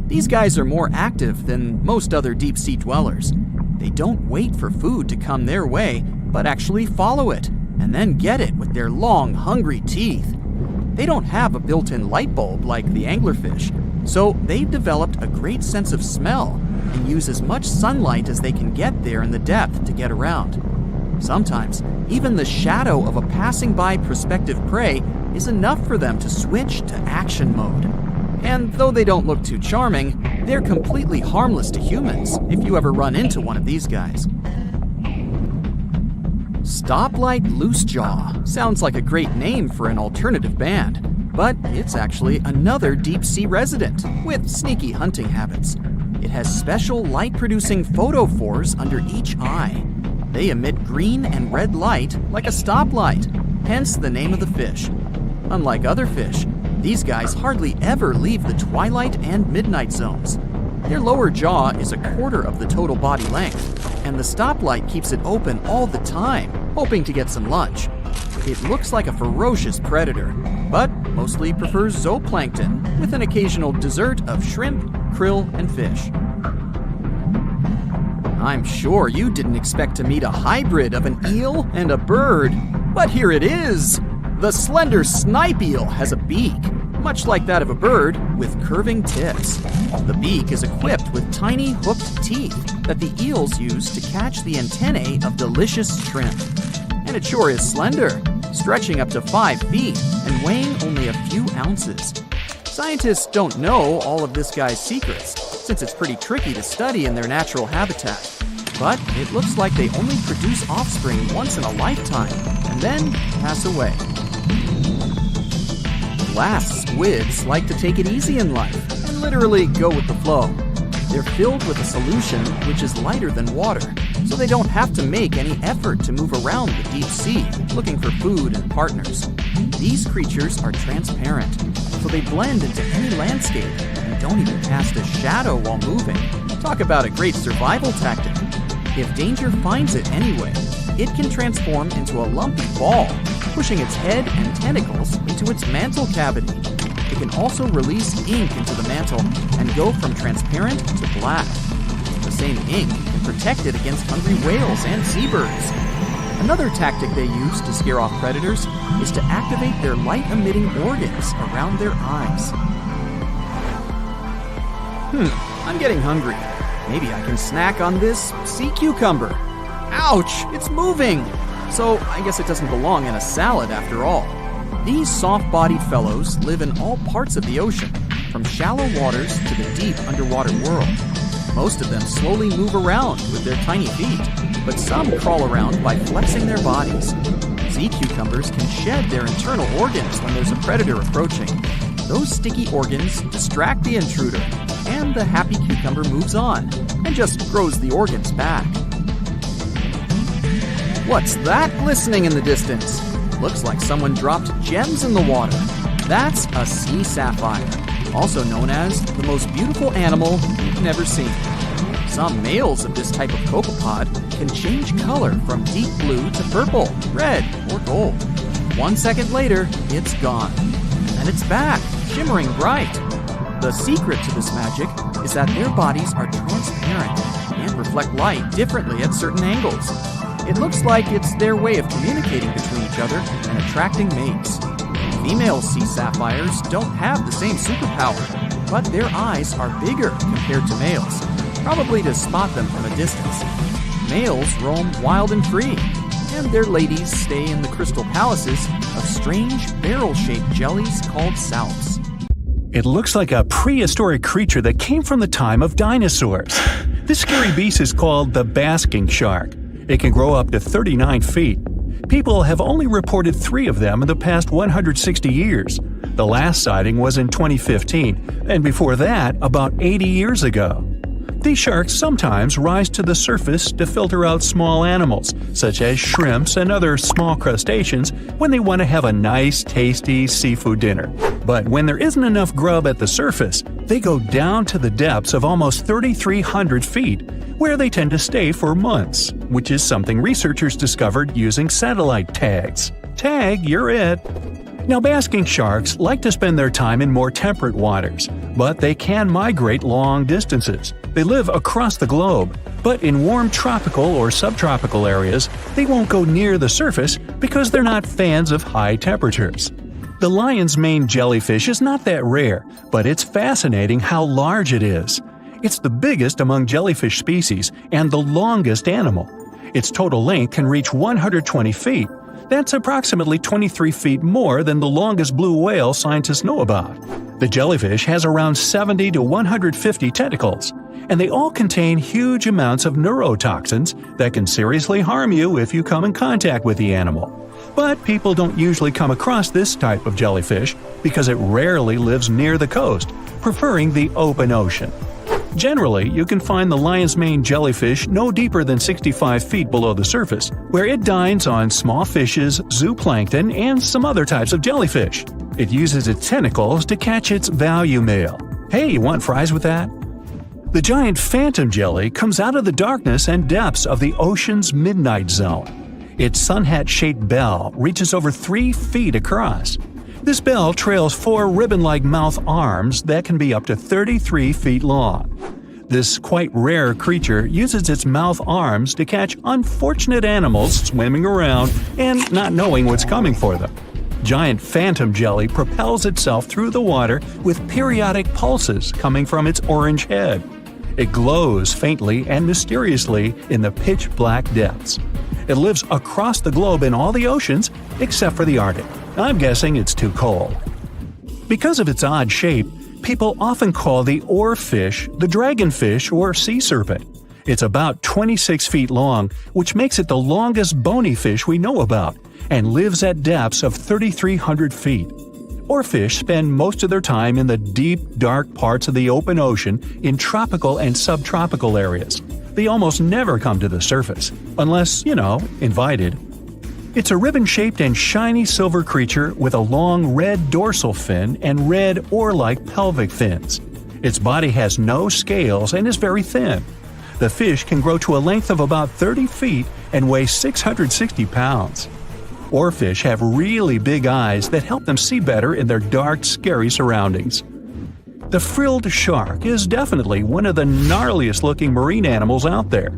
These guys are more active than most other deep-sea dwellers. They don't wait for food to come their way, but actually follow it, and then get it with their long, hungry teeth. They don't have a built-in light bulb like the anglerfish, so they've developed a great sense of smell and use as much sunlight as they can get there in the depth to get around. Sometimes, even the shadow of a passing by prospective prey is enough for them to switch to action mode. And though they don't look too charming, they're completely harmless to humans if you ever run into one of these guys. Stoplight Loosejaw sounds like a great name for an alternative band, but it's actually another deep-sea resident with sneaky hunting habits. It has special light-producing photophores under each eye. They emit green and red light like a stoplight, hence the name of the fish. Unlike other fish, these guys hardly ever leave the twilight and midnight zones. Their lower jaw is a quarter of the total body length, and the stoplight keeps it open all the time, hoping to get some lunch. It looks like a ferocious predator, but mostly prefers zooplankton, with an occasional dessert of shrimp, krill, and fish. I'm sure you didn't expect to meet a hybrid of an eel and a bird, but here it is! The slender snipe eel has a beak, much like that of a bird, with curving tips. The beak is equipped with tiny hooked teeth that the eels use to catch the antennae of delicious shrimp. And it sure is slender, stretching up to 5 feet and weighing only a few ounces. Scientists don't know all of this guy's secrets, since it's pretty tricky to study in their natural habitat. But it looks like they only produce offspring once in a lifetime, and then pass away. Glass squids like to take it easy in life and literally go with the flow. They're filled with a solution which is lighter than water, so they don't have to make any effort to move around the deep sea looking for food and partners. These creatures are transparent, so they blend into any landscape and don't even cast a shadow while moving. Talk about a great survival tactic. If danger finds it anyway, it can transform into a lumpy ball, pushing its head and tentacles into its mantle cavity. It can also release ink into the mantle and go from transparent to black. The same ink can protect it against hungry whales and seabirds. Another tactic they use to scare off predators is to activate their light-emitting organs around their eyes. I'm getting hungry. Maybe I can snack on this sea cucumber. Ouch, it's moving! So I guess it doesn't belong in a salad after all. These soft-bodied fellows live in all parts of the ocean, from shallow waters to the deep underwater world. Most of them slowly move around with their tiny feet, but some crawl around by flexing their bodies. Sea cucumbers can shed their internal organs when there's a predator approaching. Those sticky organs distract the intruder, and the happy cucumber moves on and just grows the organs back. What's that glistening in the distance? Looks like someone dropped gems in the water. That's a sea sapphire, also known as the most beautiful animal you've never seen. Some males of this type of copepod can change color from deep blue to purple, red, or gold. 1 second later, it's gone. And it's back, shimmering bright. The secret to this magic is that their bodies are transparent and reflect light differently at certain angles. It looks like it's their way of communicating between each other and attracting mates. Female sea sapphires don't have the same superpower, but their eyes are bigger compared to males, probably to spot them from a distance. Males roam wild and free, and their ladies stay in the crystal palaces of strange barrel-shaped jellies called salps. It looks like a prehistoric creature that came from the time of dinosaurs. This scary beast is called the basking shark. It can grow up to 39 feet. People have only reported 3 of them in the past 160 years. The last sighting was in 2015, and before that, about 80 years ago. These sharks sometimes rise to the surface to filter out small animals, such as shrimps and other small crustaceans, when they want to have a nice, tasty seafood dinner. But when there isn't enough grub at the surface, they go down to the depths of almost 3,300 feet, where they tend to stay for months, which is something researchers discovered using satellite tags. Tag, you're it! Now, basking sharks like to spend their time in more temperate waters, but they can migrate long distances. They live across the globe, but in warm tropical or subtropical areas, they won't go near the surface because they're not fans of high temperatures. The lion's mane jellyfish is not that rare, but it's fascinating how large it is. It's the biggest among jellyfish species and the longest animal. Its total length can reach 120 feet. That's approximately 23 feet more than the longest blue whale scientists know about. The jellyfish has around 70 to 150 tentacles, and they all contain huge amounts of neurotoxins that can seriously harm you if you come in contact with the animal. But people don't usually come across this type of jellyfish because it rarely lives near the coast, preferring the open ocean. Generally, you can find the lion's mane jellyfish no deeper than 65 feet below the surface, where it dines on small fishes, zooplankton, and some other types of jellyfish. It uses its tentacles to catch its value male. Hey, you want fries with that? The giant phantom jelly comes out of the darkness and depths of the ocean's midnight zone. Its sun hat-shaped bell reaches over 3 feet across. This bell trails 4 ribbon-like mouth arms that can be up to 33 feet long. This quite rare creature uses its mouth arms to catch unfortunate animals swimming around and not knowing what's coming for them. Giant phantom jelly propels itself through the water with periodic pulses coming from its orange head. It glows faintly and mysteriously in the pitch-black depths. It lives across the globe in all the oceans except for the Arctic. I'm guessing it's too cold. Because of its odd shape, people often call the oarfish the dragonfish or sea serpent. It's about 26 feet long, which makes it the longest bony fish we know about, and lives at depths of 3,300 feet. Oarfish spend most of their time in the deep, dark parts of the open ocean in tropical and subtropical areas. They almost never come to the surface, unless, invited. It's a ribbon-shaped and shiny silver creature with a long red dorsal fin and red oar-like pelvic fins. Its body has no scales and is very thin. The fish can grow to a length of about 30 feet and weigh 660 pounds. Oarfish have really big eyes that help them see better in their dark, scary surroundings. The frilled shark is definitely one of the gnarliest-looking marine animals out there.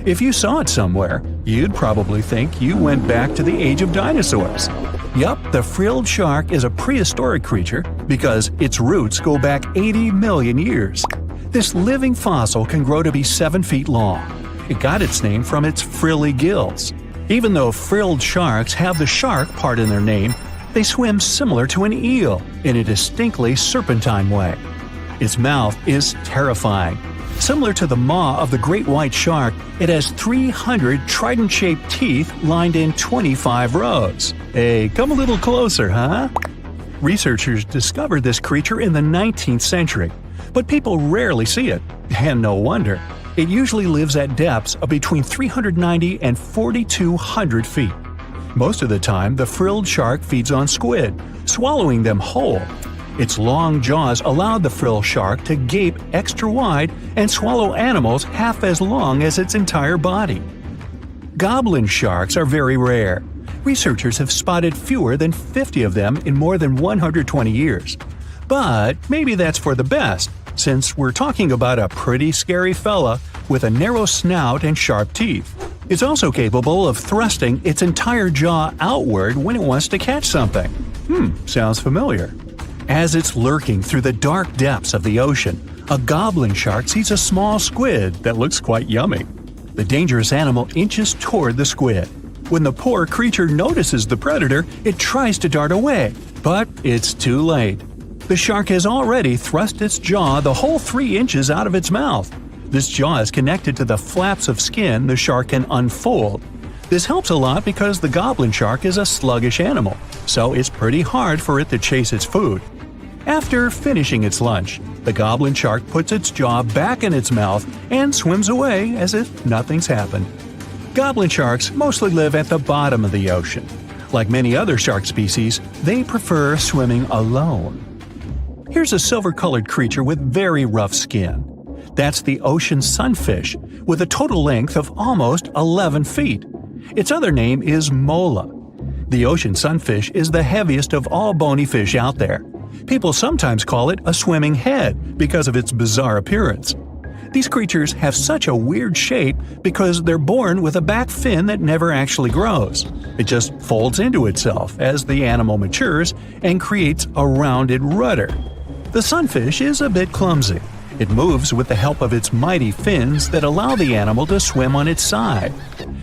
If you saw it somewhere, you'd probably think you went back to the age of dinosaurs. Yup, the frilled shark is a prehistoric creature because its roots go back 80 million years. This living fossil can grow to be 7 feet long. It got its name from its frilly gills. Even though frilled sharks have the shark part in their name, they swim similar to an eel in a distinctly serpentine way. Its mouth is terrifying. Similar to the maw of the great white shark, it has 300 trident-shaped teeth lined in 25 rows. Hey, come a little closer, huh? Researchers discovered this creature in the 19th century, but people rarely see it, and no wonder. It usually lives at depths of between 390 and 4,200 feet. Most of the time, the frilled shark feeds on squid, swallowing them whole. Its long jaws allowed the frilled shark to gape extra wide and swallow animals half as long as its entire body. Goblin sharks are very rare. Researchers have spotted fewer than 50 of them in more than 120 years. But maybe that's for the best, since we're talking about a pretty scary fella with a narrow snout and sharp teeth. It's also capable of thrusting its entire jaw outward when it wants to catch something. Sounds familiar. As it's lurking through the dark depths of the ocean, a goblin shark sees a small squid that looks quite yummy. The dangerous animal inches toward the squid. When the poor creature notices the predator, it tries to dart away, but it's too late. The shark has already thrust its jaw the whole 3 inches out of its mouth. This jaw is connected to the flaps of skin the shark can unfold. This helps a lot because the goblin shark is a sluggish animal, so it's pretty hard for it to chase its food. After finishing its lunch, the goblin shark puts its jaw back in its mouth and swims away as if nothing's happened. Goblin sharks mostly live at the bottom of the ocean. Like many other shark species, they prefer swimming alone. Here's a silver-colored creature with very rough skin. That's the ocean sunfish, with a total length of almost 11 feet. Its other name is mola. The ocean sunfish is the heaviest of all bony fish out there. People sometimes call it a swimming head because of its bizarre appearance. These creatures have such a weird shape because they're born with a back fin that never actually grows. It just folds into itself as the animal matures and creates a rounded rudder. The sunfish is a bit clumsy. It moves with the help of its mighty fins that allow the animal to swim on its side.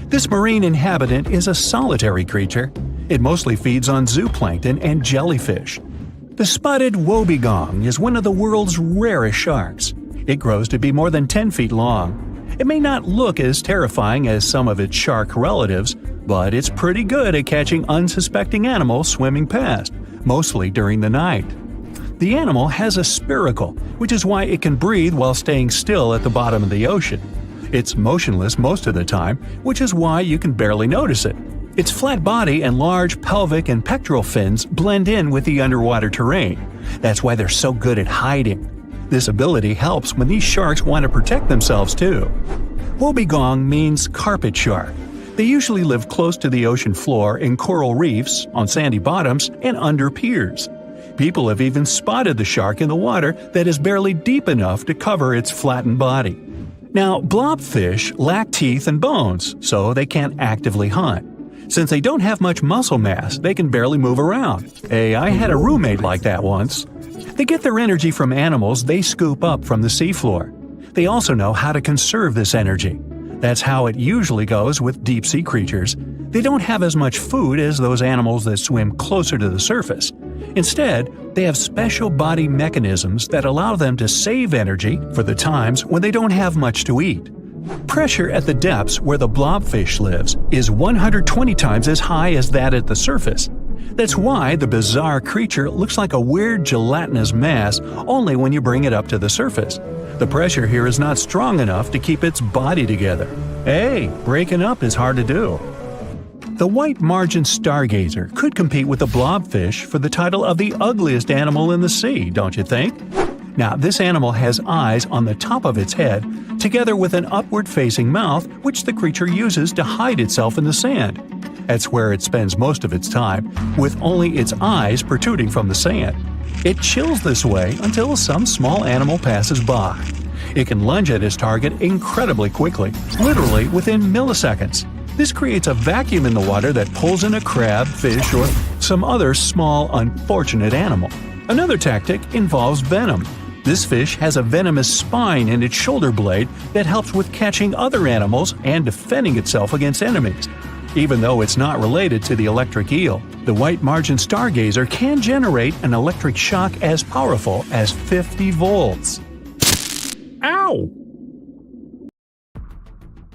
This marine inhabitant is a solitary creature. It mostly feeds on zooplankton and jellyfish. The spotted wobbegong is one of the world's rarest sharks. It grows to be more than 10 feet long. It may not look as terrifying as some of its shark relatives, but it's pretty good at catching unsuspecting animals swimming past, mostly during the night. The animal has a spiracle, which is why it can breathe while staying still at the bottom of the ocean. It's motionless most of the time, which is why you can barely notice it. Its flat body and large pelvic and pectoral fins blend in with the underwater terrain. That's why they're so good at hiding. This ability helps when these sharks want to protect themselves too. Wobbegong means carpet shark. They usually live close to the ocean floor in coral reefs, on sandy bottoms, and under piers. People have even spotted the shark in the water that is barely deep enough to cover its flattened body. Now, blobfish lack teeth and bones, so they can't actively hunt. Since they don't have much muscle mass, they can barely move around. Hey, I had a roommate like that once. They get their energy from animals they scoop up from the seafloor. They also know how to conserve this energy. That's how it usually goes with deep-sea creatures. They don't have as much food as those animals that swim closer to the surface. Instead, they have special body mechanisms that allow them to save energy for the times when they don't have much to eat. Pressure at the depths where the blobfish lives is 120 times as high as that at the surface. That's why the bizarre creature looks like a weird gelatinous mass only when you bring it up to the surface. The pressure here is not strong enough to keep its body together. Hey, breaking up is hard to do. The white margin stargazer could compete with the blobfish for the title of the ugliest animal in the sea, don't you think? Now, this animal has eyes on the top of its head, together with an upward-facing mouth which the creature uses to hide itself in the sand. That's where it spends most of its time, with only its eyes protruding from the sand. It chills this way until some small animal passes by. It can lunge at its target incredibly quickly, literally within milliseconds. This creates a vacuum in the water that pulls in a crab, fish, or some other small, unfortunate animal. Another tactic involves venom. This fish has a venomous spine in its shoulder blade that helps with catching other animals and defending itself against enemies. Even though it's not related to the electric eel, the white margin stargazer can generate an electric shock as powerful as 50 volts. Ow!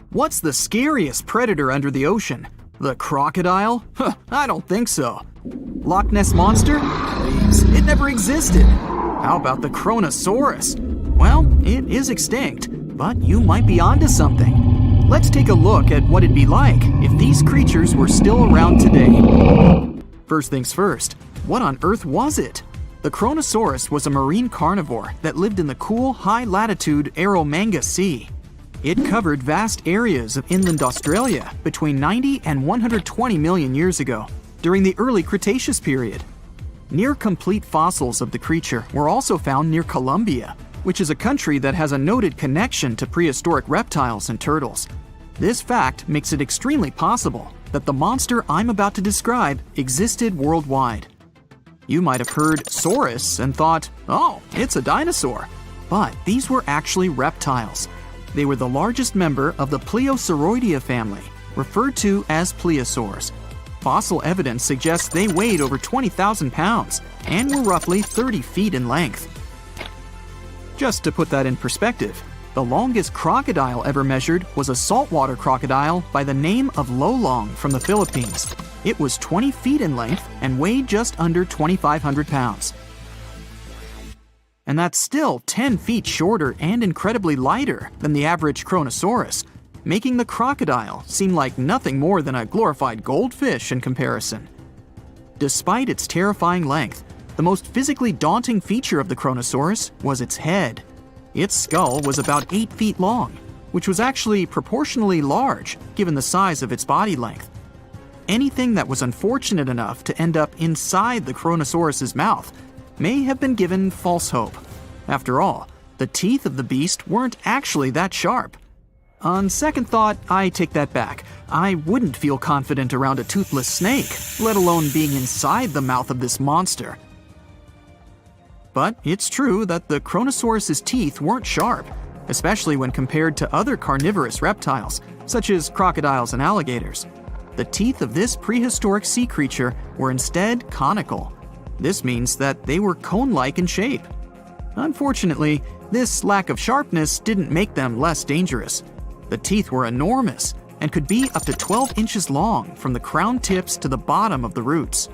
What's the scariest predator under the ocean? The crocodile? I don't think so. Loch Ness Monster? Please, it never existed. How about the Kronosaurus? Well, it is extinct, but you might be onto something. Let's take a look at what it'd be like if these creatures were still around today. First things first, what on earth was it? The Kronosaurus was a marine carnivore that lived in the cool, high-latitude Eromanga Sea. It covered vast areas of inland Australia between 90 and 120 million years ago, during the early Cretaceous period. Near-complete fossils of the creature were also found near Colombia, which is a country that has a noted connection to prehistoric reptiles and turtles. This fact makes it extremely possible that the monster I'm about to describe existed worldwide. You might have heard saurus and thought, oh, it's a dinosaur. But these were actually reptiles. They were the largest member of the Plesiosauridae family, referred to as plesiosaurs. Fossil evidence suggests they weighed over 20,000 pounds and were roughly 30 feet in length. Just to put that in perspective, the longest crocodile ever measured was a saltwater crocodile by the name of Lolong from the Philippines. It was 20 feet in length and weighed just under 2,500 pounds. And that's still 10 feet shorter and incredibly lighter than the average Kronosaurus, making the crocodile seem like nothing more than a glorified goldfish in comparison. Despite its terrifying length, the most physically daunting feature of the Kronosaurus was its head. Its skull was about 8 feet long, which was actually proportionally large given the size of its body length. Anything that was unfortunate enough to end up inside the Kronosaurus's mouth may have been given false hope. After all, the teeth of the beast weren't actually that sharp. On second thought, I take that back. I wouldn't feel confident around a toothless snake, let alone being inside the mouth of this monster. But it's true that the Kronosaurus's teeth weren't sharp, especially when compared to other carnivorous reptiles, such as crocodiles and alligators. The teeth of this prehistoric sea creature were instead conical. This means that they were cone-like in shape. Unfortunately, this lack of sharpness didn't make them less dangerous. The teeth were enormous and could be up to 12 inches long from the crown tips to the bottom of the roots.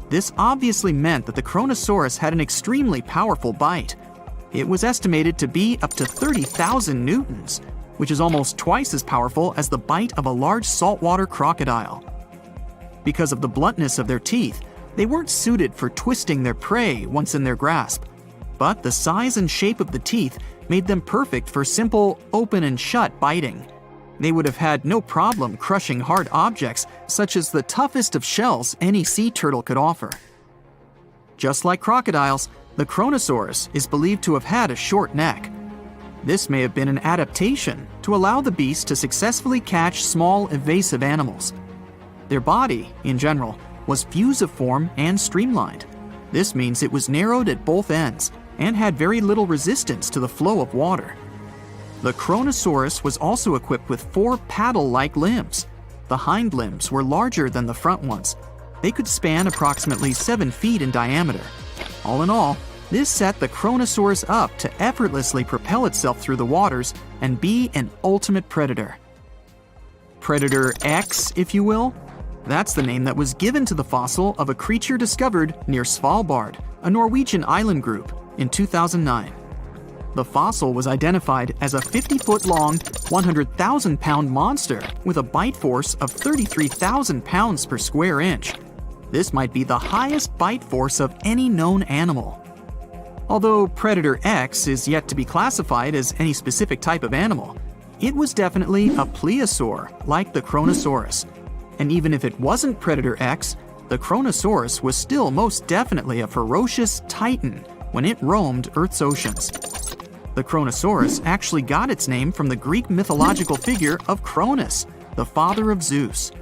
This obviously meant that the Kronosaurus had an extremely powerful bite. It was estimated to be up to 30,000 newtons, which is almost twice as powerful as the bite of a large saltwater crocodile. Because of the bluntness of their teeth, they weren't suited for twisting their prey once in their grasp. But the size and shape of the teeth made them perfect for simple open and shut biting. They would have had no problem crushing hard objects such as the toughest of shells any sea turtle could offer. Just like crocodiles, the Kronosaurus is believed to have had a short neck. This may have been an adaptation to allow the beast to successfully catch small, evasive animals. Their body, in general, was fusiform and streamlined. This means it was narrowed at both ends and had very little resistance to the flow of water. The Kronosaurus was also equipped with 4 paddle-like limbs. The hind limbs were larger than the front ones. They could span approximately 7 feet in diameter. All in all, This set the Kronosaurus up to effortlessly propel itself through the waters and be an ultimate predator. Predator X, if you will? That's the name that was given to the fossil of a creature discovered near Svalbard, a Norwegian island group, in 2009. The fossil was identified as a 50-foot-long, 100,000-pound monster with a bite force of 33,000 pounds per square inch. This might be the highest bite force of any known animal. Although Predator X is yet to be classified as any specific type of animal, it was definitely a plesiosaur, like the Kronosaurus. And even if it wasn't Predator X, the Kronosaurus was still most definitely a ferocious titan when it roamed Earth's oceans. The Kronosaurus actually got its name from the Greek mythological figure of Cronus, the father of Zeus.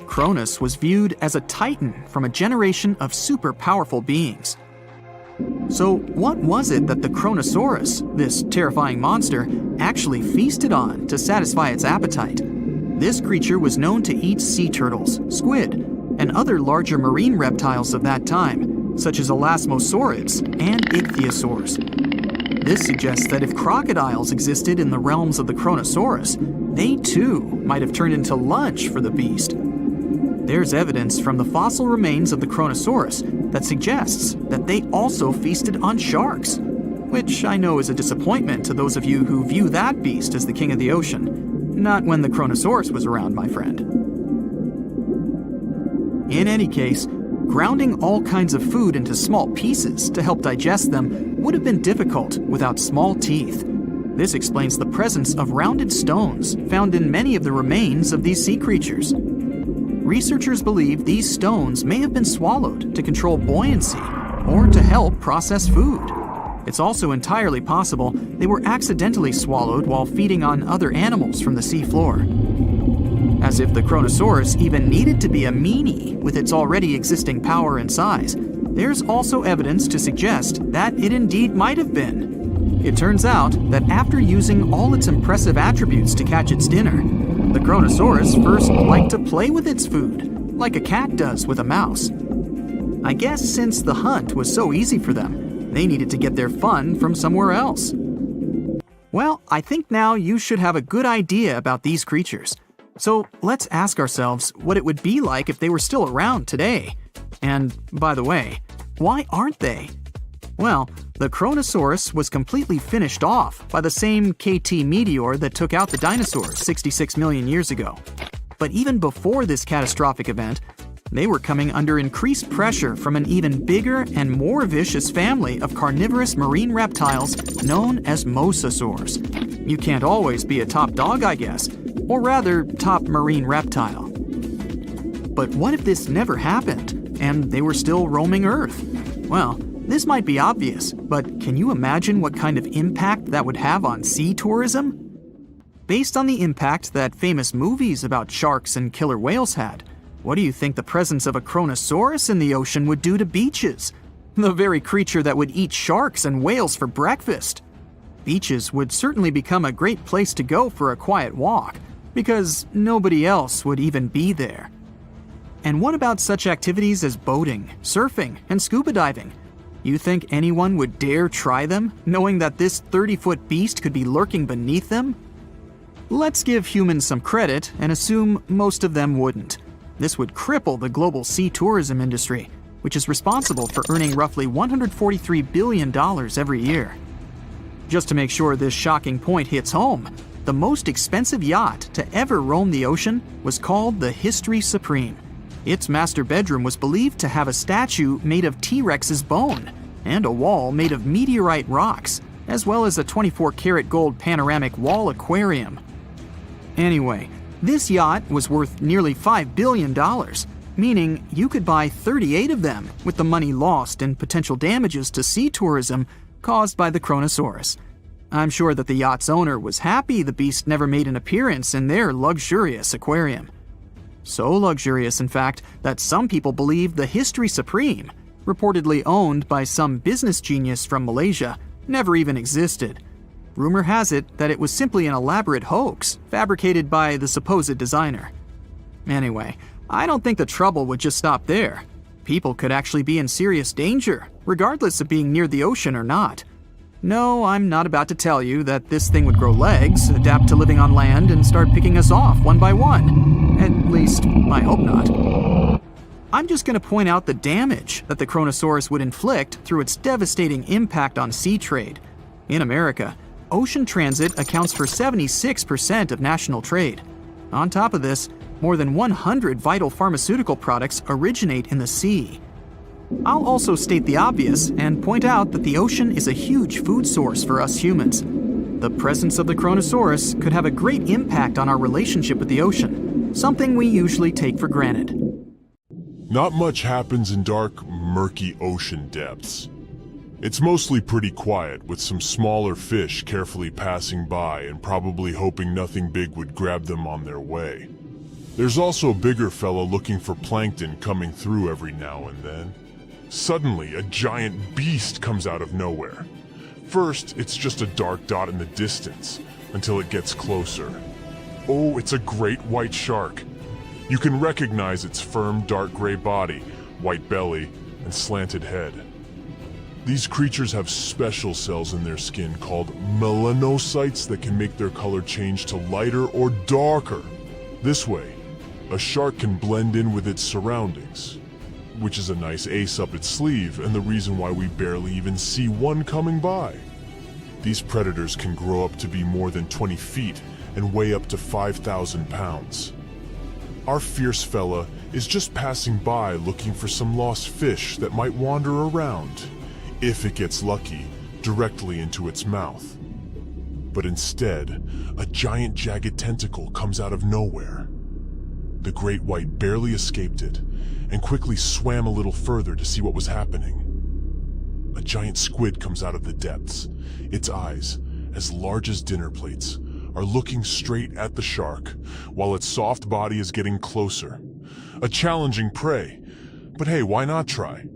Cronus was viewed as a titan from a generation of super powerful beings. So what was it that the Kronosaurus, this terrifying monster, actually feasted on to satisfy its appetite? This creature was known to eat sea turtles, squid, and other larger marine reptiles of that time, such as elasmosaurids and ichthyosaurs. This suggests that if crocodiles existed in the realms of the Kronosaurus, they too might have turned into lunch for the beast. There's evidence from the fossil remains of the Kronosaurus that suggests that they also feasted on sharks, which I know is a disappointment to those of you who view that beast as the king of the ocean. Not when the Kronosaurus was around, my friend. In any case, grounding all kinds of food into small pieces to help digest them would have been difficult without small teeth. This explains the presence of rounded stones found in many of the remains of these sea creatures. Researchers believe these stones may have been swallowed to control buoyancy or to help process food. It's also entirely possible they were accidentally swallowed while feeding on other animals from the seafloor. As if the Kronosaurus even needed to be a meanie with its already existing power and size, there's also evidence to suggest that it indeed might have been. It turns out that after using all its impressive attributes to catch its dinner, the Kronosaurus first liked to play with its food, like a cat does with a mouse. I guess since the hunt was so easy for them, they needed to get their fun from somewhere else. Well, I think now you should have a good idea about these creatures. So let's ask ourselves what it would be like if they were still around today. And by the way, why aren't they? Well, the Kronosaurus was completely finished off by the same KT meteor that took out the dinosaurs 66 million years ago. But even before this catastrophic event, they were coming under increased pressure from an even bigger and more vicious family of carnivorous marine reptiles known as mosasaurs. You can't always be a top dog, I guess, or rather, top marine reptile. But what if this never happened, and they were still roaming Earth? Well, this might be obvious, but can you imagine what kind of impact that would have on sea tourism? Based on the impact that famous movies about sharks and killer whales had, what do you think the presence of a Kronosaurus in the ocean would do to beaches? The very creature that would eat sharks and whales for breakfast. Beaches would certainly become a great place to go for a quiet walk, because nobody else would even be there. And what about such activities as boating, surfing, and scuba diving? You think anyone would dare try them, knowing that this 30-foot beast could be lurking beneath them? Let's give humans some credit and assume most of them wouldn't. This would cripple the global sea tourism industry, which is responsible for earning roughly $143 billion every year. Just to make sure this shocking point hits home, the most expensive yacht to ever roam the ocean was called the History Supreme. Its master bedroom was believed to have a statue made of T-Rex's bone and a wall made of meteorite rocks, as well as a 24-karat gold panoramic wall aquarium. Anyway, this yacht was worth nearly $5 billion, meaning you could buy 38 of them with the money lost and potential damages to sea tourism caused by the Kronosaurus. I'm sure that the yacht's owner was happy the beast never made an appearance in their luxurious aquarium. So luxurious, in fact, that some people believe the History Supreme, reportedly owned by some business genius from Malaysia, never even existed. Rumor has it that it was simply an elaborate hoax fabricated by the supposed designer. Anyway, I don't think the trouble would just stop there. People could actually be in serious danger, regardless of being near the ocean or not. No, I'm not about to tell you that this thing would grow legs, adapt to living on land, and start picking us off one by one. At least, I hope not. I'm just going to point out the damage that the Kronosaurus would inflict through its devastating impact on sea trade. In America, ocean transit accounts for 76% of national trade. On top of this, more than 100 vital pharmaceutical products originate in the sea. I'll also state the obvious and point out that the ocean is a huge food source for us humans. The presence of the Kronosaurus could have a great impact on our relationship with the ocean, something we usually take for granted. Not much happens in dark, murky ocean depths. It's mostly pretty quiet, with some smaller fish carefully passing by and probably hoping nothing big would grab them on their way. There's also a bigger fella looking for plankton coming through every now and then. Suddenly, a giant beast comes out of nowhere. First, it's just a dark dot in the distance, until it gets closer. Oh, it's a great white shark. You can recognize its firm, dark gray body, white belly, and slanted head. These creatures have special cells in their skin called melanocytes that can make their color change to lighter or darker. This way, a shark can blend in with its surroundings, which is a nice ace up its sleeve and the reason why we barely even see one coming by. These predators can grow up to be more than 20 feet and weigh up to 5,000 pounds. Our fierce fella is just passing by looking for some lost fish that might wander around, if it gets lucky, directly into its mouth. But instead, a giant jagged tentacle comes out of nowhere. The great white barely escaped it, and quickly swam a little further to see what was happening. A giant squid comes out of the depths. Its eyes, as large as dinner plates, are looking straight at the shark, while its soft body is getting closer. A challenging prey, but hey, why not try?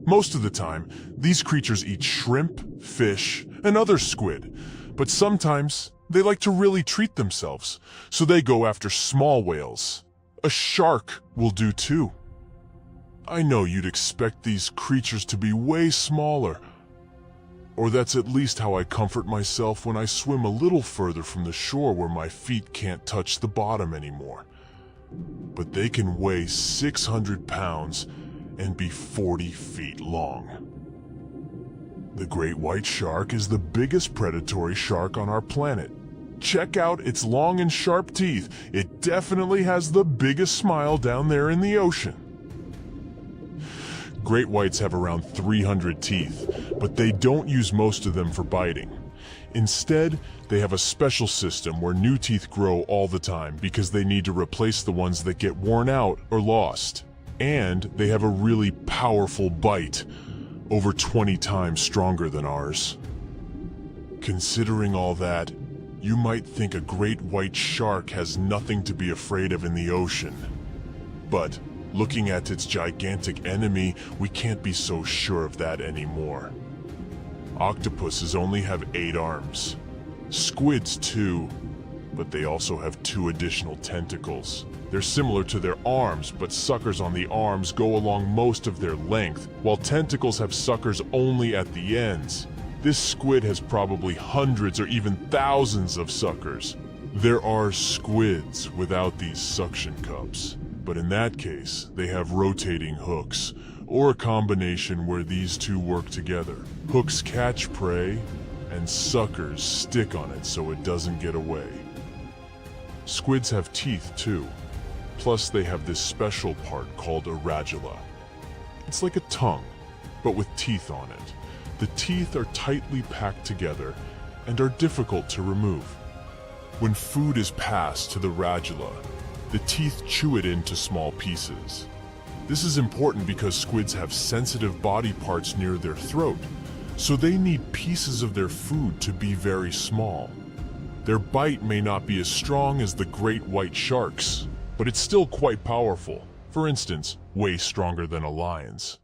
Most of the time, these creatures eat shrimp, fish, and other squid, but sometimes they like to really treat themselves, so they go after small whales. A shark will do too. I know you'd expect these creatures to be way smaller, or that's at least how I comfort myself when I swim a little further from the shore where my feet can't touch the bottom anymore. But they can weigh 600 pounds and be 40 feet long. The great white shark is the biggest predatory shark on our planet. Check out its long and sharp teeth. It definitely has the biggest smile down there in the ocean. Great whites have around 300 teeth, but they don't use most of them for biting. Instead, they have a special system where new teeth grow all the time because they need to replace the ones that get worn out or lost. And they have a really powerful bite, over 20 times stronger than ours. Considering all that, you might think a great white shark has nothing to be afraid of in the ocean. But looking at its gigantic enemy, we can't be so sure of that anymore. Octopuses only have 8 arms. Squids too, but they also have 2 additional tentacles. They're similar to their arms, but suckers on the arms go along most of their length, while tentacles have suckers only at the ends. This squid has probably hundreds or even thousands of suckers. There are squids without these suction cups, but in that case, they have rotating hooks, or a combination where these two work together. Hooks catch prey, and suckers stick on it so it doesn't get away. Squids have teeth too. Plus they have this special part called a radula. It's like a tongue, but with teeth on it. The teeth are tightly packed together and are difficult to remove. When food is passed to the radula, the teeth chew it into small pieces. This is important because squids have sensitive body parts near their throat, so they need pieces of their food to be very small. Their bite may not be as strong as the great white sharks, but it's still quite powerful. For instance, way stronger than a lion's.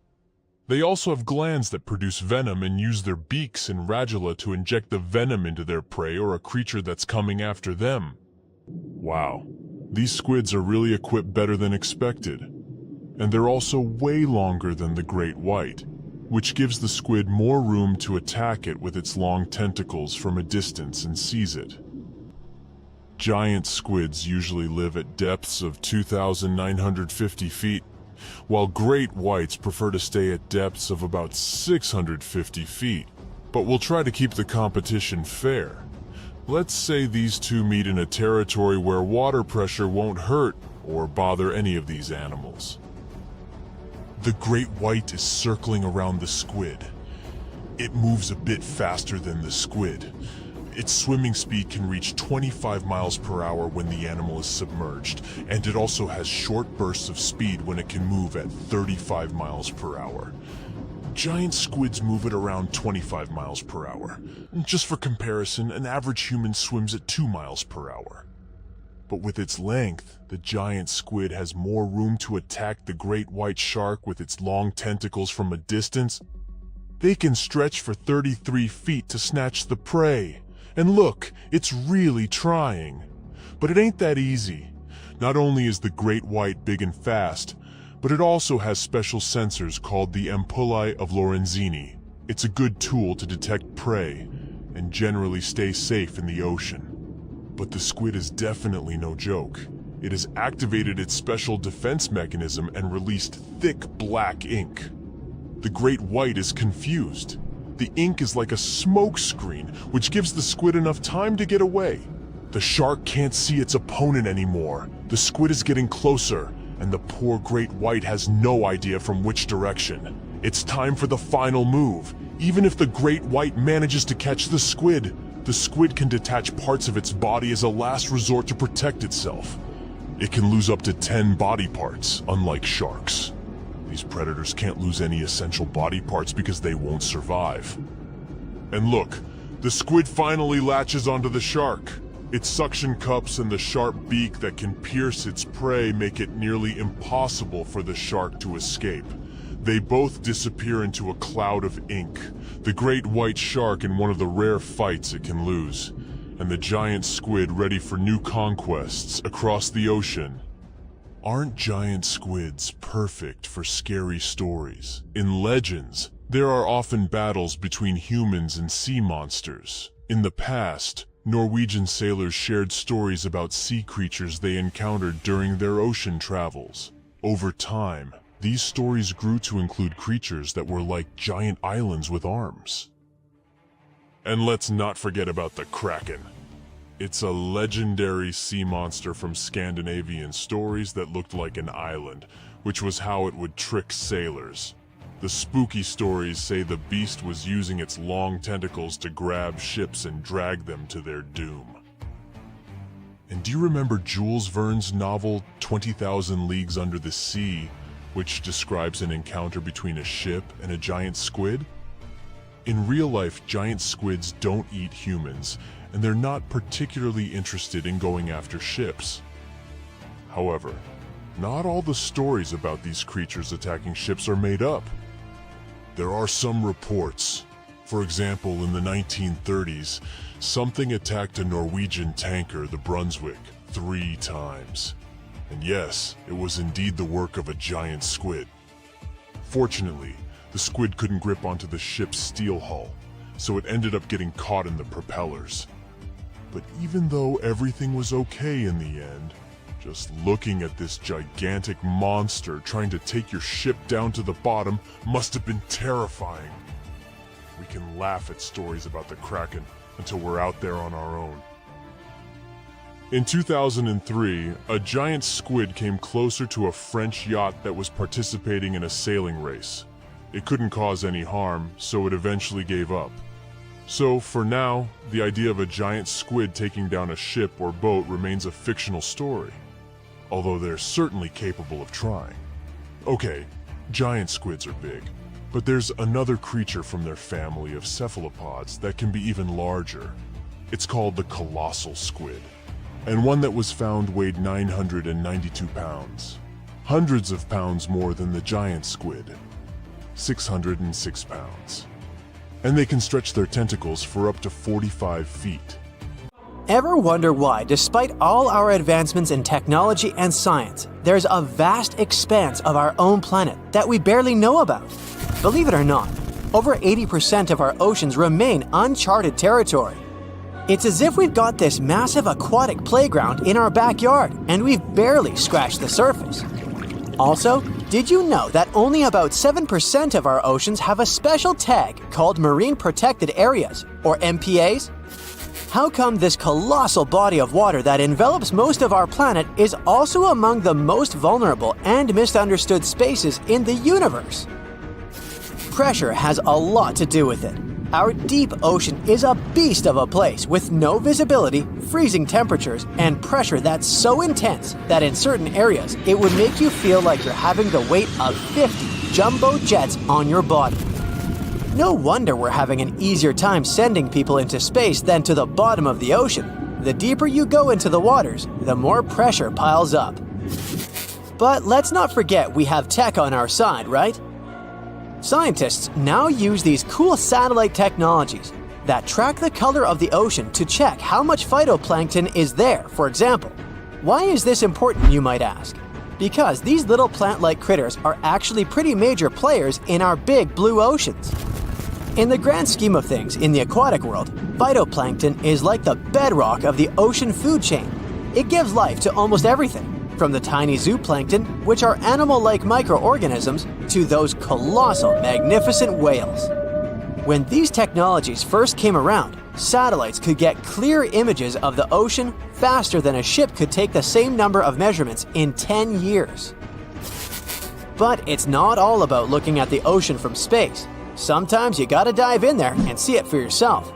They also have glands that produce venom and use their beaks and radula to inject the venom into their prey or a creature that's coming after them. Wow, these squids are really equipped better than expected. And they're also way longer than the great white, which gives the squid more room to attack it with its long tentacles from a distance and seize it. Giant squids usually live at depths of 2,950 feet, while great whites prefer to stay at depths of about 650 feet. But we'll try to keep the competition fair. Let's say these two meet in a territory where water pressure won't hurt or bother any of these animals. The great white is circling around the squid. It moves a bit faster than the squid. Its swimming speed can reach 25 miles per hour when the animal is submerged, and it also has short bursts of speed when it can move at 35 miles per hour. Giant squids move at around 25 miles per hour. Just for comparison, an average human swims at 2 miles per hour. But with its length, the giant squid has more room to attack the great white shark with its long tentacles from a distance. They can stretch for 33 feet to snatch the prey. And look, it's really trying. But it ain't that easy. Not only is the great white big and fast, but it also has special sensors called the ampullae of Lorenzini. It's a good tool to detect prey and generally stay safe in the ocean. But the squid is definitely no joke. It has activated its special defense mechanism and released thick black ink. The great white is confused. The ink is like a smoke screen, which gives the squid enough time to get away. The shark can't see its opponent anymore. The squid is getting closer, and the poor great white has no idea from which direction. It's time for the final move. Even if the great white manages to catch the squid can detach parts of its body as a last resort to protect itself. It can lose up to 10 body parts, unlike sharks. These predators can't lose any essential body parts because they won't survive. And look, the squid finally latches onto the shark. Its suction cups and the sharp beak that can pierce its prey make it nearly impossible for the shark to escape. They both disappear into a cloud of ink, the great white shark in one of the rare fights it can lose, and the giant squid ready for new conquests across the ocean. Aren't giant squids perfect for scary stories? In legends, there are often battles between humans and sea monsters. In the past, Norwegian sailors shared stories about sea creatures they encountered during their ocean travels. Over time, these stories grew to include creatures that were like giant islands with arms. And let's not forget about the Kraken. It's a legendary sea monster from Scandinavian stories that looked like an island, which was how it would trick sailors. The spooky stories say the beast was using its long tentacles to grab ships and drag them to their doom. And do you remember Jules Verne's novel 20,000 Leagues Under the Sea, which describes an encounter between a ship and a giant squid? In real life, giant squids don't eat humans, and they're not particularly interested in going after ships. However, not all the stories about these creatures attacking ships are made up. There are some reports. For example, in the 1930s, something attacked a Norwegian tanker, the Brunswick, 3 times. And yes, it was indeed the work of a giant squid. Fortunately, the squid couldn't grip onto the ship's steel hull, so it ended up getting caught in the propellers. But even though everything was okay in the end, just looking at this gigantic monster trying to take your ship down to the bottom must have been terrifying. We can laugh at stories about the Kraken until we're out there on our own. In 2003, a giant squid came closer to a French yacht that was participating in a sailing race. It couldn't cause any harm, so it eventually gave up. So, for now, the idea of a giant squid taking down a ship or boat remains a fictional story, although they're certainly capable of trying. Okay, giant squids are big, but there's another creature from their family of cephalopods that can be even larger. It's called the colossal squid, and one that was found weighed 992 pounds, hundreds of pounds more than the giant squid, 606 pounds. And they can stretch their tentacles for up to 45 feet. Ever wonder why, despite all our advancements in technology and science, there's a vast expanse of our own planet that we barely know about? Believe it or not, over 80% of our oceans remain uncharted territory. It's as if we've got this massive aquatic playground in our backyard, and we've barely scratched the surface. Also, did you know that only about 7% of our oceans have a special tag called Marine Protected Areas, or MPAs? How come this colossal body of water that envelops most of our planet is also among the most vulnerable and misunderstood spaces in the universe? Pressure has a lot to do with it. Our deep ocean is a beast of a place with no visibility, freezing temperatures, and pressure that's so intense that in certain areas it would make you feel like you're having the weight of 50 jumbo jets on your body. No wonder we're having an easier time sending people into space than to the bottom of the ocean. The deeper you go into the waters, the more pressure piles up. But let's not forget we have tech on our side, right? Scientists now use these cool satellite technologies that track the color of the ocean to check how much phytoplankton is there, for example. Why is this important, you might ask? Because these little plant-like critters are actually pretty major players in our big blue oceans. In the grand scheme of things in the aquatic world, phytoplankton is like the bedrock of the ocean food chain. It gives life to almost everything, from the tiny zooplankton, which are animal-like microorganisms, to those colossal, magnificent whales. When these technologies first came around, satellites could get clear images of the ocean faster than a ship could take the same number of measurements in 10 years. But it's not all about looking at the ocean from space. Sometimes you gotta dive in there and see it for yourself.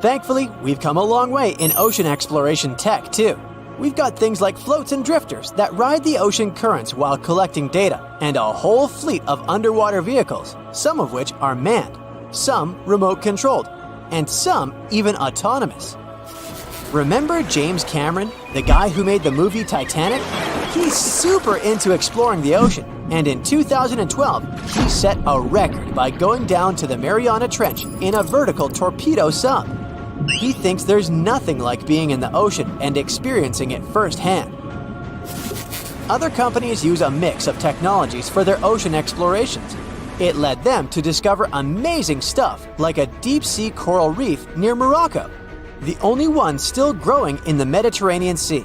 Thankfully, we've come a long way in ocean exploration tech too. We've got things like floats and drifters that ride the ocean currents while collecting data, and a whole fleet of underwater vehicles, some of which are manned, some remote-controlled, and some even autonomous. Remember James Cameron, the guy who made the movie Titanic? He's super into exploring the ocean, and in 2012, he set a record by going down to the Mariana Trench in a vertical torpedo sub. He thinks there's nothing like being in the ocean and experiencing it firsthand. Other companies use a mix of technologies for their ocean explorations. It led them to discover amazing stuff like a deep-sea coral reef near Morocco, the only one still growing in the Mediterranean Sea.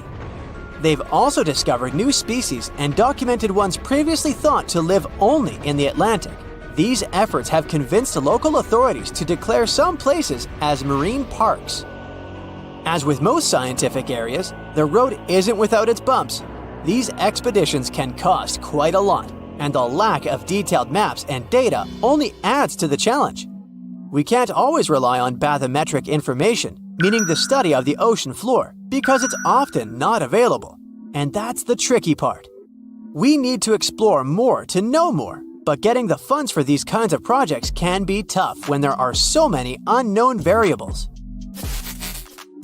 They've also discovered new species and documented ones previously thought to live only in the Atlantic. These efforts have convinced local authorities to declare some places as marine parks. As with most scientific areas, the road isn't without its bumps. These expeditions can cost quite a lot, and the lack of detailed maps and data only adds to the challenge. We can't always rely on bathymetric information, meaning the study of the ocean floor, because it's often not available. And that's the tricky part. We need to explore more to know more, but getting the funds for these kinds of projects can be tough when there are so many unknown variables.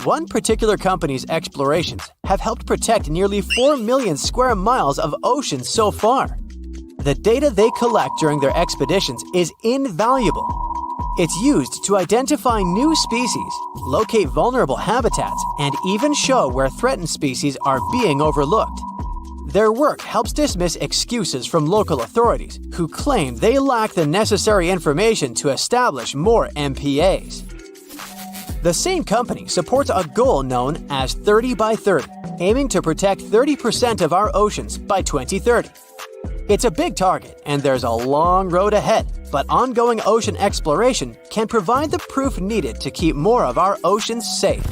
One particular company's explorations have helped protect nearly 4 million square miles of ocean so far. The data they collect during their expeditions is invaluable. It's used to identify new species, locate vulnerable habitats, and even show where threatened species are being overlooked. Their work helps dismiss excuses from local authorities who claim they lack the necessary information to establish more MPAs. The same company supports a goal known as 30 by 30, aiming to protect 30% of our oceans by 2030. It's a big target, and there's a long road ahead, but ongoing ocean exploration can provide the proof needed to keep more of our oceans safe.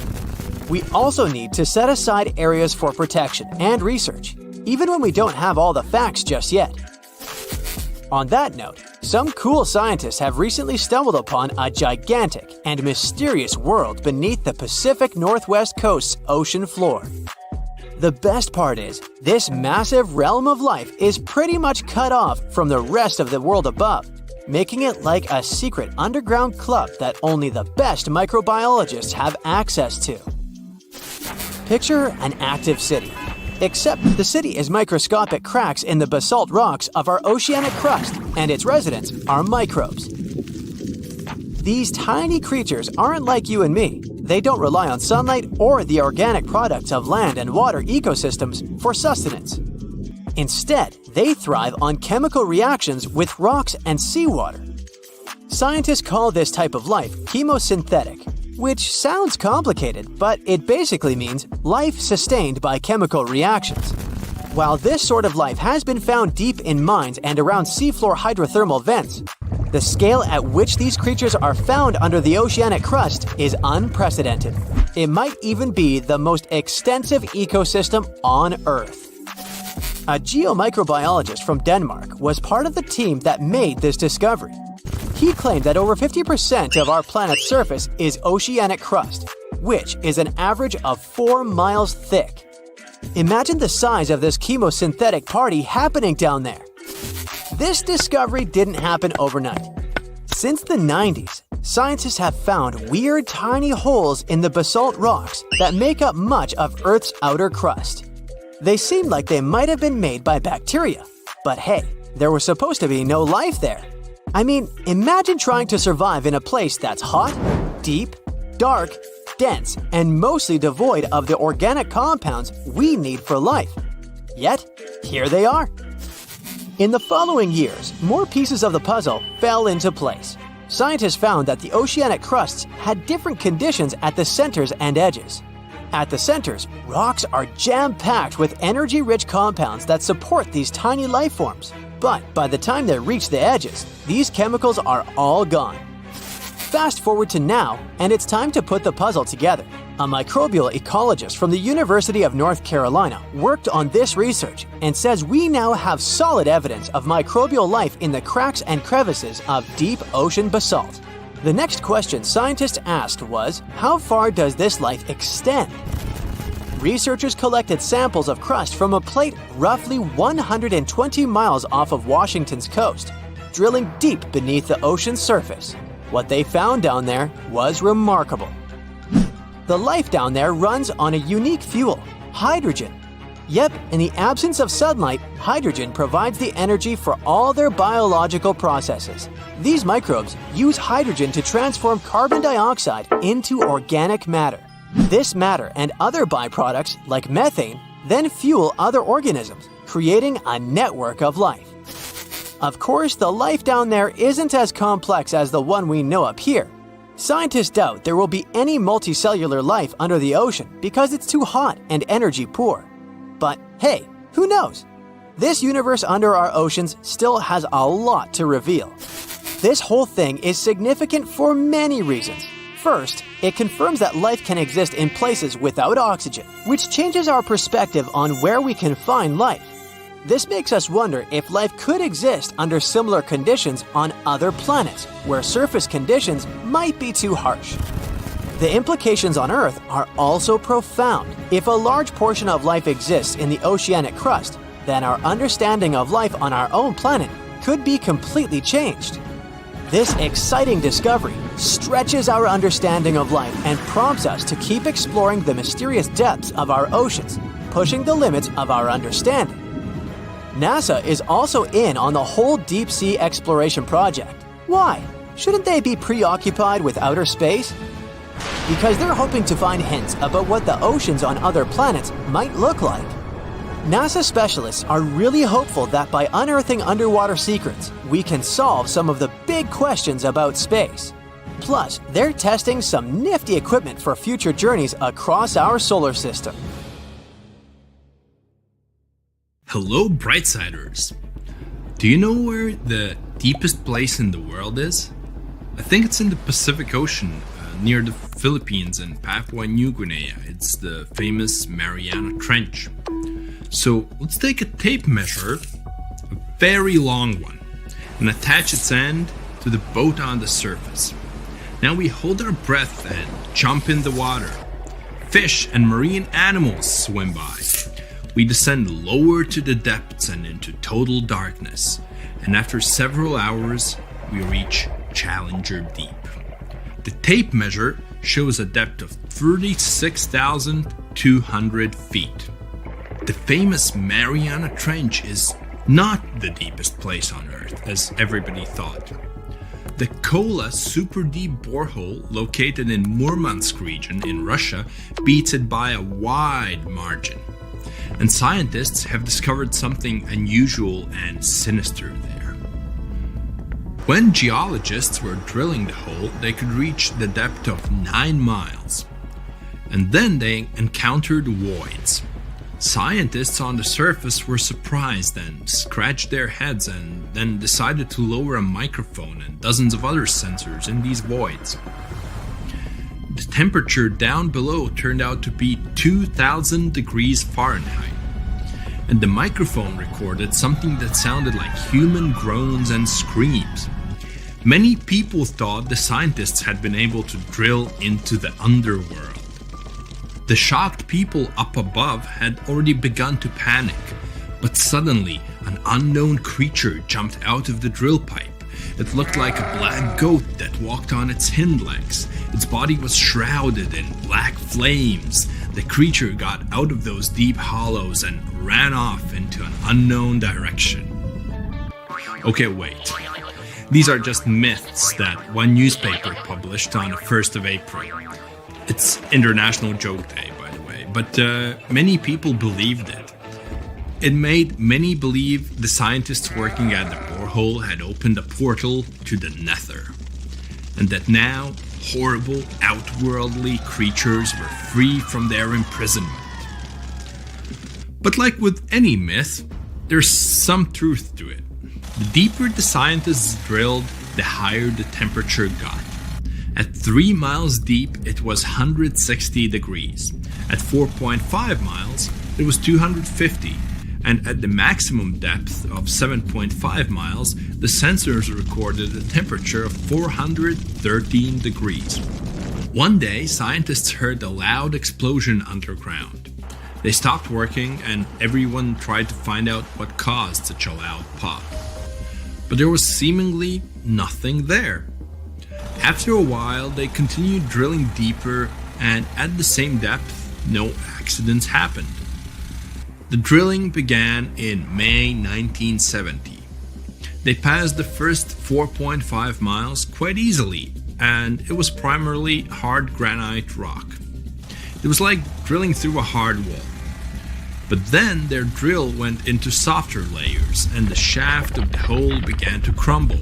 We also need to set aside areas for protection and research, even when we don't have all the facts just yet. On that note, some cool scientists have recently stumbled upon a gigantic and mysterious world beneath the Pacific Northwest coast's ocean floor. The best part is, this massive realm of life is pretty much cut off from the rest of the world above, making it like a secret underground club that only the best microbiologists have access to. Picture an active city, except the city is microscopic cracks in the basalt rocks of our oceanic crust, and its residents are microbes. These tiny creatures aren't like you and me. they don't rely on sunlight or the organic products of land and water ecosystems for sustenance. Instead, they thrive on chemical reactions with rocks and seawater. Scientists call this type of life chemosynthetic, which sounds complicated, but it basically means life sustained by chemical reactions. While this sort of life has been found deep in mines and around seafloor hydrothermal vents, the scale at which these creatures are found under the oceanic crust is unprecedented. It might even be the most extensive ecosystem on Earth. A geomicrobiologist from Denmark was part of the team that made this discovery. He claimed that over 50% of our planet's surface is oceanic crust, which is an average of 4 miles thick. Imagine the size of this chemosynthetic party happening down there. This discovery didn't happen overnight. Since the 90s, scientists have found weird tiny holes in the basalt rocks that make up much of Earth's outer crust. They seem like they might have been made by bacteria, but hey, there was supposed to be no life there. I mean, imagine trying to survive in a place that's hot, deep, dark, dense, and mostly devoid of the organic compounds we need for life. Yet, here they are. In the following years, more pieces of the puzzle fell into place. Scientists found that the oceanic crusts had different conditions at the centers and edges. At the centers, rocks are jam-packed with energy-rich compounds that support these tiny life forms. But by the time they reach the edges, these chemicals are all gone. Fast forward to now, and it's time to put the puzzle together. A microbial ecologist from the University of North Carolina worked on this research and says we now have solid evidence of microbial life in the cracks and crevices of deep ocean basalt. The next question scientists asked was, how far does this life extend? Researchers collected samples of crust from a plate roughly 120 miles off of Washington's coast, drilling deep beneath the ocean's surface. What they found down there was remarkable. The life down there runs on a unique fuel, hydrogen. Yep, in the absence of sunlight, hydrogen provides the energy for all their biological processes. These microbes use hydrogen to transform carbon dioxide into organic matter. This matter and other byproducts, like methane, then fuel other organisms, creating a network of life. Of course, the life down there isn't as complex as the one we know up here. Scientists doubt there will be any multicellular life under the ocean because it's too hot and energy poor. But hey, who knows? This universe under our oceans still has a lot to reveal. This whole thing is significant for many reasons. First, it confirms that life can exist in places without oxygen, which changes our perspective on where we can find life. This makes us wonder if life could exist under similar conditions on other planets, where surface conditions might be too harsh. The implications on Earth are also profound. If a large portion of life exists in the oceanic crust, then our understanding of life on our own planet could be completely changed. This exciting discovery stretches our understanding of life and prompts us to keep exploring the mysterious depths of our oceans, pushing the limits of our understanding. NASA is also in on the whole deep sea exploration project. Why? Shouldn't they be preoccupied with outer space? Because they're hoping to find hints about what the oceans on other planets might look like. NASA specialists are really hopeful that by unearthing underwater secrets, we can solve some of the big questions about space. Plus, they're testing some nifty equipment for future journeys across our solar system. Hello, Brightsiders! Do you know where the deepest place in the world is? I think it's in the Pacific Ocean, near the Philippines and Papua New Guinea. It's the famous Mariana Trench. So let's take a tape measure, a very long one, and attach its end to the boat on the surface. Now we hold our breath and jump in the water. Fish and marine animals swim by. We descend lower to the depths and into total darkness. And after several hours, we reach Challenger Deep. The tape measure shows a depth of 36,200 feet. The famous Mariana Trench is not the deepest place on Earth, as everybody thought. The Kola super deep borehole located in Murmansk region in Russia beats it by a wide margin. And scientists have discovered something unusual and sinister there. When geologists were drilling the hole, they could reach the depth of 9 miles. And then they encountered voids. Scientists on the surface were surprised and scratched their heads and then decided to lower a microphone and dozens of other sensors in these voids. The temperature down below turned out to be 2000 degrees Fahrenheit, and the microphone recorded something that sounded like human groans and screams. Many people thought the scientists had been able to drill into the underworld. The shocked people up above had already begun to panic, but suddenly an unknown creature jumped out of the drill pipe. It looked like a black goat that walked on its hind legs. Its body was shrouded in black flames. The creature got out of those deep hollows and ran off into an unknown direction. Okay, wait. These are just myths that one newspaper published on the 1st of April. It's International Joke Day, by the way, but many people believed it. It made many believe the scientists working at the borehole had opened a portal to the nether, and that now horrible, outworldly creatures were free from their imprisonment. But like with any myth, there's some truth to it. The deeper the scientists drilled, the higher the temperature got. At 3 miles deep, it was 160 degrees. At 4.5 miles, it was 250. And at the maximum depth of 7.5 miles, the sensors recorded a temperature of 413 degrees. One day, scientists heard a loud explosion underground. They stopped working and everyone tried to find out what caused such a loud pop. But there was seemingly nothing there. After a while, they continued drilling deeper, and at the same depth, no accidents happened. The drilling began in May 1970. They passed the first 4.5 miles quite easily, and it was primarily hard granite rock. It was like drilling through a hard wall. But then their drill went into softer layers, and the shaft of the hole began to crumble.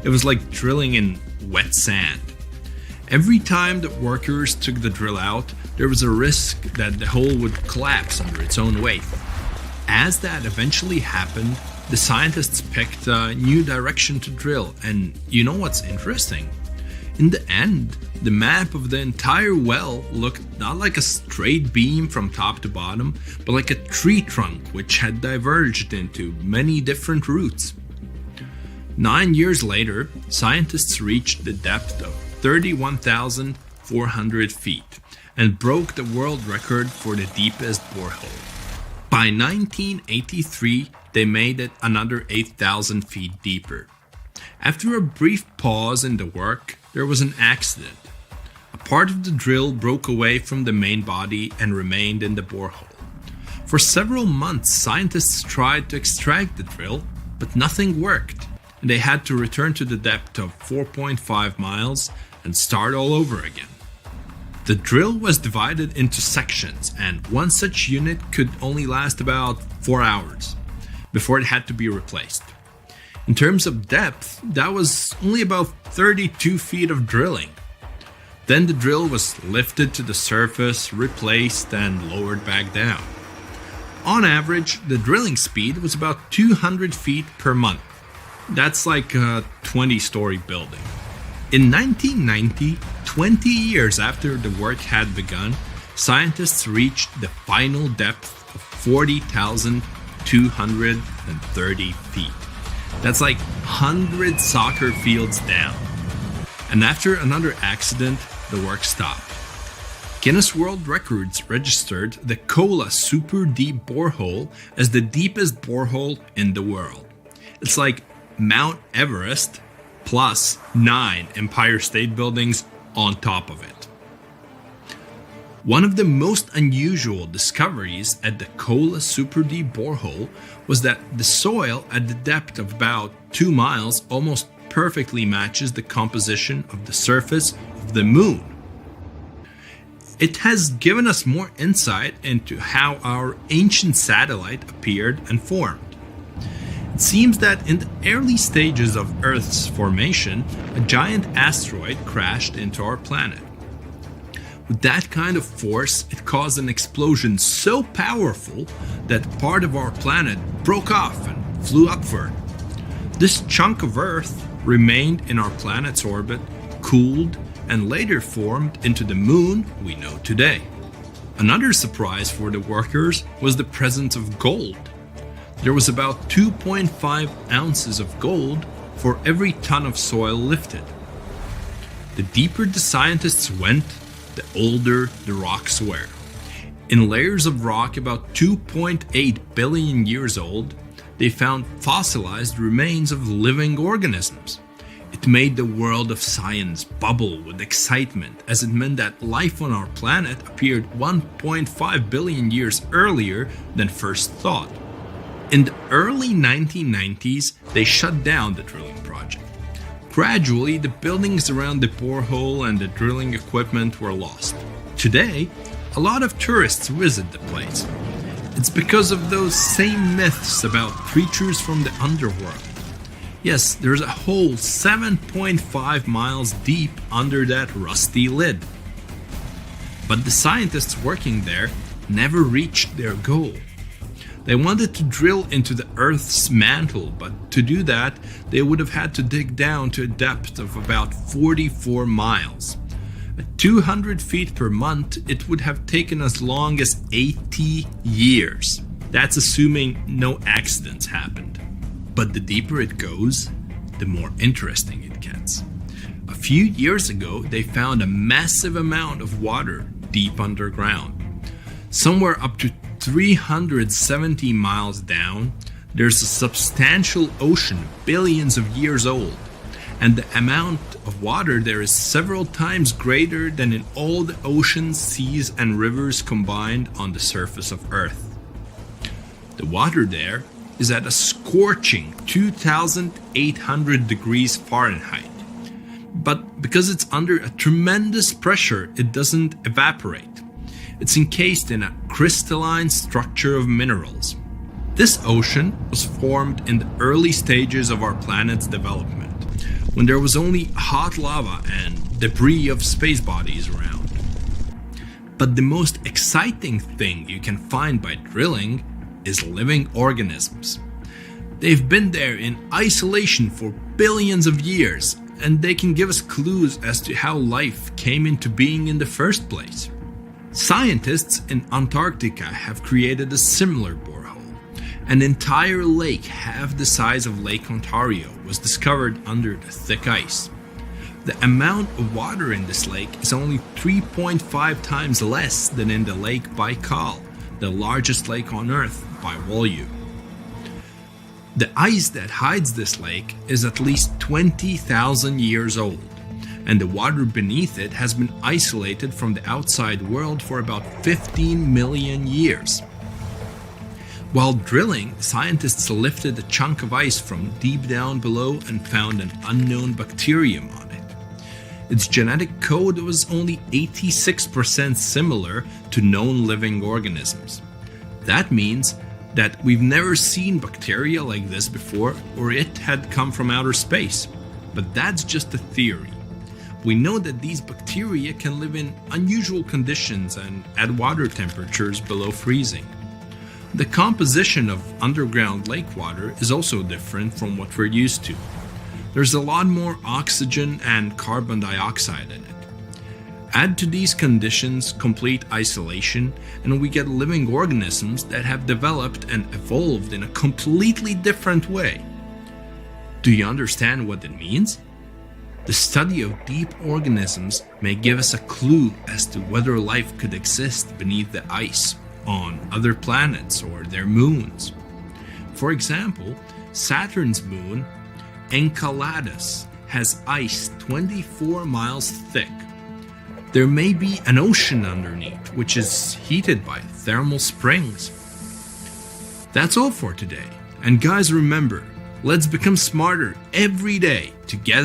It was like drilling in wet sand. Every time the workers took the drill out, there was a risk that the hole would collapse under its own weight. As that eventually happened, the scientists picked a new direction to drill, and you know what's interesting? In the end, the map of the entire well looked not like a straight beam from top to bottom, but like a tree trunk which had diverged into many different routes. 9 years later, scientists reached the depth of 31,400 feet and broke the world record for the deepest borehole. By 1983, they made it another 8,000 feet deeper. After a brief pause in the work, there was an accident. A part of the drill broke away from the main body and remained in the borehole. For several months, scientists tried to extract the drill, but nothing worked. They had to return to the depth of 4.5 miles and start all over again. The drill was divided into sections, and one such unit could only last about 4 hours before it had to be replaced. In terms of depth, that was only about 32 feet of drilling. Then the drill was lifted to the surface, replaced, and lowered back down. On average, the drilling speed was about 200 feet per month. That's like a 20-story building. In 1990, 20 years after the work had begun, scientists reached the final depth of 40,230 feet. That's like 100 soccer fields down. And after another accident, the work stopped. Guinness World Records registered the Kola Super Deep Borehole as the deepest borehole in the world. It's like Mount Everest plus 9 Empire State Buildings on top of it. One of the most unusual discoveries at the Kola Super Deep Borehole was that the soil at the depth of about 2 miles almost perfectly matches the composition of the surface of the moon. It has given us more insight into how our ancient satellite appeared and formed. It seems that in the early stages of Earth's formation, a giant asteroid crashed into our planet. With that kind of force, it caused an explosion so powerful that part of our planet broke off and flew upward. This chunk of Earth remained in our planet's orbit, cooled, and later formed into the moon we know today. Another surprise for the workers was the presence of gold. There was about 2.5 ounces of gold for every ton of soil lifted. The deeper the scientists went, the older the rocks were. In layers of rock about 2.8 billion years old, they found fossilized remains of living organisms. It made the world of science bubble with excitement, as it meant that life on our planet appeared 1.5 billion years earlier than first thought. In the early 1990s, they shut down the drilling project. Gradually, the buildings around the borehole and the drilling equipment were lost. Today, a lot of tourists visit the place. It's because of those same myths about creatures from the underworld. Yes, there's a hole 7.5 miles deep under that rusty lid. But the scientists working there never reached their goal. They wanted to drill into the Earth's mantle, but to do that, they would have had to dig down to a depth of about 44 miles. At 200 feet per month, it would have taken as long as 80 years. That's assuming no accidents happened. But the deeper it goes, the more interesting it gets. A few years ago, they found a massive amount of water deep underground. Somewhere up to 370 miles down, there's a substantial ocean billions of years old, and the amount of water there is several times greater than in all the oceans, seas, and rivers combined on the surface of Earth. The water there is at a scorching 2,800 degrees Fahrenheit. But because it's under a tremendous pressure, it doesn't evaporate. It's encased in a crystalline structure of minerals. This ocean was formed in the early stages of our planet's development, when there was only hot lava and debris of space bodies around. But the most exciting thing you can find by drilling is living organisms. They've been there in isolation for billions of years, and they can give us clues as to how life came into being in the first place. Scientists in Antarctica have created a similar borehole. An entire lake half the size of Lake Ontario was discovered under the thick ice. The amount of water in this lake is only 3.5 times less than in the Lake Baikal, the largest lake on Earth by volume. The ice that hides this lake is at least 20,000 years old, and the water beneath it has been isolated from the outside world for about 15 million years. While drilling, scientists lifted a chunk of ice from deep down below and found an unknown bacterium on it. Its genetic code was only 86% similar to known living organisms. That means that we've never seen bacteria like this before, or it had come from outer space. But that's just a theory. We know that these bacteria can live in unusual conditions and at water temperatures below freezing. The composition of underground lake water is also different from what we're used to. There's a lot more oxygen and carbon dioxide in it. Add to these conditions complete isolation, and we get living organisms that have developed and evolved in a completely different way. Do you understand what it means? The study of deep organisms may give us a clue as to whether life could exist beneath the ice on other planets or their moons. For example, Saturn's moon, Enceladus, has ice 24 miles thick. There may be an ocean underneath, which is heated by thermal springs. That's all for today. And guys, remember, Let's become smarter every day together.